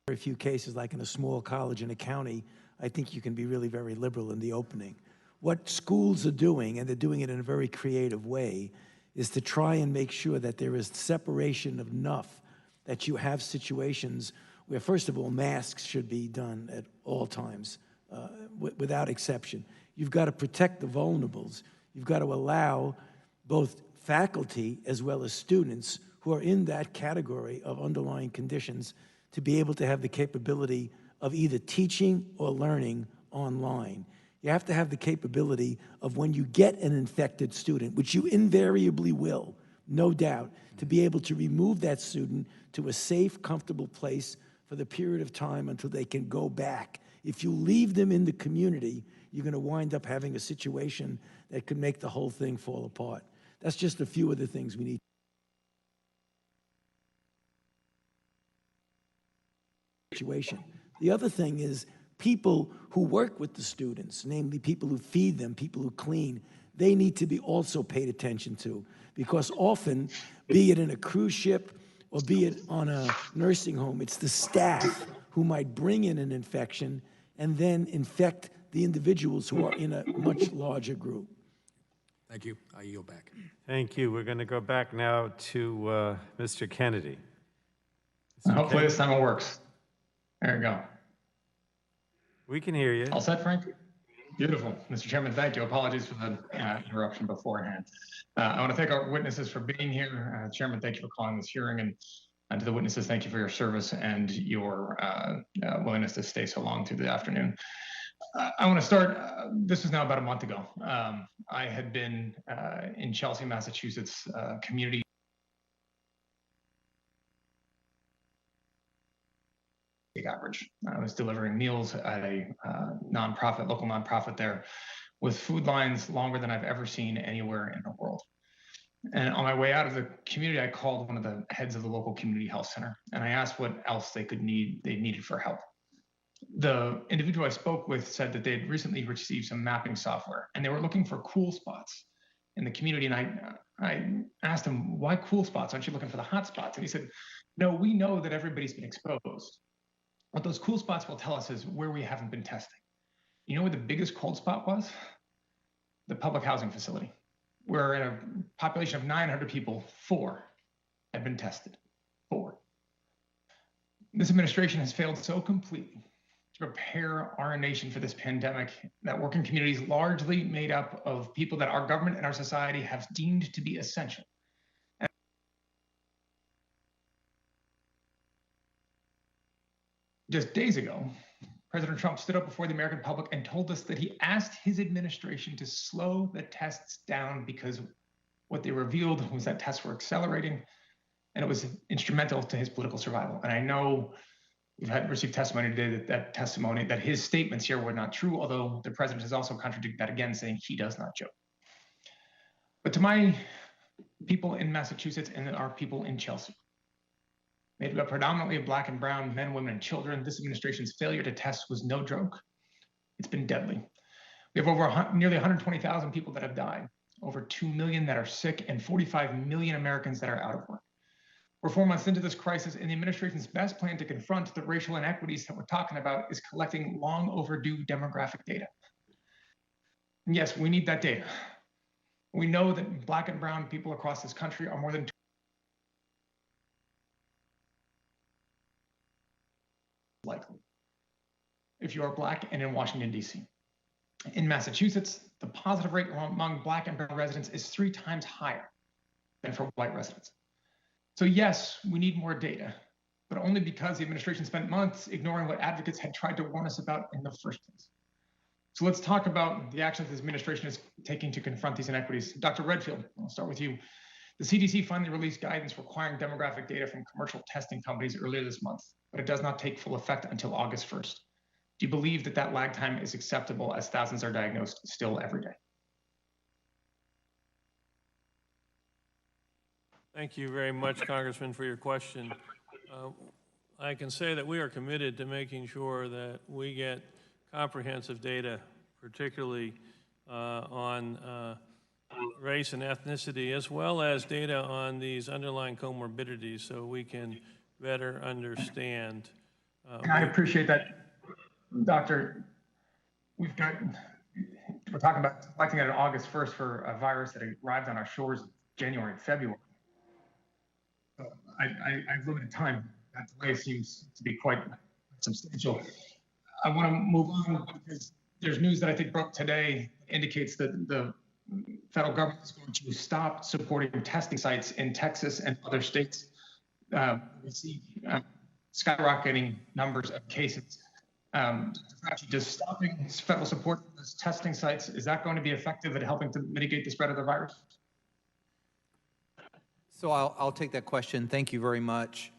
very few cases, like in a small college in a county, I think you can be really very liberal in the opening. What schools are doing, and they're doing it in a very creative way, is to try and make sure that there is separation enough that you have situations where, first of all, masks should be done at all times, without exception. You've got to protect the vulnerables. You've got to allow both faculty as well as students who are in that category of underlying conditions to be able to have the capability of either teaching or learning online. You have to have the capability of when you get an infected student, which you invariably will, no doubt, to be able to remove that student to a safe, comfortable place for the period of time until they can go back. If you leave them in the community, you're going to wind up having a situation that could make the whole thing fall apart. That's just a few of the things we need. Situation. The other thing is people who work with the students, namely people who feed them, people who clean, they need to be also paid attention to, because often, be it in a cruise ship or be it on a nursing home, it's the staff who might bring in an infection and then infect the individuals who are in a much larger group. Thank you. I yield back. Thank you. We're going to go back now to Mr. Kennedy. Hopefully this time it works. There we go. We can hear you. All set, Frank? Beautiful. Mr. Chairman, thank you. Apologies for the interruption beforehand. I want to thank our witnesses for being here. Chairman, thank you for calling this hearing. And to the witnesses, thank you for your service and your willingness to stay so long through the afternoon. I want to start, this was now about a month ago. I had been in Chelsea, Massachusetts, community average. I was delivering meals at a nonprofit, local nonprofit there, with food lines longer than I've ever seen anywhere in the world. And on my way out of the community, I called one of the heads of the local community health center, and I asked what else they needed for help. The individual I spoke with said that they had recently received some mapping software, and they were looking for cool spots in the community. And I asked him, why cool spots? Aren't you looking for the hot spots? And he said, no, we know that everybody's been exposed. What those cool spots will tell us is where we haven't been testing. You know where the biggest cold spot was? The public housing facility, where in a population of 900 people, 4 had been tested. 4. This administration has failed so completely to prepare our nation for this pandemic that working communities largely made up of people that our government and our society have deemed to be essential. Just days ago, President Trump stood up before the American public and told us that he asked his administration to slow the tests down because what they revealed was that tests were accelerating and it was instrumental to his political survival. And I know we've received testimony today that his statements here were not true, although the president has also contradicted that again, saying he does not joke. But to my people in Massachusetts and our people in Chelsea, made up predominantly of Black and brown men, women, and children, this administration's failure to test was no joke. It's been deadly. We have over nearly 120,000 people that have died, over 2 million that are sick, and 45 million Americans that are out of work. We're 4 months into this crisis, and the administration's best plan to confront the racial inequities that we're talking about is collecting long overdue demographic data. And yes, we need that data. We know that Black and brown people across this country are more than likely if you are Black and in Washington, D.C. In Massachusetts, the positive rate among Black and brown residents is 3 times higher than for white residents. So yes, we need more data, but only because the administration spent months ignoring what advocates had tried to warn us about in the first place. So let's talk about the actions this administration is taking to confront these inequities. Dr. Redfield, I'll start with you. The CDC finally released guidance requiring demographic data from commercial testing companies earlier this month, but it does not take full effect until August 1st. Do you believe that that lag time is acceptable as thousands are diagnosed still every day? Thank you very much, Congressman, for your question. I can say that we are committed to making sure that we get comprehensive data, particularly on race and ethnicity, as well as data on these underlying comorbidities so we can better understand. I appreciate that, Doctor. We're talking about collecting it on August 1st for a virus that arrived on our shores in January and February. So I have limited time. That delay seems to be quite substantial. I want to move on because there's news that I think broke today indicates that the federal government is going to stop supporting testing sites in Texas and other states. We see skyrocketing numbers of cases. Does stopping federal support for those testing sites, is that going to be effective at helping to mitigate the spread of the virus? So I'll take that question. Thank you very much.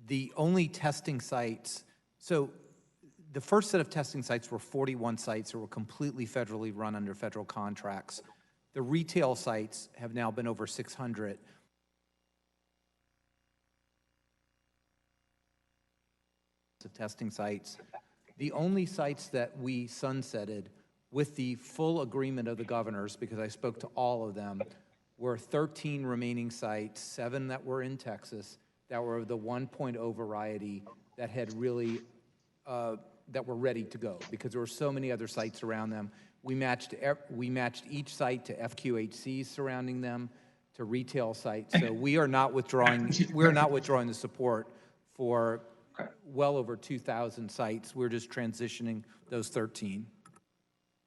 The only testing sites, so the first set of testing sites were 41 sites that were completely federally run under federal contracts. The retail sites have now been over 600. Of testing sites. The only sites that we sunsetted with the full agreement of the governors, because I spoke to all of them, were 13 remaining sites, 7 that were in Texas, that were of the 1.0 variety that had really, that were ready to go, because there were so many other sites around them. We matched each site to FQHCs surrounding them, to retail sites. So we are not withdrawing the support for well over 2,000 sites. We're just transitioning those 13.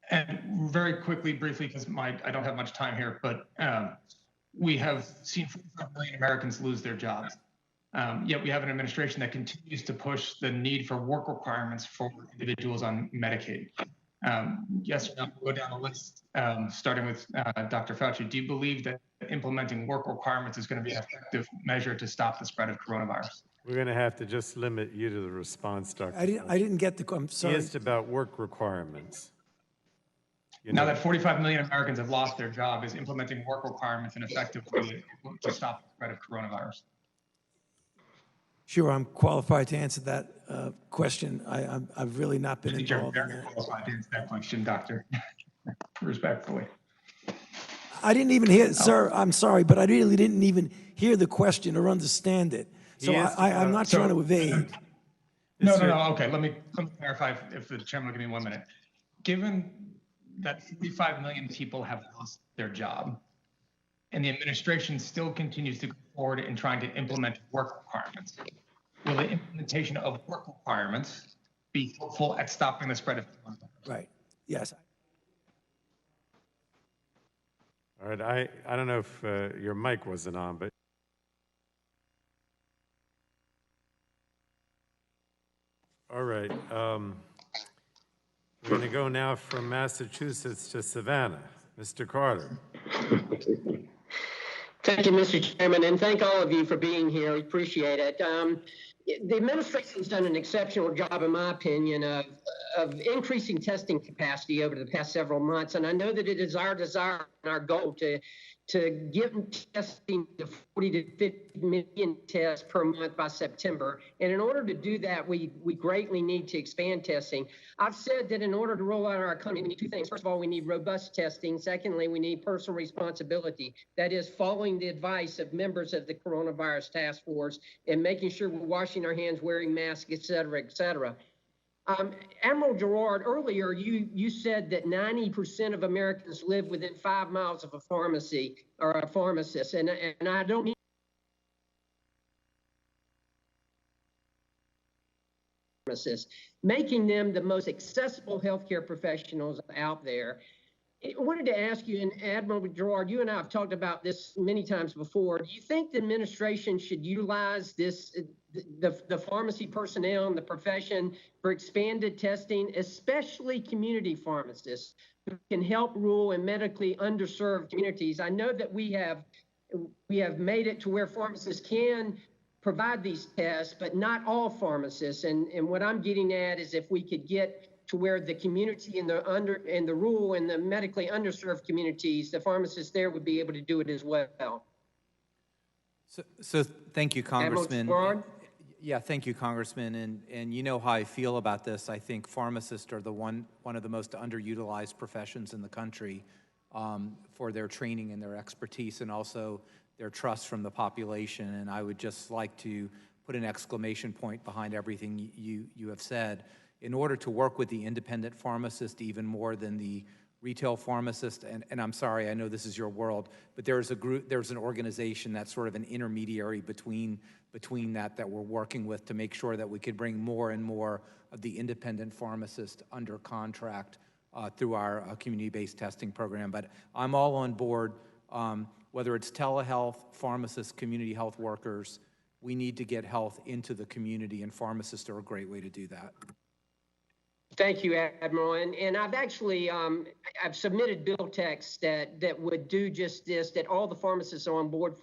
And very quickly, briefly, because I don't have much time here, but we have seen 45 million Americans lose their jobs. Yet we have an administration that continues to push the need for work requirements for individuals on Medicaid. Yes, we'll go down the list, starting with Dr. Fauci. Do you believe that implementing work requirements is going to be an effective measure to stop the spread of coronavirus? We're going to have to just limit you to the response, Dr. I didn't get the, I'm sorry. He asked about work requirements. Now that 45 million Americans have lost their job, is implementing work requirements an effective way to stop the spread of coronavirus? Sure, I'm qualified to answer that question. I've really not been involved in Very that. qualified to answer that question, Doctor. Respectfully. I didn't even hear, sir, I'm sorry, but I really didn't even hear the question or understand it. So I'm not trying to evade. No. Okay, let me clarify if the chairman will give me 1 minute. Given that 45 million people have lost their job, and the administration still continues to go forward in trying to implement work requirements, will the implementation of work requirements be helpful at stopping the spread of coronavirus? Right. Yes. All right, I don't know if your mic wasn't on, but all right. We're going to go now from Massachusetts to Savannah. Mr. Carter. Thank you, Mr. Chairman, and thank all of you for being here. We appreciate it. The administration's done an exceptional job, in my opinion, of increasing testing capacity over the past several months, and I know that it is our desire and our goal to get testing to 40 to 50 million tests per month by September. And in order to do that, we greatly need to expand testing. I've said that in order to roll out our economy, we need 2 things. First of all, we need robust testing. Secondly, we need personal responsibility. That is following the advice of members of the coronavirus task force and making sure we're washing our hands, wearing masks, et cetera, et cetera. Admiral Giroir, earlier you said that 90% of Americans live within 5 miles of a pharmacy or a pharmacist, and I don't mean pharmacists, making them the most accessible healthcare professionals out there. I wanted to ask you, and Admiral Giroir, you and I have talked about this many times before. Do you think the administration should utilize this, the pharmacy personnel and the profession for expanded testing, especially community pharmacists who can help rural and medically underserved communities? I know that we have made it to where pharmacists can provide these tests, but not all pharmacists. And what I'm getting at is if we could get to where the community in the rural and the medically underserved communities, the pharmacists there would be able to do it as well. So thank you, Congressman. Yeah, thank you, Congressman. And you know how I feel about this. I think pharmacists are one of the most underutilized professions in the country for their training and their expertise, and also their trust from the population. And I would just like to put an exclamation point behind everything you have said. In order to work with the independent pharmacist even more than the retail pharmacist, and I'm sorry, I know this is your world, but there's an organization that's sort of an intermediary between that we're working with to make sure that we could bring more and more of the independent pharmacist under contract through our community-based testing program. But I'm all on board, whether it's telehealth, pharmacists, community health workers, we need to get health into the community, and pharmacists are a great way to do that. Thank you, Admiral. And I've actually I've submitted bill texts that would do just this, that all the pharmacists are on board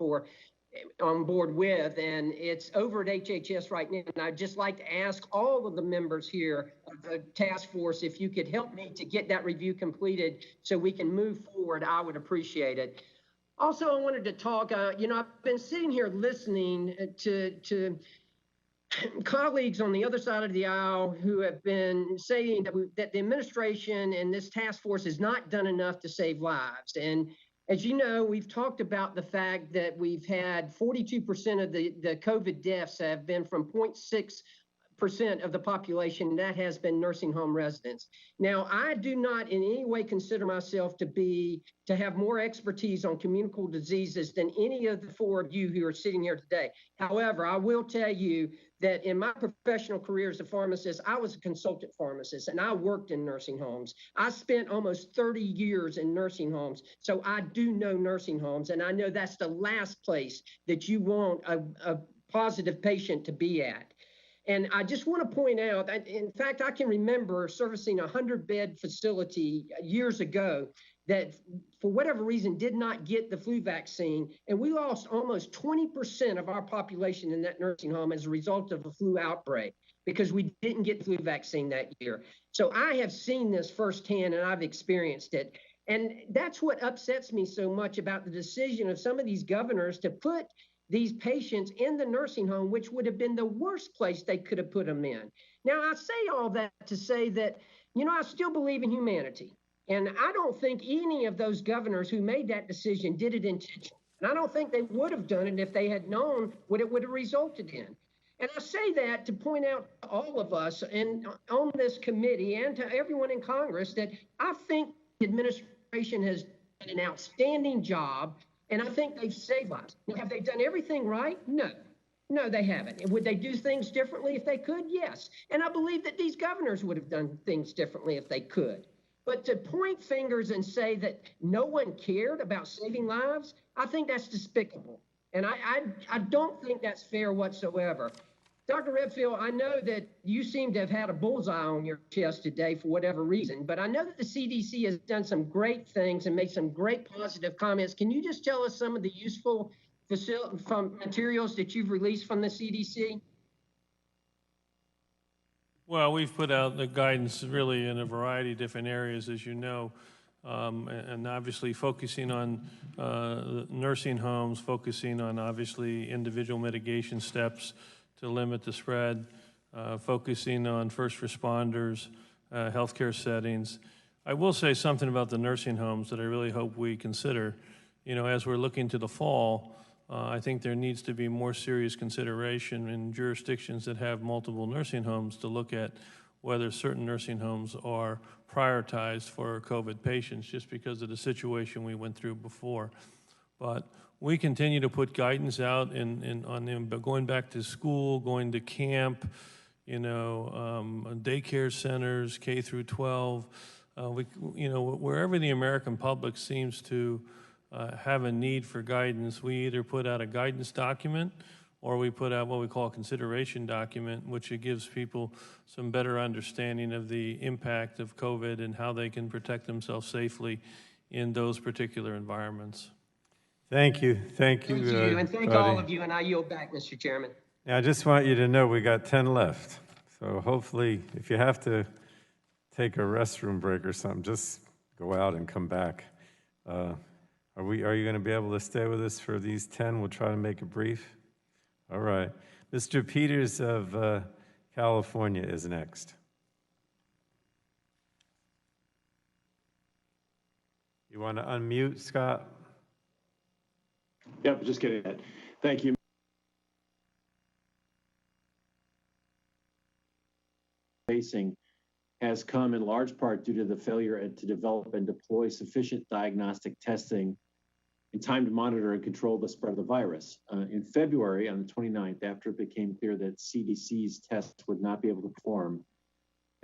with, and it's over at HHS right now. And I'd just like to ask all of the members here of the task force if you could help me to get that review completed so we can move forward. I would appreciate it. Also, I wanted to talk, you know, I've been sitting here listening to colleagues on the other side of the aisle who have been saying that the administration and this task force has not done enough to save lives. And as you know, we've talked about the fact that we've had 42% of the COVID deaths have been from 0.6% of the population. That has been nursing home residents. Now, I do not in any way consider myself to have more expertise on communicable diseases than any of the four of you who are sitting here today. However, I will tell you that in my professional career as a pharmacist, I was a consultant pharmacist and I worked in nursing homes. I spent almost 30 years in nursing homes. So I do know nursing homes, and I know that's the last place that you want a positive patient to be at. And I just want to point out, in fact, I can remember servicing a 100-bed facility years ago that for whatever reason did not get the flu vaccine. And we lost almost 20% of our population in that nursing home as a result of a flu outbreak because we didn't get the flu vaccine that year. So I have seen this firsthand and I've experienced it. And that's what upsets me so much about the decision of some of these governors to put these patients in the nursing home, which would have been the worst place they could have put them in. Now, I say all that to say that, you know, I still believe in humanity. And I don't think any of those governors who made that decision did it intentionally. And I don't think they would have done it if they had known what it would have resulted in. And I say that to point out to all of us and on this committee and to everyone in Congress that I think the administration has done an outstanding job, and I think they've saved lives. Now, have they done everything right? No. No, they haven't. And would they do things differently if they could? Yes. And I believe that these governors would have done things differently if they could. But to point fingers and say that no one cared about saving lives, I think that's despicable. And I don't think that's fair whatsoever. Dr. Redfield, I know that you seem to have had a bullseye on your chest today for whatever reason, but I know that the CDC has done some great things and made some great positive comments. Can you just tell us some of the useful materials that you've released from the CDC? Well, we've put out the guidance really in a variety of different areas, as you know, and obviously focusing on nursing homes, focusing on obviously individual mitigation steps to limit the spread, focusing on first responders, healthcare settings. I will say something about the nursing homes that I really hope we consider. You know, as we're looking to the fall, I think there needs to be more serious consideration in jurisdictions that have multiple nursing homes to look at whether certain nursing homes are prioritized for COVID patients just because of the situation we went through before. But we continue to put guidance out on them going back to school, going to camp, you know, daycare centers, K through 12, you know, wherever the American public seems to have a need for guidance, we either put out a guidance document or we put out what we call a consideration document, which it gives people some better understanding of the impact of COVID and how they can protect themselves safely in those particular environments. Thank you. Thank you. And thank all of you. And I yield back, Mr. Chairman. Now, I just want you to know we got 10 left. So hopefully, if you have to take a restroom break or something, just go out and come back. Are you going to be able to stay with us for these 10? We'll try to make it brief. All right. Mr. Peters of California is next. You want to unmute, Scott? Yep, just getting it. Thank you. Facing has come in large part due to the failure to develop and deploy sufficient diagnostic testing in time to monitor and control the spread of the virus. In February, on the 29th, after it became clear that CDC's tests would not be able to perform,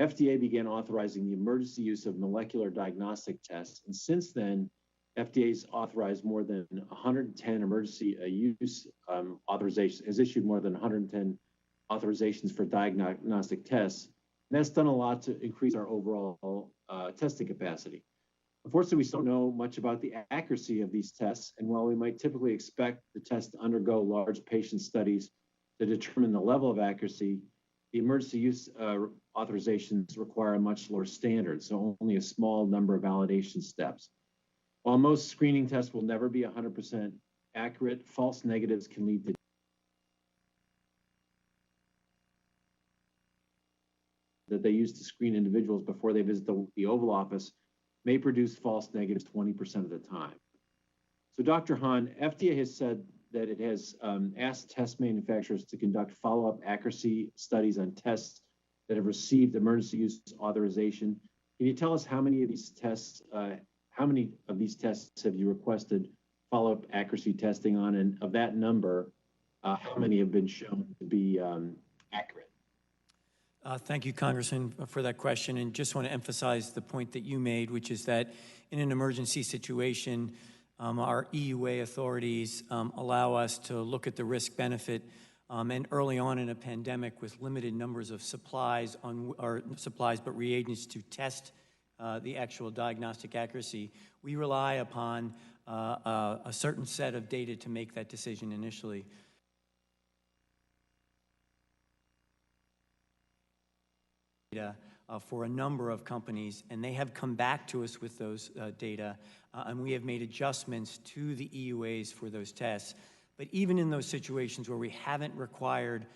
FDA began authorizing the emergency use of molecular diagnostic tests. And since then, FDA's authorized more than 110 emergency use authorizations, has issued more than 110 authorizations for diagnostic tests, that's done a lot to increase our overall testing capacity. Unfortunately, we still don't know much about the accuracy of these tests, and while we might typically expect the test to undergo large patient studies to determine the level of accuracy, the emergency use authorizations require a much lower standard, so only a small number of validation steps. While most screening tests will never be 100% accurate, false negatives can lead to that they use to screen individuals before they visit the Oval Office may produce false negatives 20% of the time. So Dr. Hahn, FDA has said that it has asked test manufacturers to conduct follow-up accuracy studies on tests that have received emergency use authorization. Can you tell us how many of these tests have you requested follow-up accuracy testing on, and of that number, how many have been shown to be accurate? Thank you, Congressman, for that question. And just want to emphasize the point that you made, which is that in an emergency situation, our EUA authorities allow us to look at the risk-benefit. And early on in a pandemic with limited numbers of supplies, but reagents to test the actual diagnostic accuracy, we rely upon a certain set of data to make that decision initially. For a number of companies, and they have come back to us with those data, and we have made adjustments to the EUAs for those tests. But even in those situations where we haven't required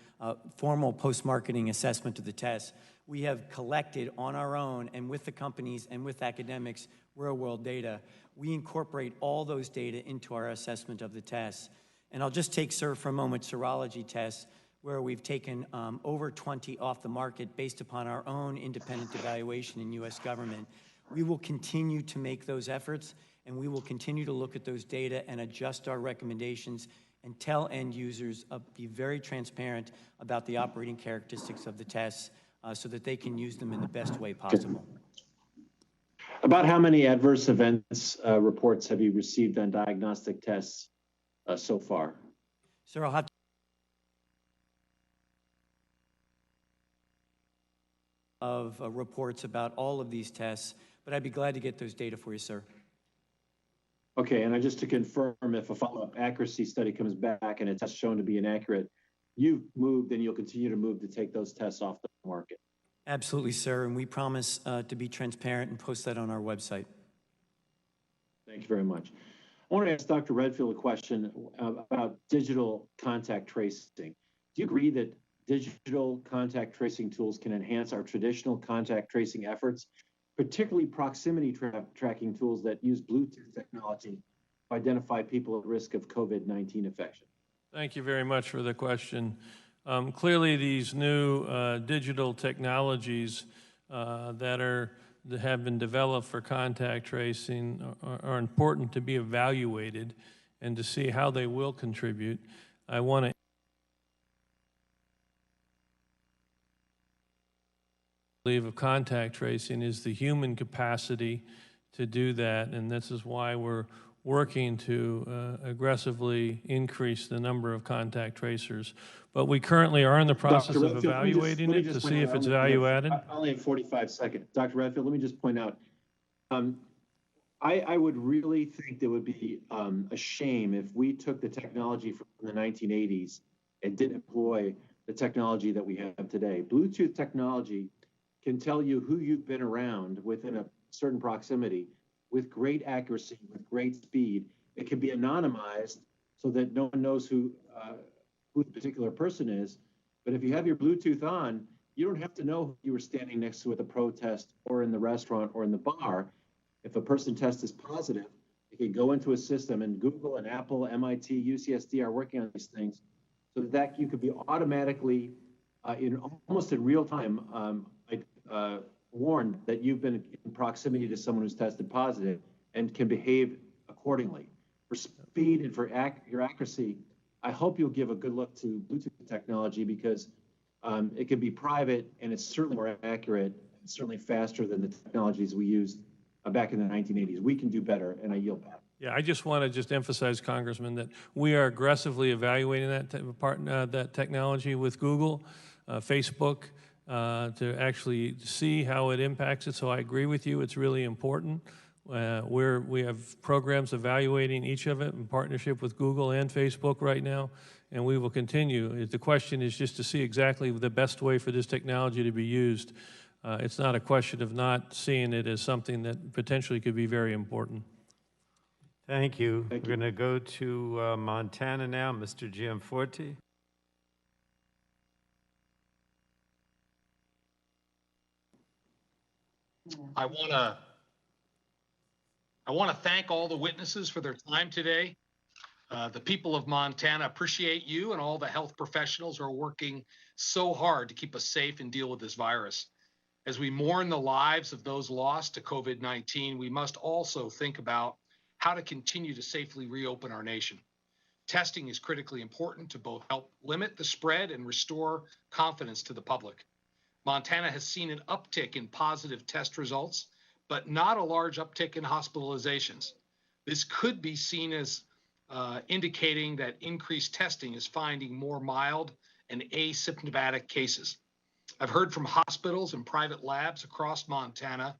formal post-marketing assessment of the tests, we have collected on our own and with the companies and with academics real-world data. We incorporate all those data into our assessment of the tests. And I'll just take, sir, for a moment, serology tests, where we've taken over 20 off the market based upon our own independent evaluation in U.S. government. We will continue to make those efforts, and we will continue to look at those data and adjust our recommendations and tell end users, be very transparent about the operating characteristics of the tests so that they can use them in the best way possible. About how many adverse events reports have you received on diagnostic tests so far? Sir, I'll have to of reports about all of these tests, but I'd be glad to get those data for you, sir. Okay, and just to confirm, if a follow-up accuracy study comes back and a test shown to be inaccurate, you've moved and you'll continue to move to take those tests off the market. Absolutely, sir, and we promise to be transparent and post that on our website. Thank you very much. I want to ask Dr. Redfield a question about digital contact tracing. Do you agree that digital contact tracing tools can enhance our traditional contact tracing efforts, particularly proximity tracking tools that use Bluetooth technology to identify people at risk of COVID-19 infection? Thank you very much for the question. Clearly, these new digital technologies that have been developed for contact tracing are important to be evaluated and to see how they will contribute. I want to believe of contact tracing is the human capacity to do that, and this is why we're working to aggressively increase the number of contact tracers. But we currly are in the process of evaluating it to see if it's value added. I only have 45 seconds. Dr. Redfield, let me just point out, I would really think there would be a shame if we took the technology from the 1980s and didn't employ the technology that we have today. Bluetooth technology can tell you who you've been around within a certain proximity with great accuracy, with great speed. It can be anonymized so that no one knows who the particular person is. But if you have your Bluetooth on, you don't have to know who you were standing next to at the protest or in the restaurant or in the bar. If a person test is positive, it can go into a system, and Google and Apple, MIT, UCSD are working on these things so that you could be automatically, almost in real time, warned that you've been in proximity to someone who's tested positive and can behave accordingly. For speed and for your accuracy, I hope you'll give a good look to Bluetooth technology, because it can be private and it's certainly more accurate and certainly faster than the technologies we used back in the 1980s. We can do better, and I yield back. Yeah, I just want to emphasize, Congressman, that we are aggressively evaluating that technology with Google, Facebook, to actually see how it impacts it. So I agree with you, it's really important. We have programs evaluating each of it in partnership with Google and Facebook right now, and we will continue. The question is just to see exactly the best way for this technology to be used. It's not a question of not seeing it as something that potentially could be very important. Thank you. We're going to go to Montana now. Mr. Gianforte. I want to thank all the witnesses for their time today. The people of Montana appreciate you and all the health professionals who are working so hard to keep us safe and deal with this virus. As we mourn the lives of those lost to COVID-19, we must also think about how to continue to safely reopen our nation. Testing is critically important to both help limit the spread and restore confidence to the public. Montana has seen an uptick in positive test results, but not a large uptick in hospitalizations. This could be seen as indicating that increased testing is finding more mild and asymptomatic cases. I've heard from hospitals and private labs across Montana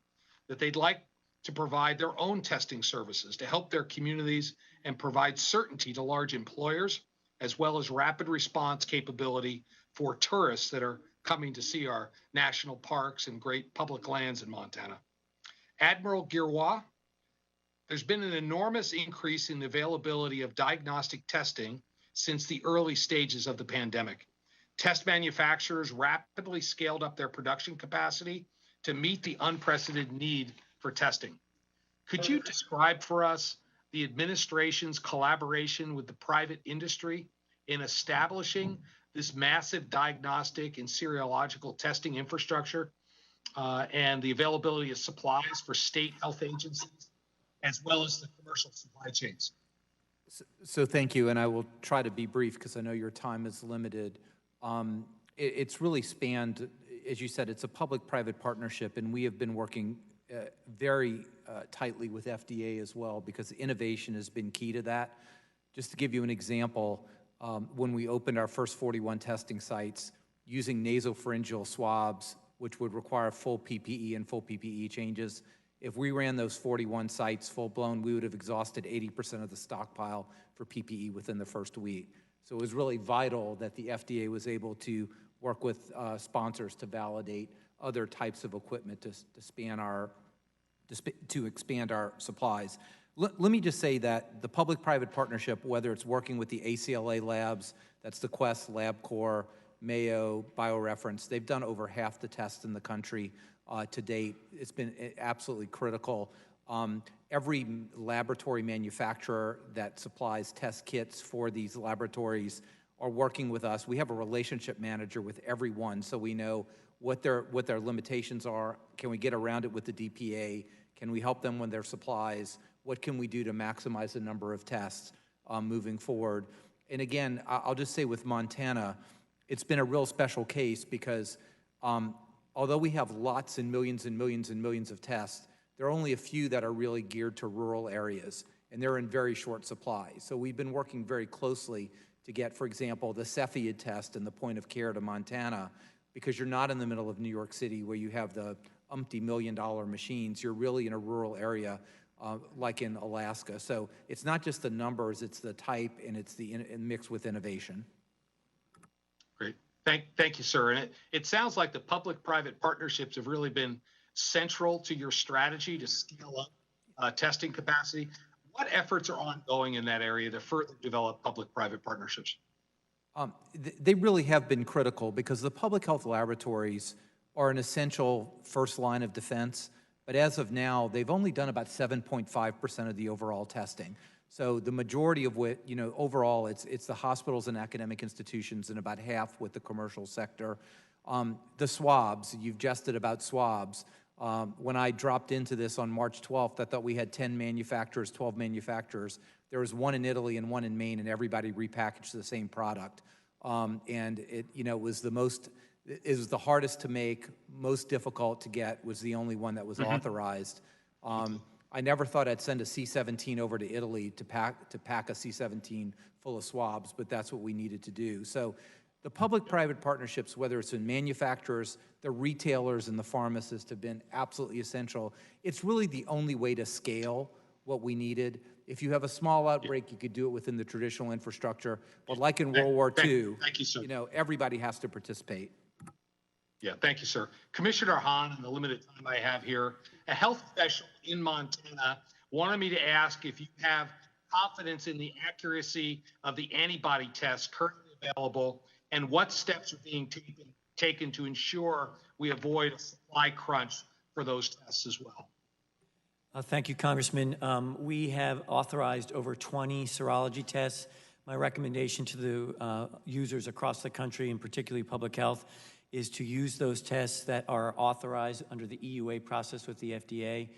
that they'd like to provide their own testing services to help their communities and provide certainty to large employers, as well as rapid response capability for tourists that are coming to see our national parks and great public lands in Montana. Admiral Giroir, there's been an enormous increase in the availability of diagnostic testing since the early stages of the pandemic. Test manufacturers rapidly scaled up their production capacity to meet the unprecedented need for testing. Could you describe for us the administration's collaboration with the private industry in establishing this massive diagnostic and serological testing infrastructure and the availability of supplies for state health agencies, as well as the commercial supply chains? So thank you, and I will try to be brief because I know your time is limited. It's really spanned, as you said, it's a public-private partnership, and we have been working very tightly with FDA as well because innovation has been key to that. Just to give you an example, when we opened our first 41 testing sites using nasopharyngeal swabs, which would require full PPE and full PPE changes, if we ran those 41 sites full-blown, we would have exhausted 80% of the stockpile for PPE within the first week. So it was really vital that the FDA was able to work with sponsors to validate other types of equipment to expand our supplies. Let me just say that the public-private partnership, whether it's working with the ACLA labs, that's the Quest, LabCorp, Mayo, BioReference, they've done over half the tests in the country to date. It's been absolutely critical. Every laboratory manufacturer that supplies test kits for these laboratories are working with us. We have a relationship manager with every one, so we know what their limitations are. Can we get around it with the DPA? Can we help them with their supplies? What can we do to maximize the number of tests moving forward? And again, I'll just say with Montana, it's been a real special case because although we have lots and millions and millions and millions of tests, there are only a few that are really geared to rural areas, and they're in very short supply. So we've been working very closely to get, for example, the Cepheid test and the point of care to Montana, because you're not in the middle of New York City where you have the umpty-million-dollar machines. You're really in a rural area like in Alaska. So it's not just the numbers, it's the type, and it's the mixed with innovation. Great. Thank you, sir. And it sounds like the public-private partnerships have really been central to your strategy to scale up testing capacity. What efforts are ongoing in that area to further develop public-private partnerships? They really have been critical because the public health laboratories are an essential first line of defense. But as of now, they've only done about 7.5% of the overall testing. So the majority of what, overall, it's the hospitals and academic institutions and about half with the commercial sector. The swabs, you've jested about swabs. When I dropped into this on March 12th, I thought we had 10 manufacturers, 12 manufacturers. There was one in Italy and one in Maine, and everybody repackaged the same product. And it was the hardest to make, most difficult to get, was the only one that was authorized. I never thought I'd send a C-17 over to Italy to pack a C-17 full of swabs, but that's what we needed to do. So The public-private partnerships, whether it's in manufacturers, the retailers, and the pharmacists, have been absolutely essential. It's really the only way to scale what we needed. If you have a small outbreak, you could do it within the traditional infrastructure. But like in World War II, thank you, sir. Everybody has to participate. Yeah, thank you, sir. Commissioner Hahn, in the limited time I have here, a health professional in Montana wanted me to ask if you have confidence in the accuracy of the antibody tests currently available and what steps are being taken to ensure we avoid a supply crunch for those tests as well. Thank you, Congressman. We have authorized over 20 serology tests. My recommendation to the users across the country, and particularly public health, is to use those tests that are authorized under the EUA process with the FDA.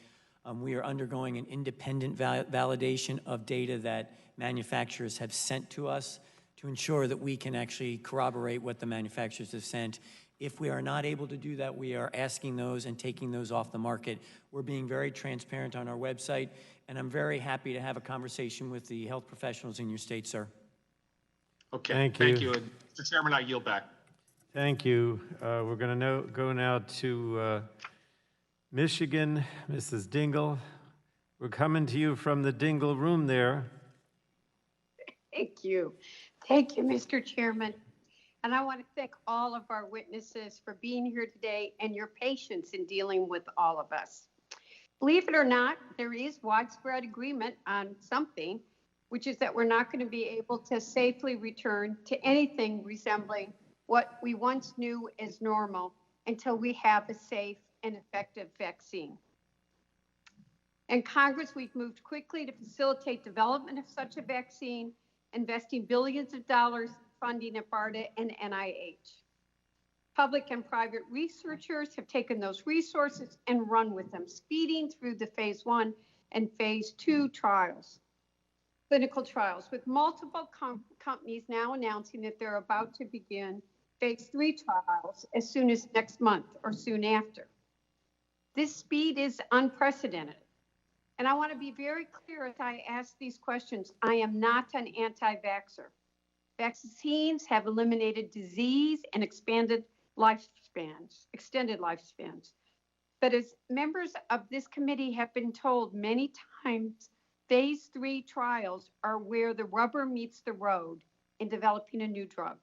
We are undergoing an independent validation of data that manufacturers have sent to us to ensure that we can actually corroborate what the manufacturers have sent. If we are not able to do that, we are asking those and taking those off the market. We're being very transparent on our website, and I'm very happy to have a conversation with the health professionals in your state, sir. Okay, Thank you. And Mr. Chairman, I yield back. Thank you. We're going to go now to Michigan, Mrs. Dingle. We're coming to you from the Dingle room there. Thank you. Thank you, Mr. Chairman. And I want to thank all of our witnesses for being here today and your patience in dealing with all of us. Believe it or not, there is widespread agreement on something, which is that we're not going to be able to safely return to anything resembling what we once knew as normal until we have a safe and effective vaccine. In Congress, we've moved quickly to facilitate development of such a vaccine, investing billions of dollars funding at BARDA and NIH. Public and private researchers have taken those resources and run with them, speeding through the phase 1 and phase 2 trials. Clinical trials, with multiple companies now announcing that they're about to begin phase 3 trials as soon as next month or soon after. This speed is unprecedented. And I want to be very clear as I ask these questions, I am not an anti-vaxxer. Vaccines have eliminated disease and extended lifespans. But as members of this committee have been told many times, phase 3 trials are where the rubber meets the road in developing a new drug.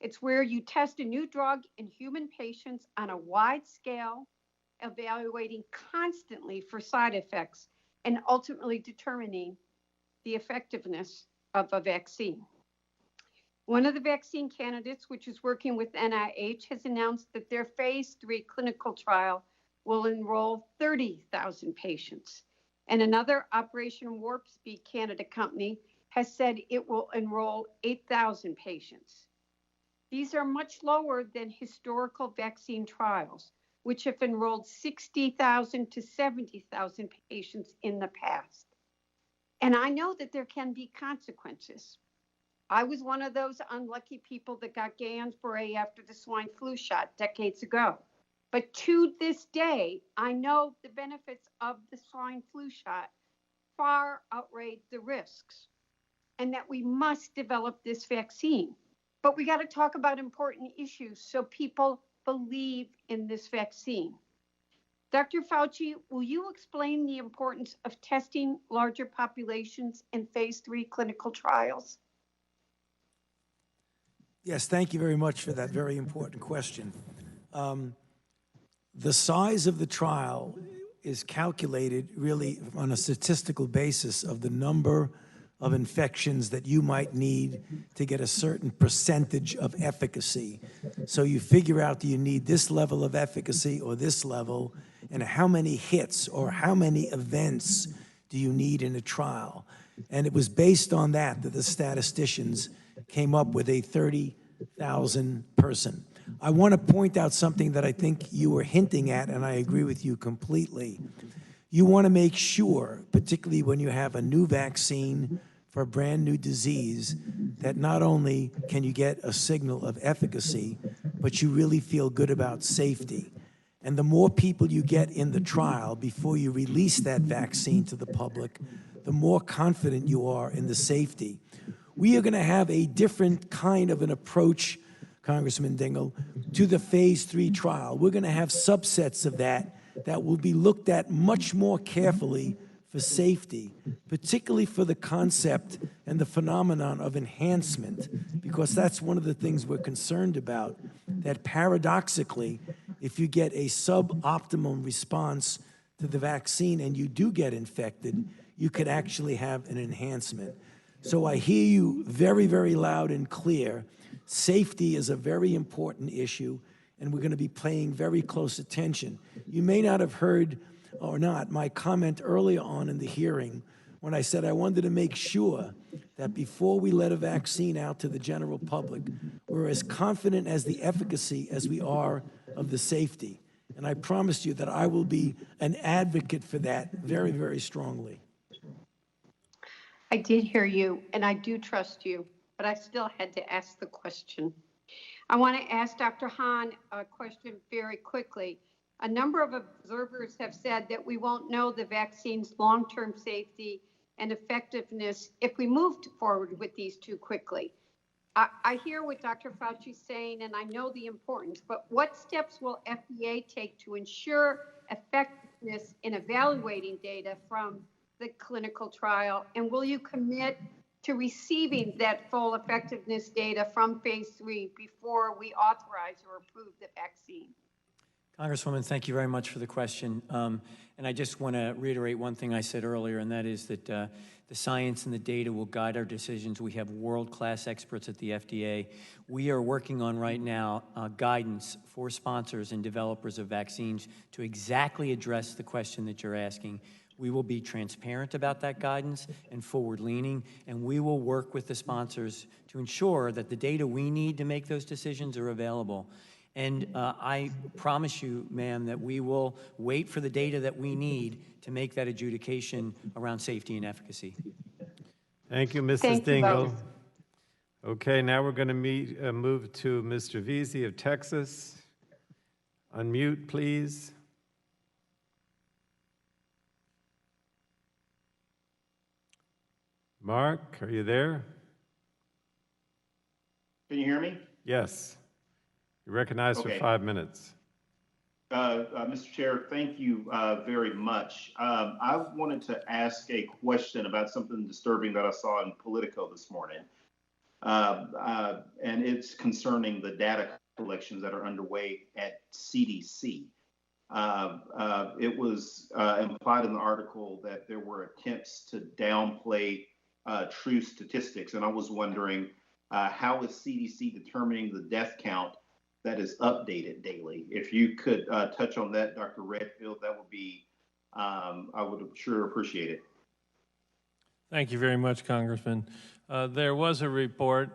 It's where you test a new drug in human patients on a wide scale, evaluating constantly for side effects and ultimately determining the effectiveness of a vaccine. One of the vaccine candidates, which is working with NIH, has announced that their phase 3 clinical trial will enroll 30,000 patients. And another Operation Warp Speed candidate company has said it will enroll 8,000 patients. These are much lower than historical vaccine trials, which have enrolled 60,000 to 70,000 patients in the past. And I know that there can be consequences. I was one of those unlucky people that got Guillain-Barré after the swine flu shot decades ago. But to this day, I know the benefits of the swine flu shot far outweigh the risks, and that we must develop this vaccine. But we got to talk about important issues so people believe in this vaccine. Dr. Fauci, will you explain the importance of testing larger populations in phase 3 clinical trials? Yes, thank you very much for that very important question. The size of the trial is calculated really on a statistical basis of the number of infections that you might need to get a certain percentage of efficacy. So you figure out, do you need this level of efficacy or this level, and how many hits or how many events do you need in a trial? And it was based on that that the statisticians came up with a 30,000 person. I want to point out something that I think you were hinting at, and I agree with you completely. You want to make sure, particularly when you have a new vaccine for a brand new disease, that not only can you get a signal of efficacy, but you really feel good about safety. And the more people you get in the trial before you release that vaccine to the public, the more confident you are in the safety. We are going to have a different kind of an approach Congressman Dingell, to the phase 3 trial. We're going to have subsets of that will be looked at much more carefully for safety, particularly for the concept and the phenomenon of enhancement, because that's one of the things we're concerned about, that paradoxically, if you get a suboptimal response to the vaccine and you do get infected, you could actually have an enhancement. So I hear you very, very loud and clear. Safety is a very important issue, and we're going to be paying very close attention. You may not have heard or not my comment earlier on in the hearing when I said I wanted to make sure that before we let a vaccine out to the general public, we're as confident as the efficacy as we are of the safety. And I promised you that I will be an advocate for that very, very strongly. I did hear you, and I do trust you, but I still had to ask the question. I want to ask Dr. Hahn a question very quickly. A number of observers have said that we won't know the vaccine's long-term safety and effectiveness if we moved forward with these too quickly. I hear what Dr. Fauci is saying, and I know the importance, but what steps will FDA take to ensure effectiveness in evaluating data from the clinical trial? And will you commit to receiving that full effectiveness data from phase 3 before we authorize or approve the vaccine? Congresswoman, thank you very much for the question. And I just want to reiterate one thing I said earlier, and that is that the science and the data will guide our decisions. We have world-class experts at the FDA. We are working on right now guidance for sponsors and developers of vaccines to exactly address the question that you're asking. We will be transparent about that guidance and forward-leaning, and we will work with the sponsors to ensure that the data we need to make those decisions are available. And I promise you, ma'am, that we will wait for the data that we need to make that adjudication around safety and efficacy. Thank you, Mrs. Dingell. Okay, now we're going to move to Mr. Veazey of Texas. Unmute, please. Mark, are you there? Can you hear me? Yes. You're recognized for 5 minutes. Mr. Chair, thank you very much. I wanted to ask a question about something disturbing that I saw in Politico this morning. And it's concerning the data collections that are underway at CDC. It was implied in the article that there were attempts to downplay true statistics. And I was wondering, how is CDC determining the death count that is updated daily? If you could touch on that, Dr. Redfield, that would be, I would sure appreciate it. Thank you very much, Congressman. There was a report.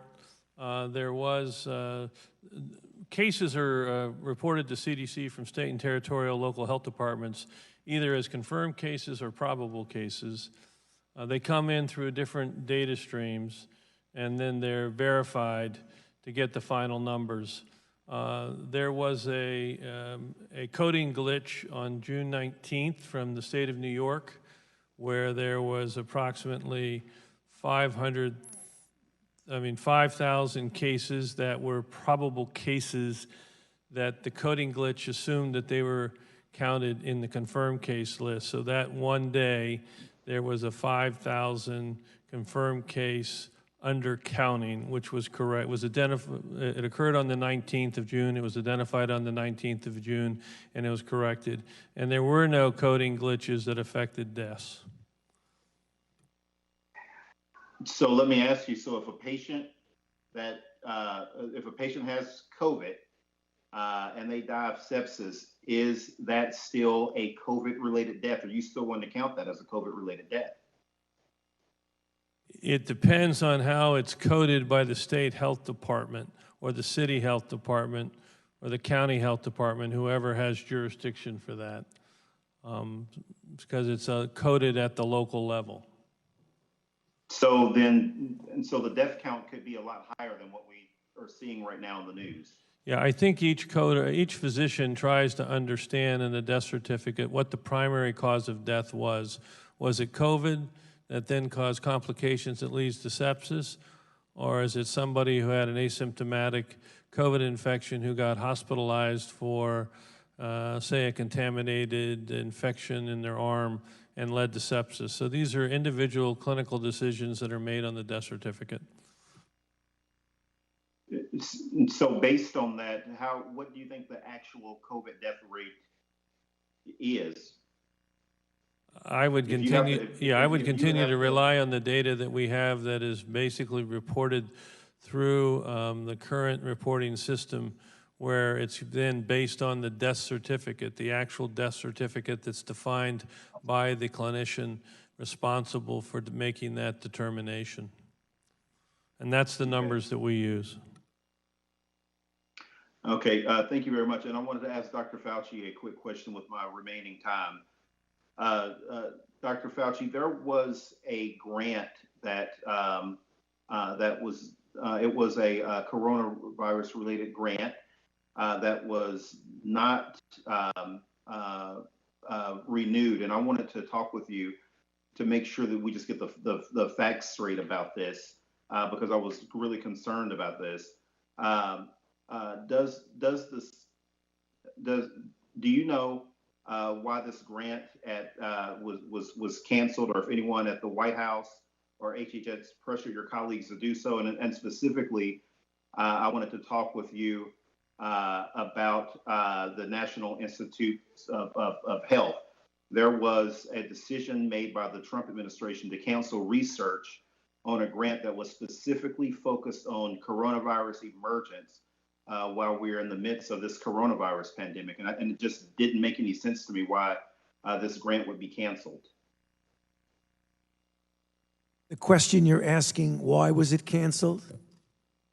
Cases are reported to CDC from state and territorial local health departments, either as confirmed cases or probable cases. They come in through different data streams, and then they're verified to get the final numbers. There was a coding glitch on June 19th from the state of New York, where there was approximately 5,000 cases that were probable cases that the coding glitch assumed that they were counted in the confirmed case list. So that one day, there was a 5,000 confirmed case undercounting, which was correct. It occurred on the 19th of June. It was identified on the 19th of June, and it was corrected. And there were no coding glitches that affected deaths. So let me ask you, so if a patient has COVID and they die of sepsis, is that still a COVID-related death? Or you still want to count that as a COVID-related death? It depends on how it's coded by the state health department or the city health department or the county health department, whoever has jurisdiction for that, because it's coded at the local level. So the death count could be a lot higher than what we are seeing right now in the news. Yeah, I think each physician tries to understand in the death certificate what the primary cause of death was. Was it COVID that then caused complications that leads to sepsis? Or is it somebody who had an asymptomatic COVID infection who got hospitalized for, say, a contaminated infection in their arm and led to sepsis. So these are individual clinical decisions that are made on the death certificate. So based on that, what do you think the actual COVID death rate is? I would continue, I would continue to rely on the data that we have that is basically reported through the current reporting system, where it's then based on the death certificate, the actual death certificate that's defined by the clinician responsible for making that determination. And that's the numbers that we use. Okay, thank you very much. And I wanted to ask Dr. Fauci a quick question with my remaining time. Dr. Fauci, there was a grant that it was a coronavirus-related grant that was not renewed, and I wanted to talk with you to make sure that we just get the facts straight about this, because I was really concerned about this. Do you know why this grant was canceled, or if anyone at the White House or HHS pressured your colleagues to do so? And specifically, I wanted to talk with you about the National Institutes of Health. There was a decision made by the Trump administration to cancel research on a grant that was specifically focused on coronavirus emergence while we're in the midst of this coronavirus pandemic. And it just didn't make any sense to me why this grant would be canceled. The question you're asking, why was it canceled?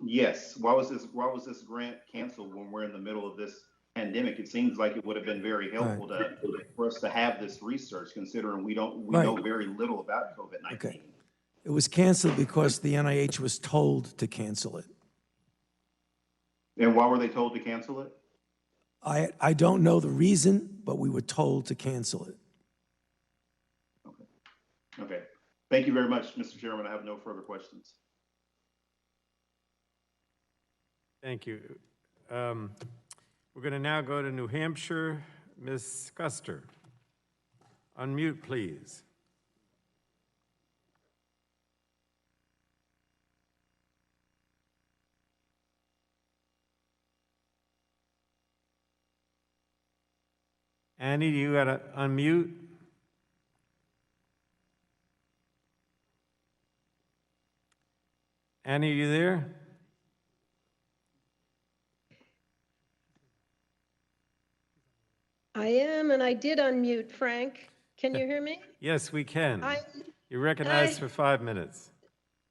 Yes. Why was this grant canceled when we're in the middle of this pandemic? It seems like it would have been very helpful for us to have this research, considering we know very little about COVID-19. Okay. It was canceled because the NIH was told to cancel it. And why were they told to cancel it? I don't know the reason, but we were told to cancel it. Okay. Thank you very much, Mr. Chairman. I have no further questions. Thank you. We're going to now go to New Hampshire. Ms. Custer, unmute, please. Annie, you got to unmute. Annie, are you there? I am, and I did unmute, Frank. Can you hear me? Yes, we can. You're recognized for 5 minutes.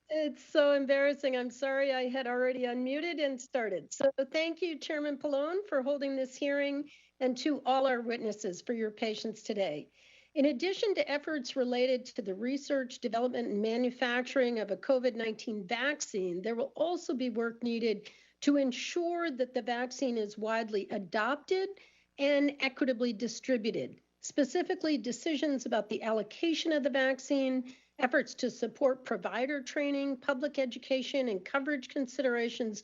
It's so embarrassing. I'm sorry I had already unmuted and started. So thank you, Chairman Pallone, for holding this hearing, and to all our witnesses for your patience today. In addition to efforts related to the research, development, and manufacturing of a COVID-19 vaccine, there will also be work needed to ensure that the vaccine is widely adopted and equitably distributed. Specifically, decisions about the allocation of the vaccine, efforts to support provider training, public education, and coverage considerations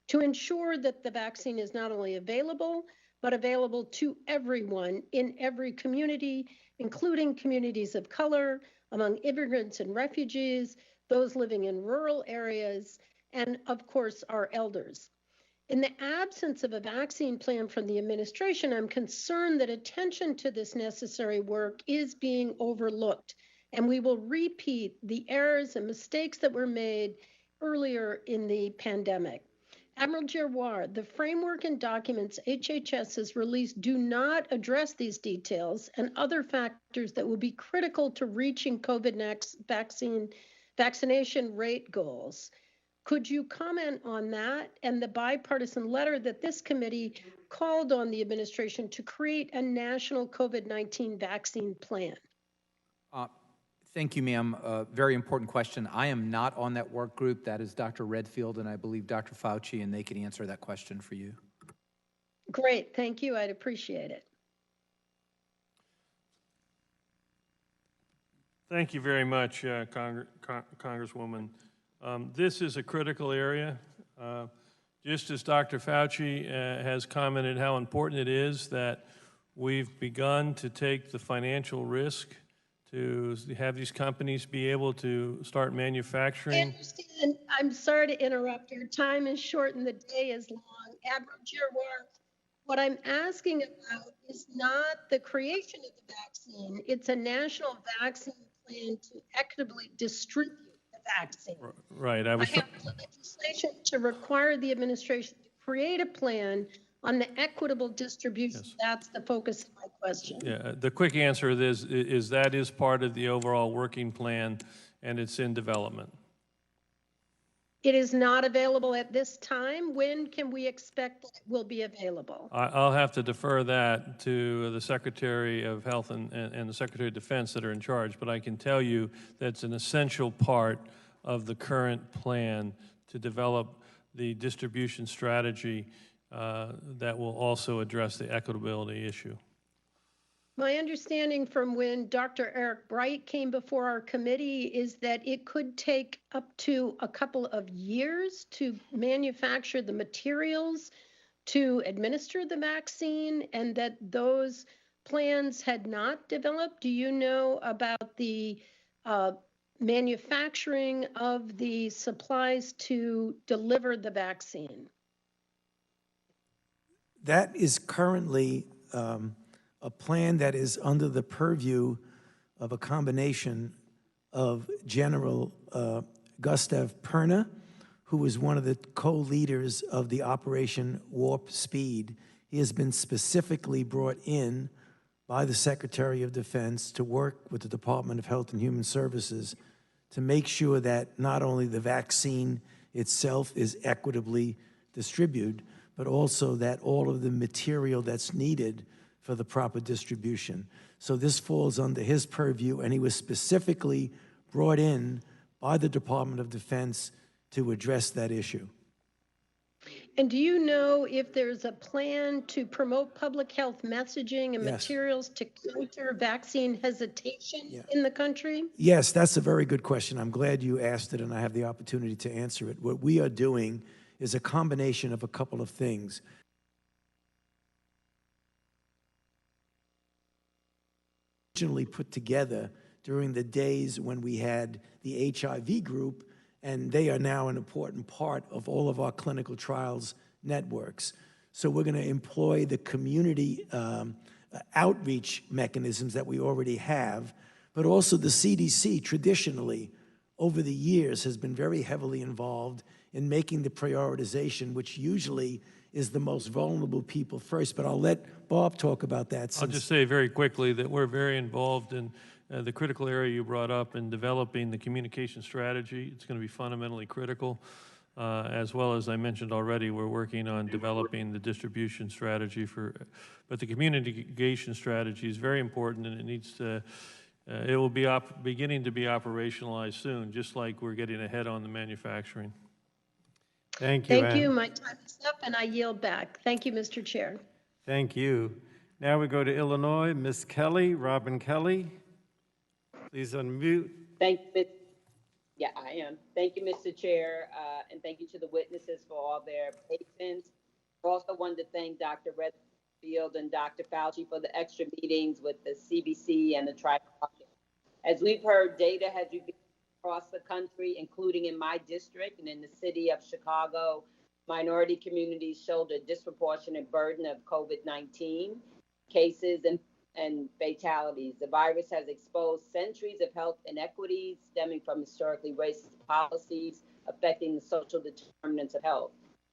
to ensure that the vaccine is not only available, but available to everyone in every community, including communities of color, among immigrants and refugees, those living in rural areas, and of course, our elders. In the absence of a vaccine plan from the administration, I'm concerned that attention to this necessary work is being overlooked, and we will repeat the errors and mistakes that were made earlier in the pandemic. Admiral Giroir, the framework and documents HHS has released do not address these details and other factors that will be critical to reaching COVID vaccination rate goals. Could you comment on that and the bipartisan letter that this committee called on the administration to create a national COVID-19 vaccine plan? Thank you, ma'am. Very important question. I am not on that work group. That is Dr. Redfield and I believe Dr. Fauci, and they can answer that question for you. Great, thank you. I'd appreciate it. Thank you very much, Congresswoman. This is a critical area. Just as Dr. Fauci has commented how important it is that we've begun to take the financial risk to have these companies be able to start I manufacturing. understand. I'm sorry to interrupt. Your time is short and the day is long. Admiral Giroir, what I'm asking about is not the creation of the vaccine. It's a national vaccine plan to equitably distribute the vaccine. Right. I have legislation to require the administration to create a plan on the equitable distribution. Yes. That's the focus of my question. Yeah, the quick answer is that is part of the overall working plan, and it's in development. It is not available at this time. When can we expect that it will be available? I'll have to defer that to the Secretary of Health and the Secretary of Defense that are in charge, but I can tell you that's an essential part of the current plan to develop the distribution strategy that will also address the equitability issue. My understanding from when Dr. Eric Bright came before our committee is that it could take up to a couple of years to manufacture the materials to administer the vaccine, and that those plans had not developed. Do you know about the manufacturing of the supplies to deliver the vaccine? That is currently a plan that is under the purview of a combination of General Gustav Perna, who is one of the co-leaders of the Operation Warp Speed. He has been specifically brought in by the Secretary of Defense to work with the Department of Health and Human Services to make sure that not only the vaccine itself is equitably distributed, but also that all of the material that's needed for the proper distribution. So this falls under his purview, and he was specifically brought in by the Department of Defense to address that issue. And do you know if there's a plan to promote public health messaging and Yes. materials to counter vaccine hesitation in the country? Yes, that's a very good question. I'm glad you asked it, and I have the opportunity to answer it. What we are doing is a combination of a couple of things. Originally put together during the days when we had the HIV group, and they are now an important part of all of our clinical trials networks. So we're going to employ the community outreach mechanisms that we already have, but also the CDC traditionally over the years has been very heavily involved in making the prioritization, which usually is the most vulnerable people first. But I'll let Bob talk about that. I'll just say very quickly that we're very involved in the critical area you brought up in developing the communication strategy. It's going to be fundamentally critical. As well as I mentioned already, we're working on developing the distribution strategy but the communication strategy is very important, and it needs to, it will be beginning to be operationalized soon, just like we're getting ahead on the manufacturing. Thank you. Thank you. My time is up, and I yield back. Thank you, Mr. Chair. Thank you. Now we go to Illinois. Ms. Kelly, Robin Kelly. Please unmute. Thank you. Yeah, I am. Thank you, Mr. Chair, and thank you to the witnesses for all their patience. I also wanted to thank Dr. Redfield and Dr. Fauci for the extra meetings with the CBC and the tri-caucus. As we've heard, data has revealed across the country, including in my district and in the city of Chicago, minority communities showed a disproportionate burden of COVID-19 cases and fatalities. The virus has exposed centuries of health inequities stemming from historically racist policies affecting the social determinants of health.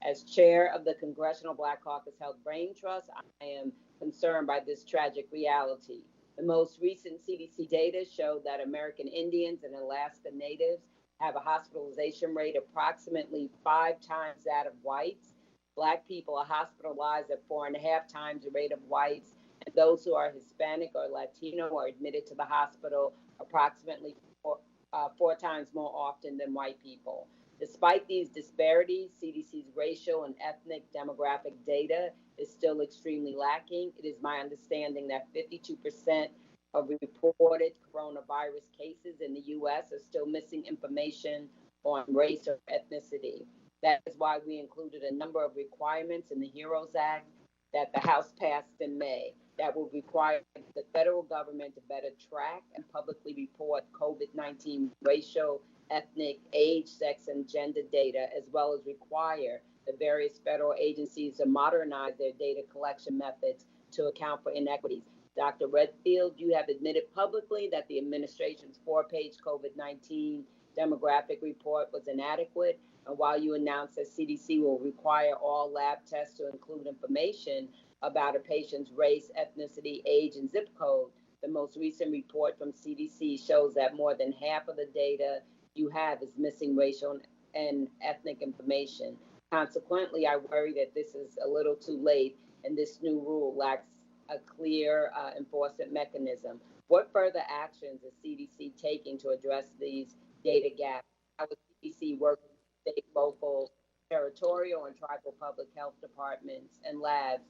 As chair of the Congressional Black Caucus Health Brain Trust, I am concerned by this tragic reality. The most recent CDC data showed that American Indians and Alaska Natives have a hospitalization rate approximately 5 times that of whites. Black people are hospitalized at 4.5 times the rate of whites, and those who are Hispanic or Latino are admitted to the hospital approximately four times more often than white people. Despite these disparities, CDC's racial and ethnic demographic data is still extremely lacking. It is my understanding that 52% of reported coronavirus cases in the U.S. are still missing information on race or ethnicity. That is why we included a number of requirements in the HEROES Act that the House passed in May that will require the federal government to better track and publicly report COVID-19 racial, ethnic, age, sex, and gender data, as well as require the various federal agencies to modernize their data collection methods to account for inequities. Dr. Redfield, you have admitted publicly that the administration's 4-page COVID-19 demographic report was inadequate. And while you announced that CDC will require all lab tests to include information about a patient's race, ethnicity, age, and zip code, the most recent report from CDC shows that more than half of the data you have is missing racial and ethnic information. Consequently, I worry that this is a little too late and this new rule lacks a clear enforcement mechanism. What further actions is CDC taking to address these data gaps? How will CDC work with state, local, territorial, and tribal public health departments and labs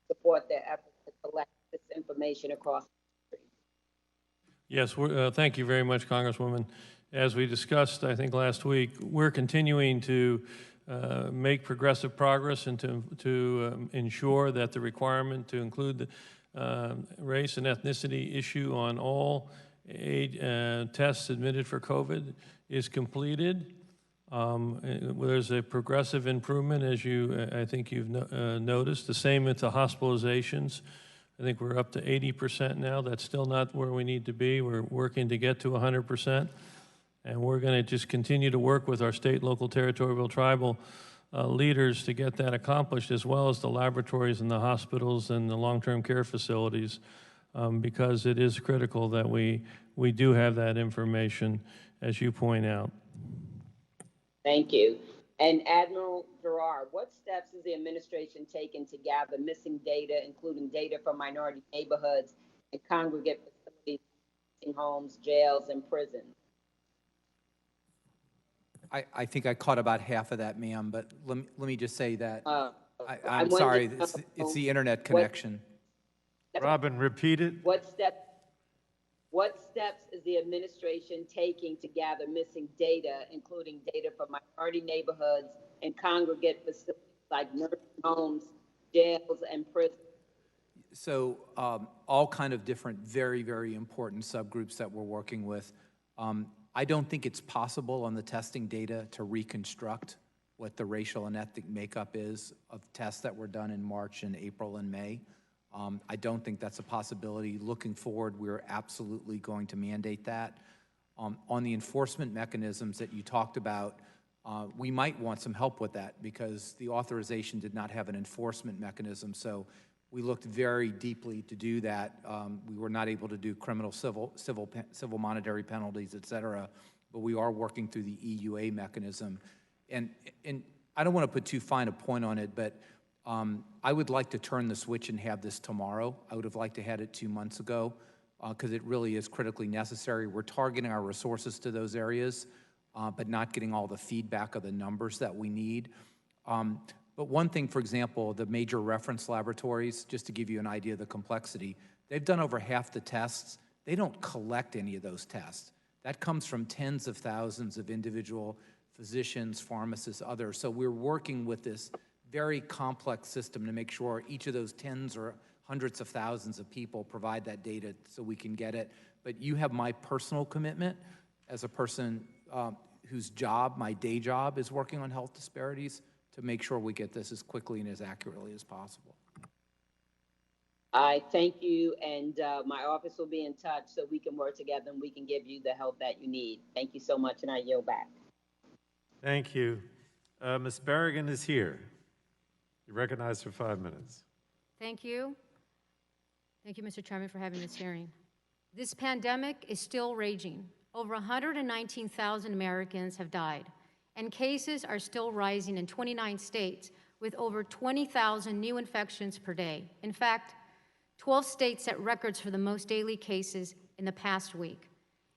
support their efforts to collect this information across the country? Yes, thank you very much, Congresswoman. As we discussed, I think last week, we're continuing to make progressive progress and to ensure that the requirement to include the race and ethnicity issue on all tests admitted for COVID is completed. There's a progressive improvement, as I think you've noticed. The same with the hospitalizations. I think we're up to 80% now. That's still not where we need to be. We're working to get to 100%. And we're going to just continue to work with our state, local, territorial, tribal leaders to get that accomplished, as well as the laboratories and the hospitals and the long-term care facilities, because it is critical that we do have that information, as you point out. Thank you. And Admiral Giroir, what steps is the administration taking to gather missing data, including data from minority neighborhoods and congregate facilities, homes, jails, and prisons? I think I caught about half of that, ma'am, but let me just say that I'm sorry, it's the internet connection. Robin, repeat it. What steps is the administration taking to gather missing data, including data from minority neighborhoods and congregate facilities like nursing homes, jails, and prisons? So all kind of different, very, very important subgroups that we're working with. I don't think it's possible on the testing data to reconstruct what the racial and ethnic makeup is of tests that were done in March and April and May. I don't think that's a possibility. Looking forward, we're absolutely going to mandate that. On the enforcement mechanisms that you talked about, we might want some help with that because the authorization did not have an enforcement mechanism. So we looked very deeply to do that. We were not able to do criminal, civil monetary penalties, et cetera, but we are working through the EUA mechanism. And I don't want to put too fine a point on it, but I would like to turn the switch and have this tomorrow. I would have liked to have it 2 months ago because it really is critically necessary. We're targeting our resources to those areas, but not getting all the feedback of the numbers that we need. But one thing, for example, the major reference laboratories, just to give you an idea of the complexity, they've done over half the tests. They don't collect any of those tests. That comes from tens of thousands of individual physicians, pharmacists, others. So we're working with this very complex system to make sure each of those tens or hundreds of thousands of people provide that data so we can get it. But you have my personal commitment as a person whose job, my day job, is working on health disparities to make sure we get this as quickly and as accurately as possible. I thank you, and my office will be in touch so we can work together and we can give you the help that you need. Thank you so much, and I yield back. Thank you. Ms. Berrigan is here. You're recognized for 5 minutes. Thank you. Thank you, Mr. Chairman, for having this hearing. This pandemic is still raging. Over 119,000 Americans have died, and cases are still rising in 29 states with over 20,000 new infections per day. In fact, 12 states set records for the most daily cases in the past week.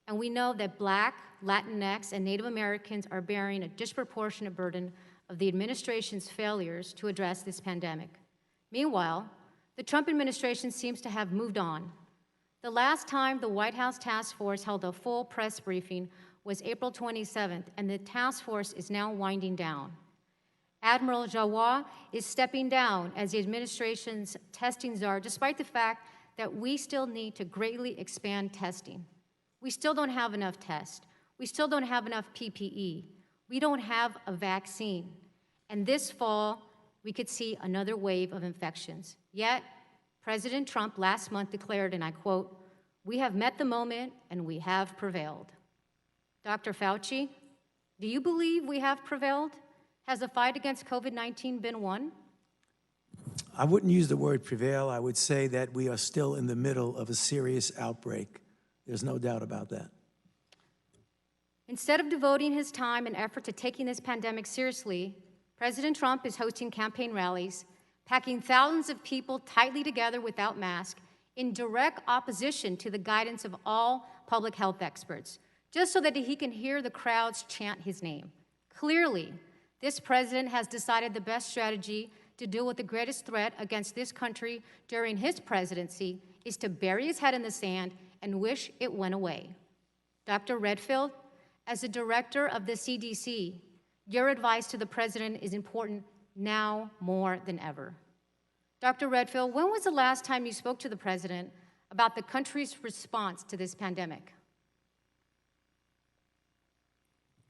And we know that Black, Latinx, and Native Americans are bearing a disproportionate burden of the administration's failures to address this pandemic. Meanwhile, the Trump administration seems to have moved on. The last time the White House task force held a full press briefing was April 27th, and the task force is now winding down. Admiral Giroir is stepping down as the administration's testing czar, despite the fact that we still need to greatly expand testing. We still don't have enough tests. We still don't have enough PPE. We don't have a vaccine. And this fall, we could see another wave of infections. Yet, President Trump last month declared, and I quote, "We have met the moment and we have prevailed." Dr. Fauci, do you believe we have prevailed? Has the fight against COVID-19 been won? I wouldn't use the word prevail. I would say that we are still in the middle of a serious outbreak. There's no doubt about that. Instead of devoting his time and effort to taking this pandemic seriously, President Trump is hosting campaign rallies, packing thousands of people tightly together without masks, in direct opposition to the guidance of all public health experts, just so that he can hear the crowds chant his name. Clearly, this president has decided the best strategy to deal with the greatest threat against this country during his presidency is to bury his head in the sand and wish it went away. Dr. Redfield, as the director of the CDC, your advice to the president is important now more than ever. Dr. Redfield, when was the last time you spoke to the president about the country's response to this pandemic?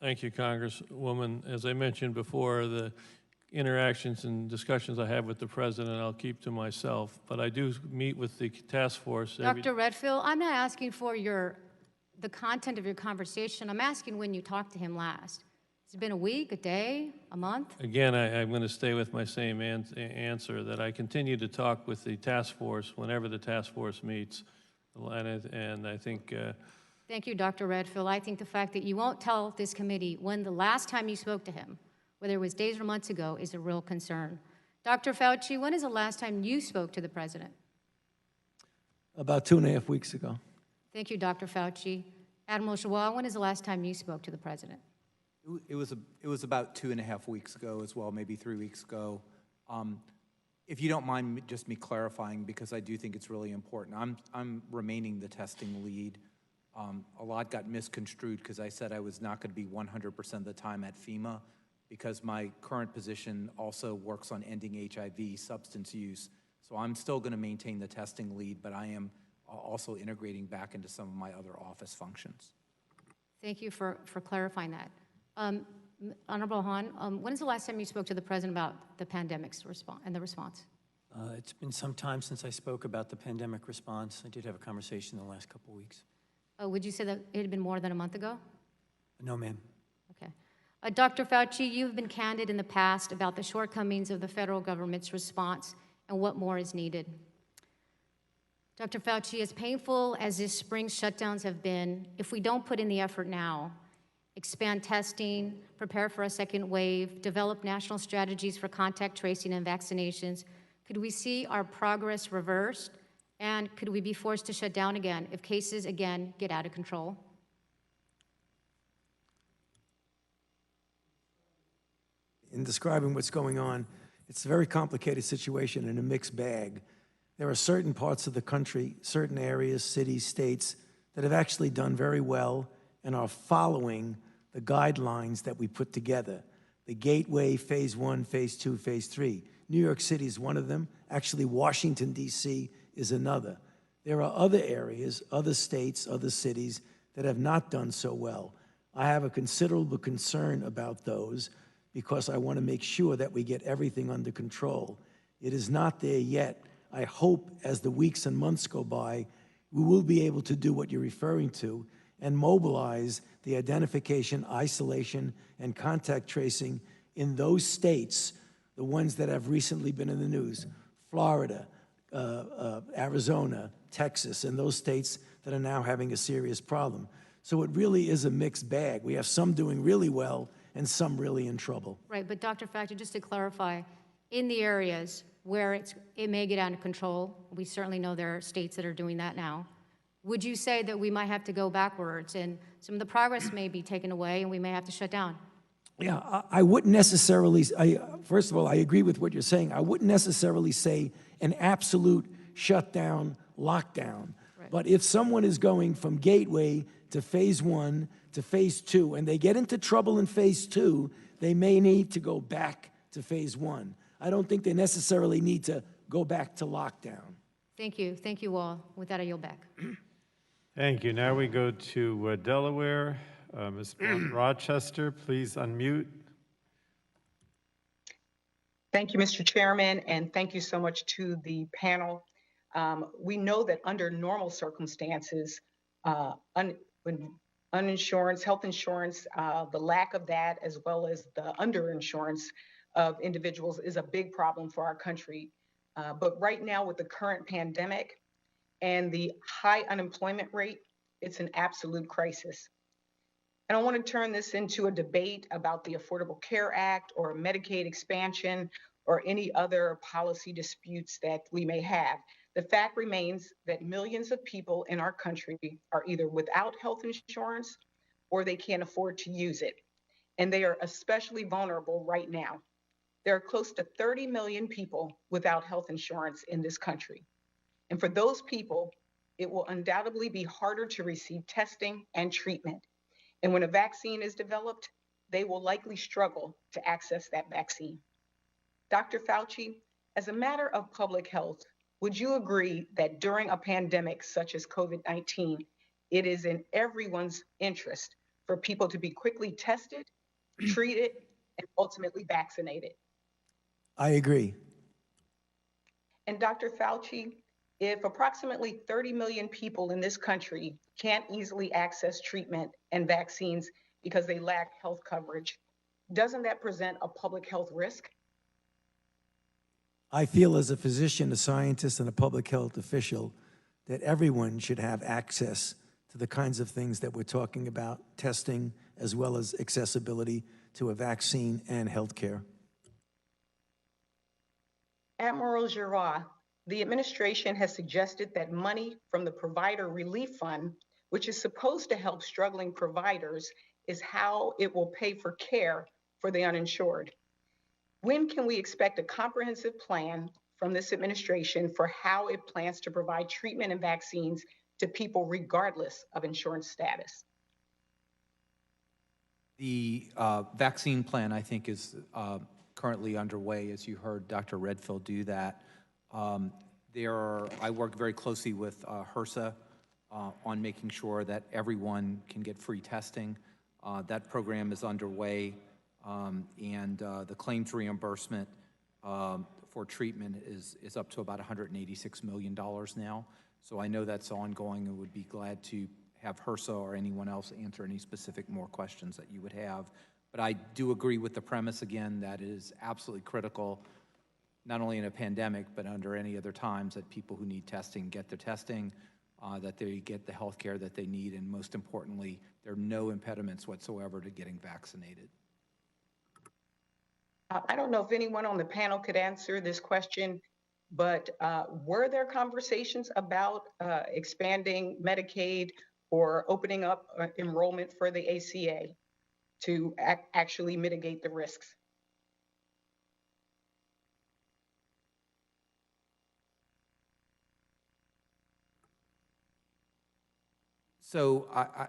Thank you, Congresswoman. As I mentioned before, the interactions and discussions I have with the president, I'll keep to myself, but I do meet with the task force. Dr. Redfield, I'm not asking for the content of your conversation. I'm asking when you talked to him last. Has it been a week, a day, a month? Again, I'm going to stay with my same answer, that I continue to talk with the task force whenever the task force meets, and I think... Thank you, Dr. Redfield. I think the fact that you won't tell this committee when the last time you spoke to him, whether it was days or months ago, is a real concern. Dr. Fauci, when is the last time you spoke to the president? About 2.5 weeks ago. Thank you, Dr. Fauci. Admiral Giroir, when is the last time you spoke to the president? It was about 2.5 weeks ago as well, maybe 3 weeks ago. If you don't mind just me clarifying, because I do think it's really important, I'm remaining the testing lead. A lot got misconstrued because I said I was not going to be 100% of the time at FEMA, because my current position also works on ending HIV substance use. So I'm still going to maintain the testing lead, but I am also integrating back into some of my other office functions. Thank you for clarifying that. Honorable Hahn, when is the last time you spoke to the president about the pandemic's response and the response? It's been some time since I spoke about the pandemic response. I did have a conversation in the last couple of weeks. Would you say that it had been more than a month ago? No, ma'am. Okay. Dr. Fauci, you've been candid in the past about the shortcomings of the federal government's response and what more is needed. Dr. Fauci, as painful as this spring's shutdowns have been, if we don't put in the effort now, expand testing, prepare for a second wave, develop national strategies for contact tracing and vaccinations, could we see our progress reversed? And could we be forced to shut down again if cases again get out of control? In describing what's going on, it's a very complicated situation and a mixed bag. There are certain parts of the country, certain areas, cities, states, that have actually done very well and are following the guidelines that we put together. The gateway, phase 1, phase 2, phase 3. New York City is one of them. Actually, Washington, D.C. is another. There are other areas, other states, other cities that have not done so well. I have a considerable concern about those because I want to make sure that we get everything under control. It is not there yet. I hope as the weeks and months go by, we will be able to do what you're referring to and mobilize the identification, isolation, and contact tracing in those states, the ones that have recently been in the news, Florida, Arizona, Texas, and those states that are now having a serious problem. So it really is a mixed bag. We have some doing really well and some really in trouble. Right, but Dr. Fauci, just to clarify, in the areas where it may get out of control, we certainly know there are states that are doing that now, would you say that we might have to go backwards and some of the progress may be taken away and we may have to shut down? Yeah, I wouldn't necessarily, first of all, I agree with what you're saying. I wouldn't necessarily say an absolute shutdown, lockdown. Right. But if someone is going from gateway to phase 1 to phase 2, and they get into trouble in phase 2, they may need to go back to phase one. I don't think they necessarily need to go back to lockdown. Thank you. Thank you all. With that, I yield back. Thank you. Now we go to Delaware. Ms. Rochester, please unmute. Thank you, Mr. Chairman, and thank you so much to the panel. We know that under normal circumstances, when uninsurance, health insurance, the lack of that, as well as the underinsurance of individuals is a big problem for our country. But right now with the current pandemic and the high unemployment rate, it's an absolute crisis. And I want to turn this into a debate about the Affordable Care Act or Medicaid expansion or any other policy disputes that we may have. The fact remains that millions of people in our country are either without health insurance or they can't afford to use it. And they are especially vulnerable right now. There are close to 30 million people without health insurance in this country. And for those people, it will undoubtedly be harder to receive testing and treatment. And when a vaccine is developed, they will likely struggle to access that vaccine. Dr. Fauci, as a matter of public health, would you agree that during a pandemic such as COVID-19, it is in everyone's interest for people to be quickly tested, treated, and ultimately vaccinated? I agree. And Dr. Fauci, if approximately 30 million people in this country can't easily access treatment and vaccines because they lack health coverage, doesn't that present a public health risk? I feel as a physician, a scientist, and a public health official that everyone should have access to the kinds of things that we're talking about, testing, as well as accessibility to a vaccine and health care. Admiral Giroir, the administration has suggested that money from the Provider Relief Fund, which is supposed to help struggling providers, is how it will pay for care for the uninsured. When can we expect a comprehensive plan from this administration for how it plans to provide treatment and vaccines to people regardless of insurance status? The vaccine plan, I think, is currently underway, as you heard Dr. Redfield do that. I work very closely with HRSA on making sure that everyone can get free testing. That program is underway, and the claims reimbursement for treatment is up to about $186 million now. So I know that's ongoing and would be glad to have HRSA or anyone else answer any specific more questions that you would have. But I do agree with the premise, again, that it is absolutely critical, not only in a pandemic, but under any other times, that people who need testing get their testing, that they get the health care that they need, and most importantly, there are no impediments whatsoever to getting vaccinated. I don't know if anyone on the panel could answer this question, but were there conversations about expanding Medicaid or opening up enrollment for the ACA to actually mitigate the risks? So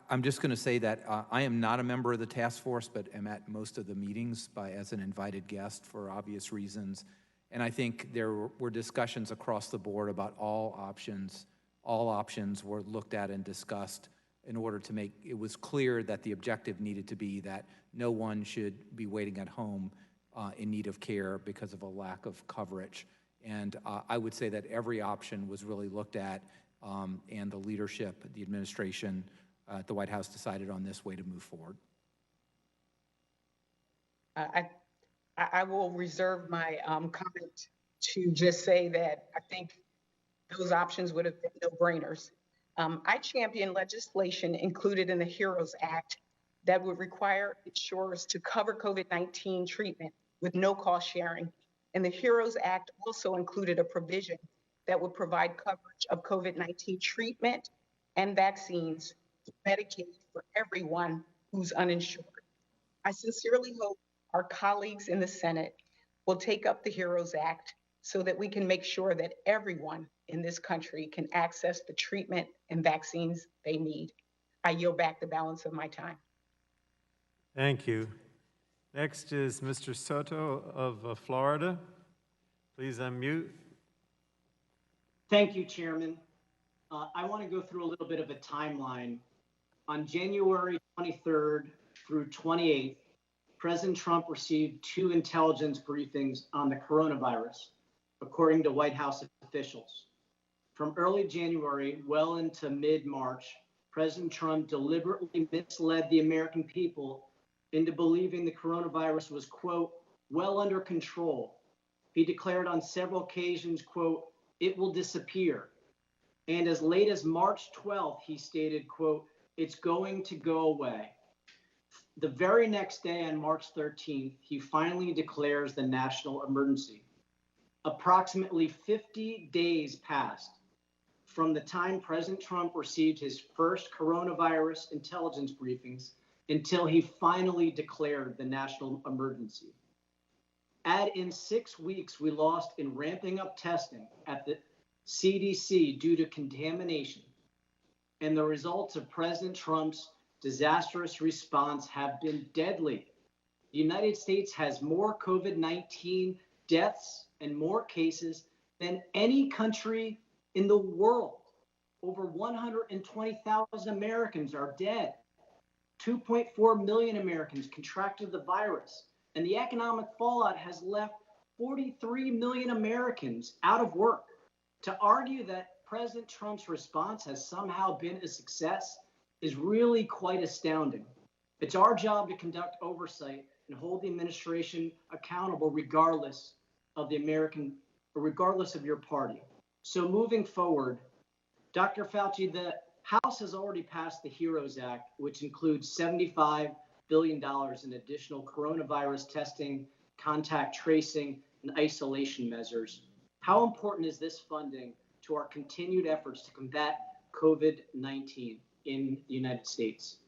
I'm just going to say that I am not a member of the task force, but am at most of the meetings as an invited guest for obvious reasons. And I think there were discussions across the board about all options. All options were looked at and discussed in order to make it was clear that the objective needed to be that no one should be waiting at home in need of care because of a lack of coverage. And I would say that every option was really looked at, and the leadership, the administration at the White House decided on this way to move forward. I will reserve my comment to just say that I think those options would have been no-brainers. I champion legislation included in the HEROES Act that would require insurers to cover COVID-19 treatment with no cost sharing. And the HEROES Act also included a provision that would provide coverage of COVID-19 treatment and vaccines to Medicaid for everyone who's uninsured. I sincerely hope our colleagues in the Senate will take up the HEROES Act so that we can make sure that everyone in this country can access the treatment and vaccines they need. I yield back the balance of my time. Thank you. Next is Mr. Soto of Florida. Please unmute. Thank you, Chairman. I want to go through a little bit of a timeline. On January 23rd through 28th, President Trump received 2 intelligence briefings on the coronavirus, according to White House officials. From early January well into mid-March, President Trump deliberately misled the American people into believing the coronavirus was, quote, well under control. He declared on several occasions, quote, it will disappear. And as late as March 12th, he stated, quote, it's going to go away. The very next day, on March 13th, he finally declares the national emergency. Approximately 50 days passed from the time President Trump received his first coronavirus intelligence briefings until he finally declared the national emergency. Add in 6 weeks we lost in ramping up testing at the CDC due to contamination, and the results of President Trump's disastrous response have been deadly. The United States has more COVID-19 deaths and more cases than any country in the world. Over 120,000 Americans are dead. 2.4 million Americans contracted the virus, and the economic fallout has left 43 million Americans out of work. To argue that President Trump's response has somehow been a success is really quite astounding. It's our job to conduct oversight and hold the administration accountable regardless of regardless of your party. So moving forward, Dr. Fauci, the House has already passed the HEROES Act, which includes $75 billion in additional coronavirus testing, contact tracing, and isolation measures. How important is this funding to our continued efforts to combat COVID-19 in the United States?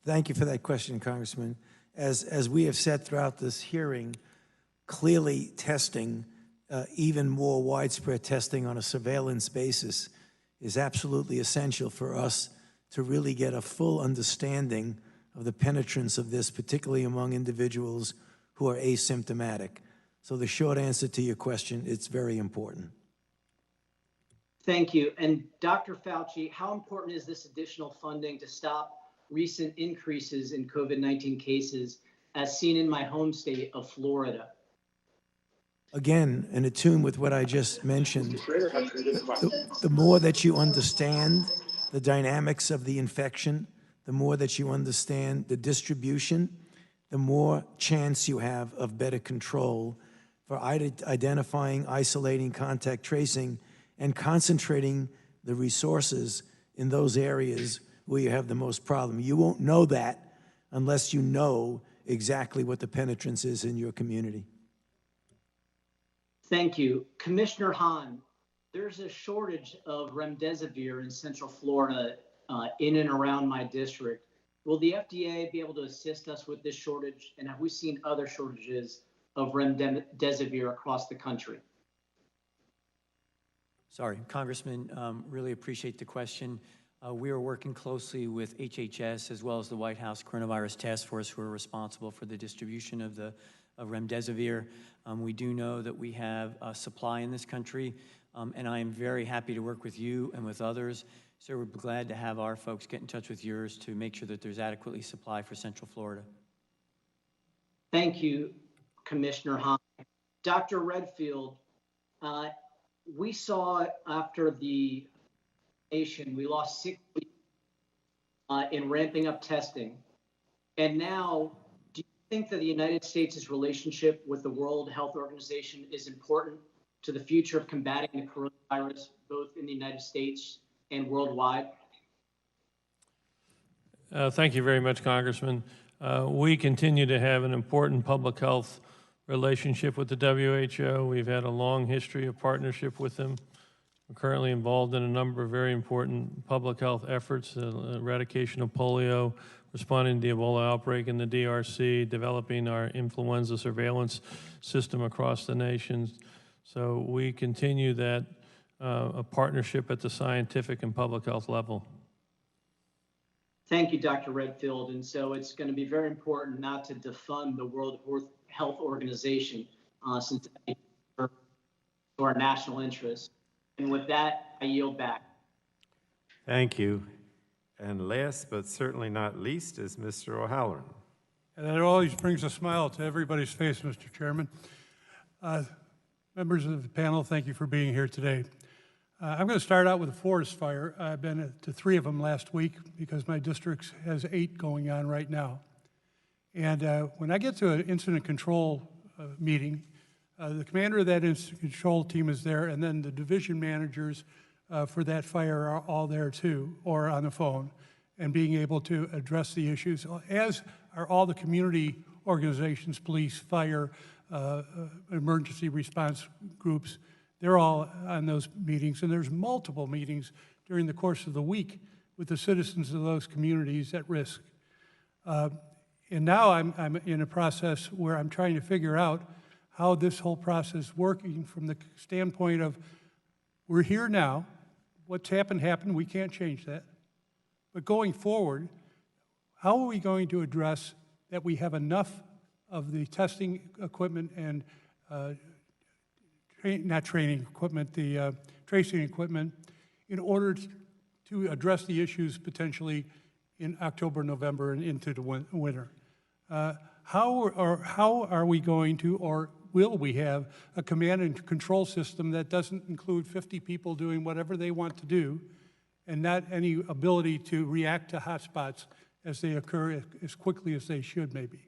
Thank you for that question, Congressman. As we have said throughout this hearing, clearly testing, even more widespread testing on a surveillance basis, is absolutely essential for us to really get a full understanding of the penetrance of this, particularly among individuals who are asymptomatic. So the short answer to your question, it's very important. Thank you. And Dr. Fauci, how important is this additional funding to stop recent increases in COVID-19 cases as seen in my home state of Florida? Again, in tune with what I just mentioned, the more that you understand the dynamics of the infection, the more that you understand the distribution, the more chance you have of better control for identifying, isolating, contact tracing, and concentrating the resources in those areas where you have the most problem. You won't know that unless you know exactly what the penetrance is in your community. Thank you. Commissioner Hahn, there's a shortage of remdesivir in Central Florida in and around my district. Will the FDA be able to assist us with this shortage? And have we seen other shortages of remdesivir across the country? Sorry, Congressman, really appreciate the question. We are working closely with HHS as well as the White House Coronavirus Task Force, who are responsible for the distribution of remdesivir. We do know that we have a supply in this country, and I am very happy to work with you and with others. So we're glad to have our folks get in touch with yours to make sure that there's adequately supply for Central Florida. Thank you, Commissioner Hahn. Dr. Redfield, we saw after the nation, we lost 6 weeks in ramping up testing. And now, do you think that the United States' relationship with the World Health Organization is important to the future of combating the coronavirus, both in the United States and worldwide? Thank you very much, Congressman. We continue to have an important public health relationship with the WHO. We've had a long history of partnership with them. We're currently involved in a number of very important public health efforts, eradication of polio, responding to the Ebola outbreak in the DRC, developing our influenza surveillance system across the nation. So we continue that a partnership at the scientific and public health level. Thank you, Dr. Redfield. And so it's going to be very important not to defund the World Health Organization, since it's for our national interests. And with that, I yield back. Thank you. And last but certainly not least is Mr. O'Halloran. And that always brings a smile to everybody's face, Mr. Chairman. Members of the panel, thank you for being here today. I'm going to start out with a forest fire. I've been to 3 of them last week because my district has 8 going on right now. And when I get to an incident control meeting, the commander of that incident control team is there, and then the division managers for that fire are all there too, or on the phone, and being able to address the issues, as are all the community organizations, police, fire, emergency response groups. They're all on those meetings, and there's multiple meetings during the course of the week with the citizens of those communities at risk. And now I'm in a process where I'm trying to figure out how this whole process is working from the standpoint of, we're here now, what's happened, we can't change that. But going forward, how are we going to address that we have enough of the testing equipment and the tracing equipment in order to address the issues potentially in October, November, and into the winter? How are we going to, or will we have, a command and control system that doesn't include 50 people doing whatever they want to do and not any ability to react to hotspots as they occur as quickly as they should maybe?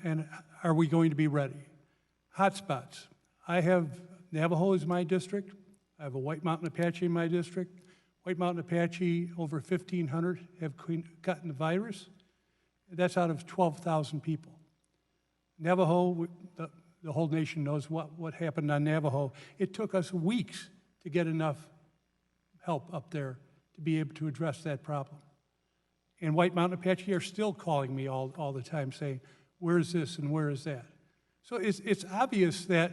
And are we going to be ready? Hotspots. I have Navajo is my district. I have a White Mountain Apache in my district. White Mountain Apache, over 1,500 have gotten the virus. That's out of 12,000 people. Navajo, the whole nation knows what happened on Navajo. It took us weeks to get enough help up there to be able to address that problem. And White Mountain Apache are still calling me all the time saying, where is this and where is that? So it's obvious that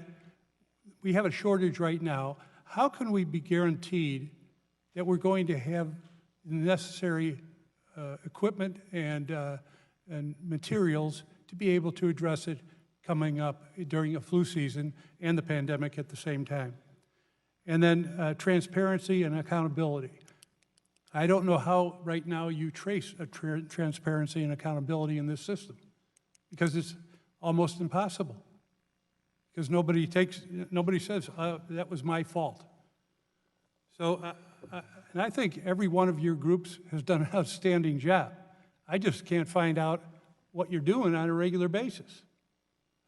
we have a shortage right now. How can we be guaranteed that we're going to have the necessary equipment and materials to be able to address it coming up during a flu season and the pandemic at the same time? And then transparency and accountability. I don't know how right now you trace a transparency and accountability in this system, because it's almost impossible. Because nobody says, that was my fault. So, and I think every one of your groups has done an outstanding job. I just can't find out what you're doing on a regular basis.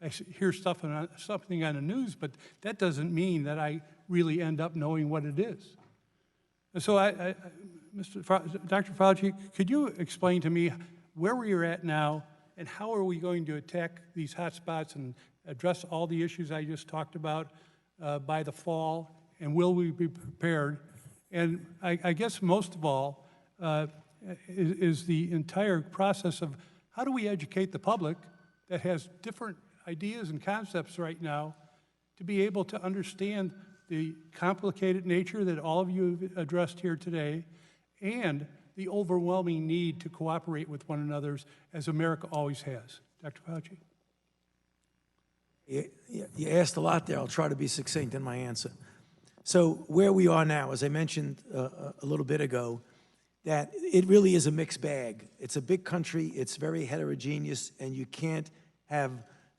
I hear something on the news, but that doesn't mean that I really end up knowing what it is. And so Dr. Fauci, could you explain to me where we're at now and how are we going to attack these hotspots and address all the issues I just talked about by the fall, and will we be prepared? And I guess most of all is the entire process of how do we educate the public that has different ideas and concepts right now to be able to understand the complicated nature that all of you have addressed here today and the overwhelming need to cooperate with one another as America always has. Dr. Fauci? You asked a lot there. I'll try to be succinct in my answer. So where we are now, as I mentioned a little bit ago, that it really is a mixed bag. It's a big country, it's very heterogeneous, and you can't have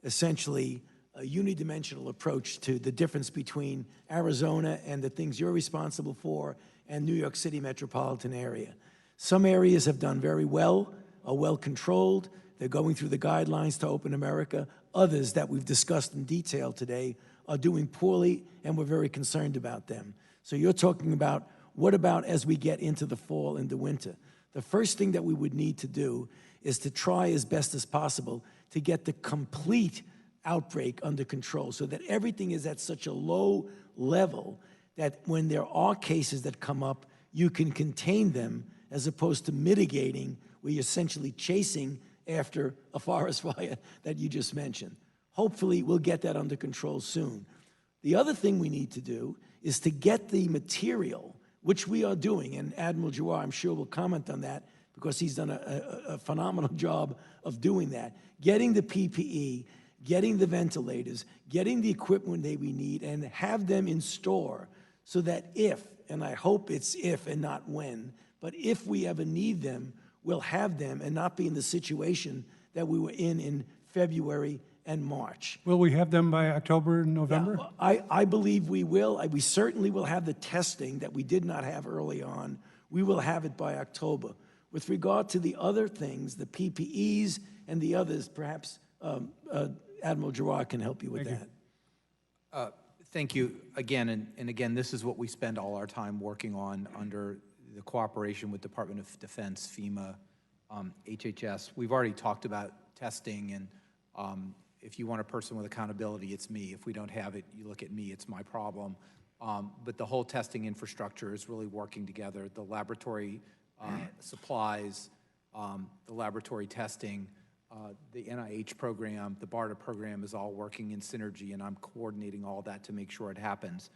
essentially a unidimensional approach to the difference between Arizona and the things you're responsible for and New York City metropolitan area. Some areas have done very well, are well controlled. They're going through the guidelines to open America. Others that we've discussed in detail today are doing poorly, and we're very concerned about them. So you're talking about, what about as we get into the fall and the winter? The first thing that we would need to do is to try as best as possible to get the complete outbreak under control so that everything is at such a low level that when there are cases that come up, you can contain them as opposed to mitigating, where you're essentially chasing after a forest fire that you just mentioned. Hopefully, we'll get that under control soon. The other thing we need to do is to get the material, which we are doing, and Admiral Giroir, I'm sure, will comment on that, because he's done a phenomenal job of doing that. Getting the PPE, getting the ventilators, getting the equipment that we need, and have them in store so that if, and I hope it's if and not when, but if we ever need them, we'll have them and not be in the situation that we were in February and March. Will we have them by October and November? Yeah, I believe we will. We certainly will have the testing that we did not have early on. We will have it by October. With regard to the other things, the PPEs and the others, perhaps Admiral Giroir can help you with that. Thank you again. And again, this is what we spend all our time working on under the cooperation with Department of Defense, FEMA, HHS. We've already talked about testing, and if you want a person with accountability, it's me. If we don't have it, you look at me, it's my problem. But the whole testing infrastructure is really working together. The laboratory supplies, the laboratory testing, the NIH program, the BARDA program is all working in synergy, and I'm coordinating all that to make sure it happens.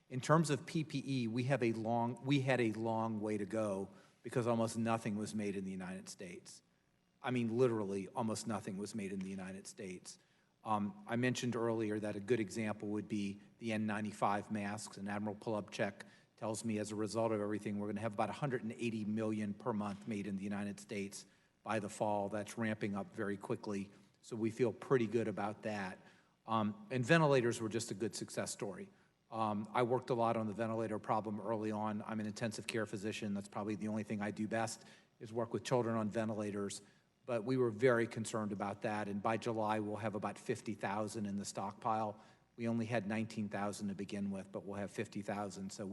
In terms of PPE, we had a long way to go because almost nothing was made in the United States. I mean, literally, almost nothing was made in the United States. I mentioned earlier that a good example would be the N95 masks, and Admiral Polubchek tells me as a result of everything, we're going to have about 180 million per month made in the United States by the fall. That's ramping up very quickly, so we feel pretty good about that. And ventilators were just a good success story. I worked a lot on the ventilator problem early on. I'm an intensive care physician. That's probably the only thing I do best is work with children on ventilators. But we were very concerned about that, and by July, we'll have about 50,000 in the stockpile. We only had 19,000 to begin with, but we'll have 50,000, so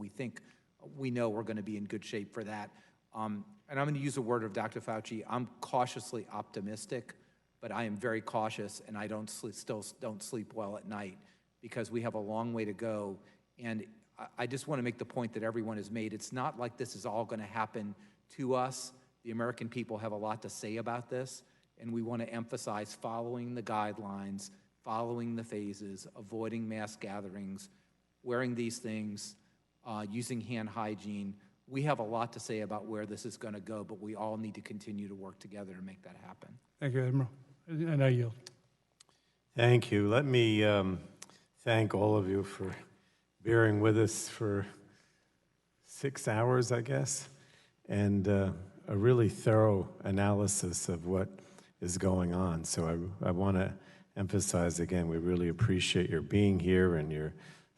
we know we're going to be in good shape for that. And I'm going to use a word of Dr. Fauci. I'm cautiously optimistic, but I am very cautious, and I still don't sleep well at night because we have a long way to go. And I just want to make the point that everyone has made. It's not like this is all going to happen to us. The American people have a lot to say about this, and we want to emphasize following the guidelines, following the phases, avoiding mass gatherings, wearing these things, using hand hygiene. We have a lot to say about where this is going to go, but we all need to continue to work together to make that happen. Thank you, Admiral. And I yield. Thank you. Let me thank all of you for bearing with us for 6 hours, I guess, and a really thorough analysis of what is going on. So I want to emphasize again, we really appreciate your being here and your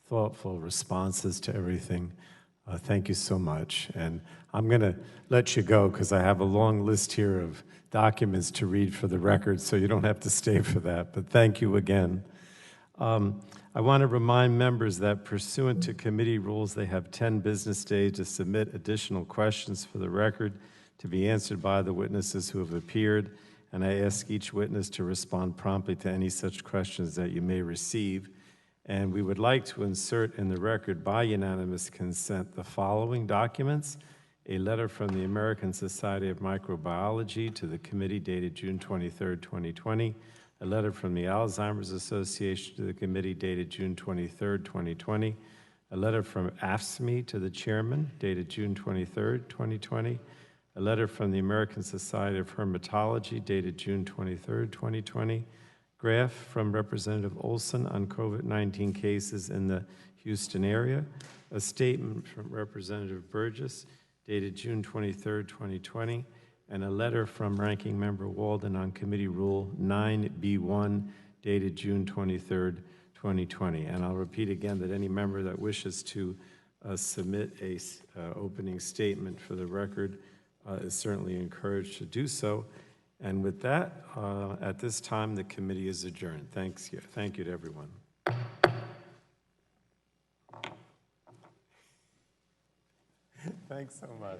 thoughtful responses to everything. Thank you so much. And I'm going to let you go because I have a long list here of documents to read for the record, so you don't have to stay for that. But thank you again. I want to remind members that pursuant to committee rules, they have 10 business days to submit additional questions for the record to be answered by the witnesses who have appeared, and I ask each witness to respond promptly to any such questions that you may receive. And we would like to insert in the record by unanimous consent the following documents: a letter from the American Society of Microbiology to the committee dated June 23rd, 2020, a letter from the Alzheimer's Association to the committee dated June 23rd, 2020, a letter from AFSCME to the chairman dated June 23rd, 2020, a letter from the American Society of Hermatology dated June 23rd, 2020, graph from Representative Olson on COVID-19 cases in the Houston area, a statement from Representative Burgess dated June 23rd, 2020, and a letter from Ranking Member Walden on Committee Rule 9B1 dated June 23rd, 2020. And I'll repeat again that any member that wishes to submit a opening statement for the record is certainly encouraged to do so. And with that, at this time, the committee is adjourned. Thank you to everyone. Thanks so much.